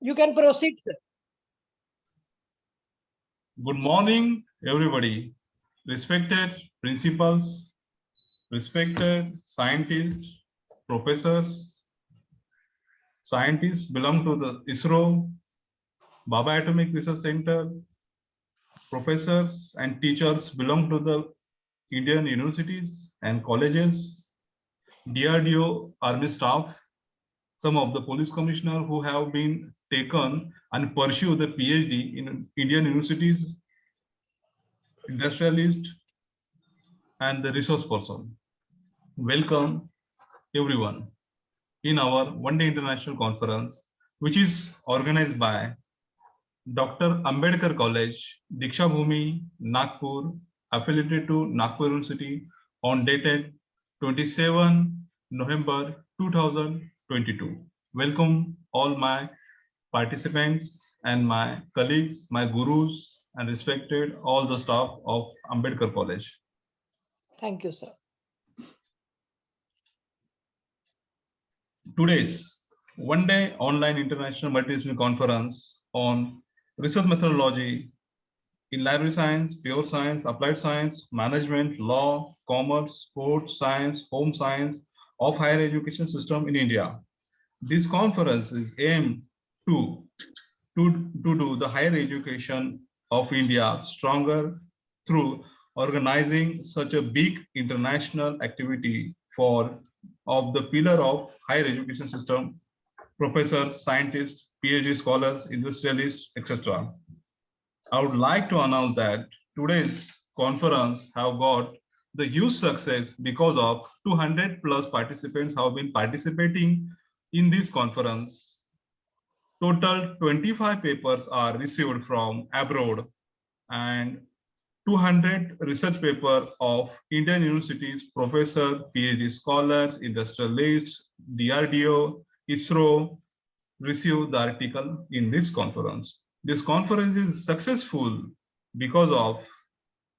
You can proceed, sir. Good morning, everybody. Respected principals, respected scientists, professors, scientists belong to the ISRO, Baba Atomic Research Center, professors and teachers belong to the Indian universities and colleges, DRDO, Army staff, some of the police commissioners who have been taken and pursue the PhD in Indian universities, industrialists, and the resource person. Welcome everyone in our one-day international conference, which is organized by Dr. Ambedkar College, Diksha Bhumi, Nagpur, affiliated to Nagpur University on dated 27 November 2022. Welcome all my participants and my colleagues, my gurus, and respected all the staff of Ambedkar College. Thank you, sir. Today's one-day online international multidisciplinary conference on research methodology in library science, pure science, applied science, management, law, commerce, sports science, home science of higher education system in India. This conference is aimed to do the higher education of India stronger through organizing such a big international activity for of the pillar of higher education system, professors, scientists, PhD scholars, industrialists, etc. I would like to announce that today's conference have got the huge success because of 200 plus participants have been participating in this conference. Total 25 papers are received from abroad and 200 research papers of Indian universities, professors, PhD scholars, industrialists, DRDO, ISRO received the article in this conference. This conference is successful because of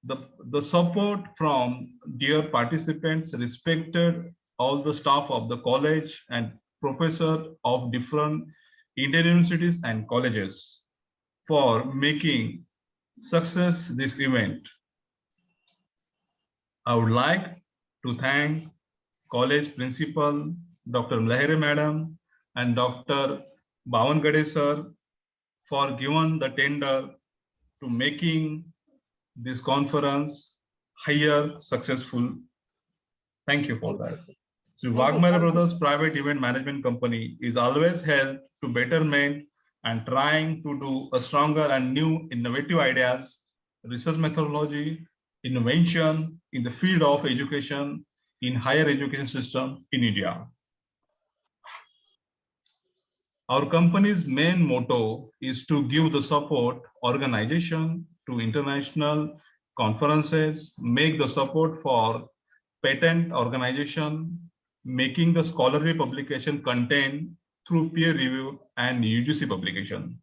the support from dear participants, respected all the staff of the college and professors of different Indian universities and colleges for making success this event. I would like to thank college principal, Dr. Mlahere Madam and Dr. Bhavangade sir for giving the tender to making this conference higher successful. Thank you for that. So Waghmare Brothers Private Event Management Company is always held to betterment and trying to do a stronger and new innovative ideas, research methodology, innovation in the field of education in higher education system in India. Our company's main motto is to give the support organization to international conferences, make the support for patent organization, making the scholarly publication content through peer review and UGC publication.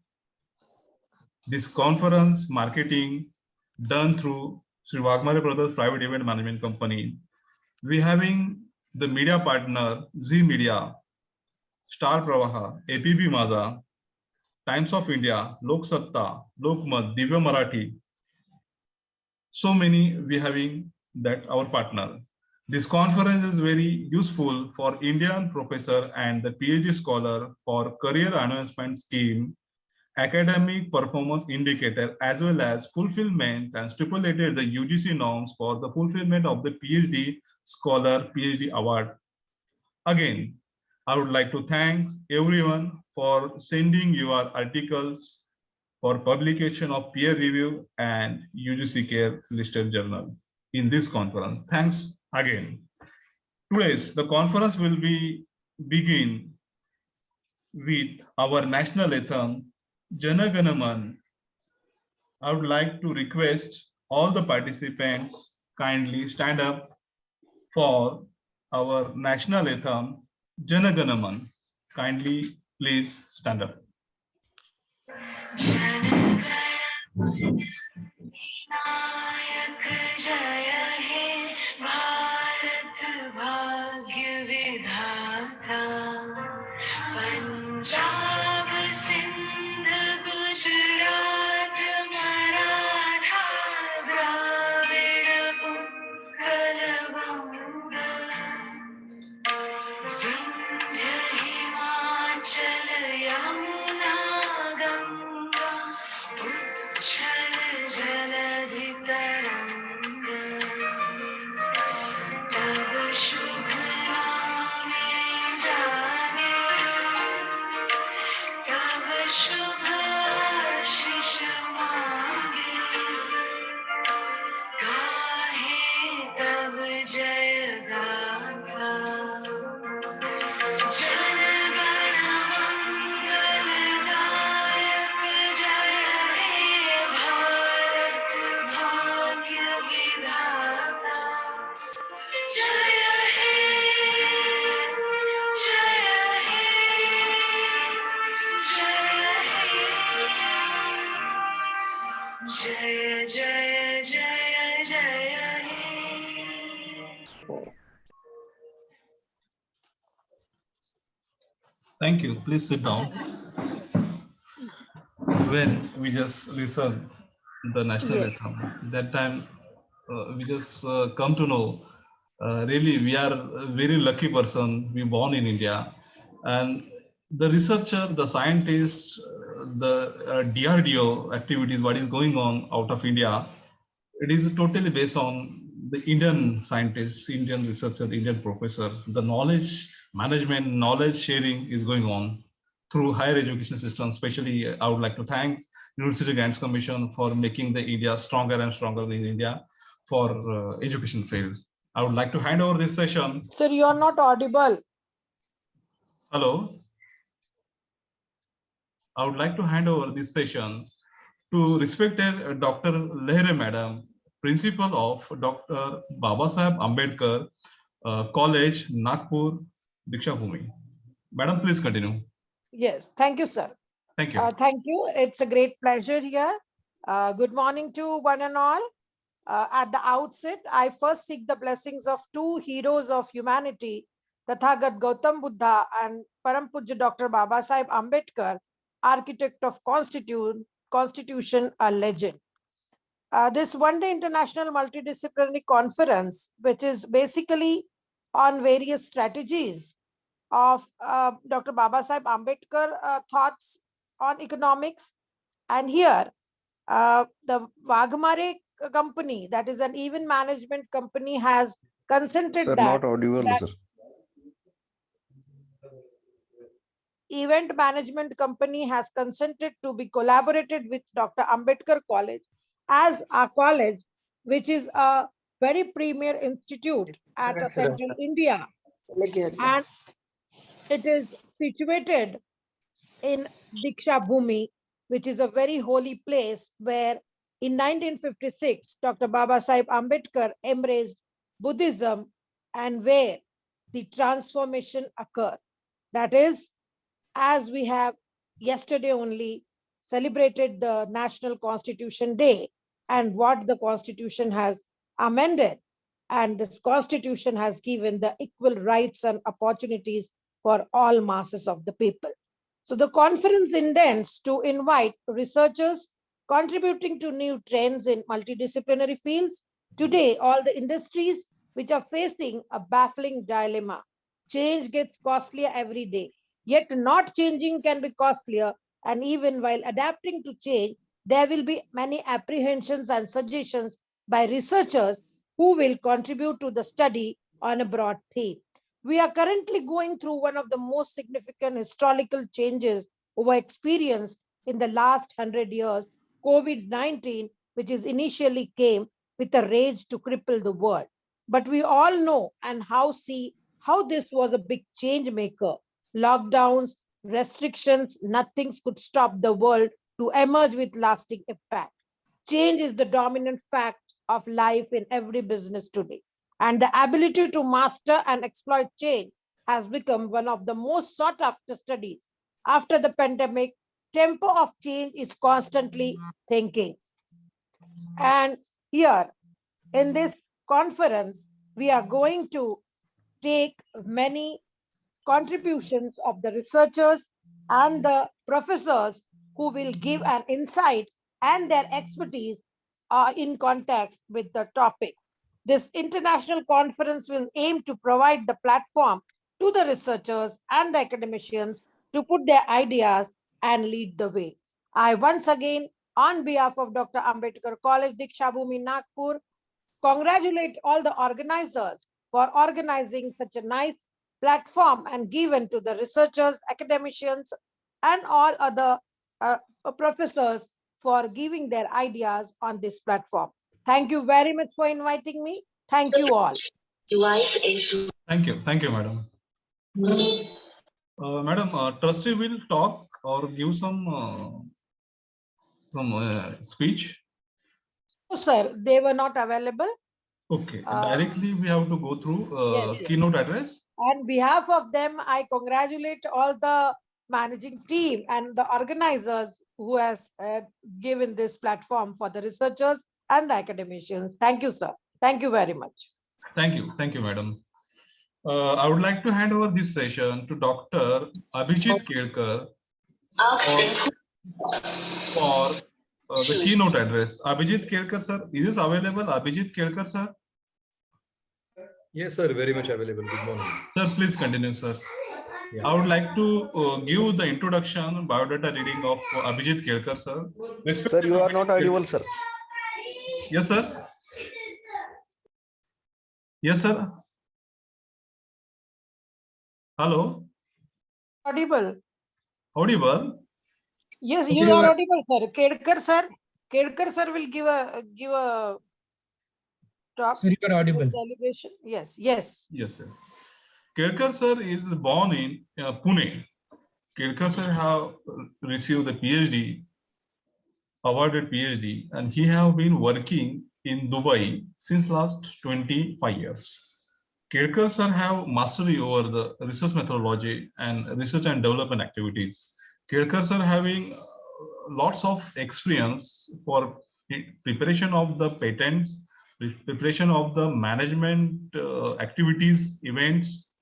This conference marketing done through Sri Waghmare Brothers Private Event Management Company. We having the media partner Z Media, Star Pravaha, APB Maza, Times of India, Lok Satta, Lokmat, Divya Marathi. So many we having that our partner. This conference is very useful for Indian professor and the PhD scholar for career advancement scheme, academic performance indicator, as well as fulfillment and stipulated the UGC norms for the fulfillment of the PhD scholar PhD award. Again, I would like to thank everyone for sending your articles for publication of peer review and UGC care listed journal in this conference. Thanks again. Today's the conference will be begin with our national anthem, Jana Gana Man. I would like to request all the participants kindly stand up for our national anthem, Jana Gana Man. Kindly please stand up. जय हे भारत भाग्य विधाता Punjab Sindh Jaya Jaya Jaya Jaya He. Thank you. Please sit down. When we just listen the national Yes. anthem, that time we just come to know really we are a very lucky person. We born in India, and the researcher, the scientist, the DRDO activities, what is going on out of India, it is totally based on the Indian scientists, Indian researcher, Indian professor. The knowledge management, knowledge sharing is going on through higher education system. Especially, I would like to thank University Grants Commission for making the India stronger and stronger in India for education field. I would like to hand over this session. Sir, you are not audible. Hello. I would like to hand over this session to respected Dr. Lehre Madam, Principal of Dr. Babasaheb Ambedkar College, Nagpur, Diksha Bhumi. Madam, please continue. Yes. Thank you, sir. Thank you. Thank you. It's a great pleasure here. Good morning to one and all. At the outset, I first seek the blessings of two heroes of humanity, Tathagat Gautam Buddha and Param Pujya Dr. Babasaheb Ambedkar, architect of Constitution, a legend. This one-day international multidisciplinary conference, which is basically on various strategies of Dr. Babasaheb Ambedkar thoughts on economics. And here, the Waghmare company, that is an event management company, has consented Sir, that not audible, that sir. event management company has consented to be collaborated with Dr. Ambedkar College as a college, which is a very premier institute at central India. And it is situated in Diksha Bhumi, which is a very holy place where in 1956, Dr. Babasaheb Ambedkar embraced Buddhism and where the transformation occurred. That is, as we have yesterday only celebrated the National Constitution Day and what the Constitution has amended. And this Constitution has given the equal rights and opportunities for all masses of the people. So the conference intends to invite researchers contributing to new trends in multidisciplinary fields. Today, all the industries which are facing a baffling dilemma. Change gets costlier every day, yet not changing can be costlier. And even while adapting to change, there will be many apprehensions and suggestions by researchers who will contribute to the study on a broad theme. We are currently going through one of the most significant historical changes over experience in the last 100 years, COVID-19, which is initially came with a rage to cripple the world. But we all know and see how this was a big change maker. Lockdowns, restrictions, nothing could stop the world to emerge with lasting impact. Change is the dominant fact of life in every business today. And the ability to master and exploit change has become one of the most sought after studies. After the pandemic, tempo of change is constantly thinking. And here in this conference, we are going to take many contributions of the researchers and the professors who will give an insight and their expertise in context with the topic. This international conference will aim to provide the platform to the researchers and the academicians to put their ideas and lead the way. I once again, on behalf of Dr. Ambedkar College, Diksha Bhumi, Nagpur, congratulate all the organizers for organizing such a nice platform and given to the researchers, academicians, and all other professors for giving their ideas on this platform. Thank you very much for inviting me. Thank you all. Thank you. Thank you, madam. Madam, trustee will talk or give some speech. No, sir, they were not available. Okay, directly we have to go through Yes. keynote address. On behalf of them, I congratulate all the managing team and the organizers who has given this platform for the researchers and the academicians. Thank you, sir. Thank you very much. Thank you, madam. I would like to hand over this session to Dr. Abhijit Kelkar for the keynote address. Abhijit Kelkar, sir, is this available? Abhijit Kelkar, sir? Yes, sir, very much available. Good morning. Sir, please continue, sir. Yeah. I would like to give the introduction, biodata reading of Abhijit Kelkar, sir. Sir, you are not audible, sir. Yes, sir. Yes, sir. Hello. Audible. Audible. Yes, you are audible, sir. Kedkar, sir. Kedkar, sir, will give a talk. Sir, you are audible. Delegation. Yes, yes. Yes, yes. Kelkar, sir, is born in Pune. Kelkar, sir, have received the PhD, awarded PhD, and he have been working in Dubai since last 25 years. Kelkar, sir, have mastery over the research methodology and research and development activities. Kelkar, sir, having lots of experience for preparation of the patents, preparation of the management activities, events,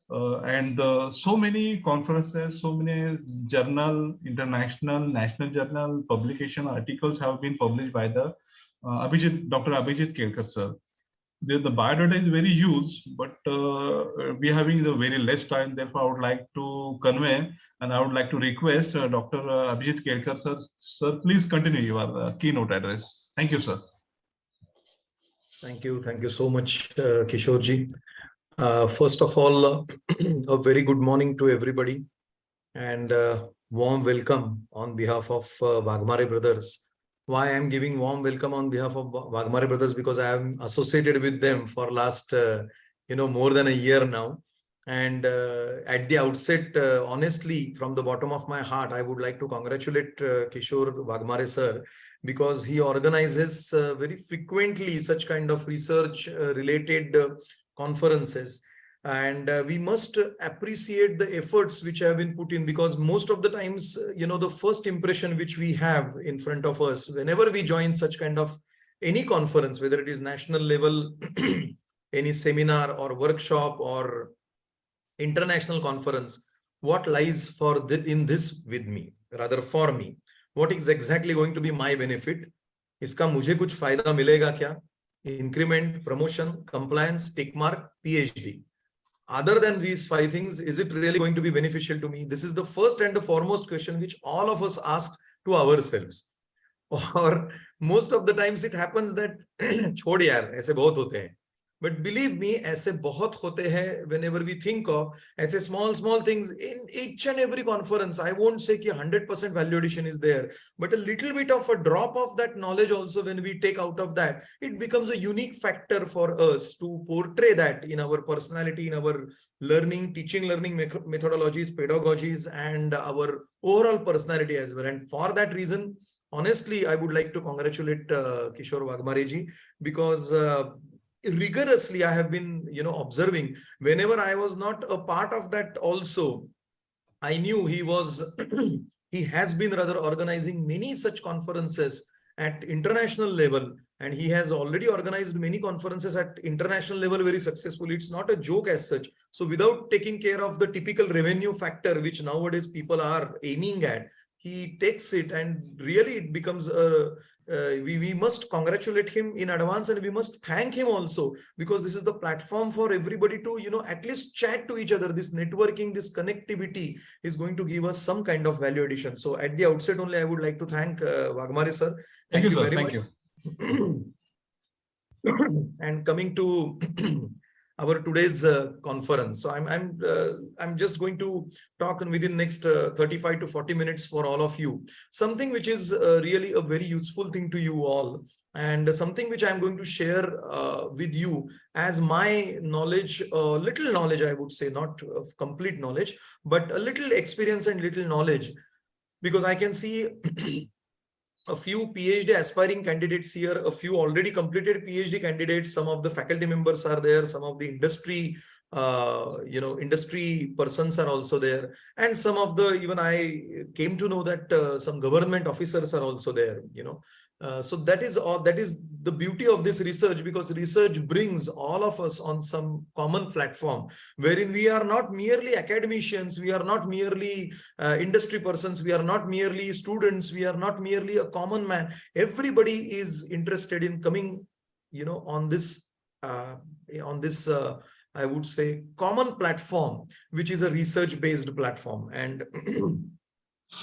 and so many conferences, so many journal, international, national journal, publication articles have been published by the Dr. Abhijit Kelkar, sir. The biodata is very huge, but we are having the very less time. Therefore, I would like to convey and I would like to request Dr. Abhijit Kelkar, sir. Sir, please continue your keynote address. Thank you, sir. Thank you so much, Kishorji. First of all, a very good morning to everybody and warm welcome on behalf of Waghmare Brothers. Why I am giving warm welcome on behalf of Waghmare Brothers? Because I am associated with them for last, more than a year now. And at the outset, honestly, from the bottom of my heart, I would like to congratulate Kishore Waghmare sir, because he organizes very frequently such kind of research related conferences. And we must appreciate the efforts which have been put in, because most of the times, the first impression which we have in front of us, whenever we join such kind of any conference, whether it is national level, any seminar or workshop or international conference, what lies in this with me, rather for me, what is exactly going to be my benefit? Iska mujhe kuch fayda milega kya? Increment, promotion, compliance, tick mark, PhD. Other than these 5 things, is it really going to be beneficial to me? This is the first and the foremost question which all of us ask to ourselves. Or most of the times it happens that chhod yaar, aise bahut hote hain. But believe me, aise bahut hote hain whenever we think of aise small things in each and every conference. I won't say ki 100% value addition is there, but a little bit of a drop of that knowledge also, when we take out of that, it becomes a unique factor for us to portray that in our personality, in our learning, teaching, learning methodologies, pedagogies, and our overall personality as well. And for that reason, honestly, I would like to congratulate Kishore Waghmare ji, because rigorously I have been observing, whenever I was not a part of that also, I knew he was he has been rather organizing many such conferences at international level, and he has already organized many conferences at international level very successfully. It's not a joke as such. So without taking care of the typical revenue factor which nowadays people are aiming at, he takes it, and really it becomes a we must congratulate him in advance, and we must thank him also, because this is the platform for everybody to at least chat to each other. This networking, this connectivity is going to give us some kind of value addition. So at the outset only, I would like to thank Waghmare sir. Thank you, sir. Very Thank much. you. And coming to our today's conference, so I'm just going to talk within next 35 to 40 minutes for all of you, something which is really a very useful thing to you all, and something which I'm going to share with you as my knowledge, little knowledge, I would say, not complete knowledge, but a little experience and little knowledge, because I can see a few PhD aspiring candidates here, a few already completed PhD candidates, some of the faculty members are there, some of the industry industry persons are also there, and some of the, even I came to know that some government officers are also there, so that is all, that is the beauty of this research, because research brings all of us on some common platform wherein we are not merely academicians, we are not merely industry persons, we are not merely students, we are not merely a common man. Everybody is interested in coming, on this I would say common platform, which is a research based platform. And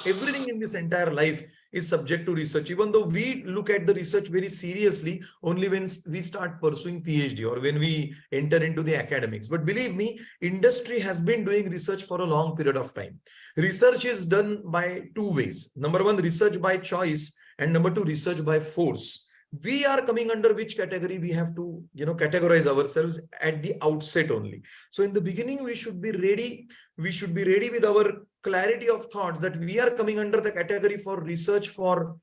everything in this entire life is subject to research, even though we look at the research very seriously only when we start pursuing PhD or when we enter into the academics. But believe me, industry has been doing research for a long period of time. Research is done by two ways. Number one, research by choice, and number two, research by force. We are coming under which category? We have to, categorize ourselves at the outset only. So in the beginning, we should be ready. We should be ready with our clarity of thoughts that we are coming under the category for research for,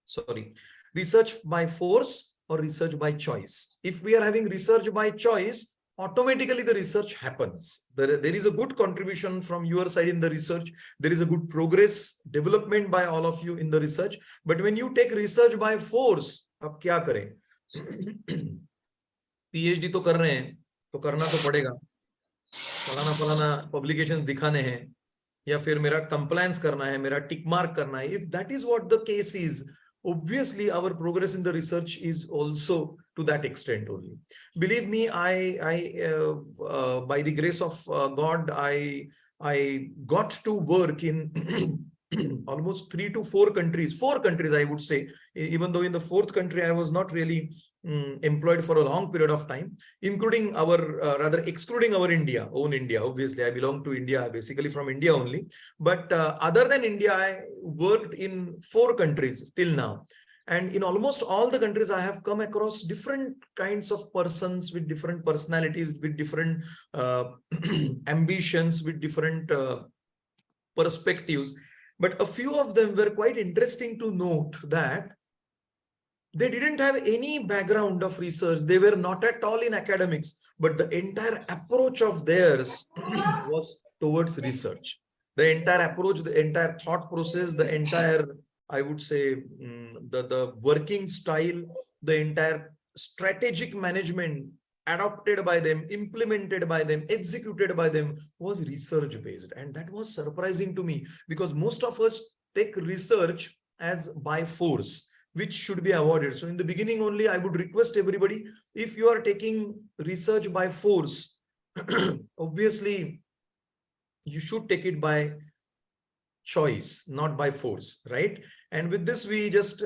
sorry, research by force or research by choice. If we are having research by choice, automatically the research happens. There is a good contribution from your side in the research. There is a good progress, development by all of you in the research. But when you take research by force, अब क्या करें? PhD तो कर रहे हैं, तो करना तो पड़ेगा. फलाना publications दिखाने हैं, या फिर मेरा compliance करना है, मेरा tick mark करना है. If that is what the case is, obviously our progress in the research is also to that extent only. Believe me, by the grace of God, I got to work in almost 3 to 4 countries, 4 countries, I would say, even though in the 4th country, I was not really employed for a long period of time, including rather excluding our own India. Obviously, I belong to India, basically from India only. But other than India, I worked in 4 countries till now. And in almost all the countries, I have come across different kinds of persons with different personalities, with different ambitions, with different perspectives. But a few of them were quite interesting to note that they didn't have any background of research. They were not at all in academics, but the entire approach of theirs was towards research. The entire approach, the entire thought process, the entire, I would say, the working style, the entire strategic management adopted by them, implemented by them, executed by them was research based. And that was surprising to me, because most of us take research as by force, which should be avoided. So in the beginning only, I would request everybody, if you are taking research by force, obviously you should take it by choice, not by force, right? And with this, we just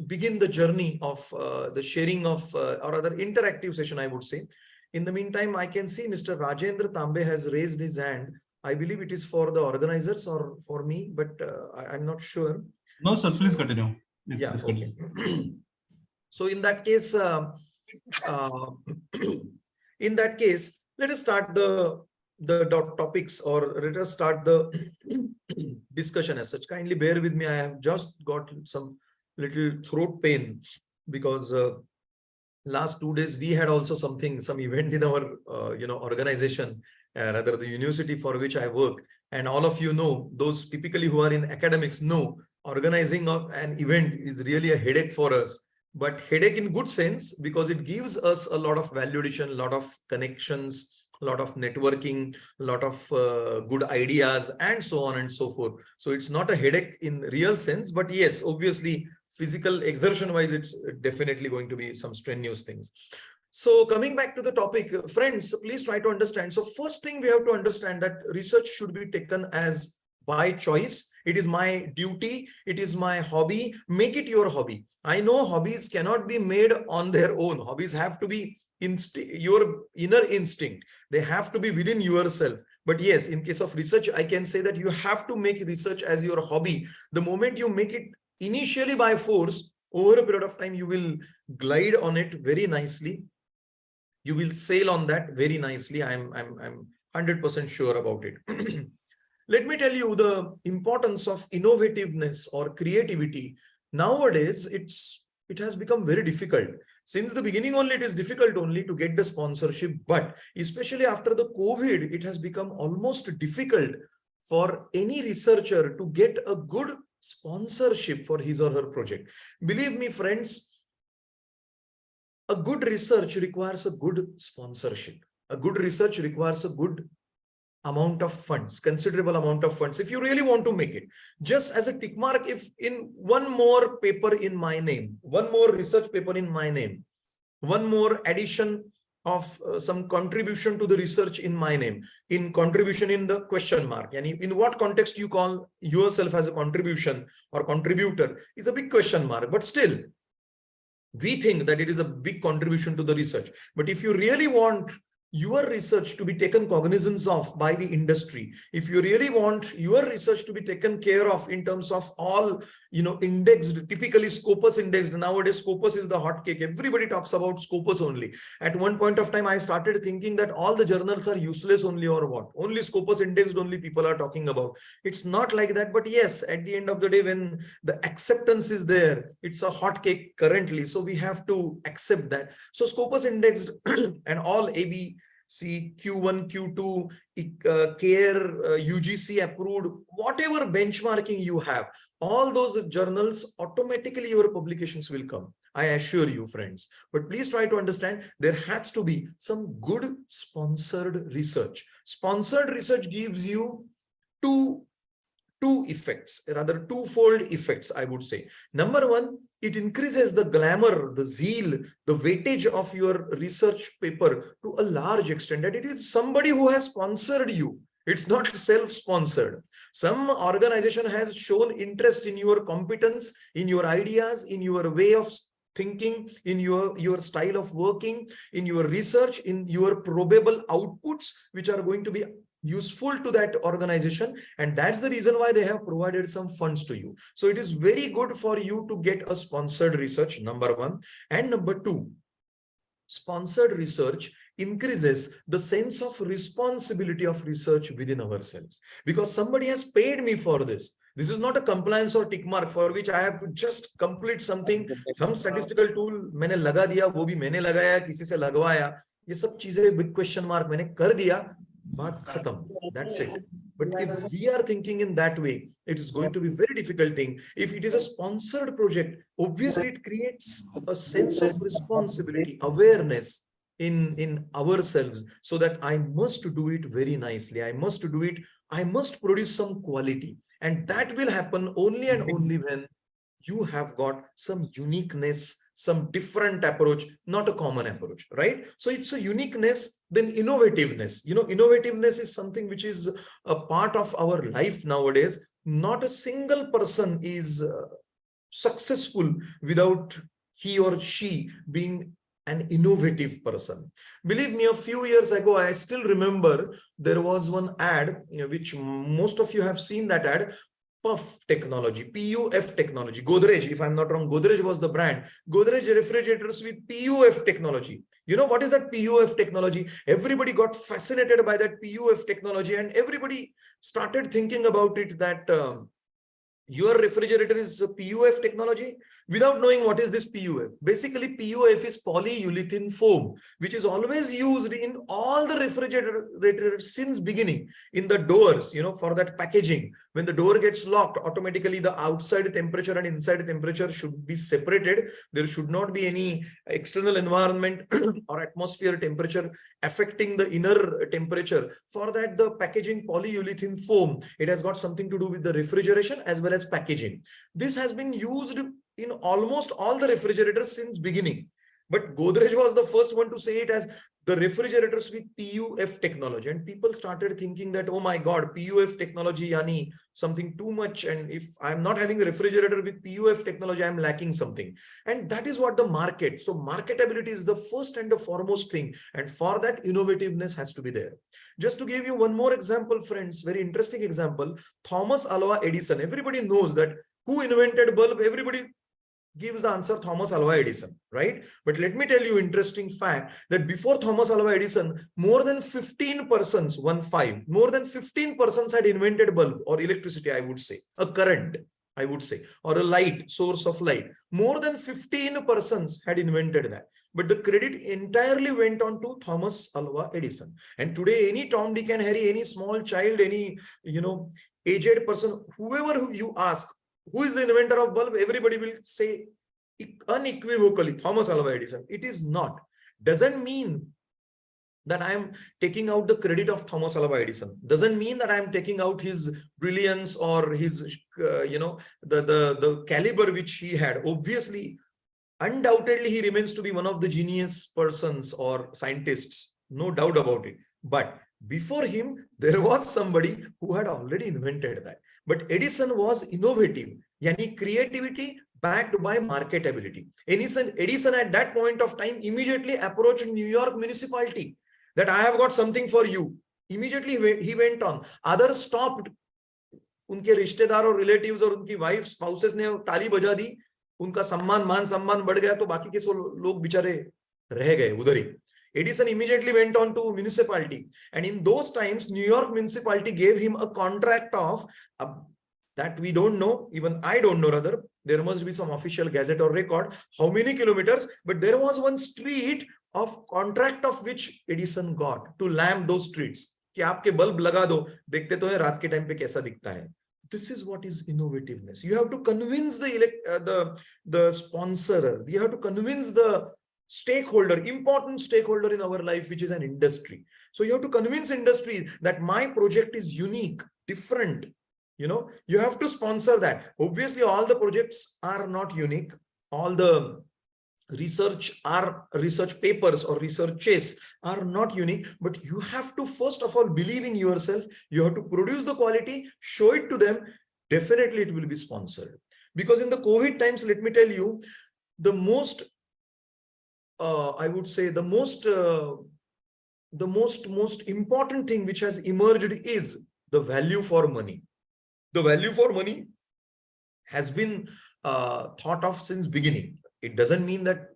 begin the journey of the sharing of, or other interactive session, I would say. In the meantime, I can see Mr. Rajendra Tambe has raised his hand. I believe it is for the organizers or for me, but I'm not sure. No, sir, please continue. Yeah, please okay. continue. So in that case, let us start the topics, or let us start the discussion as such. Kindly bear with me. I have just got some little throat pain because last 2 days we had also some event in our organization, rather the university for which I work. And all of you know, those typically who are in academics know, organizing an event is really a headache for us. But headache in good sense, because it gives us a lot of value addition, a lot of connections, a lot of networking, a lot of good ideas, and so on and so forth. So it's not a headache in real sense, but yes, obviously physical exertion wise, it's definitely going to be some strenuous things. So coming back to the topic, friends, please try to understand. So first thing we have to understand that research should be taken as by choice. It is my duty. It is my hobby. Make it your hobby. I know hobbies cannot be made on their own. Hobbies have to be your inner instinct. They have to be within yourself. But yes, in case of research, I can say that you have to make research as your hobby. The moment you make it initially by force, over a period of time, you will glide on it very nicely. You will sail on that very nicely. I'm 100% sure about it. Let me tell you the importance of innovativeness or creativity. Nowadays, it has become very difficult. Since the beginning only, it is difficult only to get the sponsorship, but especially after the COVID, it has become almost difficult for any researcher to get a good sponsorship for his or her project. Believe me, friends, a good research requires a good sponsorship. A good research requires a good amount of funds, considerable amount of funds. If you really want to make it, just as a tick mark, if in one more paper in my name, one more research paper in my name, one more addition of some contribution to the research in my name, in contribution in the question mark, and in what context you call yourself as a contribution or contributor is a big question mark, but still we think that it is a big contribution to the research. But if you really want your research to be taken cognizance of by the industry, if you really want your research to be taken care of in terms of all, indexed, typically Scopus indexed. Nowadays, Scopus is the hot cake. Everybody talks about Scopus only. At one point of time, I started thinking that all the journals are useless only, or what? Only Scopus indexed only people are talking about. It's not like that. But yes, at the end of the day, when the acceptance is there, it's a hot cake currently. So we have to accept that. So Scopus indexed and all AB, C, Q1, Q2, CARE, UGC approved, whatever benchmarking you have, all those journals, automatically your publications will come. I assure you, friends. But please try to understand, there has to be some good sponsored research. Sponsored research gives you two effects, rather twofold effects, I would say. Number one, it increases the glamour, the zeal, the weightage of your research paper to a large extent, that it is somebody who has sponsored you. It's not self-sponsored. Some organization has shown interest in your competence, in your ideas, in your way of thinking, in your style of working, in your research, in your probable outputs, which are going to be useful to that organization, and that's the reason why they have provided some funds to you. So it is very good for you to get a sponsored research, number one. And number two, sponsored research increases the sense of responsibility of research within ourselves, because somebody has paid me for this. This is not a compliance or tick mark for which I have to just complete something, some statistical tool मैंने लगा दिया, वो भी मैंने लगाया, किसी से लगवाया, ये सब चीजें big question mark मैंने कर दिया, baat khatam, that's it. But if we are thinking in that way, it is going to be very difficult thing. If it is a sponsored project, obviously it creates a sense of responsibility, awareness in ourselves, so that I must do it very nicely. I must do it. I must produce some quality, and that will happen only and only when you have got some uniqueness, some different approach, not a common approach, right? So it's a uniqueness, then innovativeness. Innovativeness is something which is a part of our life nowadays. Not a single person is successful without he or she being an innovative person. Believe me, a few years ago, I still remember there was one ad, which most of you have seen that ad, PUF technology, PUF technology. Godrej, if I'm not wrong, Godrej was the brand. Godrej refrigerators with PUF technology. You know what is that PUF technology? Everybody got fascinated by that PUF technology, and everybody started thinking about it that your refrigerator is a PUF technology, without knowing what is this PUF. Basically, PUF is polyurethane foam, which is always used in all the refrigerators since beginning, in the doors, for that packaging. When the door gets locked, automatically the outside temperature and inside temperature should be separated. There should not be any external environment or atmosphere temperature affecting the inner temperature. For that, the packaging polyurethane foam, it has got something to do with the refrigeration as well as packaging. This has been used in almost all the refrigerators since beginning. But Godrej was the first one to say it as the refrigerators with PUF technology. And people started thinking that, oh my God, PUF technology, yani something too much. And if I'm not having a refrigerator with PUF technology, I'm lacking something. And that is what the market. So marketability is the first and the foremost thing. And for that, innovativeness has to be there. Just to give you one more example, friends, very interesting example, Thomas Alva Edison. Everybody knows that who invented bulb? Everybody gives the answer, Thomas Alva Edison, right? But let me tell you interesting fact that before Thomas Alva Edison, more than 15 persons, more than 15 persons had invented bulb or electricity, I would say, a current. I would say, or a light, source of light. More than 15 persons had invented that. But the credit entirely went on to Thomas Alva Edison. And today, any Tom, Dick and Harry, any small child, any, aged person, whoever you ask, who is the inventor of bulb, everybody will say unequivocally Thomas Alva Edison. It is not. Doesn't mean that I am taking out the credit of Thomas Alva Edison. Doesn't mean that I am taking out his brilliance or his, the caliber which he had. Obviously, undoubtedly, he remains to be one of the genius persons or scientists. No doubt about it. But before him, there was somebody who had already invented that. But Edison was innovative. Yani creativity backed by marketability. Edison at that point of time immediately approached New York municipality that I have got something for you. Immediately he went on. Others stopped. उनके रिश्तेदार और relatives और उनकी wife spouses ने ताली बजा दी, उनका सम्मान मान सम्मान बढ़ गया, तो बाकी के लोग बेचारे रह गए उधर ही. Edison immediately went on to municipality, and in those times New York municipality gave him a contract of that we don't know, even I don't know, rather there must be some official gazette or record how many kilometers, but there was one street of contract of which Edison got to lamp those streets. कि आपके bulb लगा दो, देखते तो है रात के time पे कैसा दिखता है. This is what is innovativeness. You have to convince the sponsor. You have to convince the stakeholder, important stakeholder in our life, which is an industry. So you have to convince industry that my project is unique, different. You have to sponsor that. Obviously, all the projects are not unique. All the research papers or researches are not unique, but you have to first of all believe in yourself. You have to produce the quality, show it to them. Definitely it will be sponsored. Because in the COVID times, let me tell you, the most I would say the most important thing which has emerged is the value for money. The value for money has been thought of since beginning. It doesn't mean that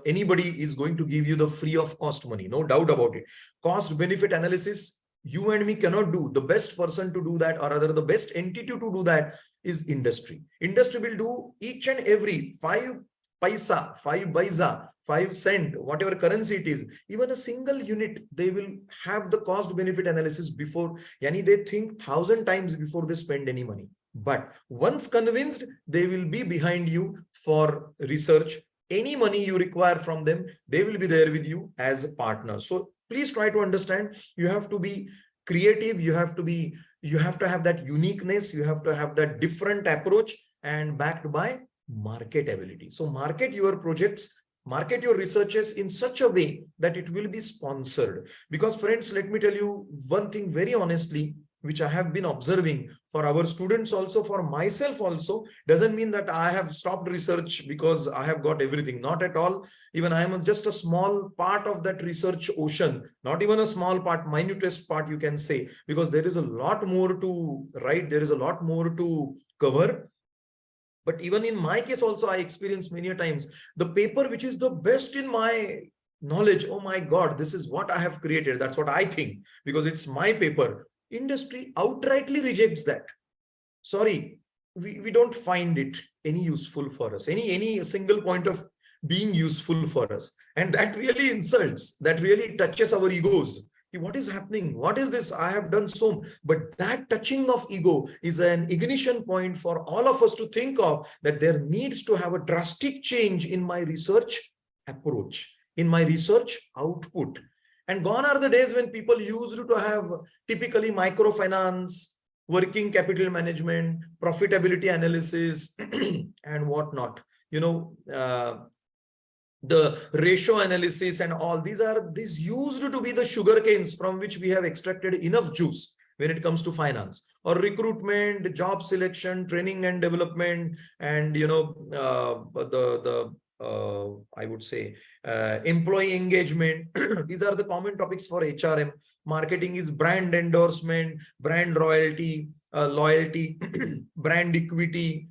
anybody is going to give you the free of cost money. No doubt about it. Cost benefit analysis, you and me cannot do. The best person to do that, or rather the best entity to do that, is industry. Industry will do each and every 5 paisa, 5 paisa, 5 cent, whatever currency it is, even a single unit, they will have the cost benefit analysis before. Yani they think 1,000 times before they spend any money. But once convinced, they will be behind you for research. Any money you require from them, they will be there with you as a partner. So please try to understand, you have to be creative, you have to have that uniqueness, you have to have that different approach, and backed by marketability. So market your projects, market your researches in such a way that it will be sponsored. Because friends, let me tell you one thing very honestly, which I have been observing for our students also, for myself also. Doesn't mean that I have stopped research because I have got everything. Not at all. Even I am just a small part of that research ocean. Not even a small part, minutest part you can say, because there is a lot more to write. There is a lot more to cover. But even in my case also, I experienced many times the paper which is the best in my knowledge. Oh my God, this is what I have created. That's what I think, because it's my paper. Industry outrightly rejects that. Sorry, we don't find it any useful for us, any single point of being useful for us. And that really insults, that really touches our egos. What is happening? What is this? I have done so. But that touching of ego is an ignition point for all of us to think of, that there needs to have a drastic change in my research approach, in my research output. And gone are the days when people used to have typically microfinance, working capital management, profitability analysis, and whatnot. The ratio analysis and all these used to be the sugar canes from which we have extracted enough juice when it comes to finance, or recruitment, job selection, training and development, and I would say employee engagement. These are the common topics for HRM. Marketing is brand endorsement, brand loyalty, brand equity,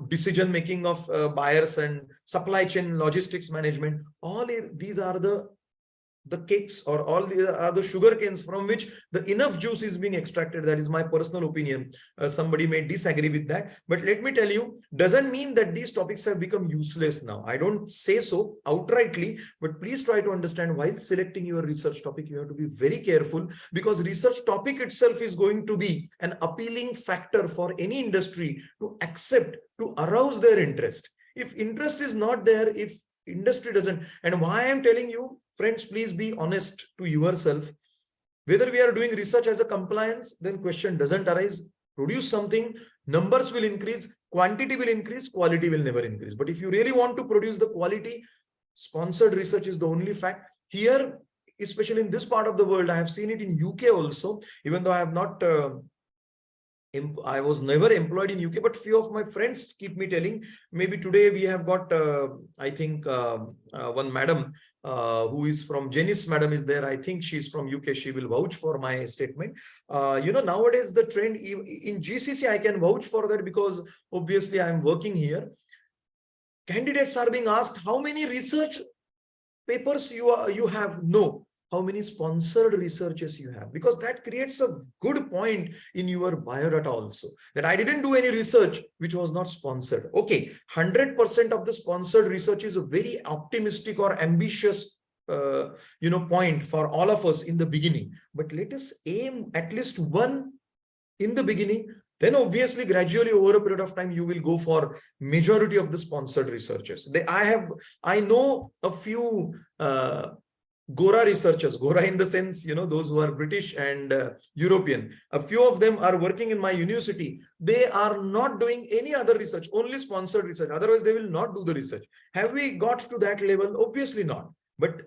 decision making of buyers, and supply chain logistics management. All these are the the cakes or all the are the sugar canes from which the enough juice is being extracted. That is my personal opinion. Somebody may disagree with that, but let me tell you, doesn't mean that these topics have become useless now. I don't say so outrightly, but please try to understand while selecting your research topic, you have to be very careful, because research topic itself is going to be an appealing factor for any industry to accept, to arouse their interest. If interest is not there, if industry doesn't, and why I'm telling you, friends, please be honest to yourself. Whether we are doing research as a compliance, then question doesn't arise. Produce something, numbers will increase, quantity will increase, quality will never increase. But if you really want to produce the quality, sponsored research is the only fact. Here, especially in this part of the world, I have seen it in UK also, even though I have not I was never employed in UK, but few of my friends keep me telling, maybe today we have got, I think one madam who is from Janice madam is there. I think she's from UK. She will vouch for my statement. You know, nowadays the trend in GCC, I can vouch for that because obviously I'm working here. Candidates are being asked how many research papers you have. No. How many sponsored researches you have, because that creates a good point in your biodata also, that I didn't do any research which was not sponsored. Okay, 100% of the sponsored research is a very optimistic or ambitious point for all of us in the beginning, but let us aim at least one in the beginning. Then obviously gradually over a period of time you will go for majority of the sponsored researches. I know a few Gora researchers, Gora in the sense, those who are British and European. A few of them are working in my university. They are not doing any other research, only sponsored research. Otherwise, they will not do the research. Have we got to that level? Obviously not. But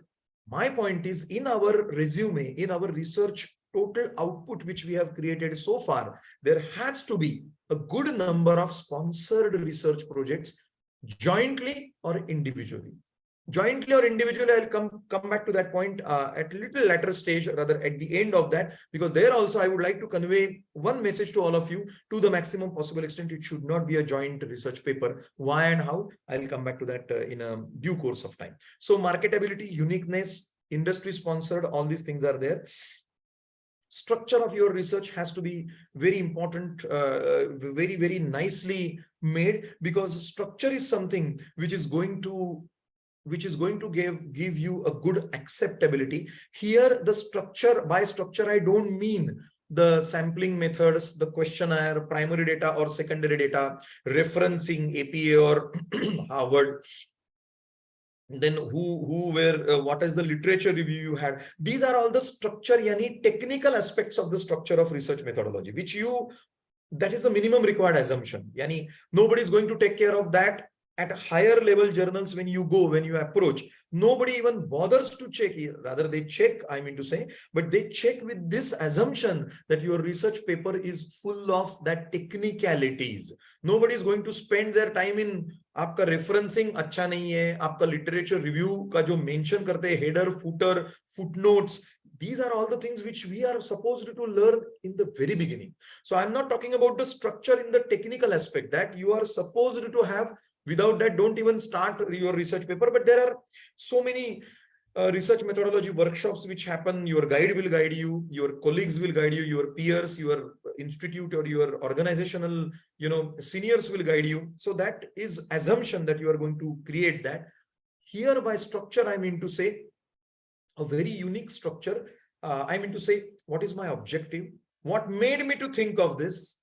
my point is, in our resume, in our research total output which we have created so far, there has to be a good number of sponsored research projects, jointly or individually. Jointly or individually, I'll come back to that point at a little later stage, rather at the end of that, because there also I would like to convey one message to all of you to the maximum possible extent. It should not be a joint research paper. Why and how? I'll come back to that in a due course of time. So marketability, uniqueness, industry sponsored, all these things are there. Structure of your research has to be very important, very, very nicely made, because structure is something which is going to give you a good acceptability. Here, the structure, by structure, I don't mean the sampling methods, the questionnaire, primary data or secondary data, referencing APA or Harvard, then what is the literature review you had. These are all the structure, yani technical aspects of the structure of research methodology, that is the minimum required assumption. Yani nobody is going to take care of that. At higher level journals, when you approach, nobody even bothers to check here. Rather, they check, I mean to say, but they check with this assumption that your research paper is full of that technicalities. Nobody is going to spend their time in आपका referencing अच्छा नहीं है, आपका literature review का जो mention करते हैं, header, footer, footnotes. These are all the things which we are supposed to learn in the very beginning. So I'm not talking about the structure in the technical aspect that you are supposed to have. Without that, don't even start your research paper. But there are so many research methodology workshops which happen. Your guide will guide you, your colleagues will guide you, your peers, your institute or your organizational, seniors will guide you. So that is assumption that you are going to create that. Here by structure, I mean to say a very unique structure. I mean to say, what is my objective? What made me to think of this?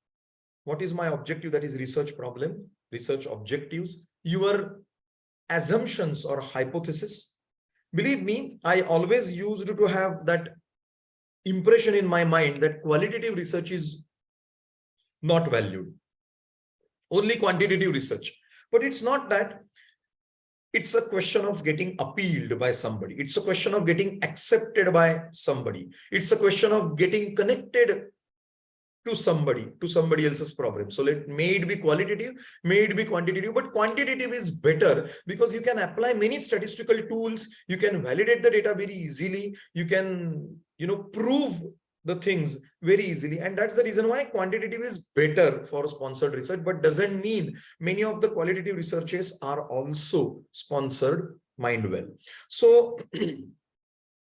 What is my objective? That is research problem, research objectives, your assumptions or hypothesis. Believe me, I always used to have that impression in my mind that qualitative research is not valued, only quantitative research. But it's not that. It's a question of getting appealed by somebody. It's a question of getting accepted by somebody. It's a question of getting connected to somebody else's problem. So may it be qualitative, may it be quantitative, but quantitative is better because you can apply many statistical tools. You can validate the data very easily. You can, prove the things very easily. And that's the reason why quantitative is better for sponsored research, but doesn't mean many of the qualitative researches are also sponsored, mind well. So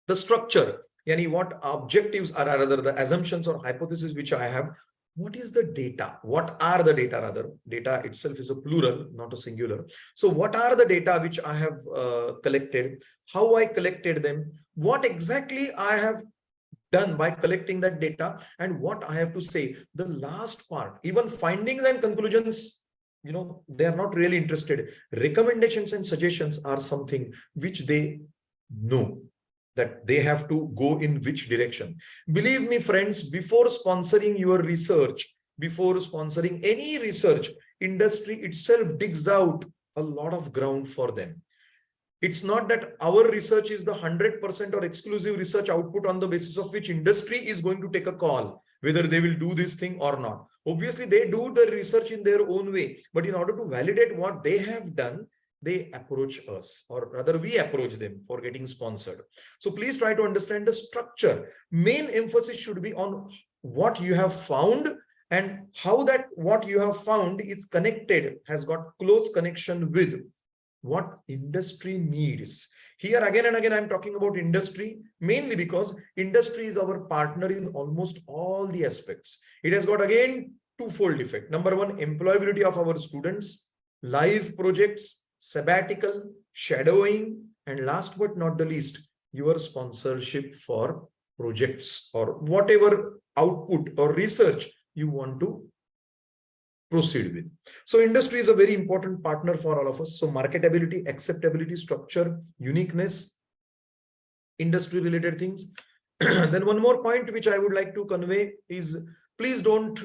the The structure, yani what objectives are rather the assumptions or hypotheses which I have. What is the data? What are the data rather? Data itself is a plural, not a singular. So what are the data which I have collected? How I collected them? What exactly I have done by collecting that data, and what I have to say. The last part, even findings and conclusions, they are not really interested. Recommendations and suggestions are something which they know that they have to go in which direction. Believe me, friends, before sponsoring your research, before sponsoring any research, industry itself digs out a lot of ground for them. It's not that our research is the 100% or exclusive research output on the basis of which industry is going to take a call, whether they will do this thing or not. Obviously, they do the research in their own way, but in order to validate what they have done, they approach us, or rather we approach them for getting sponsored. So please try to understand the structure. Main emphasis should be on what you have found and how that what you have found is connected, has got close connection with what industry needs. Here again and again, I'm talking about industry, mainly because industry is our partner in almost all the aspects. It has got again twofold effect. Number one, employability of our students, live projects, sabbatical, shadowing, and last but not the least, your sponsorship for projects or whatever output or research you want to proceed with. So industry is a very important partner for all of us. So marketability, acceptability, structure, uniqueness, industry related things. Then one more point which I would like to convey is, please don't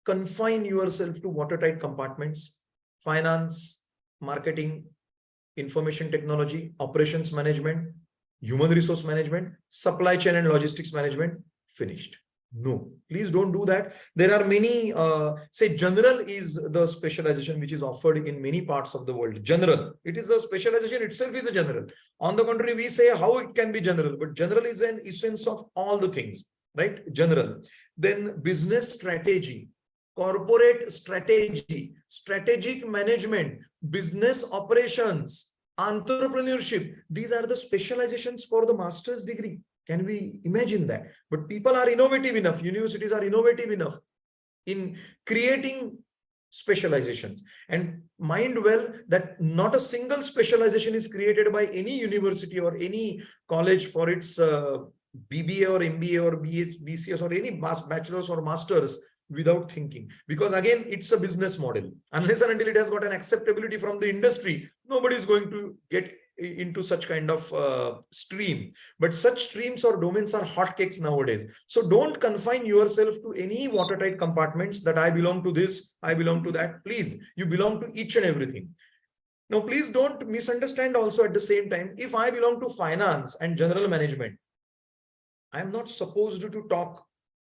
confine yourself to watertight compartments. Finance, marketing, information technology, operations management, human resource management, supply chain and logistics management, finished. No, please don't do that. There are many, say general is the specialization which is offered in many parts of the world. General, it is a specialization itself is a general. On the contrary, we say how it can be general, but general is an essence of all the things, right? General. Then business strategy, corporate strategy, strategic management, business operations, entrepreneurship. These are the specializations for the master's degree. Can we imagine that? But people are innovative enough, universities are innovative enough in creating specializations. And mind well that not a single specialization is created by any university or any college for its BBA or MBA or BCS or any bachelor's or master's without thinking, because again it's a business model. Unless and until it has got an acceptability from the industry, nobody is going to get into such kind of stream. But such streams or domains are hotcakes nowadays. So don't confine yourself to any watertight compartments that I belong to this, I belong to that. Please, you belong to each and everything. Now please don't misunderstand also at the same time. If I belong to finance and general management, I am not supposed to talk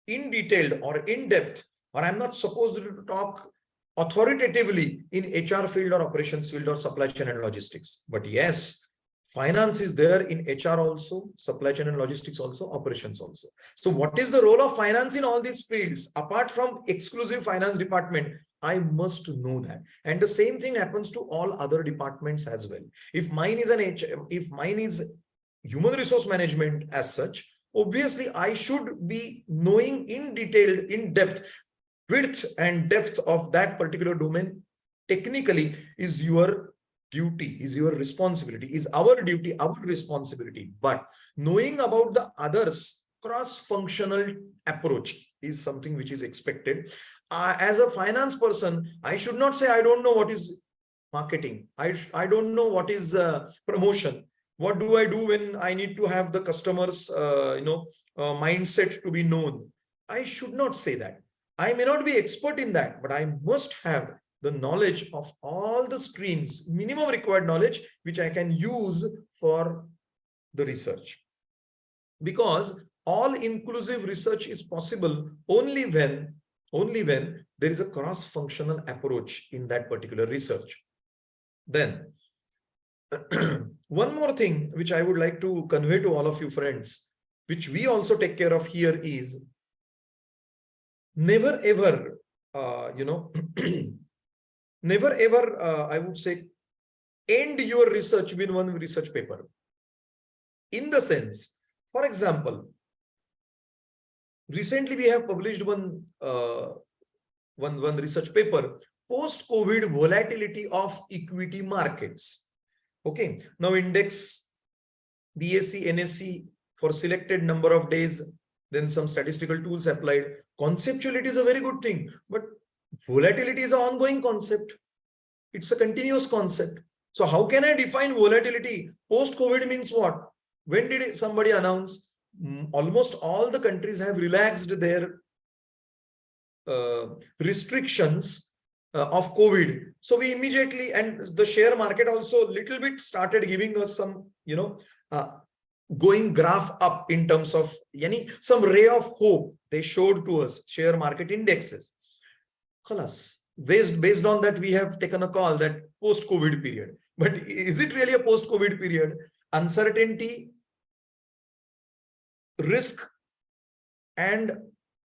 in detail or in depth, or I'm not supposed to talk authoritatively in HR field or operations field or supply chain and logistics. But yes, finance is there in HR also, supply chain and logistics also, operations also. So what is the role of finance in all these fields? Apart from exclusive finance department, I must know that. And the same thing happens to all other departments as well. If mine is if mine is human resource management as such, obviously I should be knowing in detail, in depth, width and depth of that particular domain. Technically is your duty, is your responsibility, is our duty, our responsibility. But knowing about the others, cross-functional approach is something which is expected. As a finance person, I should not say I don't know what is marketing, I don't know what is promotion. What do I do when I need to have the customer's mindset to be known? I should not say that. I may not be expert in that, but I must have the knowledge of all the streams, minimum required knowledge, which I can use for the research. Because all inclusive research is possible only when there is a cross-functional approach in that particular research. Then one more thing which I would like to convey to all of you friends, which we also take care of here, is never ever, never ever, I would say, end your research with one research paper. In the sense, for example, recently we have published one research paper, post-COVID volatility of equity markets. Okay, now index BSE, NSE for selected number of days, then some statistical tools applied. Conceptually, it is a very good thing, but volatility is an ongoing concept. It's a continuous concept. So how can I define volatility? Post-COVID means what? When did somebody announce? Almost all the countries have relaxed their restrictions of COVID. So we immediately, and the share market also little bit started giving us some, going graph up in terms of some ray of hope they showed to us, share market indexes. Khalas. Based on that, we have taken a call that post-COVID period. But is it really a post-COVID period? Uncertainty, risk, and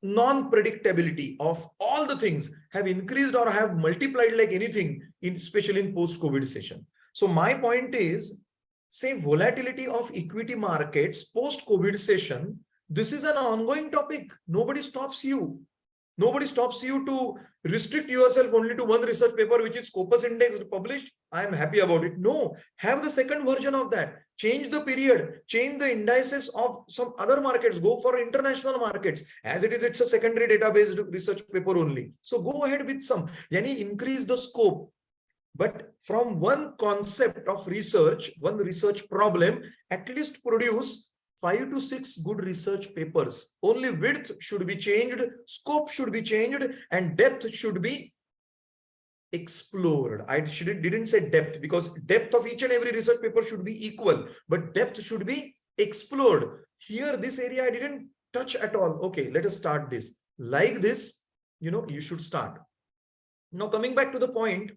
non-predictability of all the things have increased or have multiplied like anything, especially in post-COVID session. So my point is, say volatility of equity markets post-COVID session, this is an ongoing topic. Nobody stops you. Nobody stops you to restrict yourself only to one research paper, which is Scopus Index published. I am happy about it. No, have the second version of that. Change the period, change the indices of some other markets, go for international markets. As it is, it's a secondary database research paper only. So go ahead with some, increase the scope. But from one concept of research, one research problem, at least produce 5 to 6 good research papers. Only width should be changed, scope should be changed, and depth should be explored. I didn't say depth, because depth of each and every research paper should be equal, but depth should be explored. Here, this area I didn't touch at all. Okay, let us start this. Like this, you should start. Now, coming back to the point,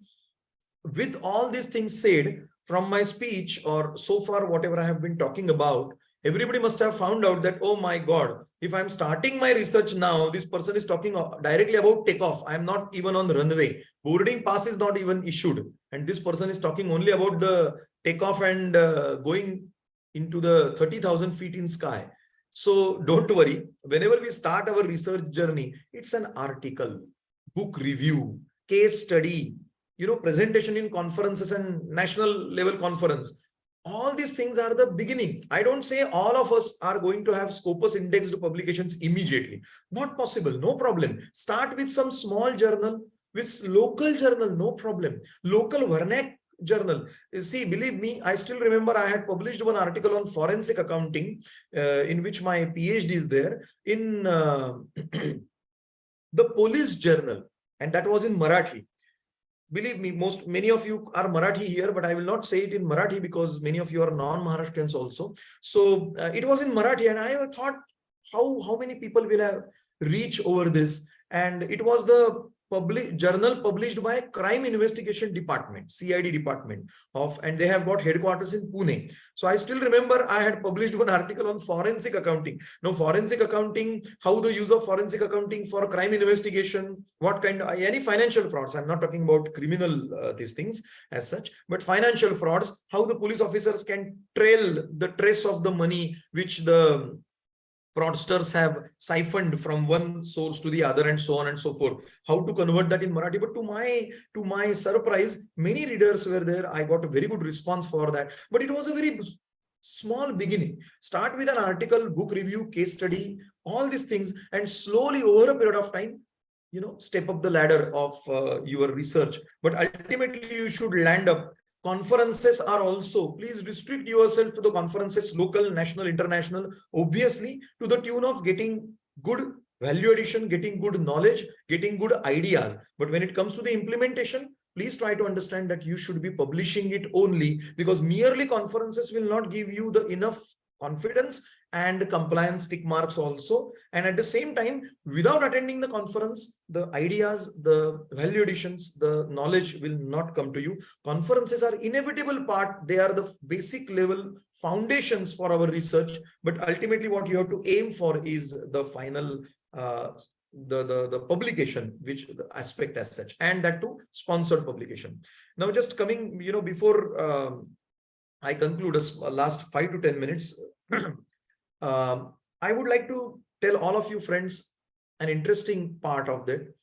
with all these things said from my speech, or so far whatever I have been talking about, everybody must have found out that, oh my God, if I'm starting my research now, this person is talking directly about takeoff. I'm not even on the runway. Boarding pass is not even issued. And this person is talking only about the takeoff and going into the 30,000 feet in sky. So don't worry. Whenever we start our research journey, it's an article, book review, case study, presentation in conferences and national level conference. All these things are the beginning. I don't say all of us are going to have Scopus indexed publications immediately. Not possible, no problem. Start with some small journal, with local journal, no problem. Local vernac journal. See, believe me, I still remember I had published one article on forensic accounting, in which my PhD is there, in the police journal, and that was in Marathi. Believe me, many of you are Marathi here, but I will not say it in Marathi because many of you are non-Maharashtrians also. So it was in Marathi, and I thought how many people will have reach over this. And it was the journal published by Crime Investigation Department, CID department and they have got headquarters in Pune. So I still remember I had published one article on forensic accounting. Now, forensic accounting, how the use of forensic accounting for crime investigation, what kind of any financial frauds. I'm not talking about criminal these things as such, but financial frauds, how the police officers can trail the trace of the money which the fraudsters have siphoned from one source to the other, and so on and so forth. How to convert that in Marathi. But to my surprise, many readers were there. I got a very good response for that. But it was a very small beginning. Start with an article, book review, case study, all these things, and slowly over a period of time, step up the ladder of your research. But ultimately, you should land up. Conferences are also, please restrict yourself to the conferences, local, national, international, obviously to the tune of getting good value addition, getting good knowledge, getting good ideas. But when it comes to the implementation, please try to understand that you should be publishing it only, because merely conferences will not give you the enough confidence and compliance tick marks also. And at the same time, without attending the conference, the ideas, the value additions, the knowledge will not come to you. Conferences are inevitable part. They are the basic level foundations for our research. But ultimately, what you have to aim for is the final the publication, which the aspect as such, and that too sponsored publication. Now, just coming, before I conclude us last 5 to 10 minutes. I would like to tell all of you friends an interesting part of that.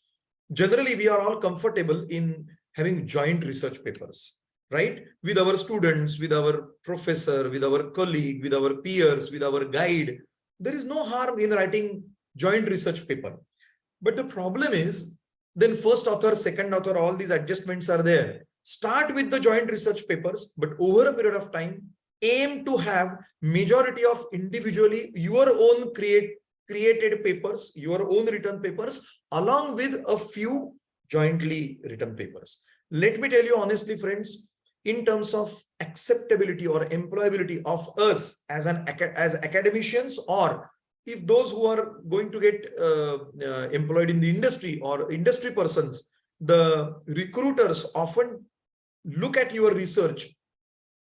Generally, we are all comfortable in having joint research papers, right? With our students, with our professor, with our colleague, with our peers, with our guide. There is no harm in writing joint research paper. But the problem is, then first author, second author, all these adjustments are there. Start with the joint research papers, but over a period of time, aim to have majority of individually your own created papers, your own written papers, along with a few jointly written papers. Let me tell you honestly, friends, in terms of acceptability or employability of us as academicians, or if those who are going to get employed in the industry or industry persons, the recruiters often look at your research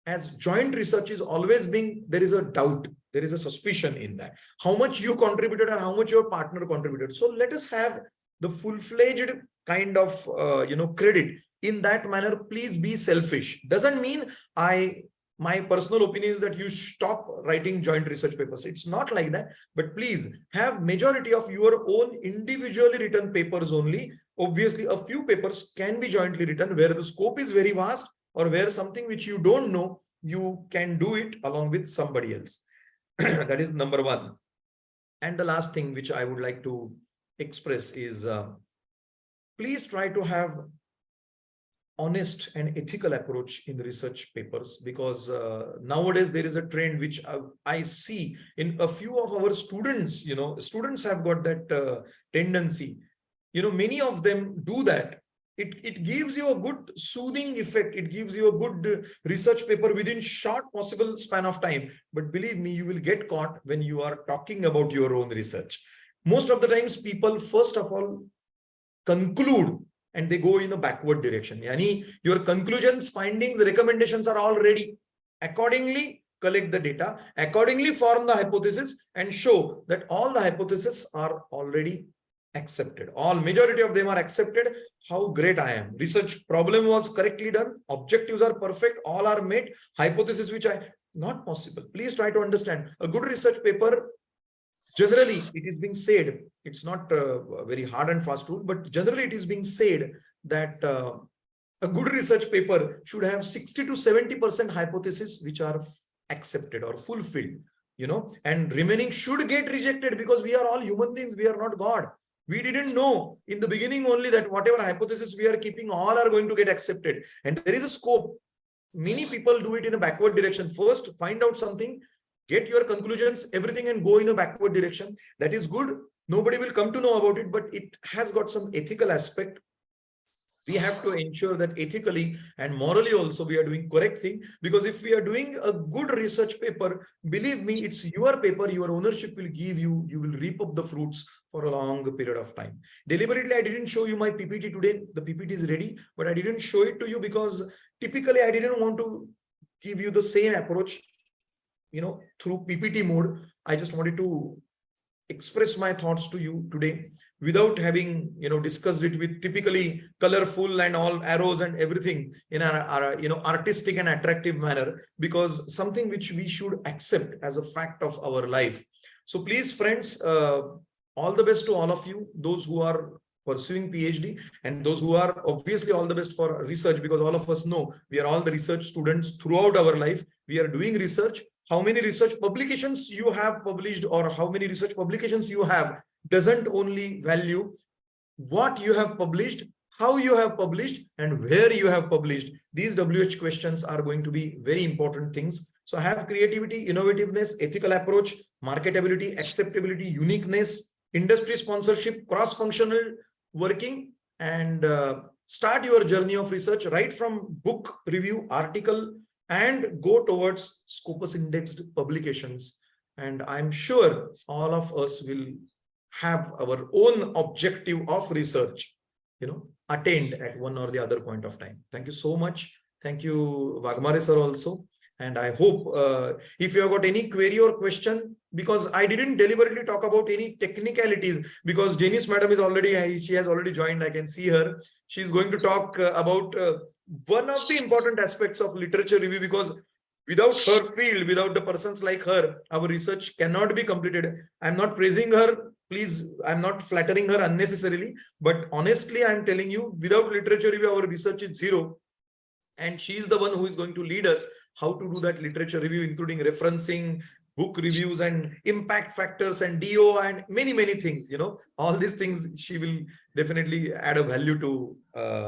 as joint research is always being, there is a doubt, there is a suspicion in that, how much you contributed and how much your partner contributed. So let us have the full-fledged kind of credit in that manner. Please be selfish. Doesn't mean my personal opinion is that you stop writing joint research papers. It's not like that, but please have majority of your own individually written papers only. Obviously, a few papers can be jointly written where the scope is very vast, or where something which you don't know, you can do it along with somebody else. That is number one. And the last thing which I would like to express is please try to have honest and ethical approach in the research papers, because nowadays there is a trend which I see in a few of our students. Students have got that tendency. Many of them do that. It gives you a good soothing effect. It gives you a good research paper within short possible span of time. But believe me, you will get caught when you are talking about your own research. Most of the times people first of all conclude and they go in a backward direction. Yani your conclusions, findings, recommendations are all ready. Accordingly, collect the data, accordingly form the hypothesis and show that all the hypotheses are already accepted. All majority of them are accepted. How great I am. Research problem was correctly done. Objectives are perfect. All are met. Hypothesis which not possible. Please try to understand. A good research paper, generally it is being said, it's not a very hard and fast rule, but generally it is being said that a good research paper should have 60 to 70% hypotheses which are accepted or fulfilled, and remaining should get rejected, because we are all human beings. We are not God. We didn't know in the beginning only that whatever hypothesis we are keeping, all are going to get accepted. And there is a scope. Many people do it in a backward direction. First, find out something, get your conclusions, everything, and go in a backward direction. That is good. Nobody will come to know about it, but it has got some ethical aspect. We have to ensure that ethically and morally also we are doing correct thing, because if we are doing a good research paper, believe me, it's your paper, your ownership will give you will reap up the fruits for a long period of time. Deliberately, I didn't show you my PPT today. The PPT is ready, but I didn't show it to you because typically I didn't want to give you the same approach, through PPT mode. I just wanted to express my thoughts to you today without having discussed it with typically colorful and all arrows and everything in our artistic and attractive manner, because something which we should accept as a fact of our life. So please, friends, all the best to all of you, those who are pursuing PhD and those who are obviously all the best for research, because all of us know we are all the research students throughout our life. We are doing research. How many research publications you have published or how many research publications you have doesn't only value what you have published, how you have published, and where you have published. These WH questions are going to be very important things. So have creativity, innovativeness, ethical approach, marketability, acceptability, uniqueness, industry sponsorship, cross-functional working, and start your journey of research right from book review, article, and go towards Scopus indexed publications. And I'm sure all of us will have our own objective of research, attained at one or the other point of time. Thank you so much. Thank you, Waghmare sir, also. And I hope if you have got any query or question, because I didn't deliberately talk about any technicalities, because Janice madam is already, she has already joined. I can see her. She's going to talk about one of the important aspects of literature review, because Without her field, without the persons like her, our research cannot be completed. I'm not praising her, please, I'm not flattering her unnecessarily, but honestly, I'm telling you, without literature review, our research is zero. And she is the one who is going to lead us how to do that literature review, including referencing, book reviews, and impact factors, and DO, and many things. All these things she will definitely add a value to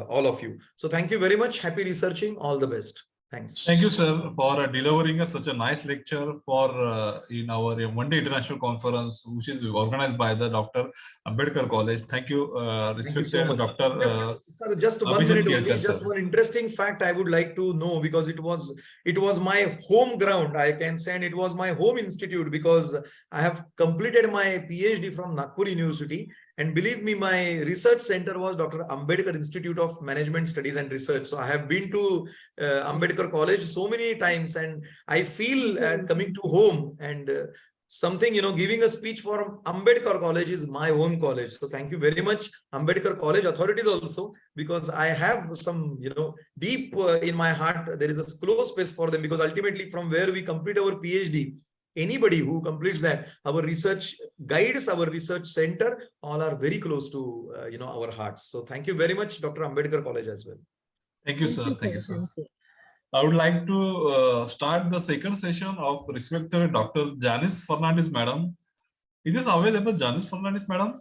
all of you. So thank you very much. Happy researching. All the best. Thanks. Thank you, sir, for delivering us such a nice lecture for in our one-day international conference, which is organized by the Dr. Ambedkar College. Thank you, respected so much. Dr. Just 1 Abhijit minute only. Kelkar, Just sir. one interesting fact I would like to know, because it was my home ground, I can say, and it was my home institute, because I have completed my PhD from Nagpur University. And believe me, my research center was Dr. Ambedkar Institute of Management Studies and Research. So I have been to Ambedkar College so many times, and I feel coming to home, and something, giving a speech for Ambedkar College is my own college. So thank you very much, Ambedkar College authorities also, because I have some, deep in my heart, there is a close space for them, because ultimately from where we complete our PhD, anybody who completes that, our research guides, our research center, all are very close to, our hearts. So thank you very much, Dr. Ambedkar College as well. Thank you, sir. Thank you, sir. I would like to start the second session of respected Dr. Janice Fernandez, madam. Is this available, Janice Fernandez, madam?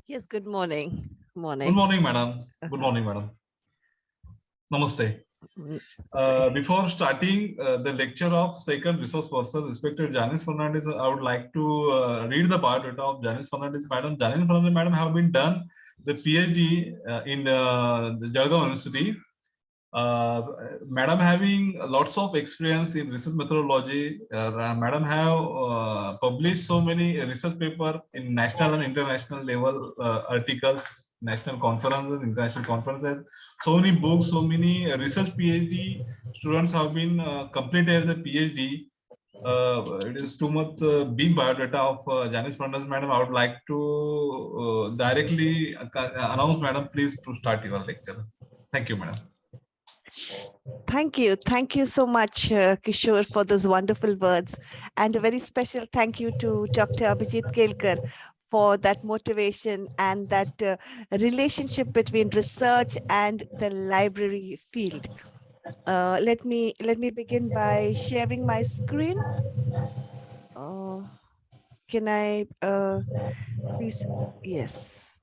Yes, good morning. Good morning, madam. Good morning, madam. Namaste. Before starting the lecture of second resource person, respected Janice Fernandez, I would like to read the biodata of Janice Fernandez, madam. Janice Fernandez, madam, have been done the PhD in the Jalgaon University. Madam having lots of experience in research methodology. Madam have published so many research paper in national and international level articles, national conferences, international conferences, so many books, so many research PhD students have been completed the PhD. It is too much big biodata of Janice Fernandez, madam. I would like to directly announce, madam, please to start your lecture. Thank you, madam. Thank you. Thank you so much, Kishore, for those wonderful words. And a very special thank you to Dr. Abhijit Kelkar for that motivation and that relationship between research and the library field. Let me begin by sharing my screen. Can I please? Yes.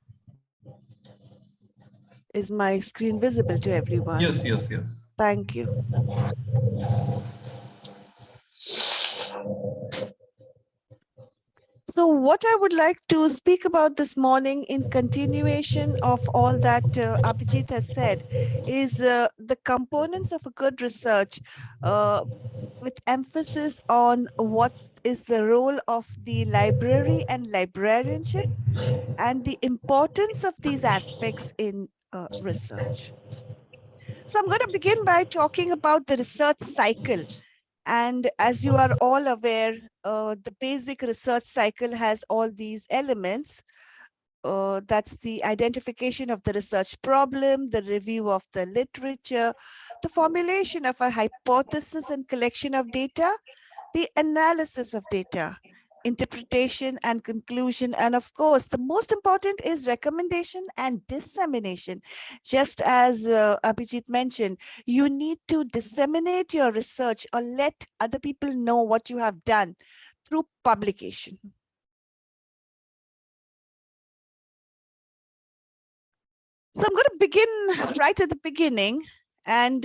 Is my screen visible to everyone? Yes, yes, yes. Thank you. So what I would like to speak about this morning, in continuation of all that Abhijit has said, is the components of a good research with emphasis on what is the role of the library and librarianship and the importance of these aspects in research. So I'm going to begin by talking about the research cycle. And as you are all aware, the basic research cycle has all these elements. That's the identification of the research problem, the review of the literature, the formulation of a hypothesis and collection of data, the analysis of data, interpretation and conclusion, and of course, the most important is recommendation and dissemination. Just as Abhijit mentioned, you need to disseminate your research or let other people know what you have done through publication. So I'm going to begin right at the beginning and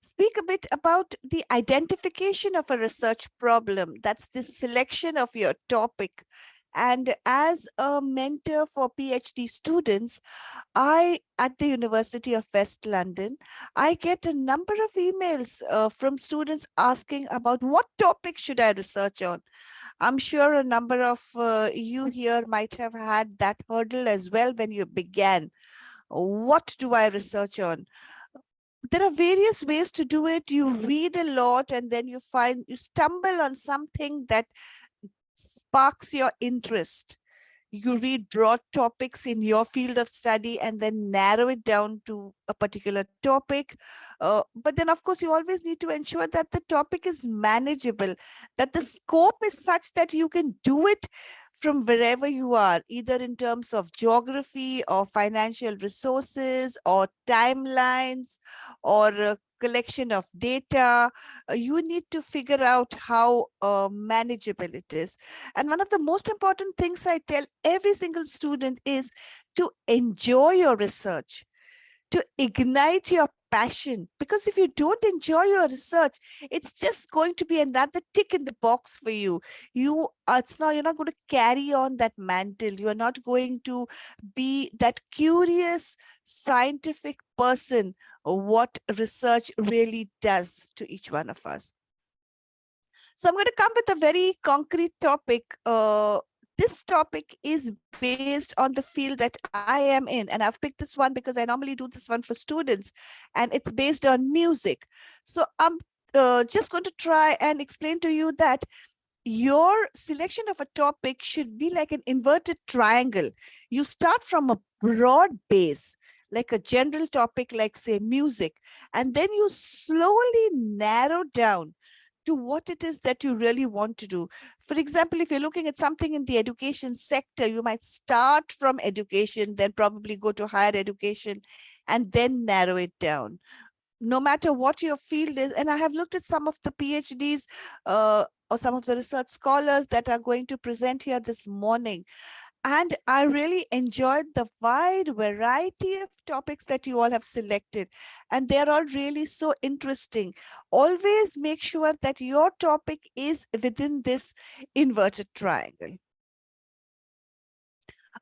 speak a bit about the identification of a research problem. That's the selection of your topic. And as a mentor for PhD students, at the University of West London, I get a number of emails from students asking about what topic should I research on. I'm sure a number of you here might have had that hurdle as well when you began. What do I research on? There are various ways to do it. You read a lot and then you stumble on something that sparks your interest. You read broad topics in your field of study and then narrow it down to a particular topic. But then, of course, you always need to ensure that the topic is manageable, that the scope is such that you can do it from wherever you are, either in terms of geography or financial resources or timelines or collection of data. You need to figure out how manageable it is. And one of the most important things I tell every single student is to enjoy your research, to ignite your passion. Because if you don't enjoy your research, it's just going to be another tick in the box for you. You're not going to carry on that mantle. You are not going to be that curious scientific person, what research really does to each one of us. So I'm going to come with a very concrete topic. This topic is based on the field that I am in, and I've picked this one because I normally do this one for students, and it's based on music. So I'm just going to try and explain to you that your selection of a topic should be like an inverted triangle. You start from a broad base, like a general topic, like say music, and then you slowly narrow down to what it is that you really want to do. For example, if you're looking at something in the education sector, you might start from education, then probably go to higher education, and then narrow it down. No matter what your field is, and I have looked at some of the PhDs or some of the research scholars that are going to present here this morning, and I really enjoyed the wide variety of topics that you all have selected. And they're all really so interesting. Always make sure that your topic is within this inverted triangle.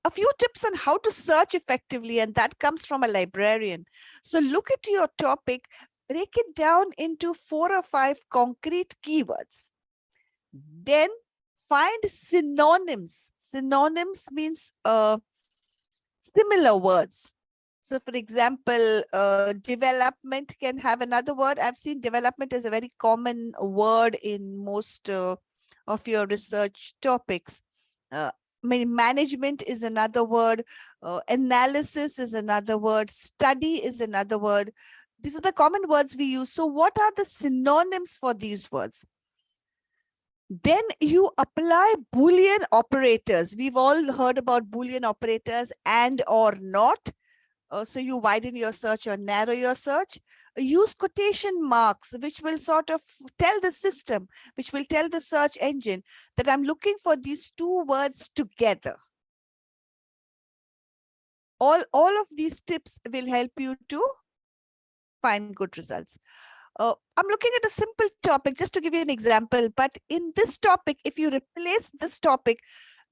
A few tips on how to search effectively, and that comes from a librarian. So look at your topic, break it down into 4 or 5 concrete keywords. Then find synonyms. Synonyms means similar words. So for example, development can have another word. I've seen development as a very common word in most of your research topics. Management is another word. Analysis is another word. Study is another word. These are the common words we use. So what are the synonyms for these words? Then you apply Boolean operators. We've all heard about Boolean operators, and or not. So you widen your search or narrow your search. Use quotation marks, which will sort of tell the system, which will tell the search engine that I'm looking for these 2 words together. All of these tips will help you to find good results. I'm looking at a simple topic just to give you an example, but in this topic, if you replace this topic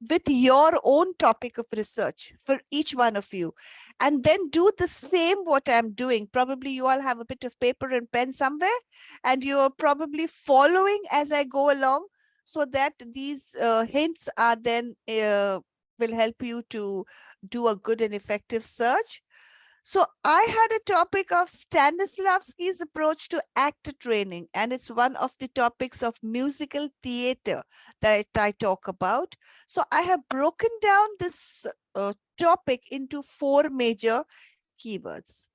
with your own topic of research for each one of you, and then do the same what I'm doing, probably you all have a bit of paper and pen somewhere, and you're probably following as I go along, so that these hints are then will help you to do a good and effective search. So I had a topic of Stanislavski's approach to actor training, and it's one of the topics of musical theater that I talk about. So I have broken down this topic into 4 major keywords.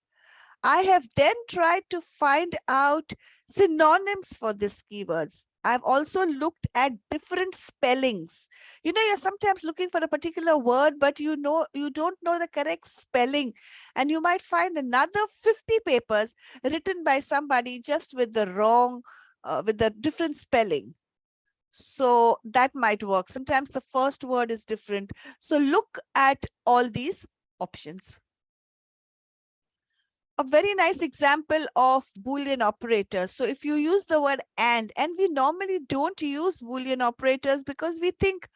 I have then tried to find out synonyms for these keywords. I've also looked at different spellings. You know, you're sometimes looking for a particular word, but you don't know the correct spelling. And you might find another 50 papers written by somebody just with the wrong, with the different spelling. So that might work. Sometimes the first word is different. So look at all these options. A very nice example of Boolean operators. So if you use the word and we normally don't use Boolean operators because we think,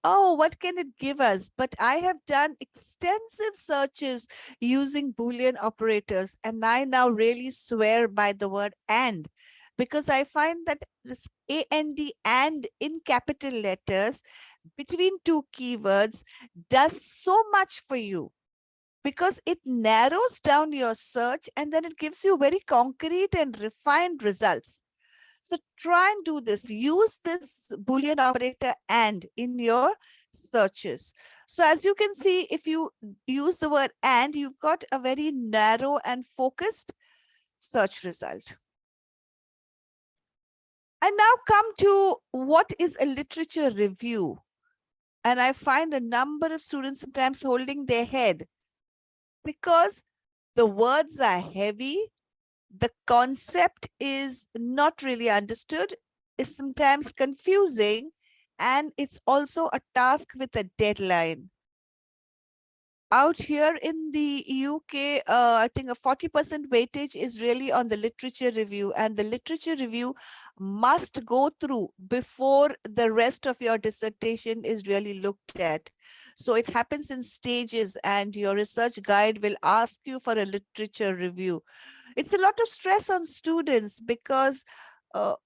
oh, what can it give us? But I have done extensive searches using Boolean operators, and I now really swear by the word and, because I find that this and in capital letters between 2 keywords does so much for you, because it narrows down your search and then it gives you very concrete and refined results. So try and do this. Use this Boolean operator and in your searches. So as you can see, if you use the word and, you've got a very narrow and focused search result. I now come to what is a literature review. And I find a number of students sometimes holding their head because the words are heavy, the concept is not really understood, is sometimes confusing, and it's also a task with a deadline. Out here in the UK, I think a 40% weightage is really on the literature review, and the literature review must go through before the rest of your dissertation is really looked at. So it happens in stages, and your research guide will ask you for a literature review. It's a lot of stress on students because, well,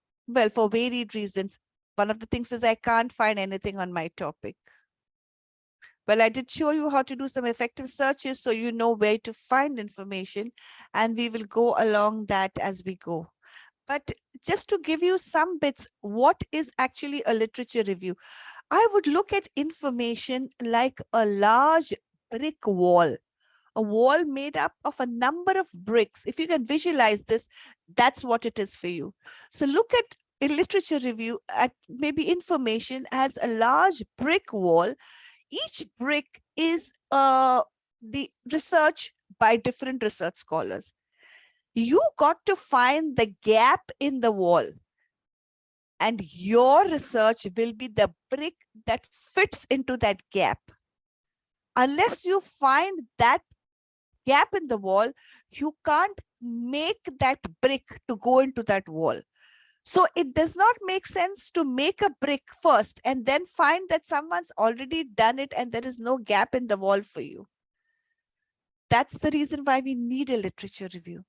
for varied reasons. One of the things is I can't find anything on my topic. Well, I did show you how to do some effective searches so you know where to find information, and we will go along that as we go. But just to give you some bits, what is actually a literature review? I would look at information like a large brick wall, a wall made up of a number of bricks. If you can visualize this, that's what it is for you. So look at a literature review at maybe information as a large brick wall. Each brick is the research by different research scholars. You got to find the gap in the wall, and your research will be the brick that fits into that gap. Unless you find that gap in the wall, you can't make that brick to go into that wall. So it does not make sense to make a brick first and then find that someone's already done it and there is no gap in the wall for you. That's the reason why we need a literature review.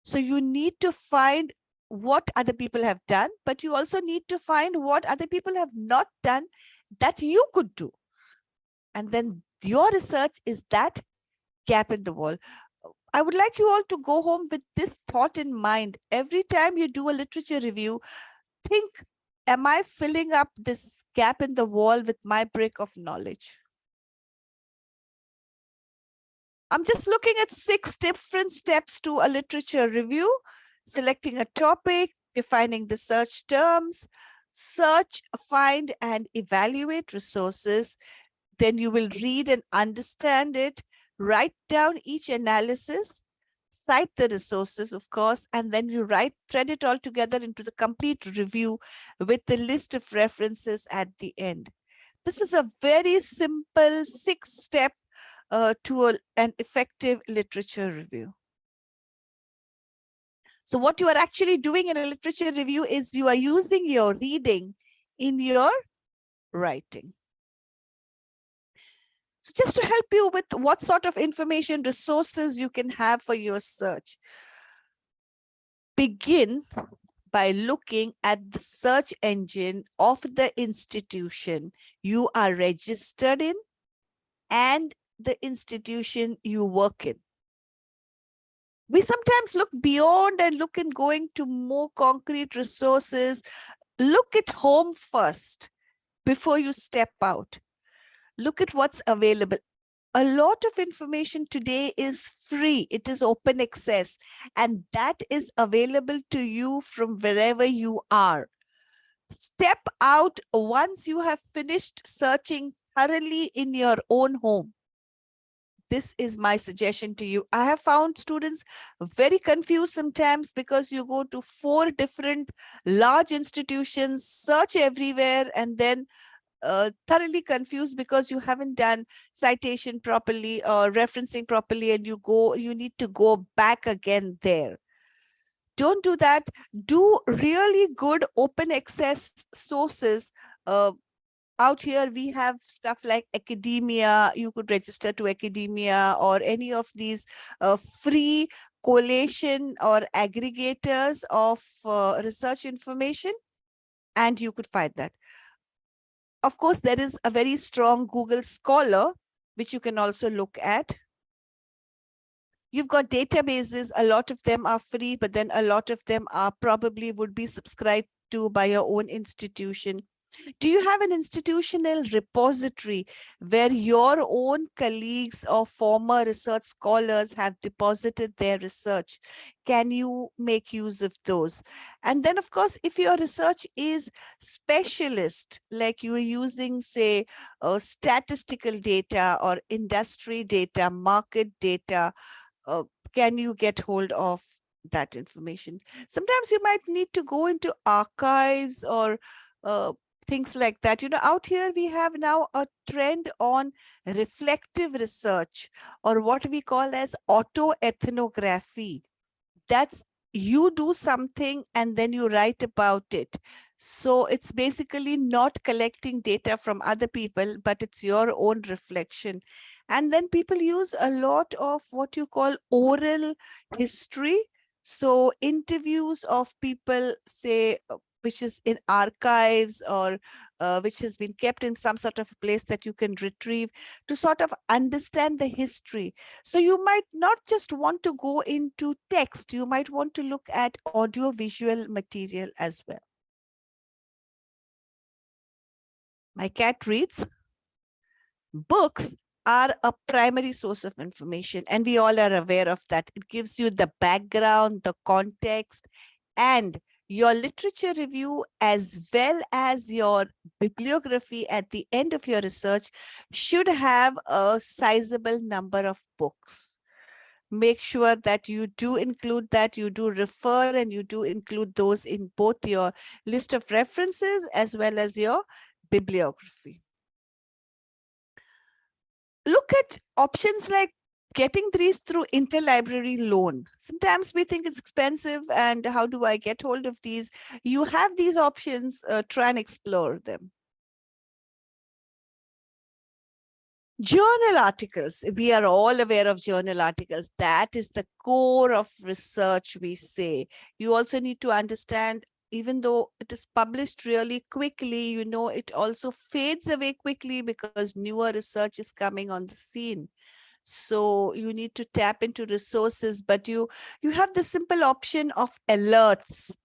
So you need to find what other people have done, but you also need to find what other people have not done that you could do. And then your research is that gap in the wall. I would like you all to go home with this thought in mind. Every time you do a literature review, think, am I filling up this gap in the wall with my brick of knowledge? I'm just looking at 6 different steps to a literature review: selecting a topic, defining the search terms, search, find, and evaluate resources. Then you will read and understand it, write down each analysis, cite the resources, of course, and then you thread it all together into the complete review with the list of references at the end. This is a very simple 6-step to an effective literature review. So what you are actually doing in a literature review is you are using your reading in your writing. So just to help you with what sort of information resources you can have for your search, begin by looking at the search engine of the institution you are registered in and the institution you work in. We sometimes look beyond and look in going to more concrete resources. Look at home first before you step out. Look at what's available. A lot of information today is free. It is open access, and that is available to you from wherever you are. Step out once you have finished searching thoroughly in your own home. This is my suggestion to you. I have found students very confused sometimes because you go to 4 different large institutions, search everywhere, and then thoroughly confused because you haven't done citation properly or referencing properly, and you need to go back again there. Don't do that. Do really good open access sources. Out here, we have stuff like academia. You could register to academia or any of these free collation or aggregators of research information, and you could find that. Of course, there is a very strong Google Scholar, which you can also look at. You've got databases. A lot of them are free, but then a lot of them are probably would be subscribed to by your own institution. Do you have an institutional repository where your own colleagues or former research scholars have deposited their research? Can you make use of those? And then, of course, if your research is specialist, like you are using, say, statistical data or industry data, market data, uh, can you get hold of that information? Sometimes you might need to go into archives or things like that. You know, out here we have now a trend on reflective research, or what we call as autoethnography. That's you do something and then you write about it. So it's basically not collecting data from other people, but it's your own reflection. And then people use a lot of what you call oral history. So interviews of people, say, which is in archives or which has been kept in some sort of place that you can retrieve to sort of understand the history. So you might not just want to go into text, you might want to look at audio visual material as well. My cat reads. Books are a primary source of information, and we all are aware of that. It gives you the background, the context, and your literature review, as well as your bibliography at the end of your research, should have a sizable number of books. Make sure that you do include that, you do refer, and you do include those in both your list of references as well as your bibliography. Look at options like getting these through interlibrary loan. Sometimes we think it's expensive and how do I get hold of these? You have these options, try and explore them. Journal articles, we are all aware of journal articles. That is the core of research, we say. You also need to understand, even though it is published really quickly, you know, it also fades away quickly because newer research is coming on the scene. So you need to tap into resources, but you have the simple option of alerts.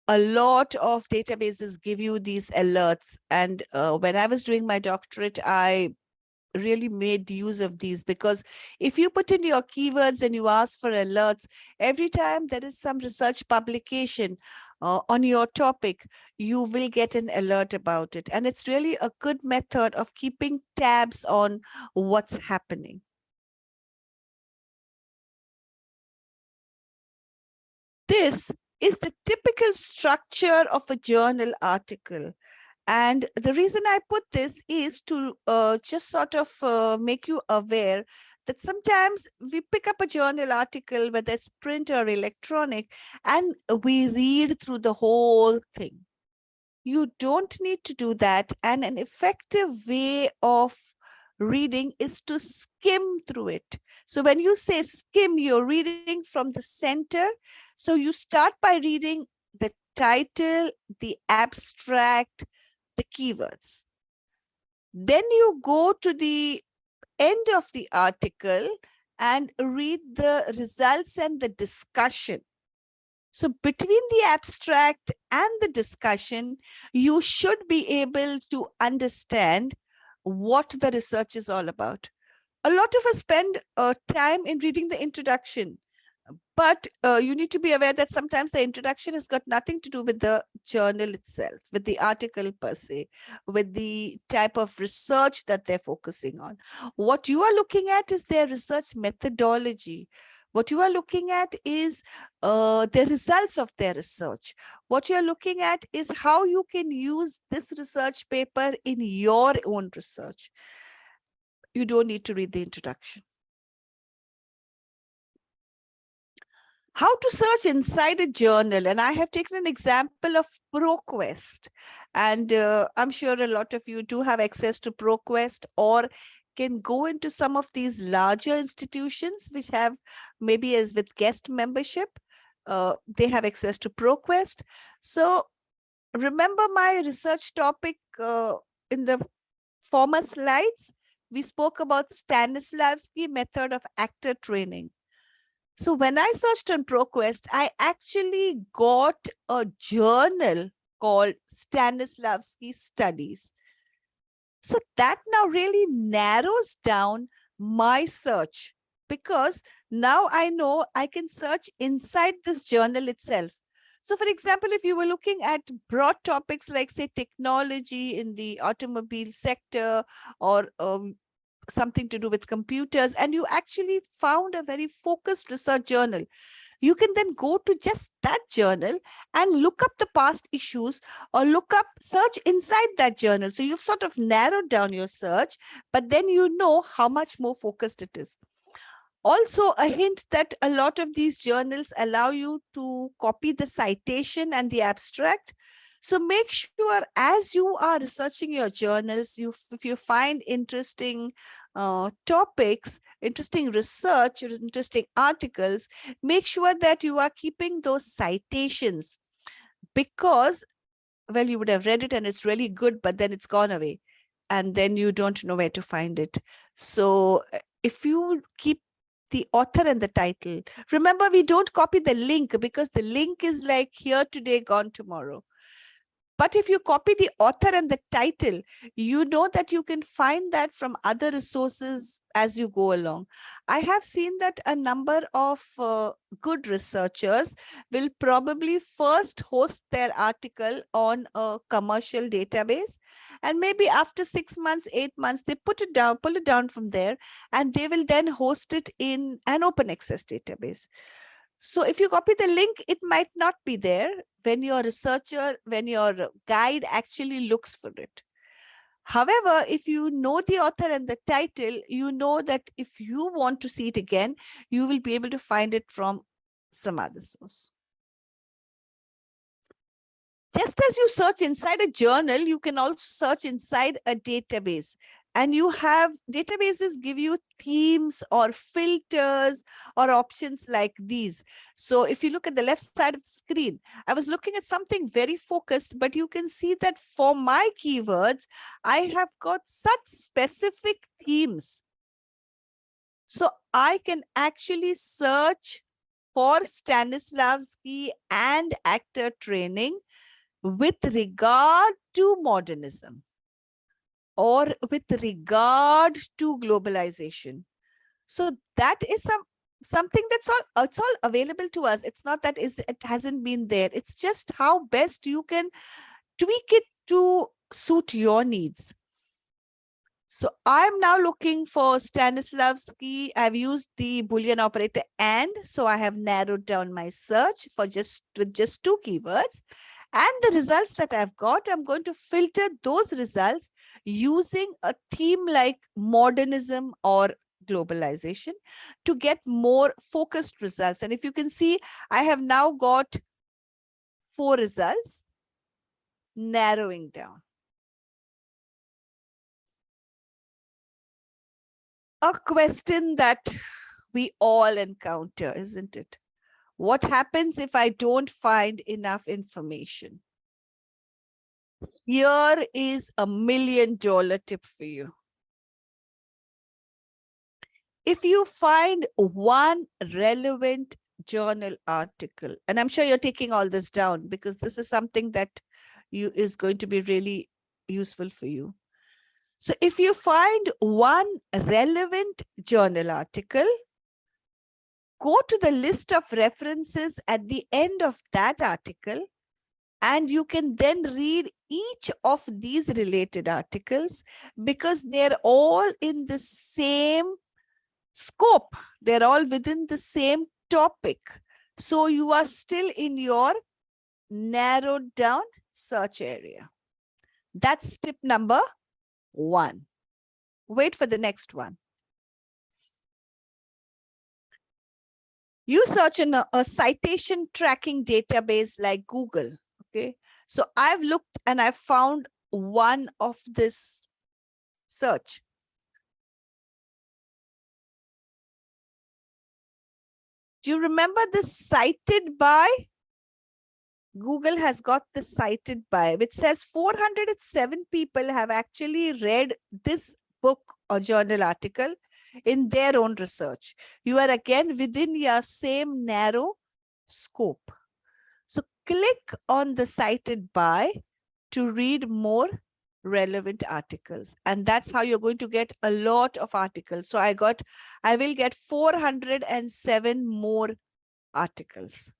A lot of databases give you these alerts. And when I was doing my doctorate, I really made use of these, because if you put in your keywords and you ask for alerts, every time there is some research publication on your topic, you will get an alert about it. And it's really a good method of keeping tabs on what's happening. This is the typical structure of a journal article. And the reason I put this is to just sort of make you aware that sometimes we pick up a journal article, whether it's print or electronic, and we read through the whole thing. You don't need to do that. And an effective way of reading is to skim through it. So when you say skim, you're reading from the center. So you start by reading the title, the abstract, the keywords. Then you go to the end of the article and read the results and the discussion. So between the abstract and the discussion, you should be able to understand what the research is all about. A lot of us spend time in reading the introduction, but you need to be aware that sometimes the introduction has got nothing to do with the journal itself, with the article per se, with the type of research that they're focusing on. What you are looking at is their research methodology. What you are looking at is the results of their research. What you're looking at is how you can use this research paper in your own research. You don't need to read the introduction. How to search inside a journal. And I have taken an example of ProQuest. And I'm sure a lot of you do have access to ProQuest, or can go into some of these larger institutions which have, maybe as with guest membership, they have access to ProQuest. So remember my research topic in the former slides, we spoke about Stanislavski method of actor training. So when I searched on ProQuest, I actually got a journal called Stanislavski studies. So that now really narrows down my search, because now I know I can search inside this journal itself. So for example, if you were looking at broad topics like, say, technology in the automobile sector, or something to do with computers, and you actually found a very focused research journal, you can then go to just that journal and look up the past issues, or search inside that journal. So you've sort of narrowed down your search, but then you know how much more focused it is. Also, a hint that a lot of these journals allow you to copy the citation and the abstract. So make sure, as you are researching your journals, if you find interesting topics, interesting research, or interesting articles, make sure that you are keeping those citations, because, well, you would have read it and it's really good, but then it's gone away and then you don't know where to find it. So if you keep the author and the title, remember, we don't copy the link, because the link is like here today, gone tomorrow. But if you copy the author and the title, you know that you can find that from other resources as you go along. I have seen that a number of good researchers will probably first host their article on a commercial database, and maybe after 6 months, 8 months, they pull it down from there, and they will then host it in an open access database. So if you copy the link, it might not be there when your guide actually looks for it. However, if you know the author and the title, you know that if you want to see it again, you will be able to find it from some other source. Just as you search inside a journal, you can also search inside a database. And you have databases give you themes or filters or options like these. So if you look at the left side of the screen, I was looking at something very focused, but you can see that for my keywords, I have got such specific themes. So I can actually search for Stanislavski and actor training with regard to modernism, or with regard to globalization. So that is something it's all available to us. It's not that it hasn't been there. It's just how best you can tweak it to suit your needs. So I'm now looking for Stanislavski. I've used the Boolean operator and, so I have narrowed down my search with just 2 keywords. And the results that I've got, I'm going to filter those results using a theme like modernism or globalization to get more focused results. And if you can see, I have now got 4 results, narrowing down. A question that we all encounter, isn't it? What happens if I don't find enough information? Here is $1 million tip for you. If you find one relevant journal article, and I'm sure you're taking all this down because this is something that is going to be really useful for you. So if you find one relevant journal article, go to the list of references at the end of that article, and you can then read each of these related articles because they're all in the same scope. They're all within the same topic. So you are still in your narrowed down search area. That's tip number 1. Wait for the next one. You search in a citation tracking database like Google. Okay, so I've looked and I've found one of this search. Do you remember the cited by? Google has got the cited by, which says 407 people have actually read this book or journal article in their own research. You are again within your same narrow scope. So click on the cited by to read more relevant articles. And that's how you're going to get a lot of articles. So I will get 407 more articles.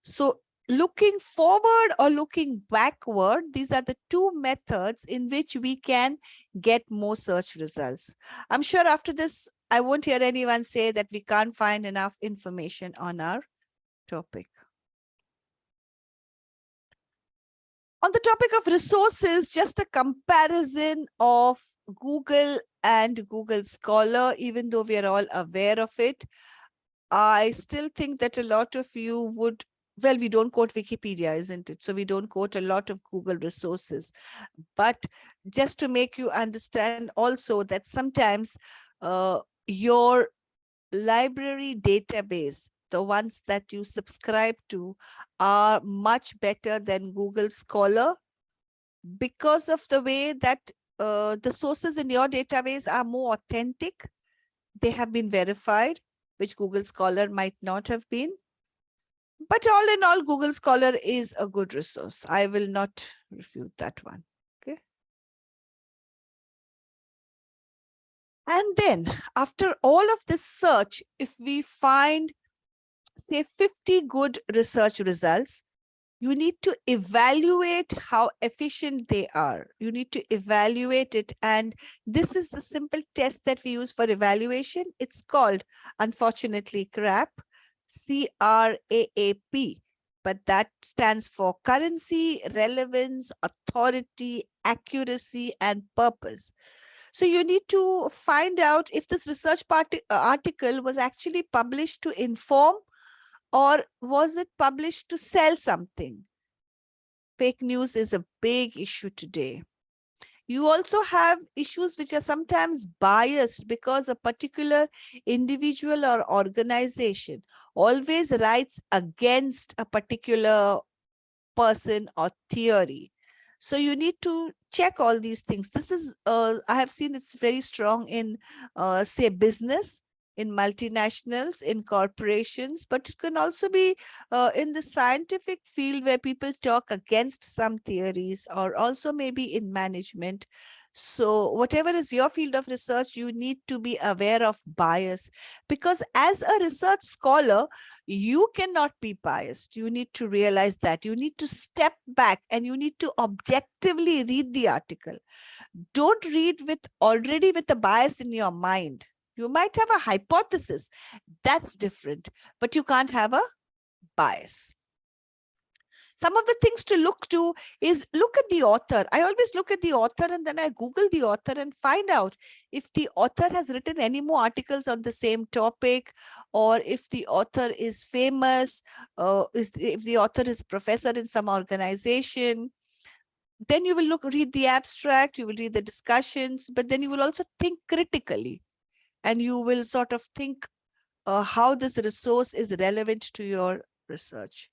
So looking forward or looking backward, these are the two methods in which we can get more search results. I'm sure after this, I won't hear anyone say that we can't find enough information on our topic. On the topic of resources, just a comparison of Google and Google Scholar, even though we are all aware of it, I still think that a lot of you would, well, we don't quote Wikipedia, isn't it? So we don't quote a lot of Google resources. But just to make you understand also that sometimes your library database, the ones that you subscribe to, are much better than Google Scholar because of the way that the sources in your database are more authentic. They have been verified, which Google Scholar might not have been. But all in all, Google Scholar is a good resource. I will not refute that one. Okay. And then after all of this search, if we find, say, 50 good research results, you need to evaluate how efficient they are. You need to evaluate it. And this is the simple test that we use for evaluation. It's called, unfortunately, CRAP, C-R-A-A-P. But that stands for currency, relevance, authority, accuracy, and purpose. So you need to find out if this research article was actually published to inform, or was it published to sell something? Fake news is a big issue today. You also have issues which are sometimes biased because a particular individual or organization always writes against a particular person or theory. So you need to check all these things. This is, I have seen it's very strong in, say, business, in multinationals, in corporations, but it can also be in the scientific field where people talk against some theories, or also maybe in management. So whatever is your field of research, you need to be aware of bias, because as a research scholar, you cannot be biased. You need to realize that. You need to step back and you need to objectively read the article. Don't read already with a bias in your mind. You might have a hypothesis. That's different, but you can't have a bias. Some of the things to look to is look at the author. I always look at the author and then I Google the author and find out if the author has written any more articles on the same topic, or if the author is famous, if the author is a professor in some organization. Then you will read the abstract, you will read the discussions, but then you will also think critically. And you will sort of think how this resource is relevant to your research.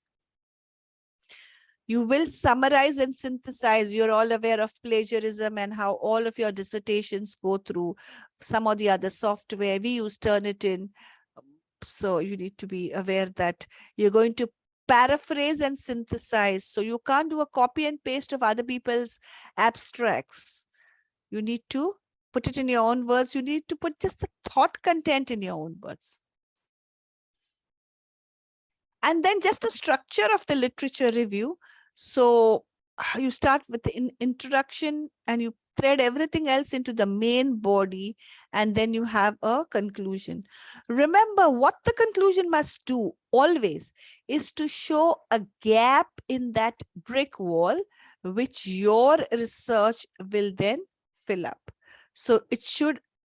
You will summarize and synthesize. You're all aware of plagiarism and how all of your dissertations go through some or the other software. We use Turnitin. So you need to be aware that you're going to paraphrase and synthesize. So you can't do a copy and paste of other people's abstracts. You need to put it in your own words. You need to put just the thought content in your own words. And then just a structure of the literature review. So you start with the introduction and you thread everything else into the main body, and then you have a conclusion. Remember, what the conclusion must do always is to show a gap in that brick wall, which your research will then fill up. So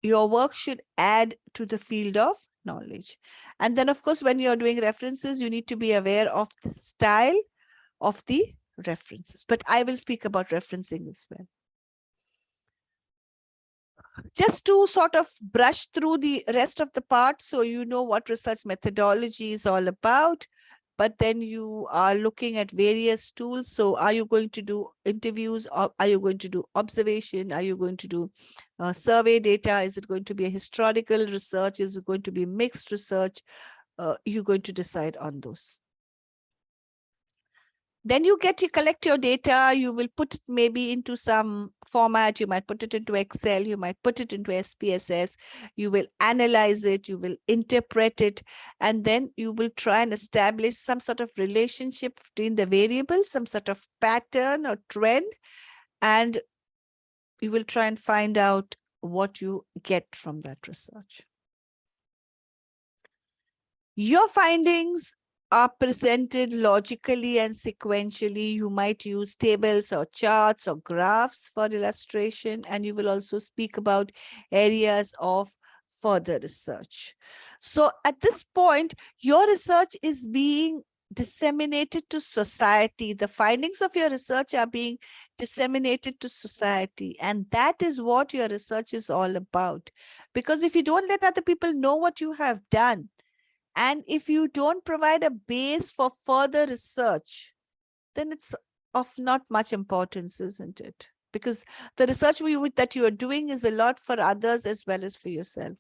your work should add to the field of knowledge. And then, of course, when you're doing references, you need to be aware of the style of the references. But I will speak about referencing as well. Just to sort of brush through the rest of the part, so you know what research methodology is all about. But then you are looking at various tools. So are you going to do interviews, or are you going to do observation? Are you going to do survey data? Is it going to be a historical research? Is it going to be mixed research? You're going to decide on those. Then you collect your data, you will put it maybe into some format, you might put it into Excel, you might put it into SPSS, you will analyze it, you will interpret it, and then you will try and establish some sort of relationship between the variables, some sort of pattern or trend, and you will try and find out what you get from that research. Your findings are presented logically and sequentially. You might use tables or charts or graphs for illustration, and you will also speak about areas of further research. So at this point, your research is being disseminated to society. The findings of your research are being disseminated to society, and that is what your research is all about. Because if you don't let other people know what you have done, and if you don't provide a base for further research, then it's of not much importance, isn't it? Because the research that you are doing is a lot for others as well as for yourself.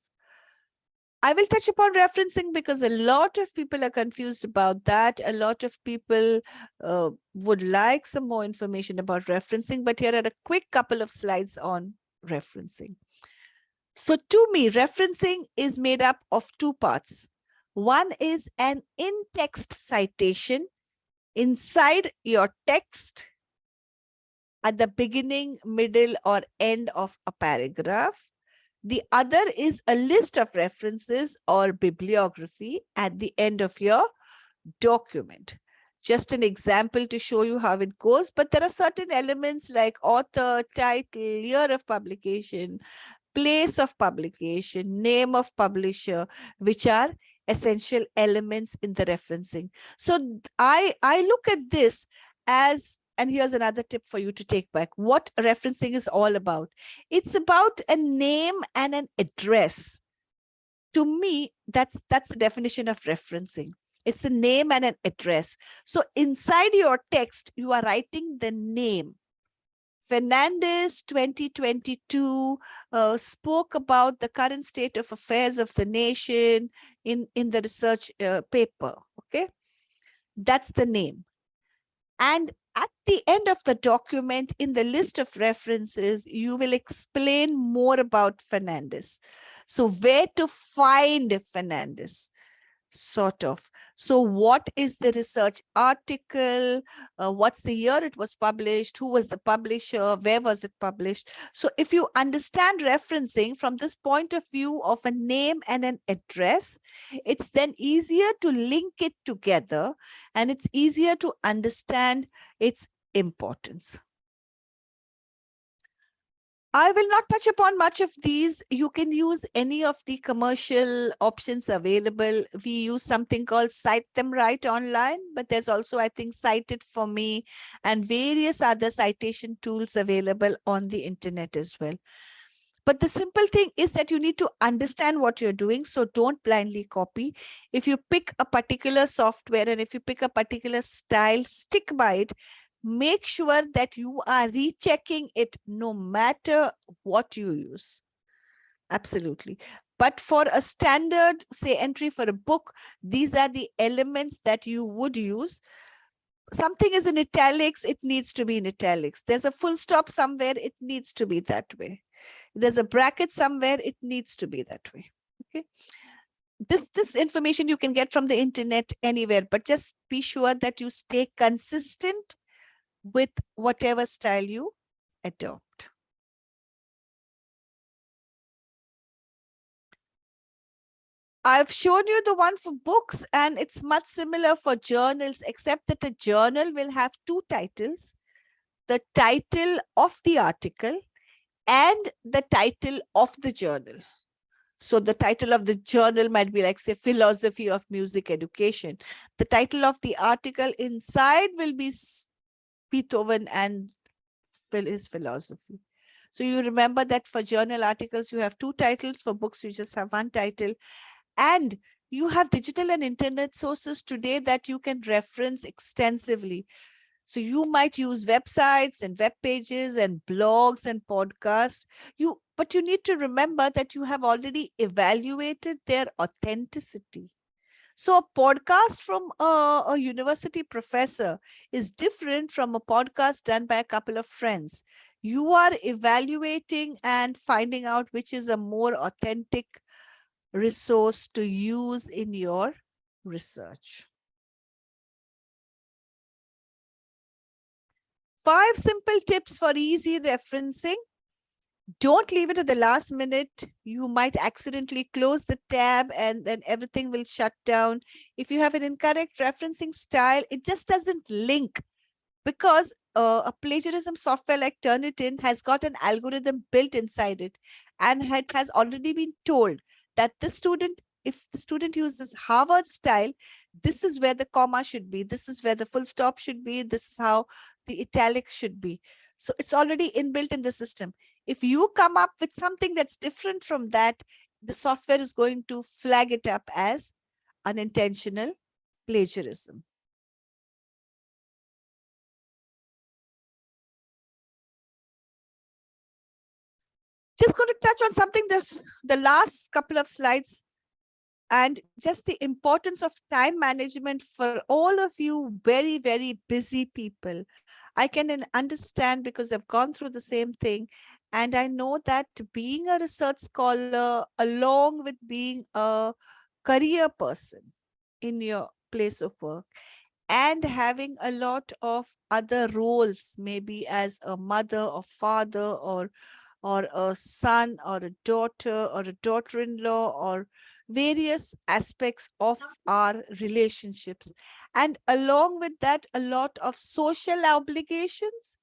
I will touch upon referencing because a lot of people are confused about that. A lot of people would like some more information about referencing, but here are a quick couple of slides on referencing. So to me, referencing is made up of two parts. One is an in-text citation inside your text at the beginning, middle, or end of a paragraph. The other is a list of references or bibliography at the end of your document. Just an example to show you how it goes, but there are certain elements like author, title, year of publication, place of publication, name of publisher, which are essential elements in the referencing. So I look at this as, and here's another tip for you to take back, what referencing is all about. It's about a name and an address. To me, that's the definition of referencing. It's a name and an address. So inside your text, you are writing the name. Fernandez 2022 spoke about the current state of affairs of the nation in the research paper. Okay, that's the name. And at the end of the document, in the list of references, you will explain more about Fernandez. So where to find Fernandez, sort of. So what is the research article? What's the year it was published? Who was the publisher? Where was it published? So if you understand referencing from this point of view of a name and an address, it's then easier to link it together and it's easier to understand its importance. I will not touch upon much of these. You can use any of the commercial options available. We use something called Cite Them Right online, but there's also, I think, Cite It For Me and various other citation tools available on the internet as well. But the simple thing is that you need to understand what you're doing. So don't blindly copy. If you pick a particular software and if you pick a particular style, stick by it. Make sure that you are rechecking it no matter what you use. Absolutely. But for a standard, say, entry for a book, these are the elements that you would use. Something is in italics, it needs to be in italics. There's a full stop somewhere, it needs to be that way. There's a bracket somewhere, it needs to be that way. Okay. This information you can get from the internet anywhere, but just be sure that you stay consistent with whatever style you adopt. I've shown you the one for books, and it's much similar for journals, except that a journal will have two titles: the title of the article and the title of the journal. So the title of the journal might be like, say, Philosophy of Music Education. The title of the article inside will be Beethoven and his philosophy. So you remember that for journal articles, you have two titles. For books, you just have one title. And you have digital and internet sources today that you can reference extensively. So you might use websites and web pages and blogs and podcasts. But you need to remember that you have already evaluated their authenticity. So a podcast from a university professor is different from a podcast done by a couple of friends. You are evaluating and finding out which is a more authentic resource to use in your research. 5 simple tips for easy referencing. Don't leave it at the last minute. You might accidentally close the tab and then everything will shut down. If you have an incorrect referencing style, it just doesn't link, because a plagiarism software like Turnitin has got an algorithm built inside it, and it has already been told that the student, if the student uses Harvard style, this is where the comma should be, this is where the full stop should be, this is how the italic should be. So it's already inbuilt in the system. If you come up with something that's different from that, the software is going to flag it up as unintentional plagiarism. Just going to touch on something that's the last couple of slides, and just the importance of time management for all of you very, very busy people. I can understand, because I've gone through the same thing. And I know that being a research scholar, along with being a career person in your place of work, and having a lot of other roles, maybe as a mother or father, or a son or a daughter-in-law, or various aspects of our relationships. And along with that, a lot of social obligations,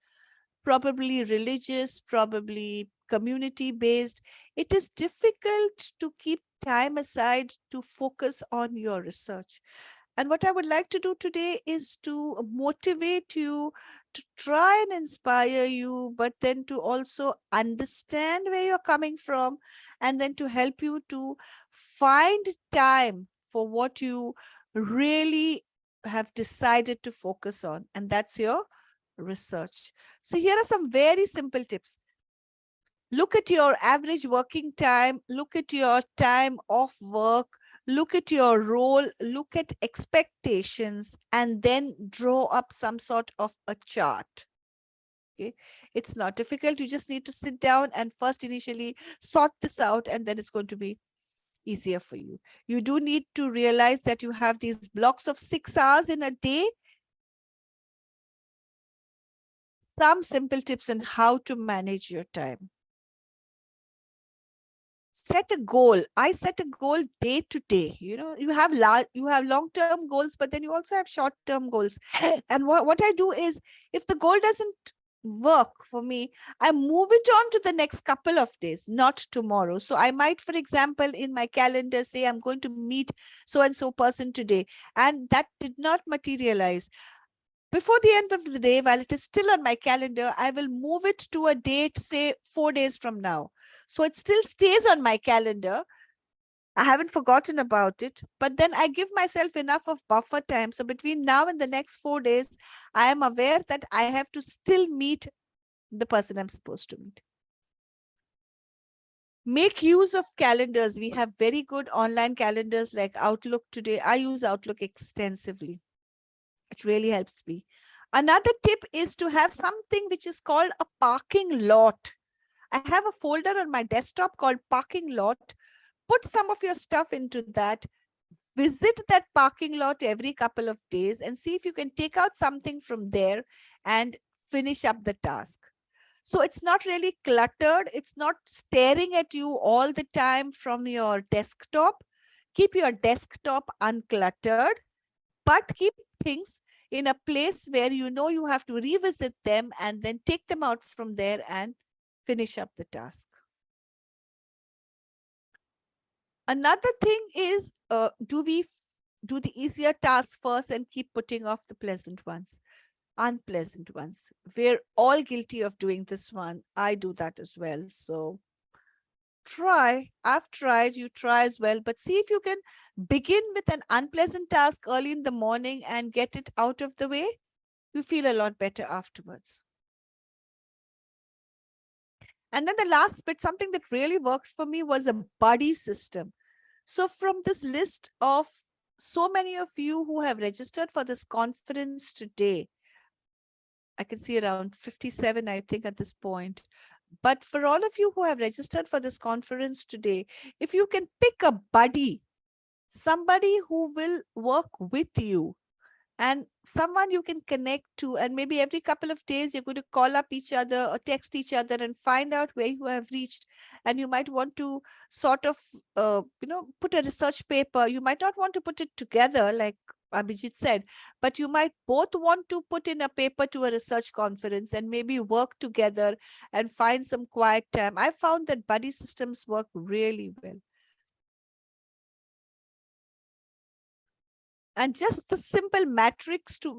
probably religious, probably community based. It is difficult to keep time aside to focus on your research. And what I would like to do today is to motivate you, to try and inspire you, but then to also understand where you're coming from, and then to help you to find time for what you really have decided to focus on, and that's your research. So here are some very simple tips. Look at your average working time, look at your time off work, look at your role, look at expectations, and then draw up some sort of a chart. Okay, it's not difficult. You just need to sit down and first initially sort this out, and then it's going to be easier for you. You do need to realize that you have these blocks of 6 hours in a day. Some simple tips on how to manage your time. Set a goal. I set a goal day to day. You have long-term goals, but then you also have short-term goals. And what I do is, if the goal doesn't work for me, I move it on to the next couple of days, not tomorrow. So I might, for example, in my calendar say I'm going to meet so and so person today, and that did not materialize. Before the end of the day, while it is still on my calendar, I will move it to a date, say 4 days from now. So it still stays on my calendar. I haven't forgotten about it, but then I give myself enough of buffer time. So between now and the next 4 days, I am aware that I have to still meet the person I'm supposed to meet. Make use of calendars. We have very good online calendars like Outlook today. I use Outlook extensively. It really helps me. Another tip is to have something which is called a parking lot. I have a folder on my desktop called parking lot. Put some of your stuff into that. Visit that parking lot every couple of days and see if you can take out something from there and finish up the task. So it's not really cluttered. It's not staring at you all the time from your desktop. Keep your desktop uncluttered, but keep things in a place where you have to revisit them and then take them out from there and finish up the task. Another thing is, do we do the easier tasks first and keep putting off the pleasant ones, unpleasant ones? We're all guilty of doing this one. I do that as well. So try. I've tried, you try as well, but see if you can begin with an unpleasant task early in the morning and get it out of the way. You feel a lot better afterwards. And then the last bit, something that really worked for me was a buddy system. So from this list of so many of you who have registered for this conference today. I can see around 57, I think, at this point. But for all of you who have registered for this conference today, if you can pick a buddy, somebody who will work with you, and someone you can connect to, and maybe every couple of days you're going to call up each other or text each other and find out where you have reached. And you might want to sort of put a research paper. You might not want to put it together like Abhijit said, but you might both want to put in a paper to a research conference and maybe work together and find some quiet time. I found that buddy systems work really well. And just the simple matrix to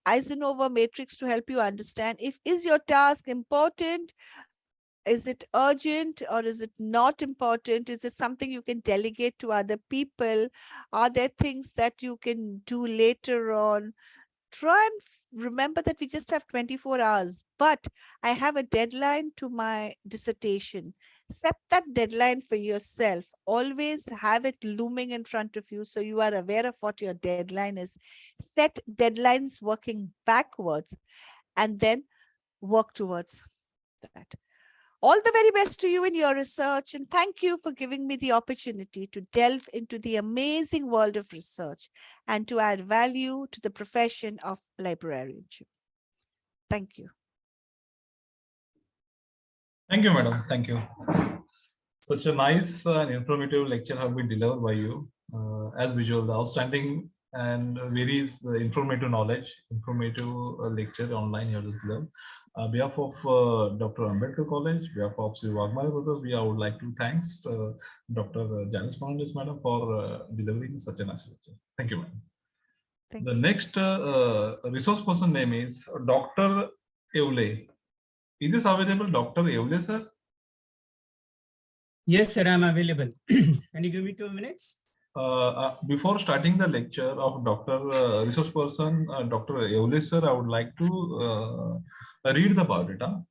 Eisenhower matrix to help you understand, is your task important? Is it urgent or is it not important? Is it something you can delegate to other people? Are there things that you can do later on? Try and remember that we just have 24 hours, but I have a deadline to my dissertation. Set that deadline for yourself. Always have it looming in front of you so you are aware of what your deadline is. Set deadlines working backwards and then work towards that. All the very best to you in your research, and thank you for giving me the opportunity to delve into the amazing world of research and to add value to the profession of librarianship. Thank you. Thank you, madam. Thank you. Such a nice and informative lecture have been delivered by you. As usual, the outstanding and very informative knowledge, informative lecture online here is delivered. On behalf of Dr. Ambedkar College, behalf of Sri Waghmare brothers, we would like to thanks Dr. Janice Fernandez, madam, for delivering such a nice lecture. Thank you, madam. The next resource person name is Dr. Evle. Is this available, Dr. Evle, sir? Yes, sir, I'm available. Can you give me 2 minutes? Before starting the lecture of Dr. Resource person, Dr. Evle, sir, I would like to read the biodata.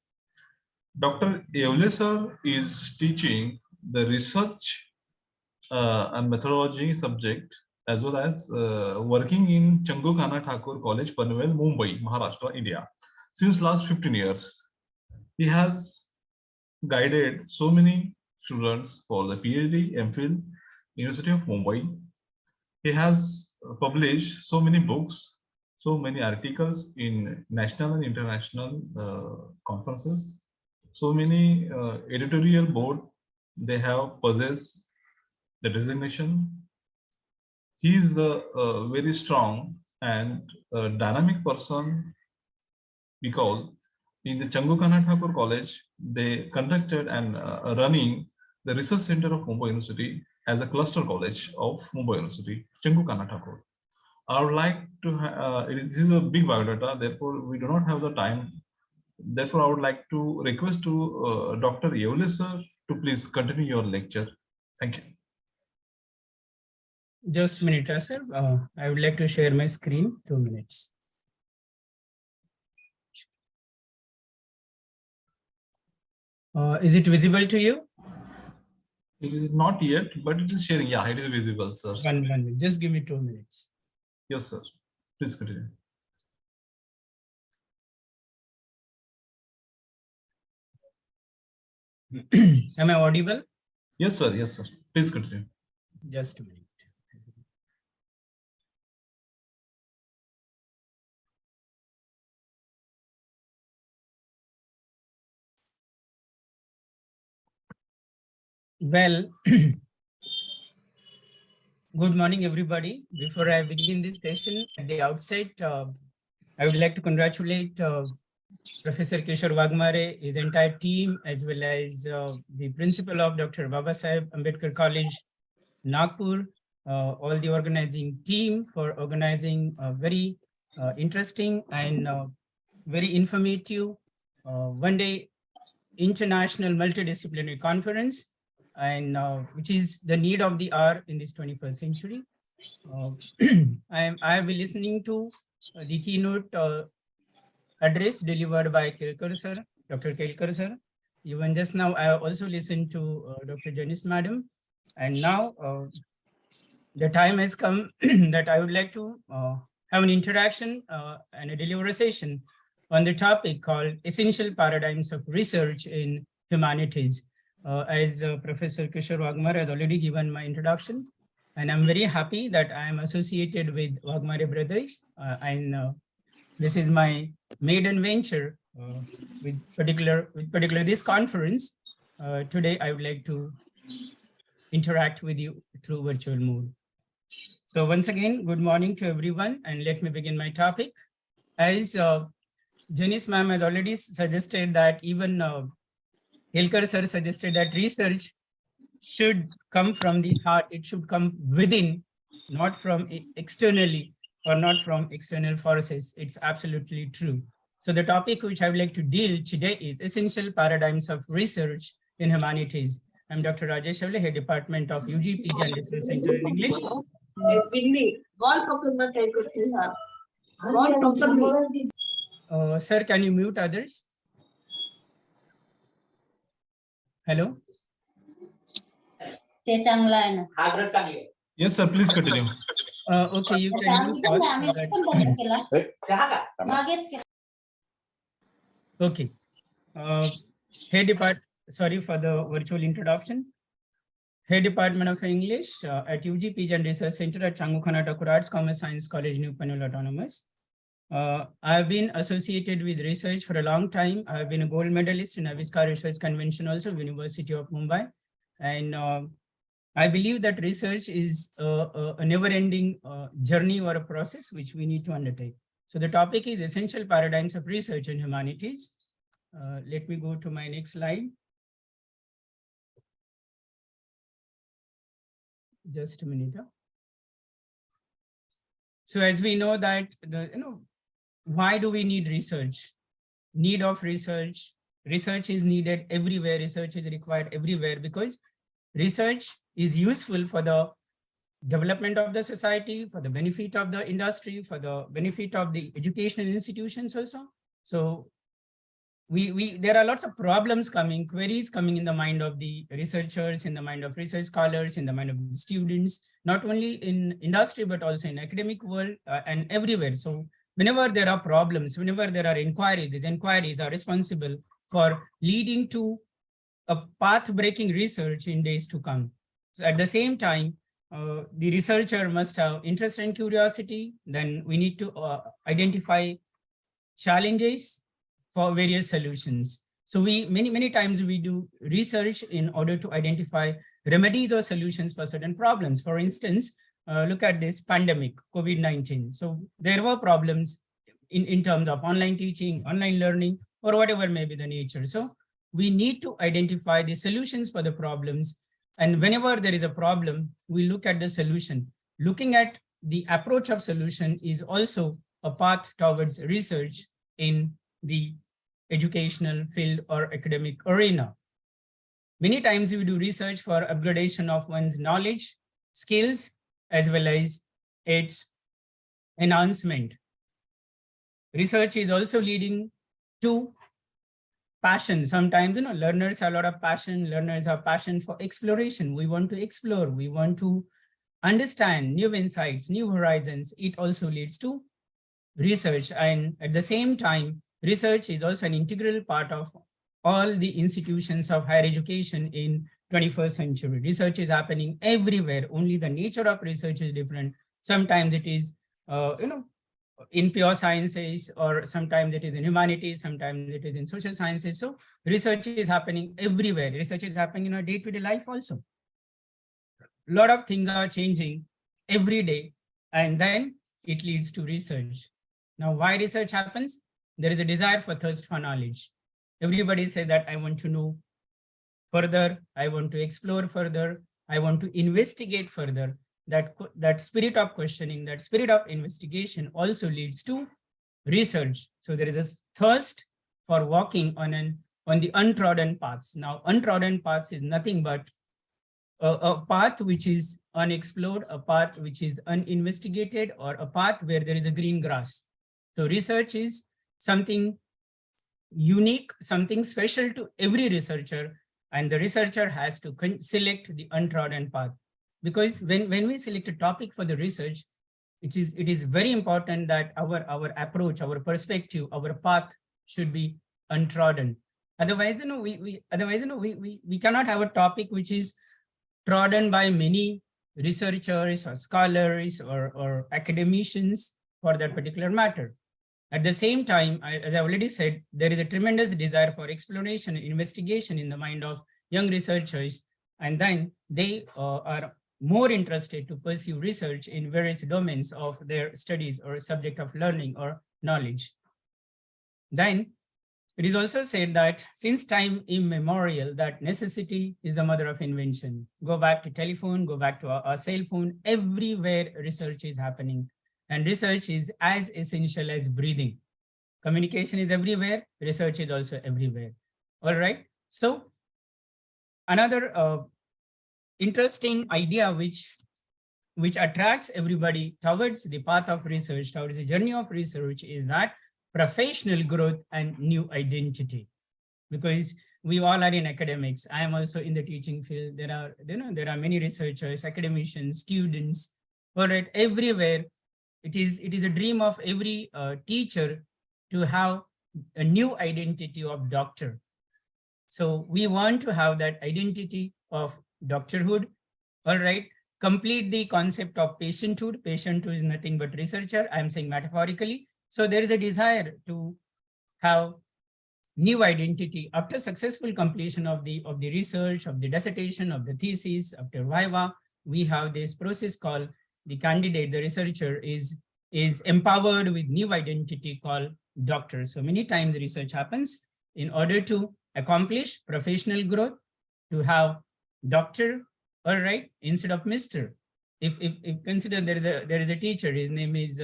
Dr. Evle, sir, is teaching the research and methodology subject as well as working in Changu Khana Thakur College, Panvel, Mumbai, Maharashtra, India. Since last 15 years, he has guided so many students for the PhD, MPhil, University of Mumbai. He has published so many books, so many articles in national and international conferences. So many editorial board, they have possessed the designation. He is a very strong and dynamic person because in the Changu Khana Thakur College, they conducted and running the research center of Mumbai University as a cluster college of Mumbai University, Changu Khana Thakur. I would like to, this is a big biodata, therefore we do not have the time. Therefore, I would like to request to Dr. Evle, sir, to please continue your lecture. Thank you. Just a minute, sir. I would like to share my screen, 2 minutes. Is it visible to you? It is not yet, but it is sharing. Yeah, it is visible, sir. One minute. Just give me 2 minutes. Yes, sir. Please continue. Am I audible? Yes, sir. Yes, sir. Please continue. Just a minute. Well, good morning, everybody. Before I begin this session, at the outset, I would like to congratulate Professor Kishore Waghmare, his entire team, as well as the principal of Dr. Babasaheb Ambedkar College, Nagpur, all the organizing team for organizing a very interesting and very informative one-day international multidisciplinary conference, and which is the need of the hour in this 21st century. I will be listening to the keynote address delivered by Kelkar sir, Dr. Kelkar sir. Even just now, I also listened to Dr. Janice madam. And now the time has come that I would like to have an interaction and a deliberation on the topic called Essential Paradigms of Research in Humanities. As Professor Kishore Waghmare has already given my introduction, and I'm very happy that I am associated with Waghmare Brothers, and this is my maiden venture with particular this conference. Today, I would like to interact with you through virtual mode. So once again, good morning to everyone, and let me begin my topic. As Janice ma'am has already suggested that even Hilkar sir suggested that research should come from the heart, it should come within, not from externally or not from external forces. It's absolutely true. So the topic which I would like to deal today is Essential Paradigms of Research in Humanities. I'm Dr. Rajesh Avle, Head Department of UG, PG and Research Center in English. Sir, can you mute others? Hello? Yes, sir, please continue. Okay, you can mute all so that. Okay. Sorry for the virtual introduction. Head Department of English at UG PG and Research Center at Changukhana Thakur Arts Commerce Science College, New Panvel Autonomous. I've been associated with research for a long time. I've been a gold medalist in Aviskar Research Convention also, University of Mumbai. And I believe that research is a never-ending journey or a process which we need to undertake. So the topic is Essential Paradigms of Research in Humanities. Let me go to my next slide. Just a minute. So as we know that why do we need research? Need of research. Research is needed everywhere. Research is required everywhere because research is useful for the development of the society, for the benefit of the industry, for the benefit of the educational institutions also. So there are lots of problems coming, queries coming in the mind of the researchers, in the mind of research scholars, in the mind of the students, not only in industry, but also in academic world and everywhere. So whenever there are problems, whenever there are inquiries, these inquiries are responsible for leading to a path-breaking research in days to come. So at the same time, the researcher must have interest and curiosity. Then we need to identify challenges for various solutions. So many times we do research in order to identify remedies or solutions for certain problems. For instance, look at this pandemic, COVID-19. So there were problems in terms of online teaching, online learning, or whatever may be the nature. So we need to identify the solutions for the problems. And whenever there is a problem, we look at the solution. Looking at the approach of solution is also a path towards research in the educational field or academic arena. Many times we do research for upgradation of one's knowledge, skills, as well as its enhancement. Research is also leading to passion. Sometimes, learners have a lot of passion. Learners have passion for exploration. We want to explore. We want to understand new insights, new horizons. It also leads to research. And at the same time, research is also an integral part of all the institutions of higher education in 21st century. Research is happening everywhere. Only the nature of research is different. Sometimes it is, in pure sciences, or sometimes it is in humanities, sometimes it is in social sciences. So research is happening everywhere. Research is happening in our day-to-day life also. A lot of things are changing every day, and then it leads to research. Now, why research happens? There is a desire for thirst for knowledge. Everybody say that I want to know further, I want to explore further, I want to investigate further. That spirit of questioning, that spirit of investigation also leads to research. So there is a thirst for walking on the untrodden paths. Now, untrodden paths is nothing but a path which is unexplored, a path which is uninvestigated, or a path where there is a green grass. So research is something unique, something special to every researcher, and the researcher has to select the untrodden path. Because when we select a topic for the research, it is very important that our approach, our perspective, our path should be untrodden. Otherwise, we cannot have a topic which is trodden by many researchers or scholars or academicians for that particular matter. At the same time, as I already said, there is a tremendous desire for exploration and investigation in the mind of young researchers, and then they are more interested to pursue research in various domains of their studies or subject of learning or knowledge. Then it is also said that since time immemorial, that necessity is the mother of invention. Go back to telephone, go back to our cell phone, everywhere research is happening. And research is as essential as breathing. Communication is everywhere, research is also everywhere. All right. So another interesting idea which attracts everybody towards the path of research, towards the journey of research, is that professional growth and new identity. Because we all are in academics. I am also in the teaching field. There are many researchers, academicians, students. All right, everywhere. It is a dream of every teacher to have a new identity of doctor. So we want to have that identity of doctorhood. All right, complete the concept of patienthood. Patienthood is nothing but researcher. I'm saying metaphorically. So there is a desire to have new identity after successful completion of the research, of the dissertation, of the thesis, after viva. We have this process called the candidate, the researcher is empowered with new identity called doctor. So many times the research happens in order to accomplish professional growth, to have doctor, all right, instead of Mr. If consider there is a teacher, his name is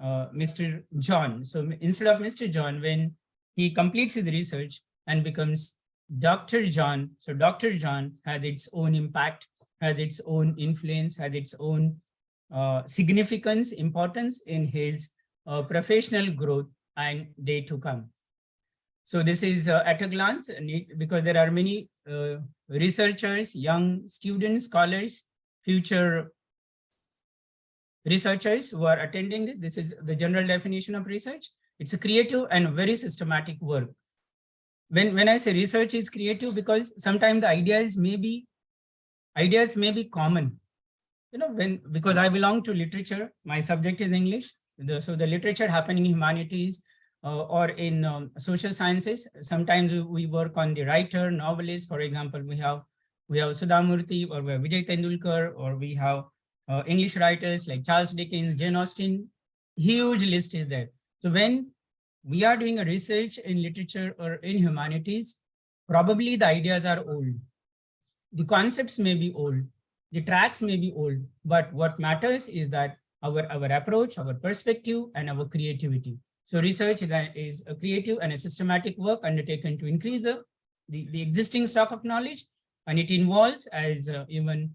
Mr. John. So instead of Mr. John, when he completes his research and becomes Dr. John, so Dr. John has its own impact, has its own influence, has its own significance, importance in his professional growth and day to come. So this is at a glance, because there are many researchers, young students, scholars, future researchers who are attending this. This is the general definition of research. It's a creative and very systematic work. When I say research is creative, because sometimes the ideas may be common. Because I belong to literature, my subject is English. So the literature happening in humanities or in social sciences, sometimes we work on the writer, novelist. For example, we have Sudha Murthy, or we have Vijay Tendulkar, or we have English writers like Charles Dickens, Jane Austen. Huge list is there. So when we are doing a research in literature or in humanities, probably the ideas are old. The concepts may be old. The tracks may be old, but what matters is that our approach, our perspective, and our creativity. So research is a creative and a systematic work undertaken to increase the existing stock of knowledge, and it involves, as even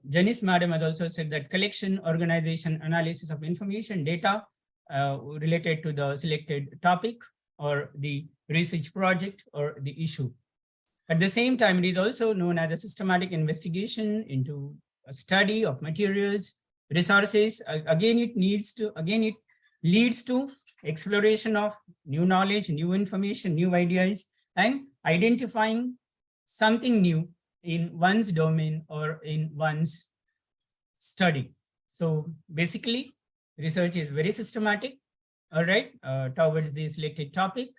Janice Madam has also said, that collection, organization, analysis of information, data related to the selected topic or the research project or the issue. At the same time, it is also known as a systematic investigation into a study of materials, resources. Again, it leads to exploration of new knowledge, new information, new ideas, and identifying something new in one's domain or in one's study. So basically, research is very systematic, all right, towards the selected topic.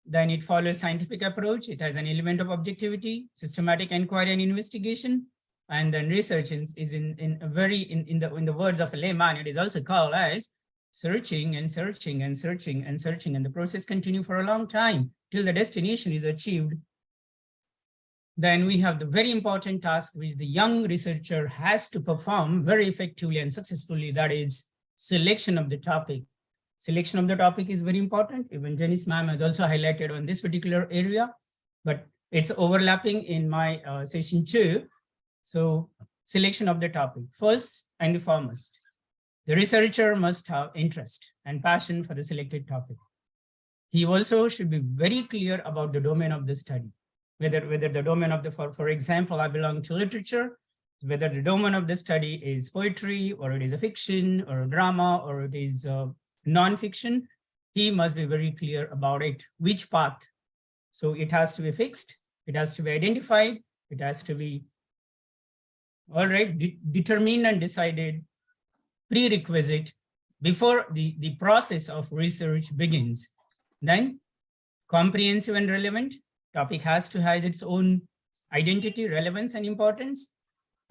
Then it follows scientific approach. It has an element of objectivity, systematic inquiry and investigation. And then research is in the words of a layman, it is also called as searching and searching and searching and searching. And the process continues for a long time till the destination is achieved. Then we have the very important task which the young researcher has to perform very effectively and successfully, that is selection of the topic. Selection of the topic is very important. Even Janice ma'am has also highlighted on this particular area, but it's overlapping in my session 2. So selection of the topic. First and foremost, the researcher must have interest and passion for the selected topic. He also should be very clear about the domain of the study, whether the domain of the, for example, I belong to literature. whether the domain of the study is poetry, or it is a fiction, or a drama, or it is non-fiction, he must be very clear about it, which path. So it has to be fixed, it has to be identified, it has to be all right, determined and decided, prerequisite before the process of research begins. Then comprehensive and relevant, topic has to have its own identity, relevance, and importance.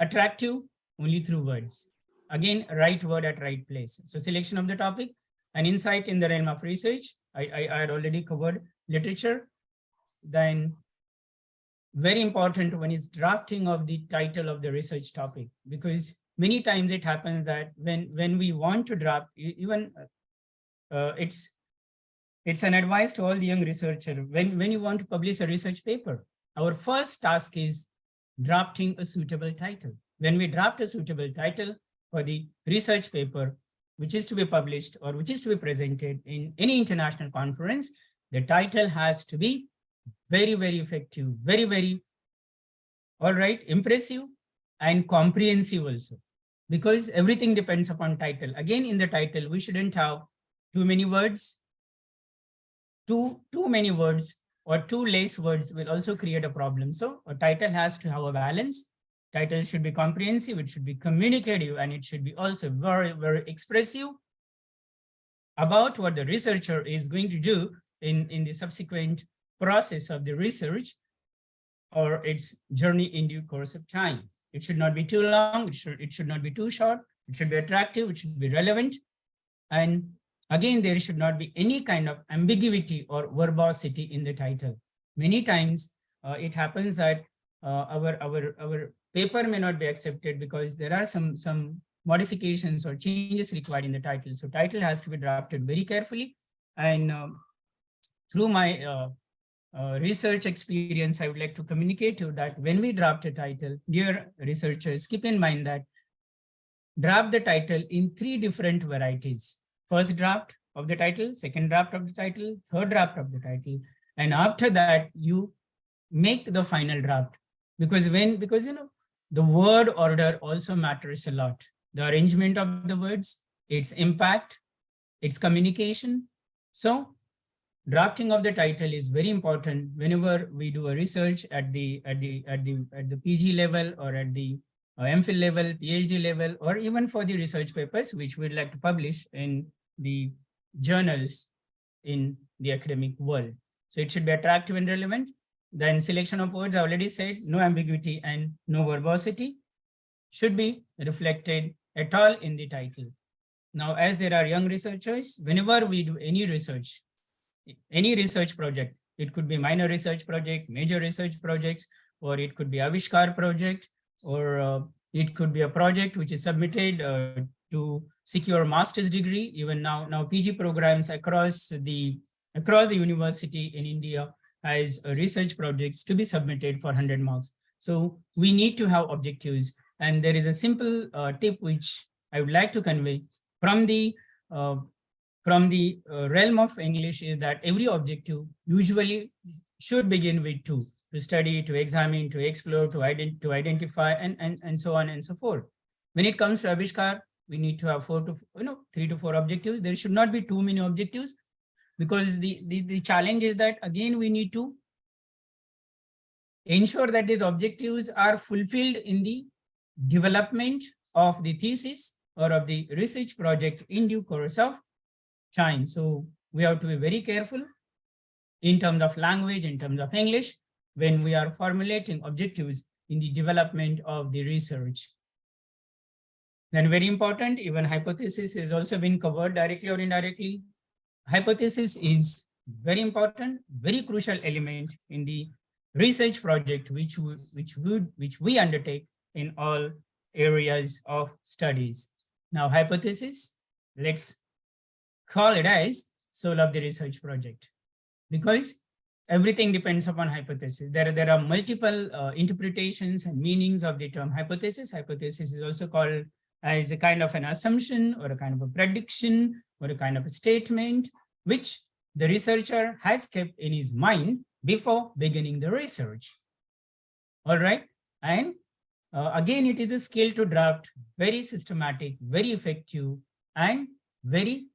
Attractive, only through words. Again, right word at right place. So selection of the topic, an insight in the realm of research. I had already covered literature. Then very important one is drafting of the title of the research topic, because many times it happens that when we want to draft, even it's an advice to all the young researchers. When you want to publish a research paper, our first task is drafting a suitable title. When we draft a suitable title for the research paper, which is to be published or which is to be presented in any international conference, the title has to be very, very effective, very, very, all right, impressive and comprehensive also, because everything depends upon title. Again, in the title, we shouldn't have too many words. Too many words or too less words will also create a problem. So a title has to have a balance. Title should be comprehensive, it should be communicative, and it should be also very, very expressive about what the researcher is going to do in the subsequent process of the research or its journey in due course of time. It should not be too long, it should not be too short, it should be attractive, it should be relevant. And again, there should not be any kind of ambiguity or verbosity in the title. Many times it happens that our paper may not be accepted because there are some modifications or changes required in the title. So title has to be drafted very carefully. And through my research experience, I would like to communicate to you that when we draft a title, dear researchers, keep in mind that draft the title in 3 different varieties. First draft of the title, second draft of the title, third draft of the title, and after that you make the final draft. Because you know, the word order also matters a lot. The arrangement of the words, its impact, its communication. So drafting of the title is very important whenever we do a research at the PG level or at the MPhil level, PhD level, or even for the research papers which we'd like to publish in the journals in the academic world. So it should be attractive and relevant. Then selection of words, I already said, no ambiguity and no verbosity should be reflected at all in the title. Now, as there are young researchers, whenever we do any research project, it could be minor research project, major research projects, or it could be Avishkar project, or it could be a project which is submitted to secure master's degree. Even now PG programs across the university in India has research projects to be submitted for 100 marks. So we need to have objectives. And there is a simple tip which I would like to convey from the realm of English is that every objective usually should begin with 2: to study, to examine, to explore, to identify, and so on and so forth. When it comes to Avishkar, we need to have 3 to 4 objectives. There should not be too many objectives, because the challenge is that, again, we need to ensure that these objectives are fulfilled in the development of the thesis or of the research project in due course of time. So we have to be very careful in terms of language, in terms of English, when we are formulating objectives in the development of the research. Then very important, even hypothesis has also been covered directly or indirectly. Hypothesis is very important, very crucial element in the research project which we undertake in all areas of studies. Now, hypothesis, let's call it as soul of the research project, because everything depends upon hypothesis. There are multiple interpretations and meanings of the term hypothesis. Hypothesis is also called as a kind of an assumption or a kind of a prediction or a kind of a statement which the researcher has kept in his mind before beginning the research. All right. And Again, it is a skill to draft very systematic, very effective, and very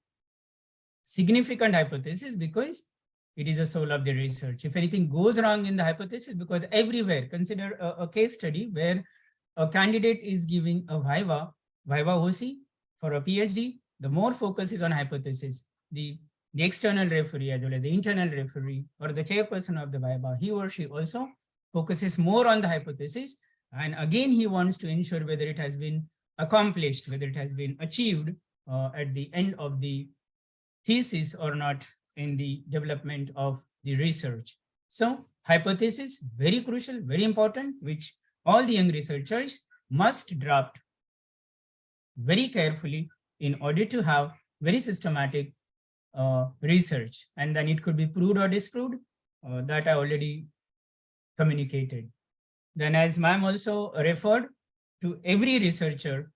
significant hypothesis, because it is the soul of the research. If anything goes wrong in the hypothesis, because everywhere, consider a case study where a candidate is giving a viva OC for a PhD, the more focus is on hypothesis. The external referee as well as the internal referee or the chairperson of the viva, he or she also focuses more on the hypothesis. And again, he wants to ensure whether it has been accomplished, whether it has been achieved at the end of the thesis or not in the development of the research. So hypothesis, very crucial, very important, which all the young researchers must draft very carefully in order to have very systematic research. And then it could be proved or disproved, that I already communicated. Then, as ma'am also referred to, every researcher,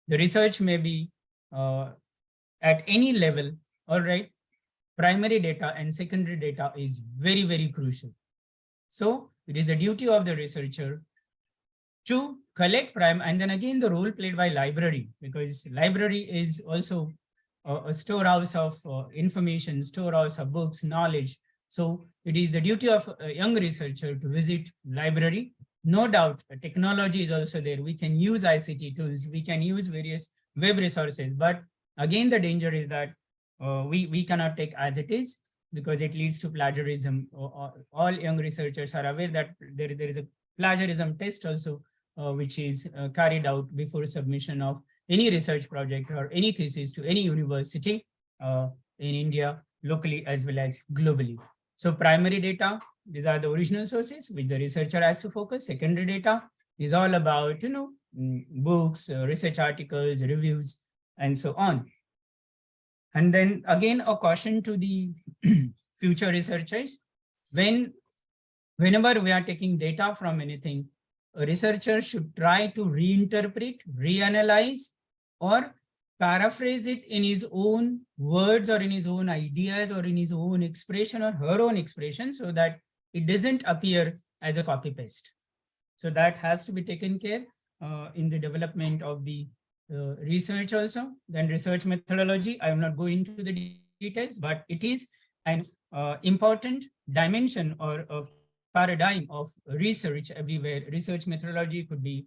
the research may be at any level, all right. Primary data and secondary data is very, very crucial. So it is the duty of the researcher to collect prime, and then again the role played by library, because library is also a storehouse of information, storehouse of books, knowledge. So it is the duty of a young researcher to visit library. No doubt, technology is also there. We can use ICT tools, we can use various web resources, but again the danger is that we cannot take as it is, because it leads to plagiarism. All young researchers are aware that there is a plagiarism test also, which is carried out before submission of any research project or any thesis to any university in India, locally as well as globally. So primary data, these are the original sources which the researcher has to focus. Secondary data is all about, books, research articles, reviews, and so on. And then again, a caution to the future researchers: whenever we are taking data from anything, a researcher should try to reinterpret, reanalyze, or paraphrase it in his own words or in his own ideas or in his own expression or her own expression, so that it doesn't appear as a copy paste. So that has to be taken care in the development of the research also. Then research methodology, I am not going into the details, but it is an important dimension or a paradigm of research everywhere. Research methodology could be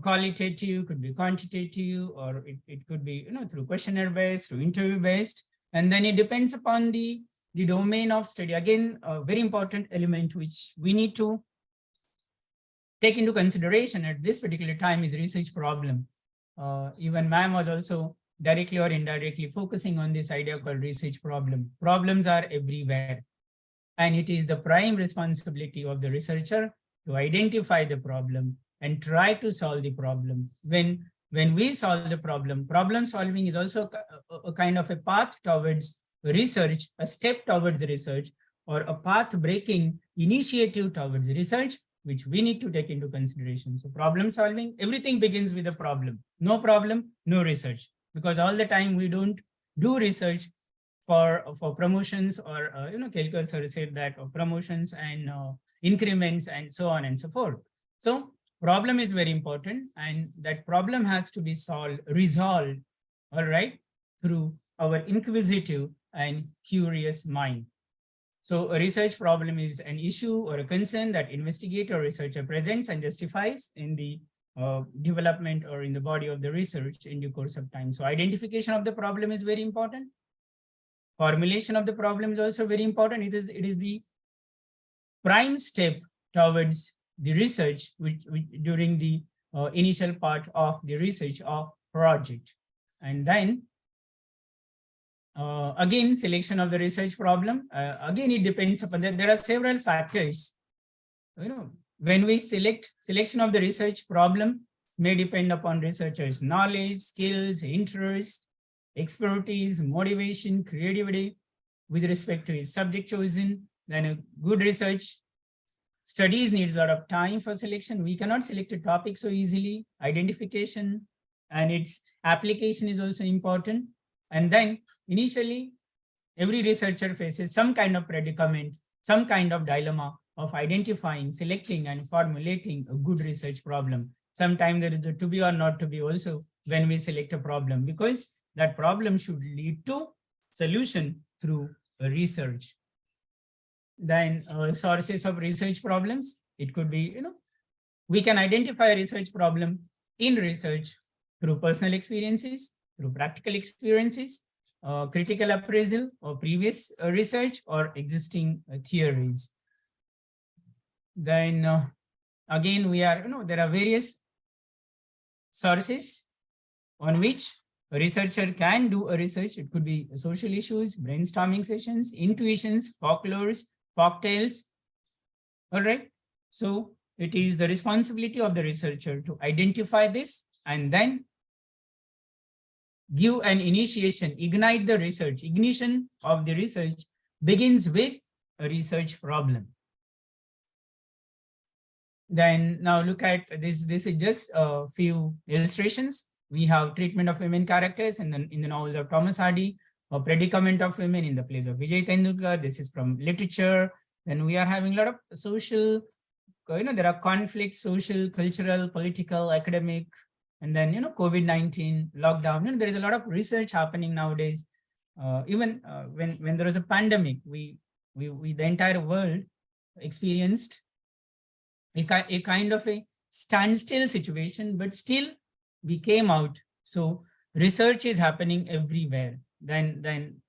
qualitative, could be quantitative, or it could be through questionnaire based, through interview based, and then it depends upon the domain of study. Again, a very important element which we need to take into consideration at this particular time is research problem. Even ma'am was also directly or indirectly focusing on this idea called research problem. Problems are everywhere, and it is the prime responsibility of the researcher to identify the problem and try to solve the problem. When we solve the problem solving is also a kind of a path towards research, a step towards research, or a path breaking initiative towards research, which we need to take into consideration. So problem solving, everything begins with a problem. No problem, no research, because all the time we don't do research for promotions or Kelkar sir said that promotions and increments and so on and so forth. So problem is very important, and that problem has to be resolved, all right, through our inquisitive and curious mind. So a research problem is an issue or a concern that investigator or researcher presents and justifies in the development or in the body of the research in due course of time. So identification of the problem is very important. Formulation of the problem is also very important. It is the prime step towards the research which during the initial part of the research of project. And then again, selection of the research problem. Again, it depends upon that. There are several factors. When we selection of the research problem may depend upon researchers' knowledge, skills, interest, expertise, motivation, creativity with respect to his subject chosen. Then a good research studies needs a lot of time for selection. We cannot select a topic so easily. Identification and its application is also important. And then initially, every researcher faces some kind of predicament, some kind of dilemma of identifying, selecting, and formulating a good research problem. Sometimes there is a to be or not to be also when we select a problem, because that problem should lead to solution through research. Then sources of research problems, it could be, we can identify a research problem in research through personal experiences, through practical experiences, critical appraisal or previous research or existing theories. Then again, there are various sources on which a researcher can do a research. It could be social issues, brainstorming sessions, intuitions, folklores, folktales. All right. So it is the responsibility of the researcher to identify this and then give an initiation, ignite the research. Ignition of the research begins with a research problem. Then now look at this. This is just a few illustrations. We have treatment of women characters in the novels of Thomas Hardy, or predicament of women in the plays of Vijay Tendulkar. This is from literature. Then we are having a lot of social, there are conflicts, social, cultural, political, academic, and then, COVID-19, lockdown. There is a lot of research happening nowadays. Even when there was a pandemic, we the entire world experienced a kind of a standstill situation, but still we came out. So research is happening everywhere. Then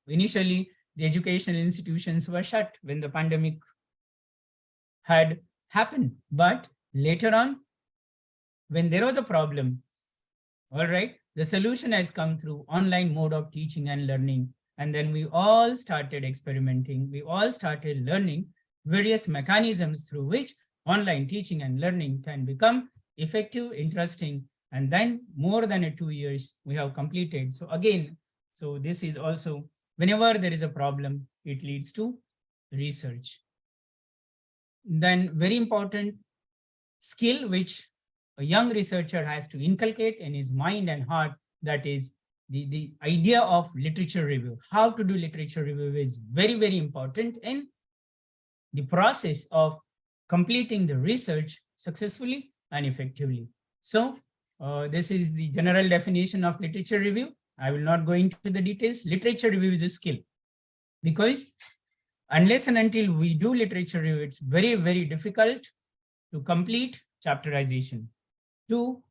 initially the educational institutions were shut when the pandemic had happened, but later on, when there was a problem, all right, the solution has come through online mode of teaching and learning. And then we all started experimenting. We all started learning various mechanisms through which online teaching and learning can become effective, interesting. And then more than 2 years we have completed. So again, so this is also, whenever there is a problem, it leads to research. Then very important skill which a young researcher has to inculcate in his mind and heart, that is the idea of literature review. How to do literature review is very, very important in the process of completing the research successfully and effectively. So this is the general definition of literature review. I will not go into the details. Literature review is a skill, because unless and until we do literature review, it's very, very difficult to complete chapterization, to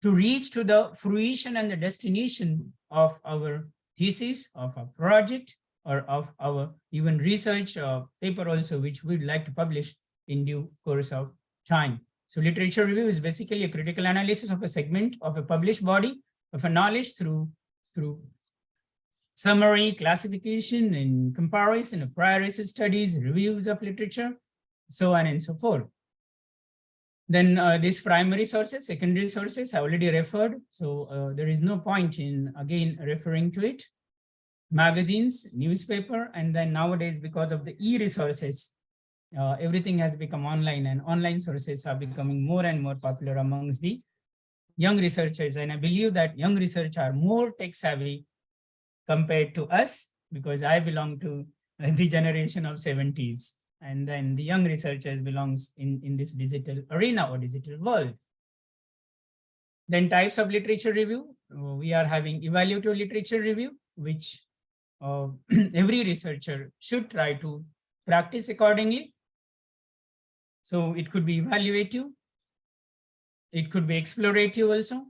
reach to the fruition and the destination of our thesis, of our project, or of our even research paper also, which we'd like to publish in due course of time. So literature review is basically a critical analysis of a segment of a published body of a knowledge through summary, classification, and comparison of prior research studies, reviews of literature, so on and so forth. Then these primary sources, secondary sources, I already referred. So there is no point in again referring to it. Magazines, newspaper, and then nowadays, because of the e-resources, everything has become online, and online sources are becoming more and more popular amongst the young researchers. And I believe that young researchers are more tech savvy compared to us, because I belong to the generation of 70s. And then the young researchers belongs in this digital arena or digital world. Then types of literature review. We are having evaluative literature review, which every researcher should try to practice accordingly. So it could be evaluative. It could be explorative also,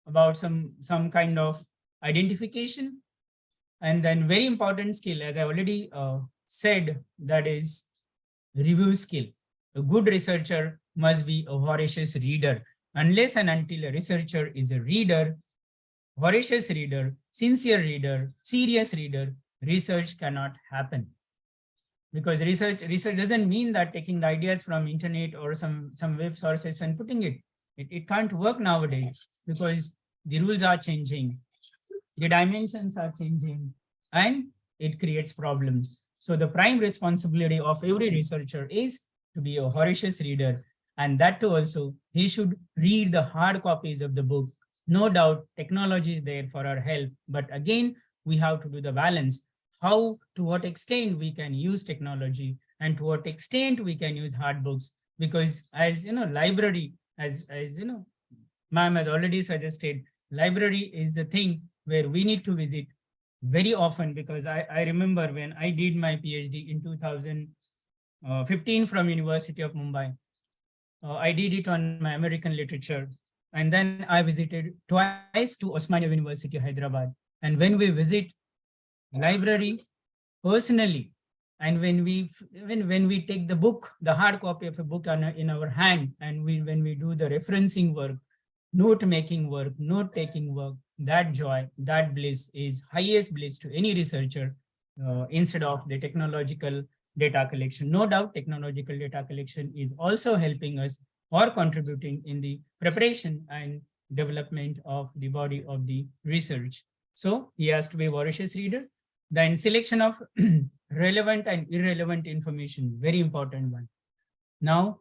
about some kind of identification. And then very important skill, as I already said, that is review skill. A good researcher must be a voracious reader. Unless and until a researcher is a reader, voracious reader, sincere reader, serious reader, research cannot happen. Because research doesn't mean that taking the ideas from internet or some web sources and putting it. It can't work nowadays, because the rules are changing, the dimensions are changing, and it creates problems. So the prime responsibility of every researcher is to be a voracious reader, and that too also, he should read the hard copies of the book. No doubt technology is there for our help, but again, we have to do the balance. How, to what extent we can use technology, and to what extent we can use hard books. Because as you know, library, as you know, ma'am has already suggested, library is the thing where we need to visit very often, because I remember when I did my PhD in 2015 from University of Mumbai. I did it on my American literature. And then I visited twice to Osmania University, Hyderabad. And when we visit library personally, and when we take the book, the hard copy of a book in our hand, and when we do the referencing work, note making work, note taking work, that joy, that bliss is highest bliss to any researcher, instead of the technological data collection. No doubt technological data collection is also helping us or contributing in the preparation and development of the body of the research. So he has to be a voracious reader. Then selection of relevant and irrelevant information, very important one. Now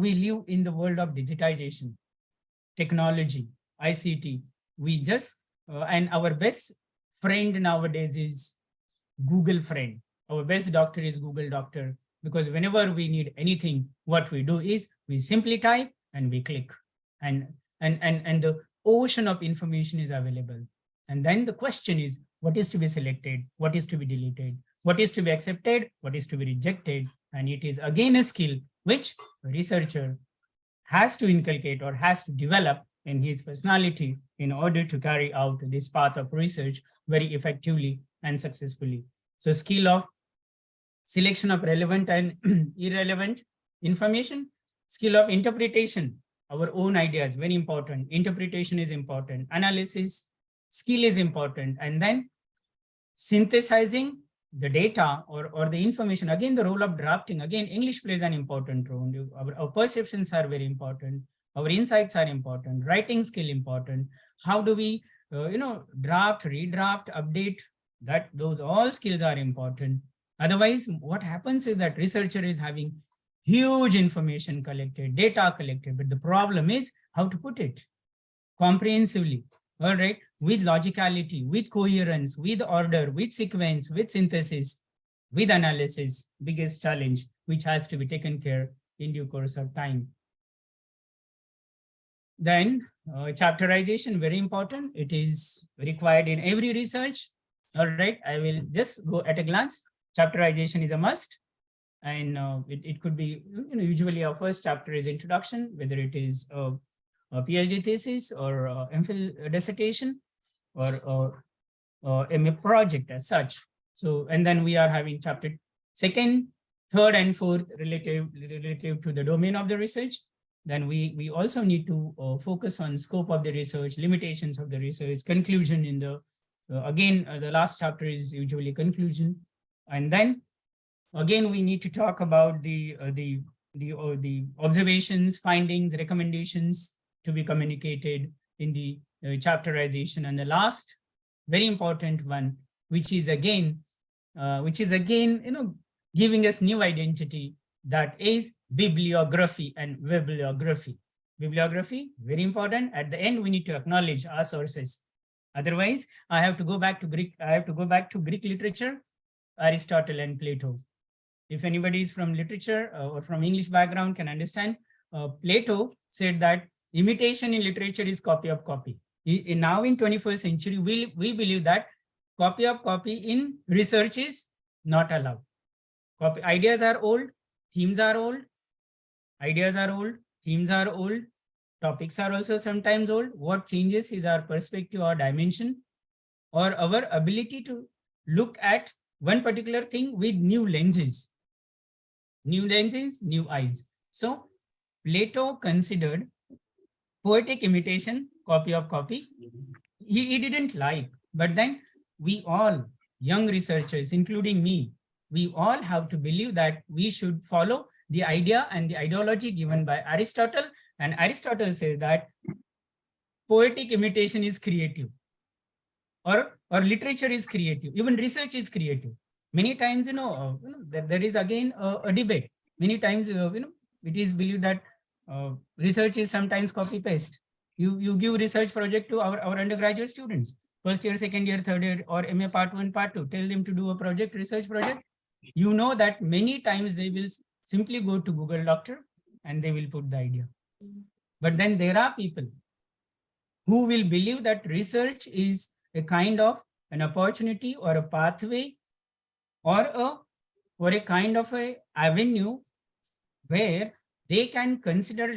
we live in the world of digitization, technology, ICT. We just, and our best friend nowadays is Google friend. Our best doctor is Google doctor, because whenever we need anything, what we do is we simply type and we click, and the ocean of information is available. And then the question is, what is to be selected, what is to be deleted, what is to be accepted, what is to be rejected. And it is again a skill which a researcher has to inculcate or has to develop in his personality in order to carry out this path of research very effectively and successfully. So skill of selection of relevant and irrelevant information, skill of interpretation, our own ideas, very important. Interpretation is important. Analysis skill is important. And then synthesizing the data or the information. Again, the role of drafting. Again, English plays an important role. Our perceptions are very important. Our insights are important. Writing skill important. How do we, draft, redraft, update? Those all skills are important. Otherwise, what happens is that researcher is having huge information collected, data collected, but the problem is how to put it comprehensively, all right, with logicality, with coherence, with order, with sequence, with synthesis, with analysis, biggest challenge, which has to be taken care in due course of time. Then chapterization, very important. It is required in every research. All right, I will just go at a glance. Chapterization is a must, and it could be, usually our first chapter is introduction, whether it is a PhD thesis or MPhil dissertation or MA project as such. So, and then we are having chapter second, third, and fourth relative to the domain of the research. Then we also need to focus on scope of the research, limitations of the research, conclusion in the, the last chapter is usually conclusion. And then again, we need to talk about the observations, findings, recommendations to be communicated in the chapterization. And the last very important one, which is again, giving us new identity, that is bibliography and bibliography. Bibliography, very important. At the end, we need to acknowledge our sources. Otherwise, I have to go back to Greek. I have to go back to Greek literature, Aristotle and Plato. If anybody is from literature or from English background can understand, Plato said that imitation in literature is copy of copy. Now in 21st century, we believe that copy of copy in research is not allowed. Ideas are old, themes are old, ideas are old, themes are old, topics are also sometimes old. What changes is our perspective or dimension, or our ability to look at one particular thing with new lenses, new eyes. So Plato considered poetic imitation, copy of copy. He didn't like, but then we all, young researchers, including me, we all have to believe that we should follow the idea and the ideology given by Aristotle. And Aristotle says that poetic imitation is creative, or literature is creative, even research is creative. Many times, there is again a debate. Many times, it is believed that research is sometimes copy paste. You give research project to our undergraduate students, first year, second year, third year, or MA part 1, part 2, tell them to do a project, research project. you know that many times they will simply go to Google Doctor and they will put the idea. But then there are people who will believe that research is a kind of an opportunity or a pathway or a kind of a avenue where they can consider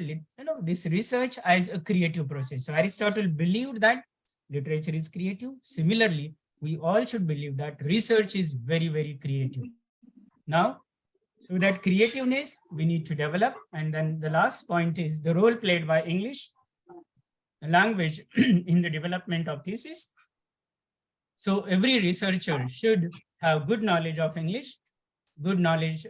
this research as a creative process. So Aristotle believed that literature is creative. Similarly, we all should believe that research is very, very creative. Now, so that creativeness we need to develop. And then the last point is the role played by English language in the development of thesis. So every researcher should have good knowledge of English, good knowledge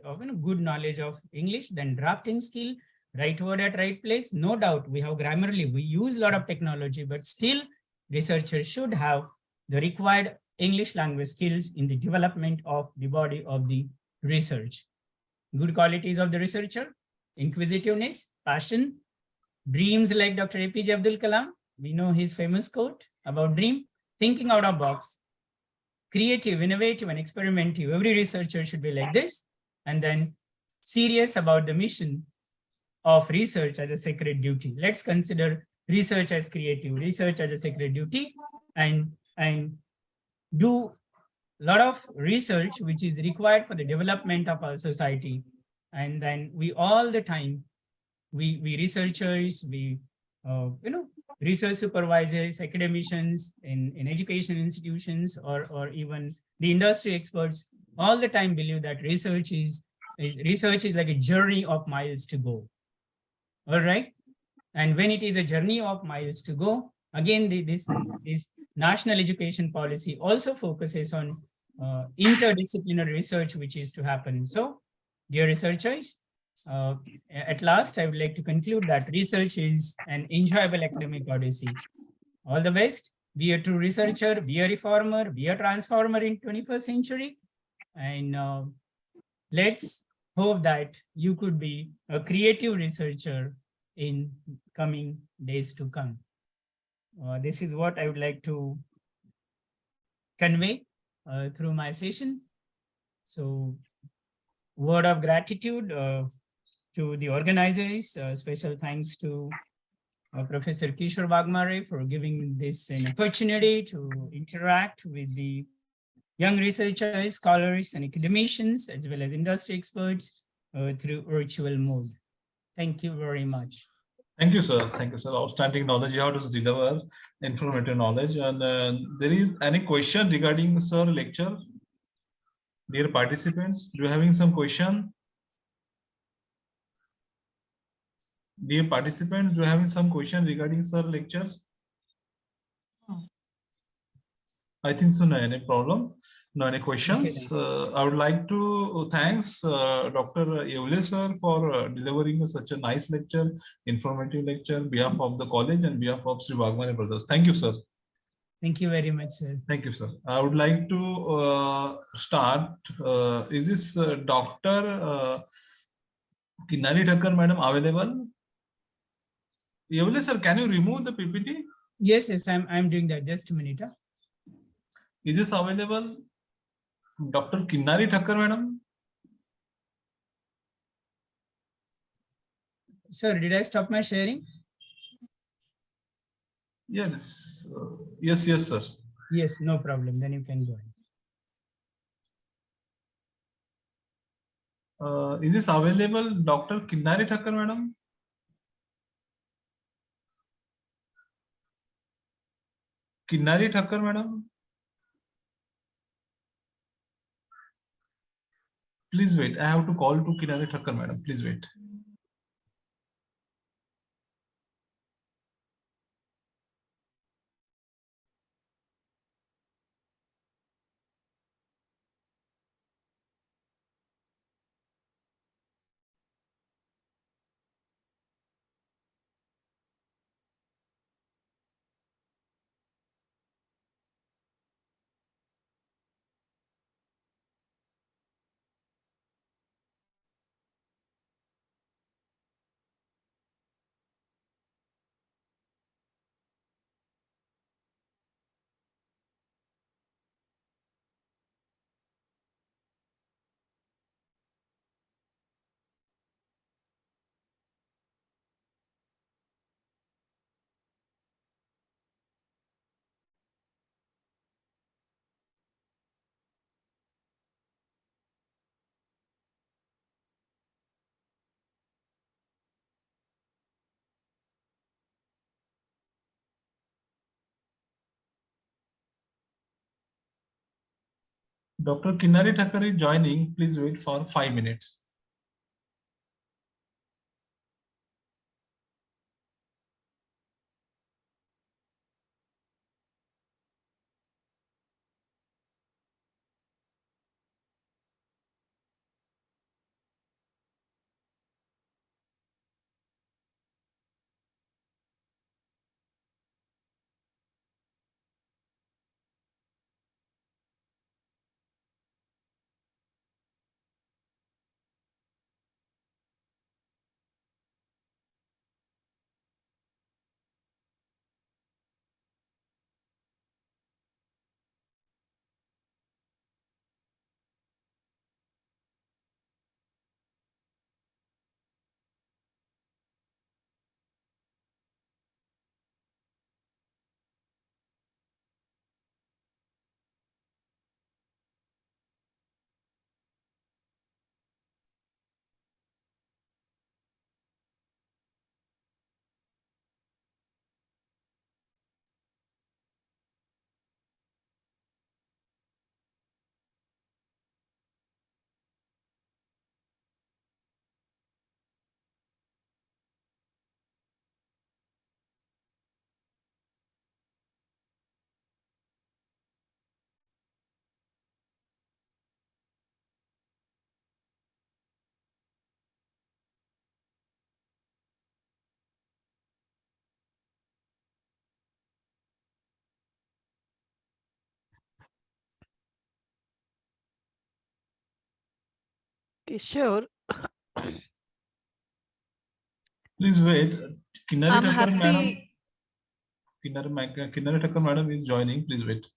of English, then drafting skill, right word at right place. No doubt we have Grammarly, we use a lot of technology, but still researchers should have the required English language skills in the development of the body of the research. Good qualities of the researcher: inquisitiveness, passion, dreams like Dr. APJ Abdul Kalam. We know his famous quote about dream, thinking out of box, creative, innovative, and experimentative. Every researcher should be like this. And then serious about the mission of research as a sacred duty. Let's consider research as creative, research as a sacred duty, and do a lot of research which is required for the development of our society. And then we all the time, we researchers, we research supervisors, academicians in education institutions, or even the industry experts, all the time believe that research is like a journey of miles to go. All right. And when it is a journey of miles to go, again, this national education policy also focuses on interdisciplinary research, which is to happen. So, dear researchers, at last, I would like to conclude that research is an enjoyable academic odyssey. All the best. Be a true researcher, be a reformer, be a transformer in 21st century. And let's hope that you could be a creative researcher in coming days to come. This is what I would like to convey through my session. So, word of gratitude to the organizers. Special thanks to Professor Kishore Waghmare for giving this an opportunity to interact with the young researchers, scholars, and academicians, as well as industry experts through virtual mode. Thank you very much. Thank you, sir. Thank you, sir. Outstanding knowledge. You have to deliver informative knowledge. And there is any question regarding sir lecture? Dear participants, do you having some question? Dear participants, do you having some question regarding sir lectures? I think so. No any problem. No any questions. Okay, I would like to thanks Dr. Yevle sir for delivering such a nice lecture, informative lecture, on behalf of the college and behalf of SHRI Waghmare brothers. Thank you, sir. Thank you very much, sir. Thank you, sir. I would like to start. Is this Dr. Kinari Thakkar madam available? Yevle sir, can you remove the PPT? Yes, I'm doing that. Just a minute. Is this available? Dr. Kinari Thakkar madam? Sir, did I stop my sharing? Yes. Yes, yes, sir. Yes, no problem. Then you can go ahead. Is this available, Dr. Kinari Thakkar madam? Kinari Thakkar madam? Please wait. I have to call to Kinari Thakkar madam. Please wait. Dr. Kinnari Thakur is joining. Please wait for 5 minutes. Okay, sure. Please wait. Kinnari I'm Thakur madam. happy. Kinnari Thakur madam is joining. Please wait.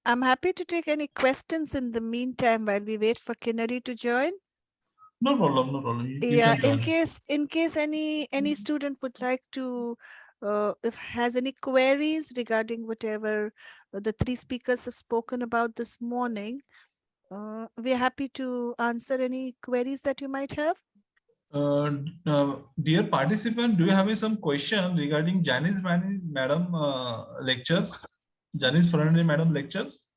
I'm happy to take any questions in the meantime while we wait for Kinnari to join. No problem. No problem. You Yeah, can join. in case any student would like to, if has any queries regarding whatever the three speakers have spoken about this morning, we're happy to answer any queries that you might have. Dear participant, do you have some question regarding Janice madam lectures? Janice Fernandez madam lectures?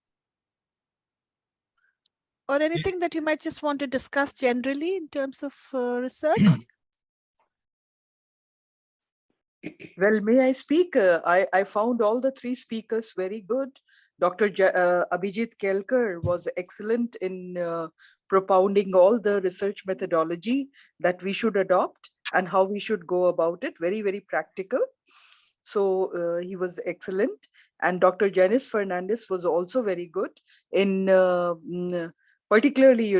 Or anything that you might just want to discuss generally in terms of research? Well, may I speak? I found all the three speakers very good. Dr. Abhijit Kelkar was excellent in propounding all the research methodology that we should adopt and how we should go about it. Very, very practical. So he was excellent. And Dr. Janice Fernandez was also very good in particularly,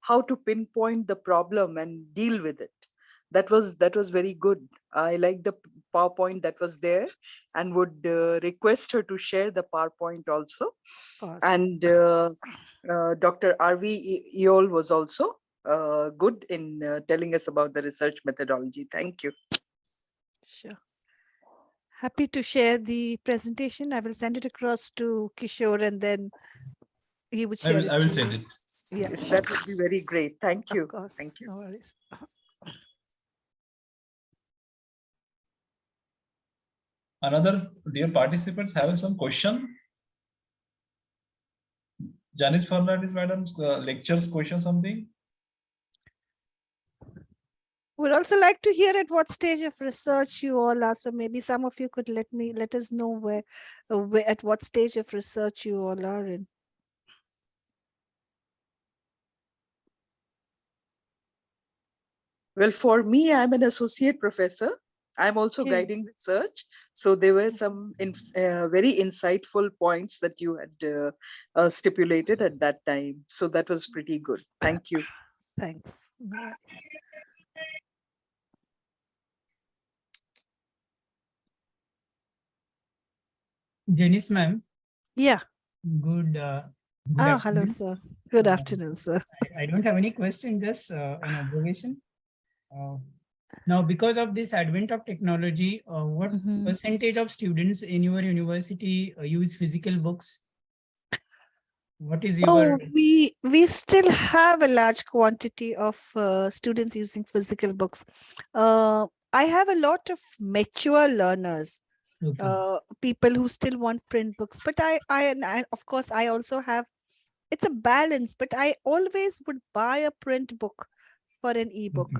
how to pinpoint the problem and deal with it. That was very good. I like the PowerPoint that was there and would request her to share the PowerPoint also. Of course. And Dr. R.V. Eol was also good in telling us about the research methodology. Thank you. Sure. Happy to share the presentation. I will send it across to Kishore and then he would share it. I will to send you. it. Yeah, Yes, that would be very great. Thank you. of course. Thank you. No worries. Another dear participants having some question? Janice Fernandez madam's lectures question something? Would also like to hear at what stage of research you all are. So maybe some of you could let us know where at what stage of research you all are in. Well, for me, I'm an associate professor. I'm also Okay. guiding research. So there were some very insightful points that you had stipulated at that time. So that was pretty good. Thank you. Thanks. No worries. Janice ma'am, Yeah. good, good Oh, hello, afternoon. sir. Good Uh, afternoon, sir. I don't have any question, just an observation. Now, because of this advent of technology, what Mhm. percentage of students in your university use physical books? What is your Oh, we still have a large quantity of students using physical books. I have a lot of mature learners, okay? people who still want print books, but I of course I also have it's a balance, but I always would buy a print book for an ebook.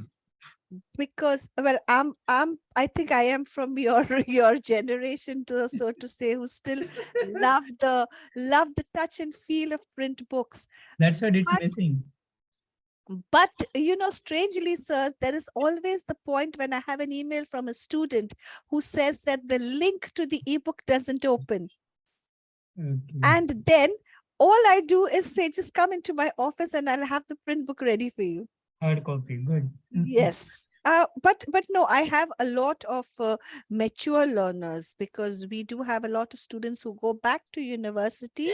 Because, well, I think I am from your generation, so to say, who still love the touch and feel of print books. That's what it's But missing. But strangely, sir, there is always the point when I have an email from a student who says that the link to the ebook doesn't open. Okay. And then all I do is say, just come into my office and I'll have the print book ready for you. Hard copy, good. Yes. But no, I have a lot of mature learners, because we do have a lot of students who go back to university,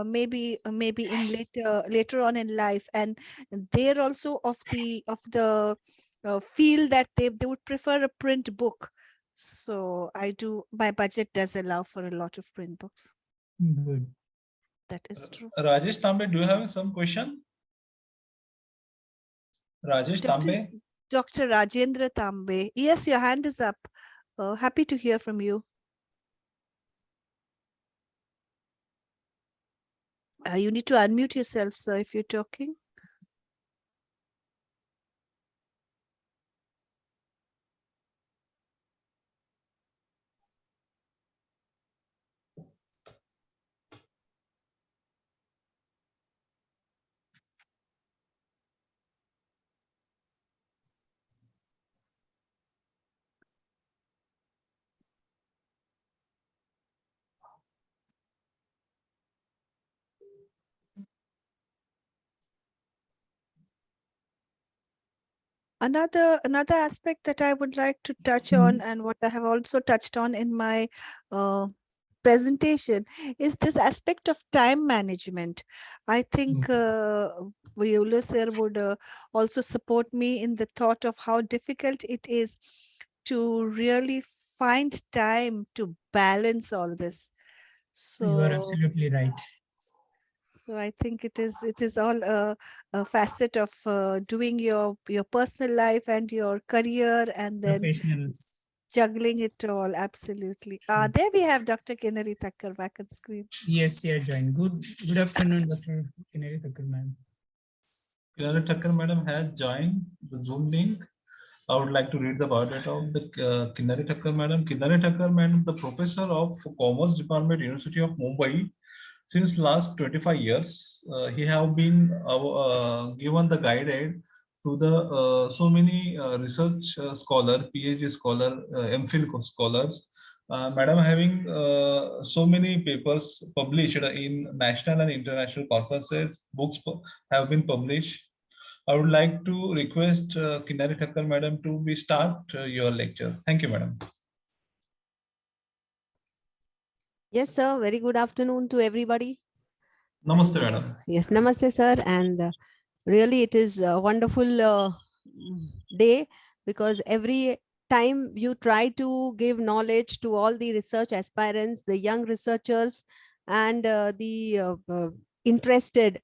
maybe in later on in life, and they're also of the feel that they would prefer a print book. So my budget does allow for a lot of print books. Good. That is true. Rajesh Tambe, do you have some question? Rajesh Tambe? Dr. Rajendra Tambe. Yes, your hand is up. Happy to hear from you. You need to unmute yourself, sir, if you're talking. Another aspect that I would like to touch on, and what I have also touched on in my presentation, is this aspect of time management. I think Viola sir would also support me in the thought of how difficult it is to really find time to balance all this. You are So absolutely right. So I think it is all a facet of doing your personal life and your career, and then Professional. juggling it all. Absolutely. There we have Dr. Kinnari Thakkar back on screen. Yes, yeah, join. Good afternoon, Dr. Kinnari Thakkar, ma'am. Kinnari Thakkar madam has joined the Zoom link. I would like to read the biodata of the Kinnari Thakkar madam. Kinnari Thakkar madam, the professor of Commerce Department, University of Mumbai. Since last 25 years, he have been given the guided to the so many research scholar, PhD scholar, MPhil scholars. Madam having so many papers published in national and international conferences, books have been published. I would like to request Kinnari Thakkar madam to be start your lecture. Thank you, madam. Yes, sir. Very good afternoon to everybody. Namaste, And, madam. yes, namaste, sir. And really, it is a wonderful day, because every time you try to give knowledge to all the research aspirants, the young researchers, and the interested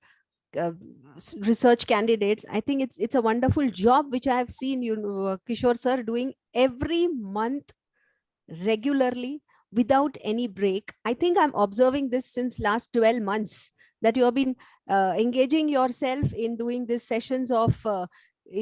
research candidates, I think it's a wonderful job which I have seen Kishore sir doing every month regularly without any break. I think I'm observing this since last 12 months, that you have been engaging yourself in doing these sessions of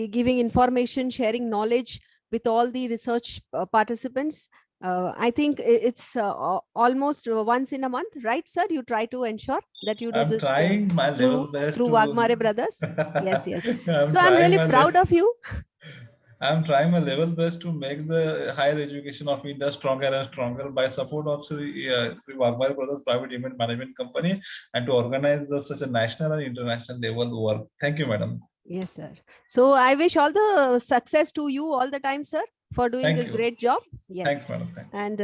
giving information, sharing knowledge with all the research participants. I think it's almost once in a month, right, sir? You try to ensure that you do I'm this trying my level best through to Waghmare brothers. Yes, yes. I'm So I'm really trying my proud of you. I'm trying my level best to make the higher education of India stronger and stronger by support of Sri Waghmare Brothers Private Event Management Company, and to organize such a national and international level work. Thank you, madam. Yes, sir. So I wish all the success to you all the time, sir, for doing Thank this you. great job. Yes. Thanks, madam. Thank you. And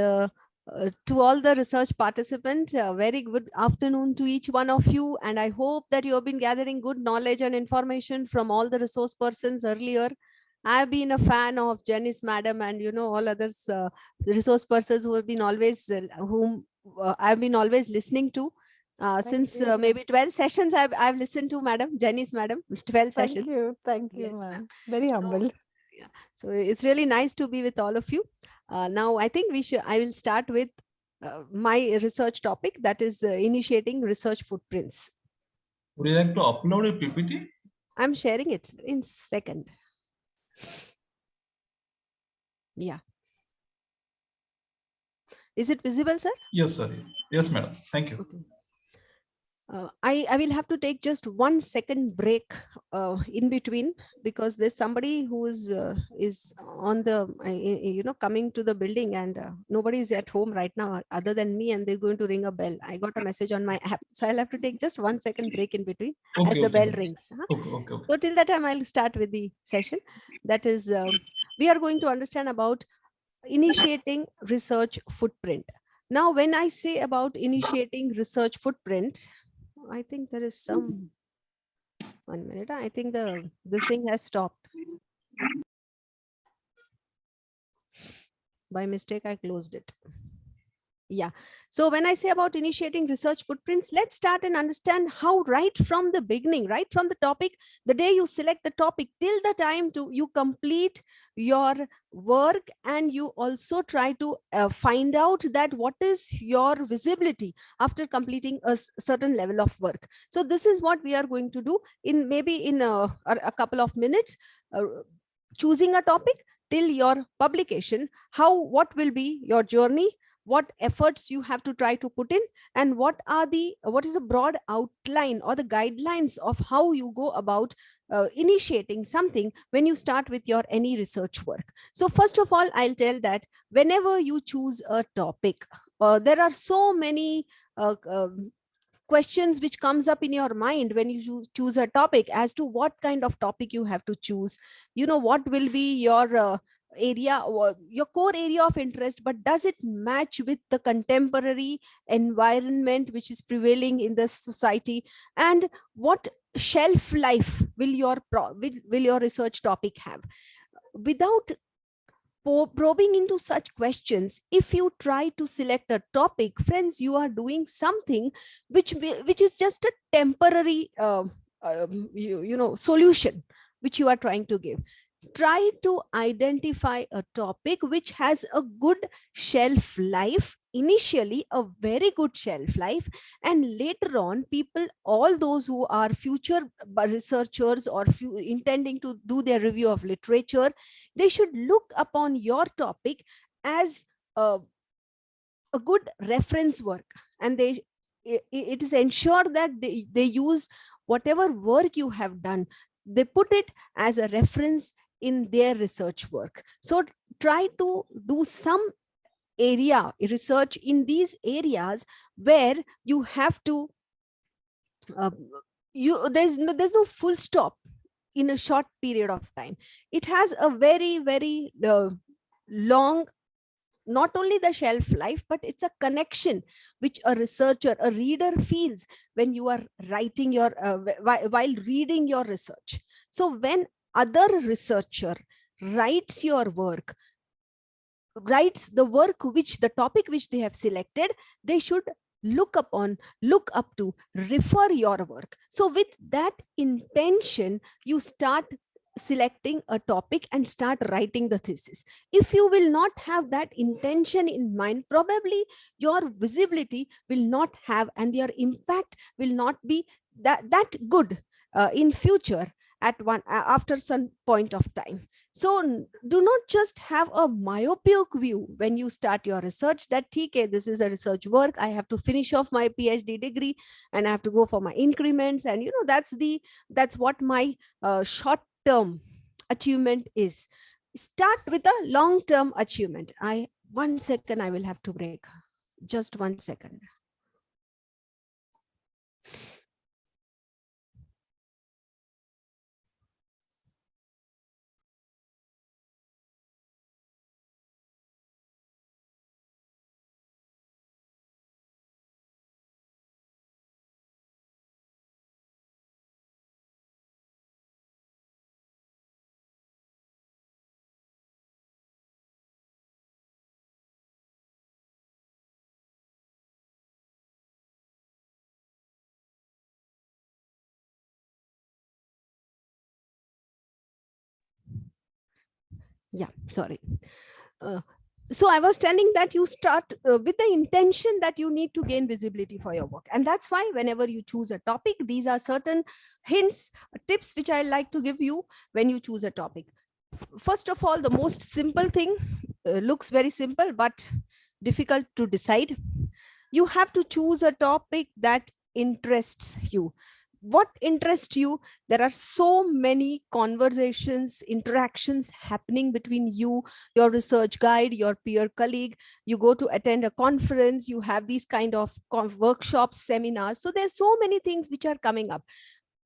to all the research participants, very good afternoon to each one of you. And I hope that you have been gathering good knowledge and information from all the resource persons earlier. I've been a fan of Janice madam, and all others resource persons who have been always I've been always listening to. Since maybe 12 sessions I've listened to madam, Janice madam, 12 sessions. Thank you, Yes, ma'am. Very humbled. Yeah. So it's really nice to be with all of you. Now I think I will start with my research topic, that is initiating research footprints. Would you like to upload a PPT? I'm sharing it in second. Yeah. Is it visible, sir? Yes, sir. Yes, madam. Thank you. Okay. I will have to take just 1 second break in between, because there's somebody who is on the coming to the building, and nobody is at home right now other than me, and they're going to ring a bell. I got a message on my app, so I'll have to take just 1 second break in between as the bell rings. Okay. So till that time, I'll start with the session. That is, we are going to understand about initiating research footprint. Now, when I say about initiating research footprint, I think there is some 1 minute. I think this thing has stopped. By mistake, I closed it. Yeah. So when I say about initiating research footprints, let's start and understand how right from the beginning, right from the topic, the day you select the topic till the time you complete your work, and you also try to find out that what is your visibility after completing a certain level of work. So this is what we are going to do in maybe in a couple of minutes, choosing a topic till your publication, what will be your journey, what efforts you have to try to put in, and what is the broad outline or the guidelines of how you go about initiating something when you start with your any research work. So first of all, I'll tell that whenever you choose a topic, there are so many questions which comes up in your mind when you choose a topic as to what kind of topic you have to choose. What will be your area or your core area of interest, but does it match with the contemporary environment which is prevailing in the society, and what shelf life will your research topic have? Without probing into such questions, if you try to select a topic, friends, you are doing something which is just a temporary solution which you are trying to give. Try to identify a topic which has a good shelf life, initially a very good shelf life, and later on people, all those who are future researchers or intending to do their review of literature, they should look upon your topic as a good reference work, and it is ensured that they use whatever work you have done, they put it as a reference in their research work. So try to do some area research in these areas where you have to there's no full stop in a short period of time. It has a very long, not only the shelf life, but it's a connection which a researcher, a reader feels when you are writing your while reading your research. So when other researcher writes the work which the topic which they have selected, they should look up to, refer your work. So with that intention, you start selecting a topic and start writing the thesis. If you will not have that intention in mind, probably your visibility will not have, and your impact will not be that good in future after some point of time. So do not just have a myopic view when you start your research that, okay, this is a research work, I have to finish off my PhD degree and I have to go for my increments, and that's what my short term achievement is. Start with a long term achievement. 1 second, I will have to break. Just 1 second. Yeah, sorry. so I was telling that you start with the intention that you need to gain visibility for your work. And that's why whenever you choose a topic, these are certain hints, tips, which I like to give you when you choose a topic. First of all, the most simple thing looks very simple, but difficult to decide. You have to choose a topic that interests you. What interests you? There are so many conversations, interactions happening between you, your research guide, your peer colleague. You go to attend a conference, you have these kind of workshops, seminars. So there's so many things which are coming up.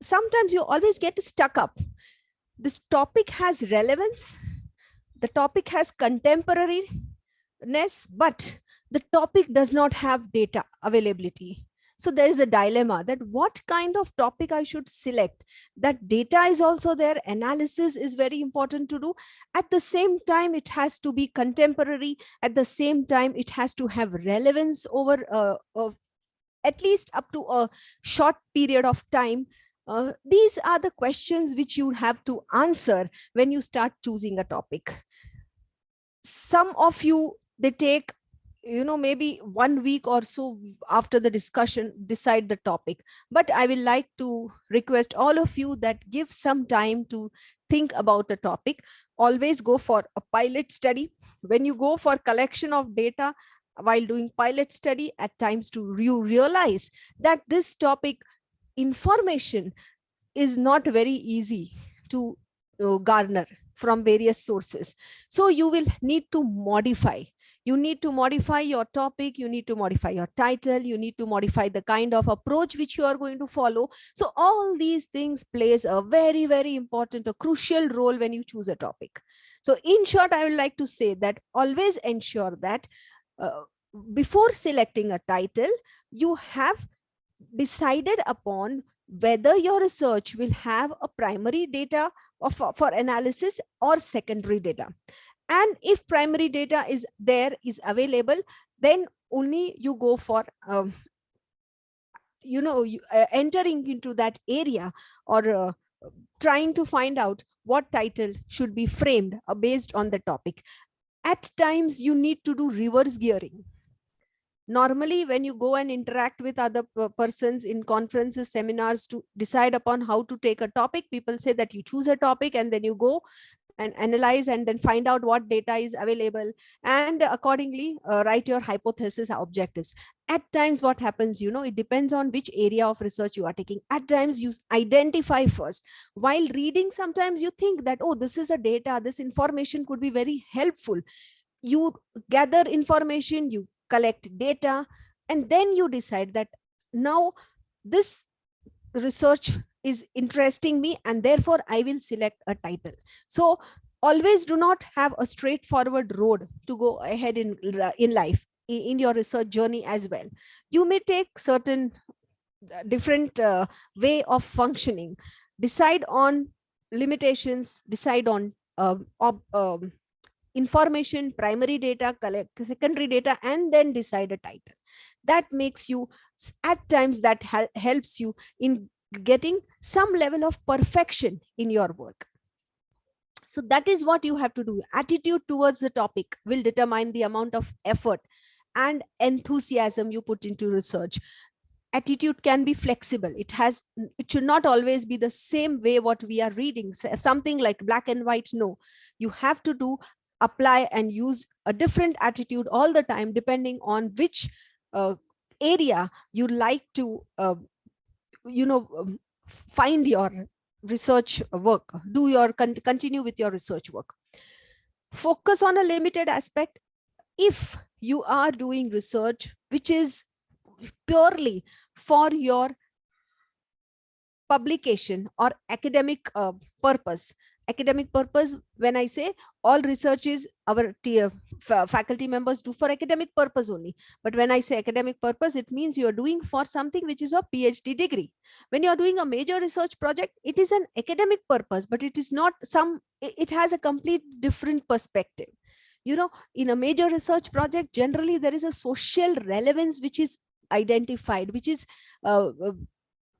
Sometimes you always get stuck up. This topic has relevance, the topic has contemporariness, but the topic does not have data availability. So there is a dilemma that what kind of topic I should select. That data is also there. Analysis is very important to do. At the same time, it has to be contemporary. At the same time, it has to have relevance over at least up to a short period of time. These are the questions which you have to answer when you start choosing a topic. Some of you, they take maybe 1 week or so after the discussion decide the topic, but I will like to request all of you that give some time to think about a topic. Always go for a pilot study. When you go for collection of data while doing pilot study, at times you realize that this topic information is not very easy to garner from various sources. So you will need to modify. You need to modify your topic, you need to modify your title, you need to modify the kind of approach which you are going to follow. So all these things plays a very, very important, a crucial role when you choose a topic. So in short, I would like to say that always ensure that before selecting a title, you have decided upon whether your research will have a primary data for analysis or secondary data. And if primary data is available, then only you go for entering into that area, or trying to find out what title should be framed based on the topic. At times you need to do reverse gearing. Normally, when you go and interact with other persons in conferences, seminars to decide upon how to take a topic, people say that you choose a topic and then you go and analyze and then find out what data is available, and accordingly write your hypothesis objectives. At times what happens, it depends on which area of research you are taking. At times you identify first. While reading, sometimes you think that, oh, this is a data, this information could be very helpful. You gather information, you collect data, and then you decide that now this research is interesting me and therefore I will select a title. So always do not have a straightforward road to go ahead in life, in your research journey as well. You may take certain different way of functioning. Decide on limitations, decide on information, primary data, collect secondary data, and then decide a title. That makes you, at times that helps you in getting some level of perfection in your work. So that is what you have to do. Attitude towards the topic will determine the amount of effort and enthusiasm you put into research. Attitude can be flexible. It should not always be the same way what we are reading, something like black and white. No, you have to apply and use a different attitude all the time, depending on which area you like to find your research work, continue with your research work. Focus on a limited aspect. If you are doing research which is purely for your publication or academic purpose. Academic purpose, when I say, all research is our faculty members do for academic purpose only. But when I say academic purpose, it means you are doing for something which is a PhD degree. When you are doing a major research project, it is an academic purpose, but it is not it has a complete different perspective. In a major research project, generally there is a social relevance which is identified, which is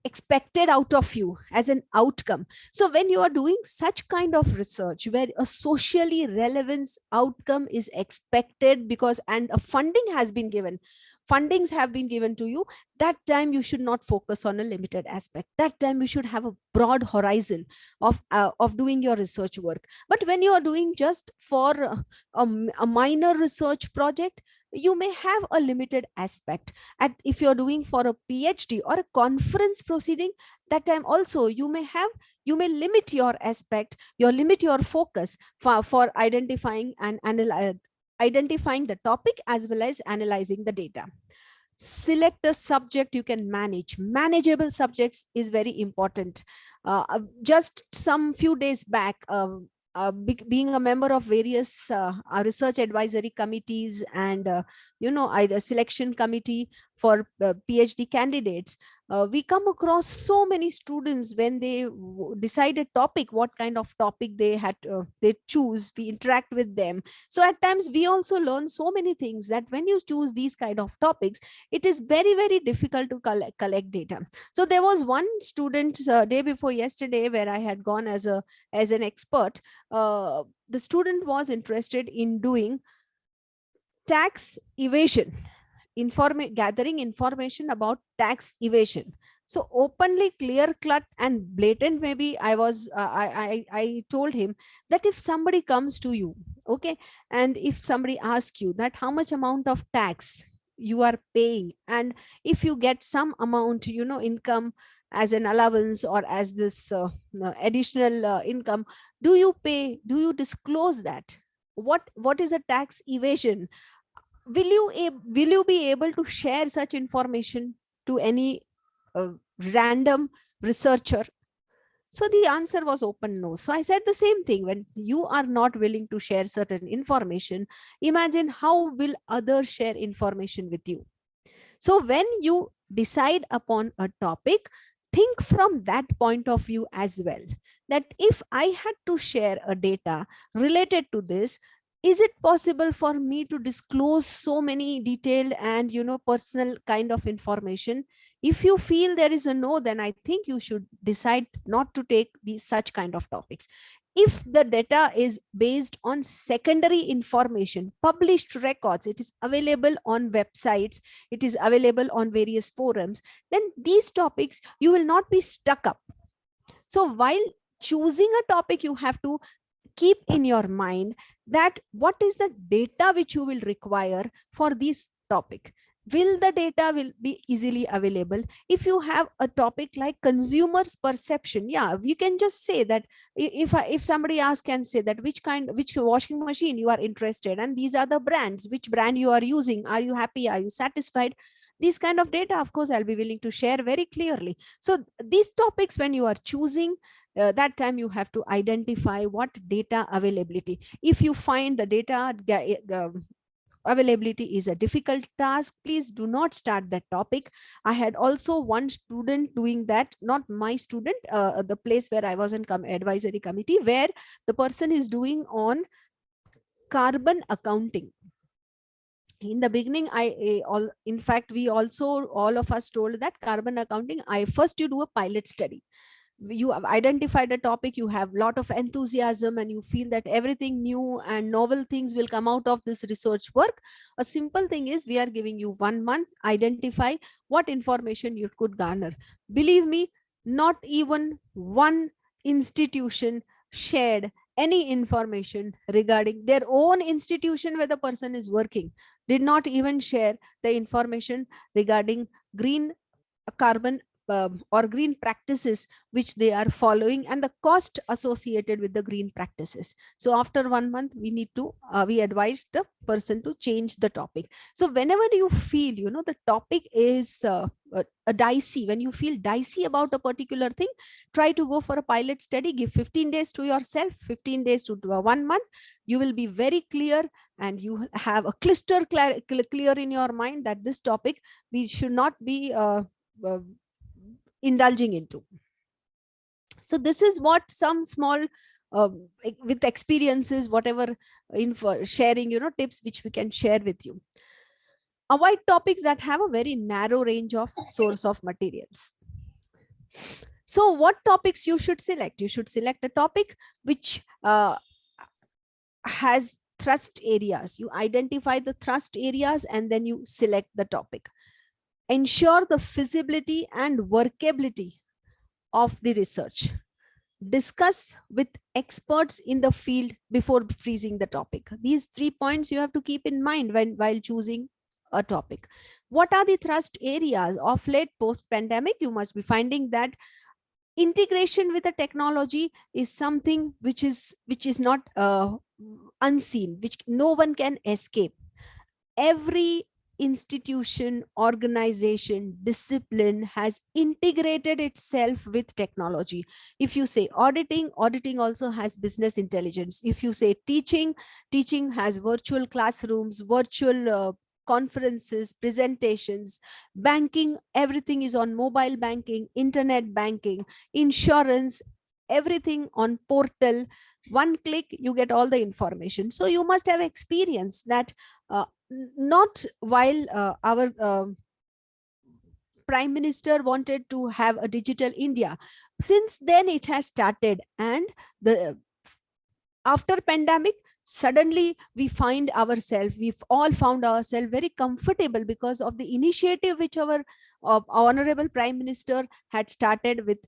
expected out of you as an outcome. So when you are doing such kind of research where a socially relevant outcome is expected, because and a fundings have been given to you, that time you should not focus on a limited aspect. That time you should have a broad horizon of doing your research work. But when you are doing just for a minor research project, you may have a limited aspect. And if you're doing for a PhD or a conference proceeding, that time also you may limit your aspect, you limit your focus for identifying and identifying the topic as well as analyzing the data. Select a subject you can manage. Manageable subjects is very important. Just some few days back, being a member of various research advisory committees and a selection committee for PhD candidates, we come across so many students when they decide a topic, what kind of topic they choose. We interact with them, so at times we also learn so many things that when you choose these kind of topics, it is very, very difficult to collect data. So there was one student day before yesterday where I had gone as an expert. The student was interested in doing tax evasion, gathering information about tax evasion. So openly, clear cut and blatant, maybe I told him that if somebody comes to you, okay, and if somebody asks you that how much amount of tax you are paying, and if you get some amount, income as an allowance or as this additional income, do you disclose that? What is a tax evasion? Will you be able to share such information to any uh, random researcher? So the answer was open no. So I said the same thing. When you are not willing to share certain information, imagine how will others share information with you. So when you decide upon a topic, think from that point of view as well, that if I had to share a data related to this, is it possible for me to disclose so many detailed and personal kind of information? If you feel there is a no, then I think you should decide not to take these such kind of topics. If the data is based on secondary information, published records, it is available on websites, it is available on various forums, then these topics you will not be stuck up. So while choosing a topic, you have to keep in your mind that what is the data which you will require for this topic. Will the data will be easily available? If you have a topic like consumers perception, yeah, you can just say that if somebody asks, can say that which washing machine you are interested, and these are the brands, which brand you are using, are you happy, are you satisfied? These kind of data, of course, I'll be willing to share very clearly. So these topics, when you are choosing, that time you have to identify what data availability. If you find the data availability is a difficult task, please do not start that topic. I had also one student doing that, not my student, the place where I was in advisory committee, where the person is doing on carbon accounting. In the beginning, in fact, we also, all of us told that carbon accounting, first you do a pilot study. You have identified a topic, you have a lot of enthusiasm, and you feel that everything new and novel things will come out of this research work. A simple thing is, we are giving you 1 month, identify what information you could garner. Believe me, not even one institution shared any information regarding their own institution where the person is working, did not even share the information regarding green carbon or green practices which they are following, and the cost associated with the green practices. So after 1 month, we advise the person to change the topic. So whenever you feel the topic is a dicey, when you feel dicey about a particular thing, try to go for a pilot study. Give 15 days to yourself, 15 days to 1 month. You will be very clear, and you have a cluster clear in your mind that this topic we should not be indulging into. So this is what some small with experiences, whatever info sharing, tips which we can share with you. Avoid topics that have a very narrow range of source of materials. So what topics you should select? You should select a topic which has thrust areas. You identify the thrust areas and then you select the topic. Ensure the feasibility and workability of the research. Discuss with experts in the field before freezing the topic. These 3 points you have to keep in mind while choosing a topic. What are the thrust areas? Of late, post-pandemic, you must be finding that integration with the technology is something which is not unseen, which no one can escape. Every institution, organization, discipline has integrated itself with technology. If you say auditing, auditing also has business intelligence. If you say teaching, teaching has virtual classrooms, virtual conferences, presentations. Banking, everything is on mobile banking, internet banking, insurance, everything on portal. One click, you get all the information. So you must have experience that not while our Prime Minister wanted to have a digital India. Since then it has started, and the after pandemic, suddenly we've all found ourselves very comfortable because of the initiative which our honorable Prime Minister had started with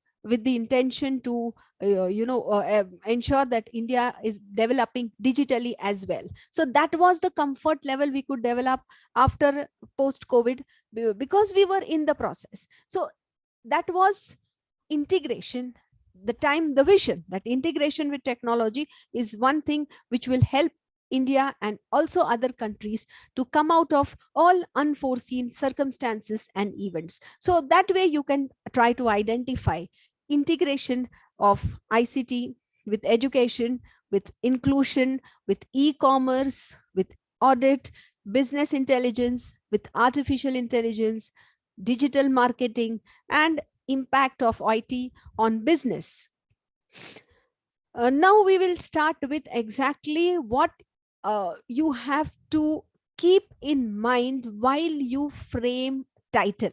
the intention to ensure that India is developing digitally as well. So that was the comfort level we could develop after post COVID, because we were in the process. So that was integration. The vision that integration with technology is one thing which will help India and also other countries to come out of all unforeseen circumstances and events. So that way you can try to identify integration of ICT with education, with inclusion, with e-commerce, with audit, business intelligence, with artificial intelligence, digital marketing, and impact of IT on business. Now we will start with exactly what you have to keep in mind while you frame title.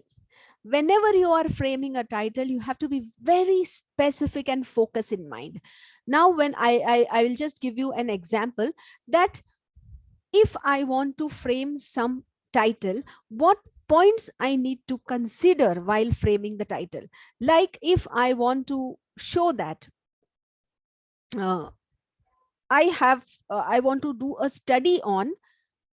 Whenever you are framing a title, you have to be very specific and focus in mind. Now, when I will just give you an example that if I want to frame some title, what points I need to consider while framing the title. Like if I want to show that I want to do a study on,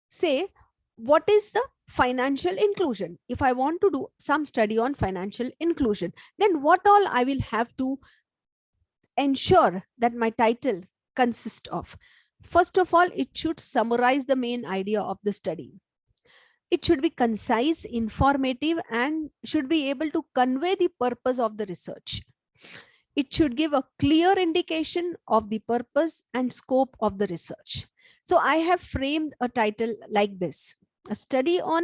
say, what is the financial inclusion. If I want to do some study on financial inclusion, then what all I will have to ensure that my title consists of. First of all, it should summarize the main idea of the study. It should be concise, informative, and should be able to convey the purpose of the research. It should give a clear indication of the purpose and scope of the research. So I have framed a title like this: a study on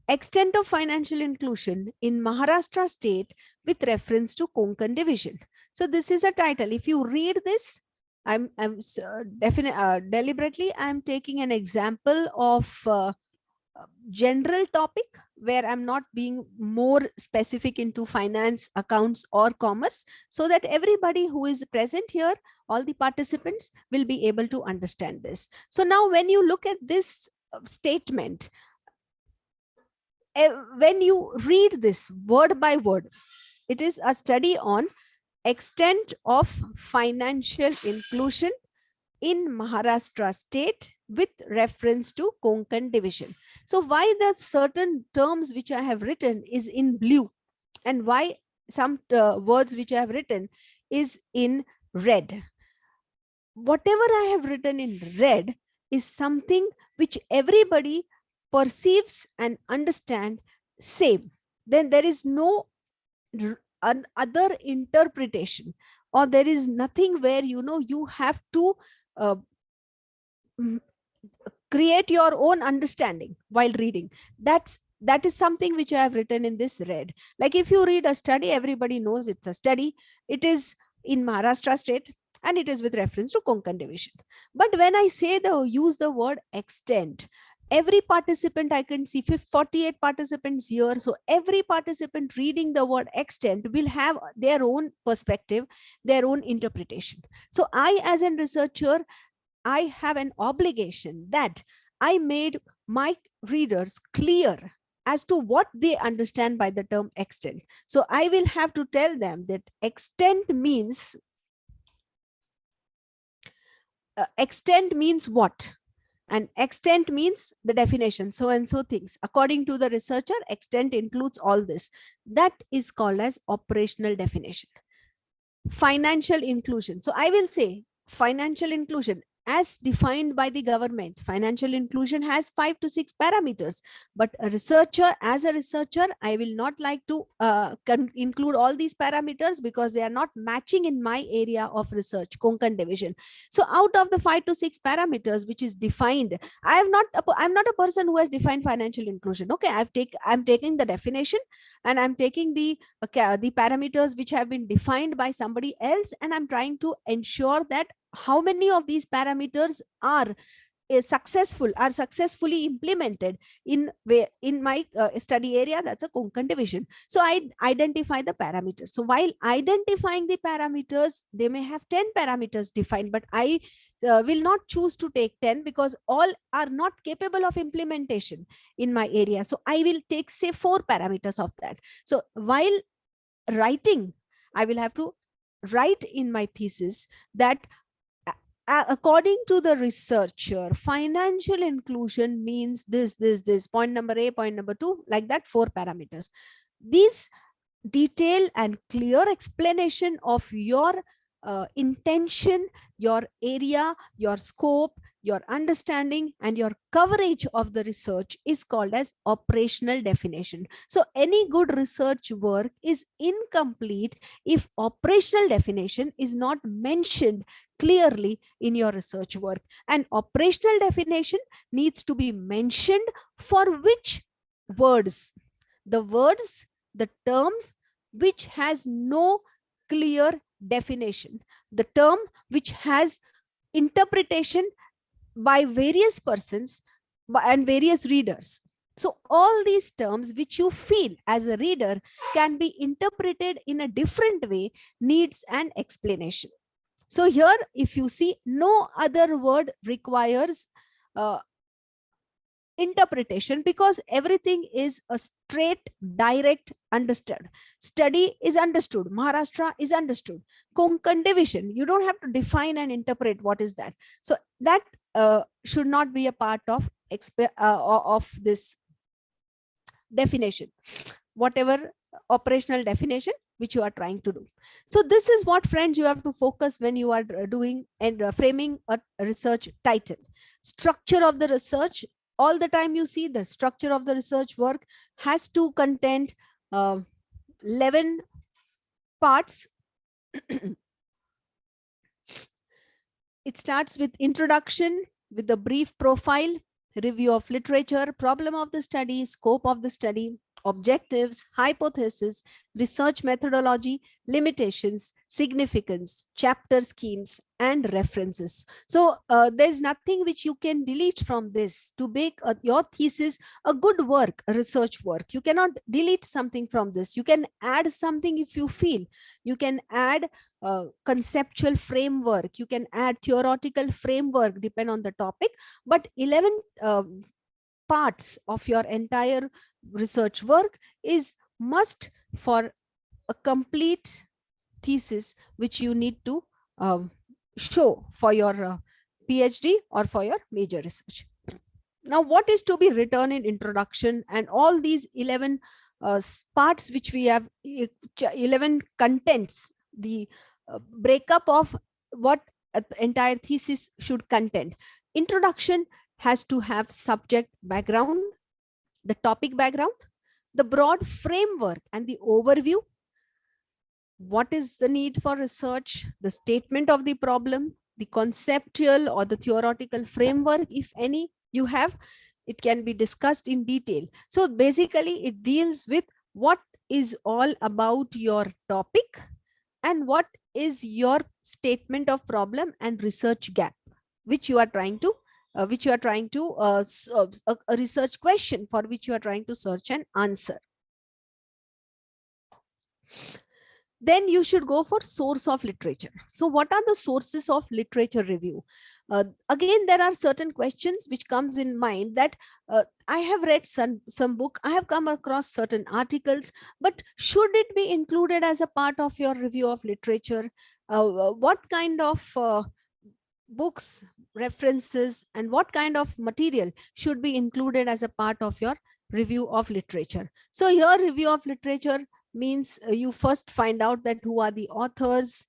extent of financial inclusion in Maharashtra state with reference to Konkan division. So this is a title. If you read this, deliberately I'm taking an example of general topic where I'm not being more specific into finance, accounts, or commerce, so that everybody who is present here, all the participants, will be able to understand this. So now when you look at this statement, when you read this word by word, it is a study on extent of financial inclusion in Maharashtra state with reference to Konkan division. So why the certain terms which I have written is in blue, and why some words which I have written is in red? Whatever I have written in red is something which everybody perceives and understand same. Then there is no other interpretation, or there is nothing where you have to create your own understanding while reading. That is something which I have written in this red. Like if you read a study, everybody knows it's a study. It is in Maharashtra state and it is with reference to Konkan division. But when I say use the word extent, every participant, I can see 48 participants here. So every participant reading the word extent will have their own perspective, their own interpretation. So I, as a researcher, I have an obligation that I made my readers clear as to what they understand by the term extent. So I will have to tell them that extent means what? And extent means the definition, so and so things. According to the researcher, extent includes all this. That is called as operational definition. Financial inclusion. So I will say financial inclusion as defined by the government. Financial inclusion has 5 to 6 parameters, but as a researcher, I will not like to include all these parameters because they are not matching in my area of research, Konkan division. So out of the 5 to 6 parameters which is defined, I'm not a person who has defined financial inclusion. Okay, I'm taking the definition and I'm taking the parameters which have been defined by somebody else, and I'm trying to ensure that how many of these parameters are successfully implemented in my study area. That's a Konkan division. So I identify the parameters. So while identifying the parameters, they may have 10 parameters defined, but I will not choose to take 10 because all are not capable of implementation in my area. So I will take, say, 4 parameters of that. So while writing, I will have to write in my thesis that according to the researcher, financial inclusion means this, point number A, point number 2, like that, 4 parameters. These detailed and clear explanation of your intention, your area, your scope, your understanding, and your coverage of the research is called as operational definition. So any good research work is incomplete if operational definition is not mentioned clearly in your research work. And operational definition needs to be mentioned for which words? The terms which has no clear definition, the term which has interpretation by various persons and various readers. So all these terms which you feel as a reader can be interpreted in a different way needs an explanation. So here, if you see, no other word requires interpretation because everything is a straight, direct, understood. Study is understood. Maharashtra is understood. Konkan division, you don't have to define and interpret what is that. So that should not be a part of this definition, whatever operational definition which you are trying to do. So this is what, friends, you have to focus when you are doing and framing a research title. Structure of the research. All the time you see the structure of the research work has to contain 11 parts. It starts with introduction, with the brief profile, review of literature, problem of the study, scope of the study, objectives, hypothesis, research methodology, limitations, significance, chapter schemes, and references. So there's nothing which you can delete from this to make your thesis a good work, a research work. You cannot delete something from this. You can add something if you feel. You can add conceptual framework. You can add theoretical framework, depend on the topic. But 11 parts of your entire research work is must for a complete thesis which you need to show for your PhD or for your major research. Now, what is to be written in introduction and all these 11 parts which we have, 11 contents, the breakup of what entire thesis should contain. Introduction has to have subject background, the topic background, the broad framework and the overview. What is the need for research, the statement of the problem, the conceptual or the theoretical framework, if any you have, it can be discussed in detail. So basically it deals with what is all about your topic and what is your statement of problem and research gap which you are trying to which you are trying to a research question for which you are trying to search an answer. Then you should go for source of literature. So what are the sources of literature review? Again, there are certain questions which comes in mind that I have read some book, I have come across certain articles, but should it be included as a part of your review of literature? What kind of books, references, and what kind of material should be included as a part of your review of literature? So your review of literature means you first find out that who are the authors,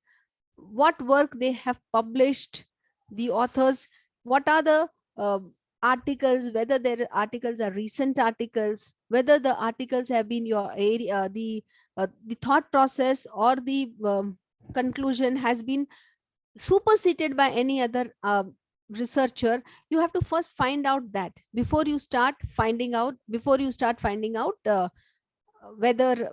what work they have published, the authors, what are the articles, whether their articles are recent articles, whether the articles have been your area, the thought process or the conclusion has been superseded by any other researcher. You have to first find out that before you start finding out whether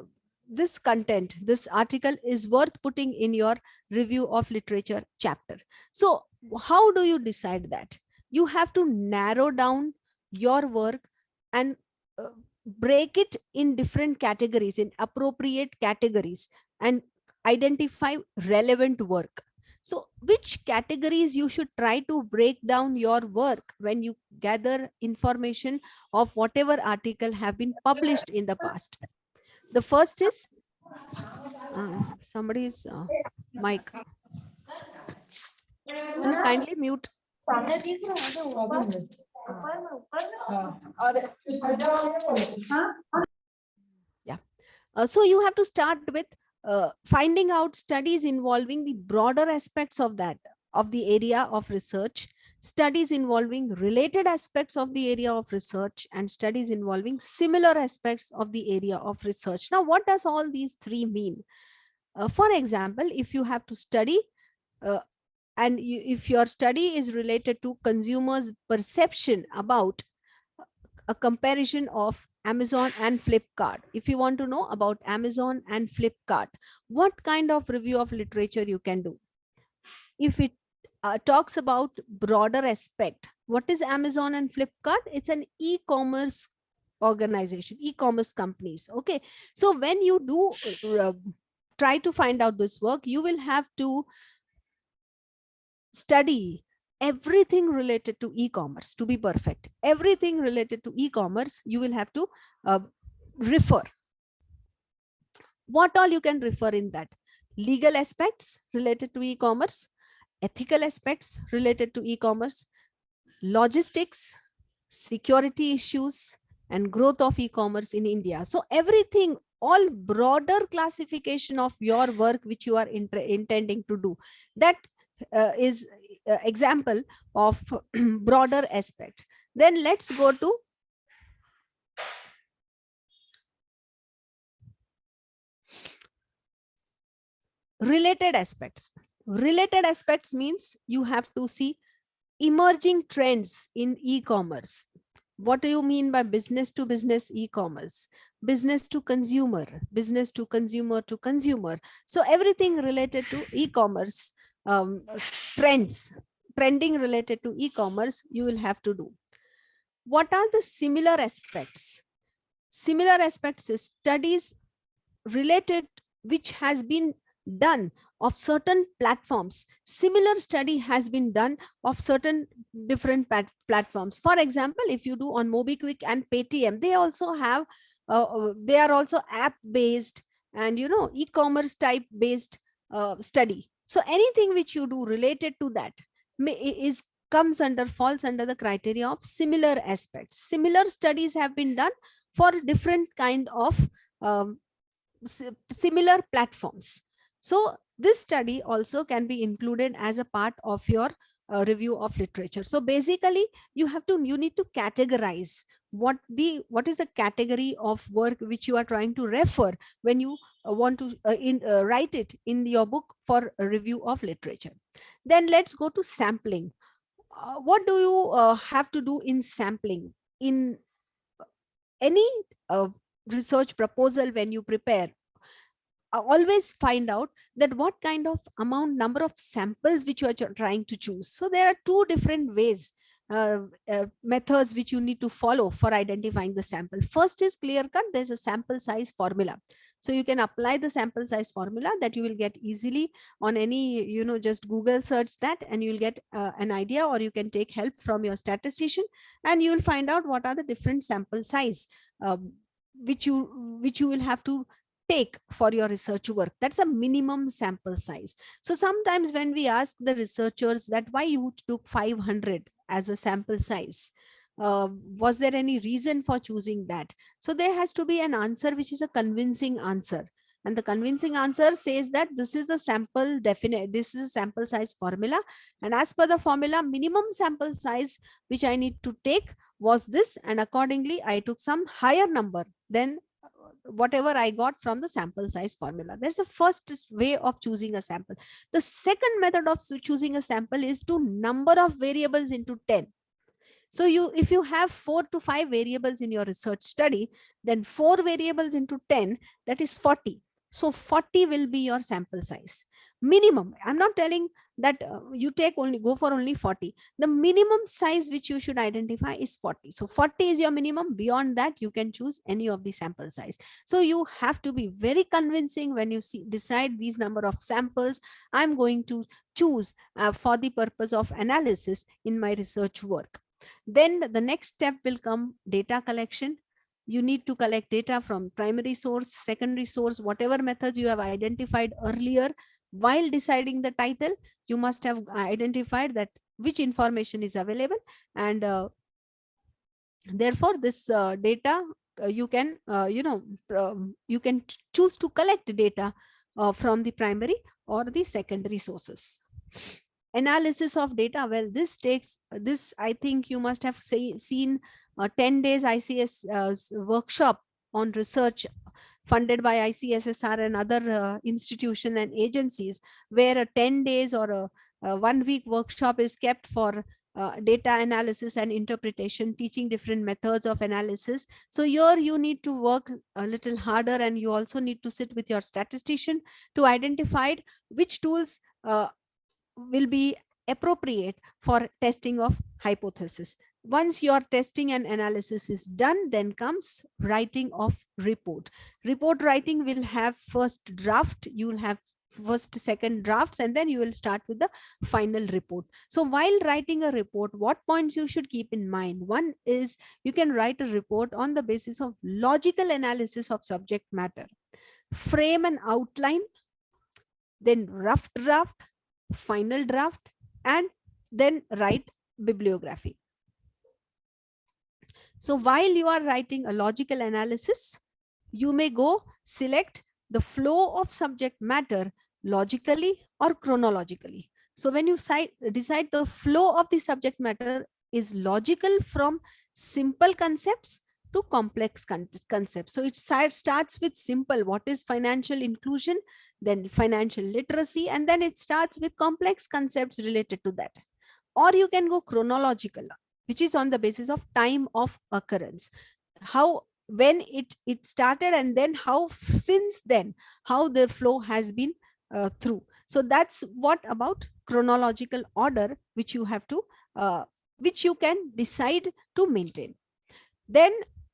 this content, this article is worth putting in your review of literature chapter. So how do you decide that? You have to narrow down your work and break it in different categories, in appropriate categories, and identify relevant work. So which categories you should try to break down your work when you gather information of whatever article have been published in the past? The first is somebody's mic. Can you kindly mute? Yeah. So you have to start with finding out studies involving the broader aspects of the area of research, studies involving related aspects of the area of research, and studies involving similar aspects of the area of research. Now, what does all these three mean? For example, if you have to study if your study is related to consumers' perception about a comparison of Amazon and Flipkart, if you want to know about Amazon and Flipkart, what kind of review of literature you can do? If it talks about broader aspect, what is Amazon and Flipkart? It's an e-commerce organization, e-commerce companies. Okay, so when you do try to find out this work, you will have to study everything related to e-commerce to be perfect. Everything related to e-commerce you will have to refer. What all you can refer in that? Legal aspects related to e-commerce, ethical aspects related to e-commerce, logistics, security issues, and growth of e-commerce in India. So everything, all broader classification of your work which you are intending to do, that is example of broader aspects. Then let's go to related aspects. Related aspects means you have to see emerging trends in e-commerce. What do you mean by business to business e-commerce? Business to consumer, business to consumer to consumer. So everything related to e-commerce, trending related to e-commerce, you will have to do. What are the similar aspects? Similar aspects is studies related which has been done of certain platforms. Similar study has been done of certain different platforms. For example, if you do on MobiKwik and Paytm, they also have they are also app based and e-commerce type based study. So anything which you do related to that falls under the criteria of similar aspects. Similar studies have been done for different kind of similar platforms. So this study also can be included as a part of your review of literature. So basically you need to categorize what is the category of work which you are trying to refer when you want to write it in your book for a review of literature. Then let's go to sampling. What do you have to do in sampling? In any research proposal, when you prepare, always find out that what kind of number of samples which you are trying to choose. So there are two different ways methods which you need to follow for identifying the sample. First is clear cut. There's a sample size formula. So you can apply the sample size formula that you will get easily on any, just Google search that, and you'll get an idea, or you can take help from your statistician, and you will find out what are the different sample size which you will have to take for your research work. That's a minimum sample size. So sometimes when we ask the researchers that why you took 500 as a sample size, was there any reason for choosing that? So there has to be an answer which is a convincing answer. And the convincing answer says that this is the sample this is a sample size formula. And as per the formula, minimum sample size which I need to take was this. And accordingly, I took some higher number than whatever I got from the sample size formula. That's the first way of choosing a sample. The second method of choosing a sample is to number of variables into 10. So if you have 4 to 5 variables in your research study, then 4 variables into 10, that is 40. So 40 will be your sample size. Minimum. I'm not telling that you go for only 40. The minimum size which you should identify is 40. So 40 is your minimum. Beyond that, you can choose any of the sample size. So you have to be very convincing when you decide these number of samples I'm going to choose for the purpose of analysis in my research work. Then the next step will come data collection. You need to collect data from primary source, secondary source, whatever methods you have identified earlier. While deciding the title, you must have identified that which information is available, and therefore this data you can you can choose to collect data from the primary or the secondary sources. Analysis of data, well, this I think you must have seen 10 days ICS workshop on research funded by ICSSR and other institutions and agencies, where a 10 days or a 1 week workshop is kept for data analysis and interpretation, teaching different methods of analysis. So here you need to work a little harder, and you also need to sit with your statistician to identify which tools will be appropriate for testing of hypothesis. Once your testing and analysis is done, then comes writing of report. Report writing will have first draft, you will have first, second drafts, and then you will start with the final report. So while writing a report, what points you should keep in mind? One is you can write a report on the basis of logical analysis of subject matter, frame an outline, then rough draft, final draft, and then write bibliography. So while you are writing a logical analysis, you may go select the flow of subject matter logically or chronologically. So when you decide the flow of the subject matter is logical from simple concepts to complex concepts. So it starts with simple, what is financial inclusion, then financial literacy, and then it starts with complex concepts related to that. Or you can go chronological, which is on the basis of time of occurrence, when it started, and then how since then how the flow has been through. So that's what about chronological order, which you have to which you can decide to maintain. Then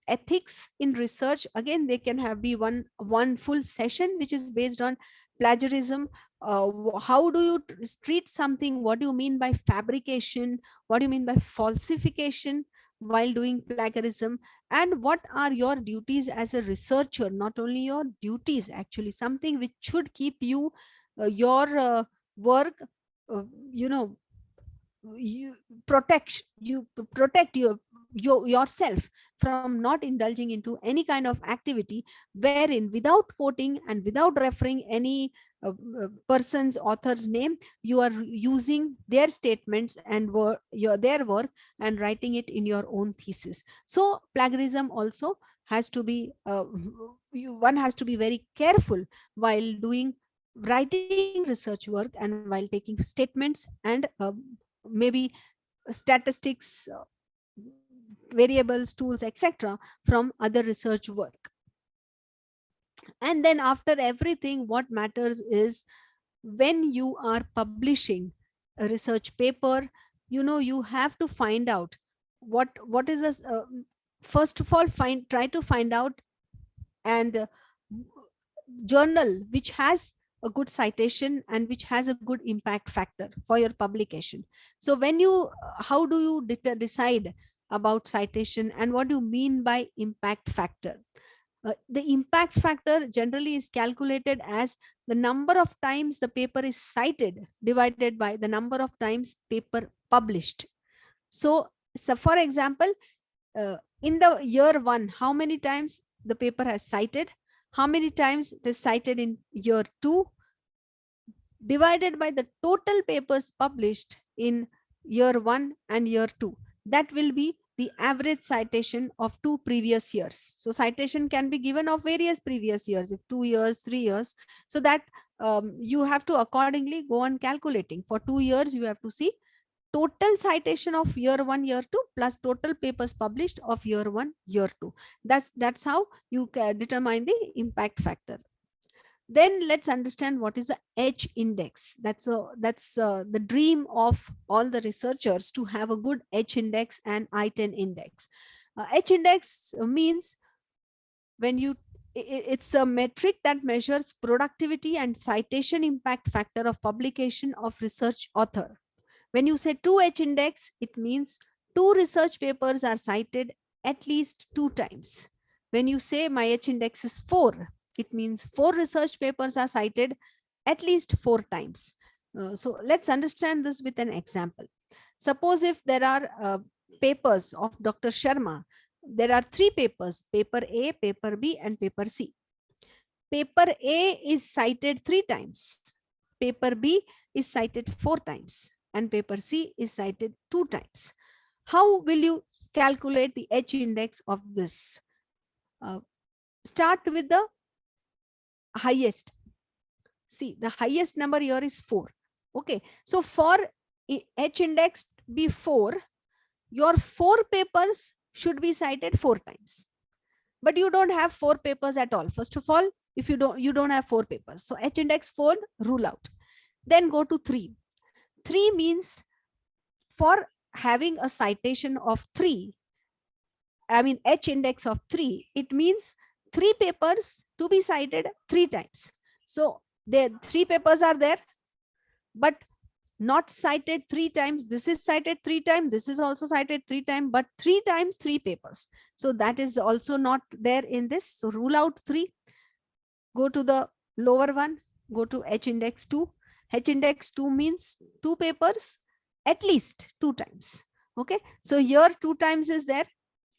ethics in research, again they can be one full session which is based on plagiarism. How do you treat something? What do you mean by fabrication? What do you mean by falsification while doing plagiarism? And what are your duties as a researcher? Not only your duties, actually something which should keep you your work you protect yourself from not indulging into any kind of activity wherein, without quoting and without referring any person's author's name, you are using their statements and their work and writing it in your own thesis. So plagiarism also has to be one has to be very careful while writing research work and while taking statements and maybe statistics, variables, tools, etc. from other research work. And then after everything, what matters is when you are publishing a research paper, you have to find out what is this. First of all, try to find out and journal which has a good citation and which has a good impact factor for your publication. So when you how do you decide about citation, and what do you mean by impact factor? The impact factor generally is calculated as the number of times the paper is cited divided by the number of times paper published. So for example, in the year 1, how many times the paper has cited, how many times it is cited in year 2, divided by the total papers published in year 1 and year 2. That will be the average citation of 2 previous years. So citation can be given of various previous years, if 2 years, 3 years. So that you have to accordingly go on calculating. For 2 years, you have to see total citation of year 1, year 2 plus total papers published of year 1, year 2. That's how you can determine the impact factor. Then let's understand what is the H index. That's the dream of all the researchers, to have a good H index and I-10 index. H index means it's a metric that measures productivity and citation impact factor of publication of research author. When you say 2H index, it means 2 research papers are cited at least 2 times. When you say my H index is 4, it means 4 research papers are cited at least 4 times. So let's understand this with an example. Suppose if there are papers of Dr. Sharma, there are 3 papers, paper A, paper B, and paper C. Paper A is cited 3 times. Paper B is cited 4 times. And paper C is cited 2 times. How will you calculate the H index of this? Start with the highest. See, the highest number here is 4. Okay, so for H index be 4, your 4 papers should be cited 4 times. But you don't have 4 papers at all. First of all, if you don't have 4 papers, so H index 4, rule out. Then go to 3. 3 means for having a citation of 3, I mean H index of 3, it means 3 papers to be cited 3 times. So there 3 papers are there, but not cited 3 times. This is cited 3 times. This is also cited 3 times, but 3 times 3 papers. So that is also not there in this. So rule out 3. Go to the lower one. Go to H index 2. H index 2 means 2 papers at least 2 times. Okay. So here 2 times is there.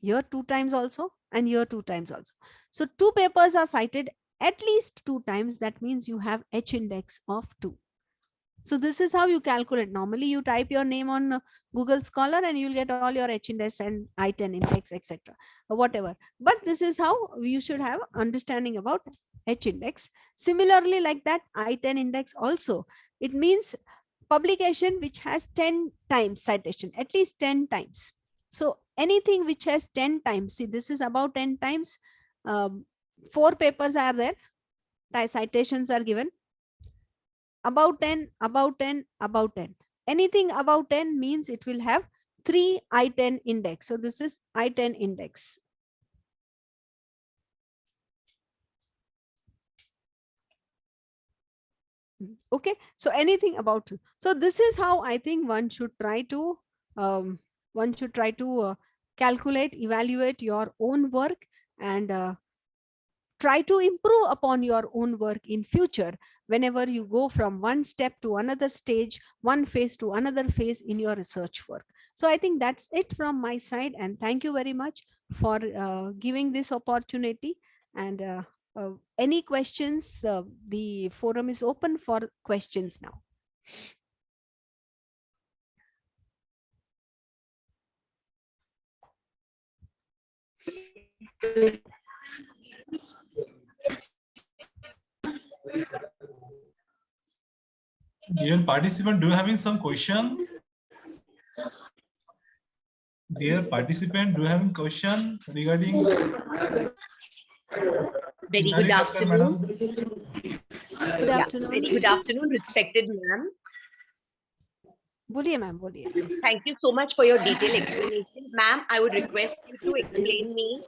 Here 2 times also, and here 2 times also. So 2 papers are cited at least 2 times. That means you have H index of 2. So this is how you calculate. Normally you type your name on Google Scholar and you'll get all your H index and I-10 index, etc. Whatever. But this is how you should have understanding about H index. Similarly, like that I-10 index also, it means publication which has 10 times citation, at least 10 times. So anything which has 10 times, see this is about 10 times, 4 papers are there, citations are given, about 10, about 10, about 10. Anything about 10 means it will have 3 I-10 index. So this is I-10 index. Okay, so anything about, so this is how I think one should try to calculate, evaluate your own work, and try to improve upon your own work in future whenever you go from one step to another stage, one phase to another phase in your research work. So I think that's it from my side, and thank you very much for giving this opportunity. And any questions, the forum is open for questions now. Dear participant, do you having some question? Dear participant, do you have a question regarding? Very good afternoon. Good afternoon. Very good afternoon, respected ma'am. बोलिए ma'am, बोलिए. Yes. Thank you so much for your detailed explanation. Ma'am, I would request you to explain me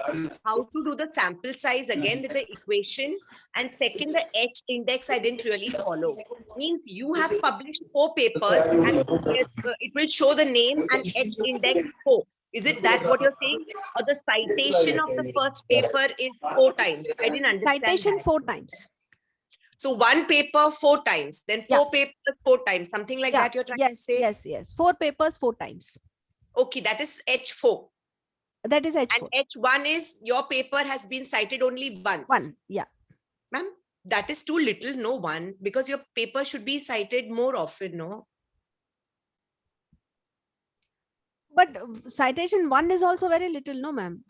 how to do the sample size again with the equation. And second, the H index I didn't really follow. Means you have published 4 papers and it will show the name and H index 4. Is it that what you're saying? Or the citation of the first paper is 4 times? I didn't understand Citation that. 4 times. So one paper 4 times, then 4 papers 4 times, something like that you're trying to say? Yes. 4 papers 4 times. Okay, that is H4. That is H4. And H1 is your paper has been cited only once. 1, yeah. Ma'am, that is too little, no 1, because your paper should be cited more often, no? But citation 1 is also very little, no ma'am.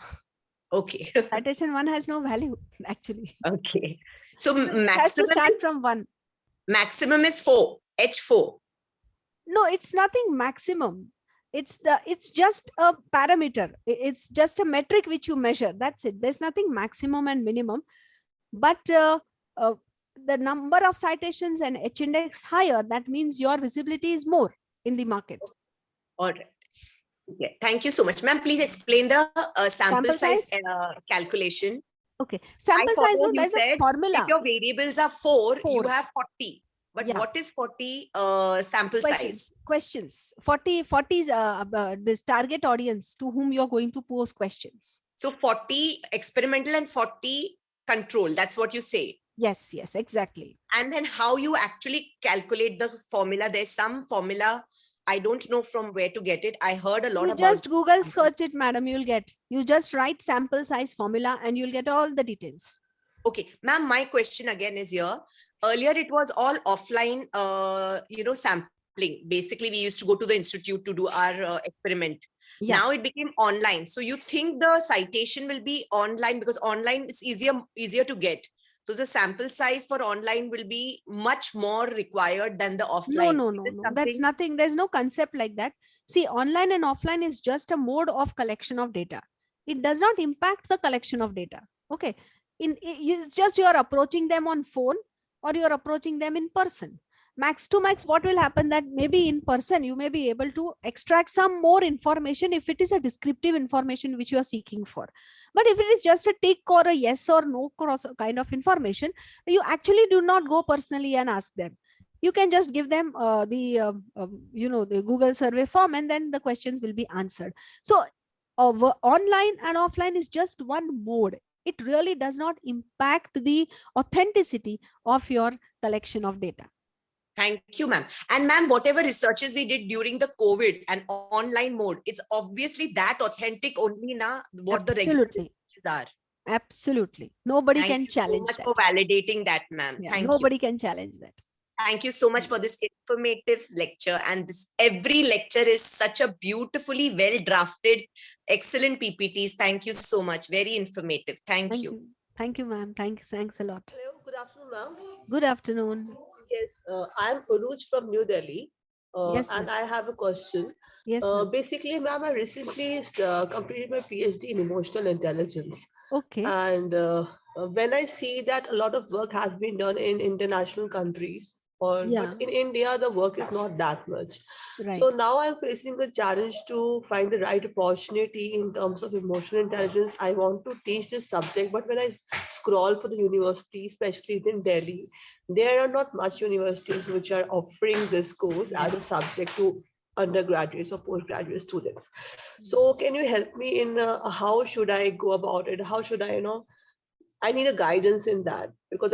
Okay. Citation 1 has no value actually. Okay. So It has to maximum, start from 1. maximum is 4, H4. No, it's nothing maximum. It's just a parameter. It's just a metric which you measure. That's it. There's nothing maximum and minimum. But the number of citations and H index higher, that means your visibility is more in the market. All right. Okay. Thank you so much. Ma'am, please explain the sample size calculation. Okay. Sample size, no, there's a formula. If your variables are 4, you 4. have 40. But Yeah. what is 40 sample size? Questions. 40 is this target audience to whom you're going to pose questions. So 40 experimental and 40 control. That's what you say. Yes, exactly. And then how you actually calculate the formula. There's some formula. I don't know from where to get it. I heard a lot You about just Google search it, madam. You'll get. You just write sample size formula and you'll get all the details. Okay, ma'am, my question again is here. Earlier, it was all offline, sampling. Basically, we used to go to the institute to do our experiment. Yeah. Now it became online. So you think the citation will be online because online is easier to get. So the sample size for online will be much more required than the offline. No. That's nothing. There's no concept like that. See, online and offline is just a mode of collection of data. It does not impact the collection of data. Okay. It's just you're approaching them on phone or you're approaching them in person. Max to max, what will happen that maybe in person, you may be able to extract some more information if it is a descriptive information which you are seeking for. But if it is just a tick or a yes or no kind of information, you actually do not go personally and ask them. You can just give them the Google survey form and then the questions will be answered. So online and offline is just one mode. It really does not impact the authenticity of your collection of data. Thank you, ma'am. And ma'am, whatever researches we did during the COVID and online mode, it's obviously that authentic only now what the regulations are. Absolutely. Nobody Thank can you challenge so much that. for validating that, ma'am. Yeah, Thank you. nobody can challenge that. Thank you so much for this informative lecture. And every lecture is such a beautifully well drafted, excellent PPTs. Thank you so much. Very informative. Thank you. Thank you, ma'am. Thanks a lot. Hello, good afternoon, ma'am. Good afternoon. Yes, I'm Uruj from New Delhi. Yes, and I have a question. Yes. Basically, ma'am, I recently completed my PhD in emotional intelligence. Okay. And when I see that a lot of work has been done in international countries, but in India, the work is not that much. Right. So now I'm facing the challenge to find the right opportunity in terms of emotional intelligence. I want to teach this subject, but when I scroll for the university, especially in Delhi, there are not much universities which are offering this course as a subject to undergraduates or postgraduate students. So can you help me in how should I go about it? How should I, I need a guidance in that because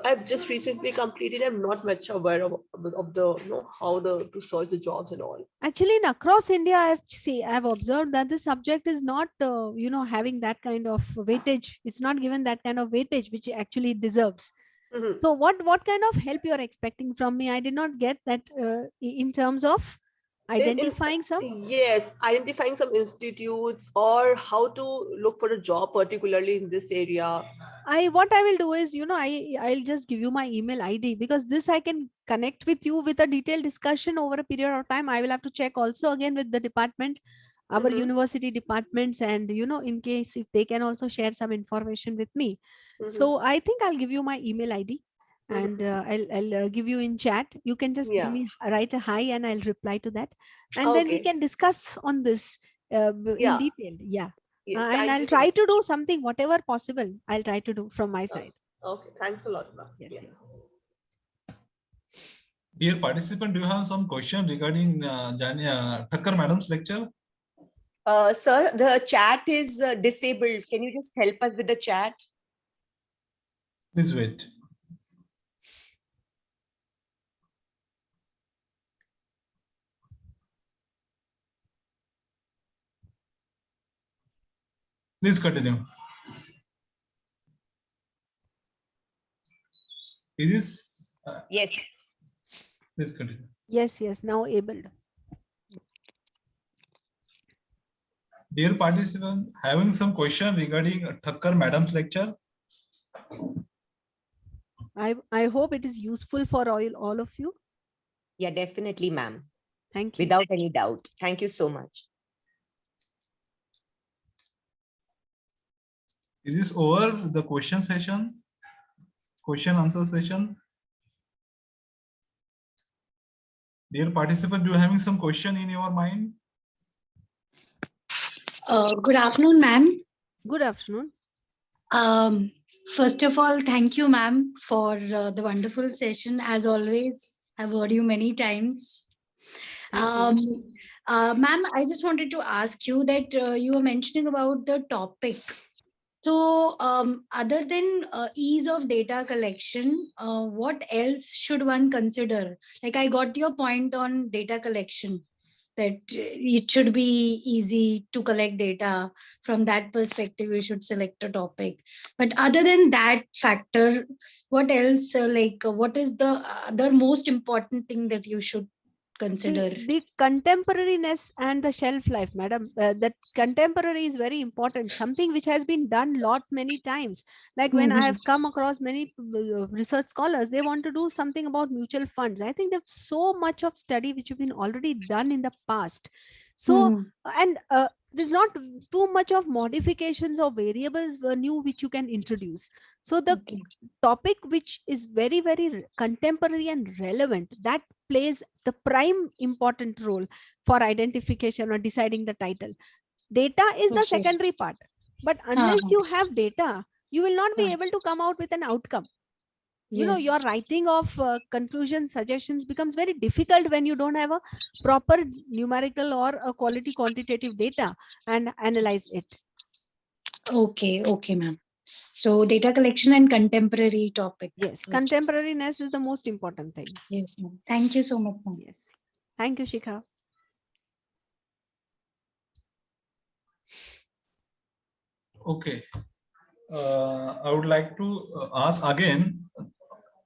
I've just recently completed. I'm not much aware of the how to search the jobs and all. Actually, across India, I've observed that the subject is not having that kind of weightage. It's not given that kind of weightage which it actually deserves. Mm-hmm. So what kind of help you are expecting from me? I did not get that in terms of identifying identifying some institutes or how to look for a job particularly in this area. What I will do is, I'll just give you my email ID because this I can connect with you with a detailed discussion over a period of time. I will have to check also again with the department, our university departments, and in case if they can also share some information with me. So I think I'll give you my email ID. and I'll give you in chat. You can just give Yeah. me write a hi and I'll reply to that, and then we Okay. can discuss on this in Yeah. detail. Yeah. Yeah. And Thank I'll you so try much. to do something, whatever possible. I'll try to do from my side. Okay. Thanks a lot, ma'am. Yes. Yeah. Yes. Dear participant, do you have some question regarding Thakkar madam's lecture? Sir, the chat is disabled. Can you just help us with the chat? Please wait. Please continue. Is this? Yes. Please continue. Yes. Yes. Now able. Dear participant, having some question regarding Thakkar madam's lecture? I hope it is useful for all of you. Yeah, definitely, ma'am. Thank you. Without any doubt. Thank you so much. Is this over the question session? Question answer session? Dear participant, do you having some question in your mind? Good afternoon, ma'am. Good afternoon. First of all, thank you, ma'am, for the wonderful session. As always, I've heard you many times. Ma'am, I just wanted to ask you that you were mentioning about the topic. So, other than ease of data collection, what else should one consider? Like, I got your point on data collection, that it should be easy to collect data. From that perspective, you should select a topic. But other than that factor, what else, what is the other most important thing that you should consider? The contemporariness and the shelf life, madam. That contemporary is very important. Something which has been done many times. Like when I have come across many research scholars, they want to do something about mutual funds. I think there's so much of study which have been already done in the past. So and there's not too much of modifications or variables new which you can introduce. So the topic which is very, very contemporary and relevant, that plays the prime important role for identification or deciding the title. Data is the secondary part, but unless you have data, you will not be able to come out with an outcome. You know, your writing of conclusion suggestions becomes very difficult when you don't have a proper numerical or a quality quantitative data and analyze it. Okay, ma'am. So data collection and contemporary topic. Yes, contemporariness is the most important thing. Yes, ma'am. Thank you so much, ma'am. Yes. Thank you, Shikha. Okay. I would like to ask again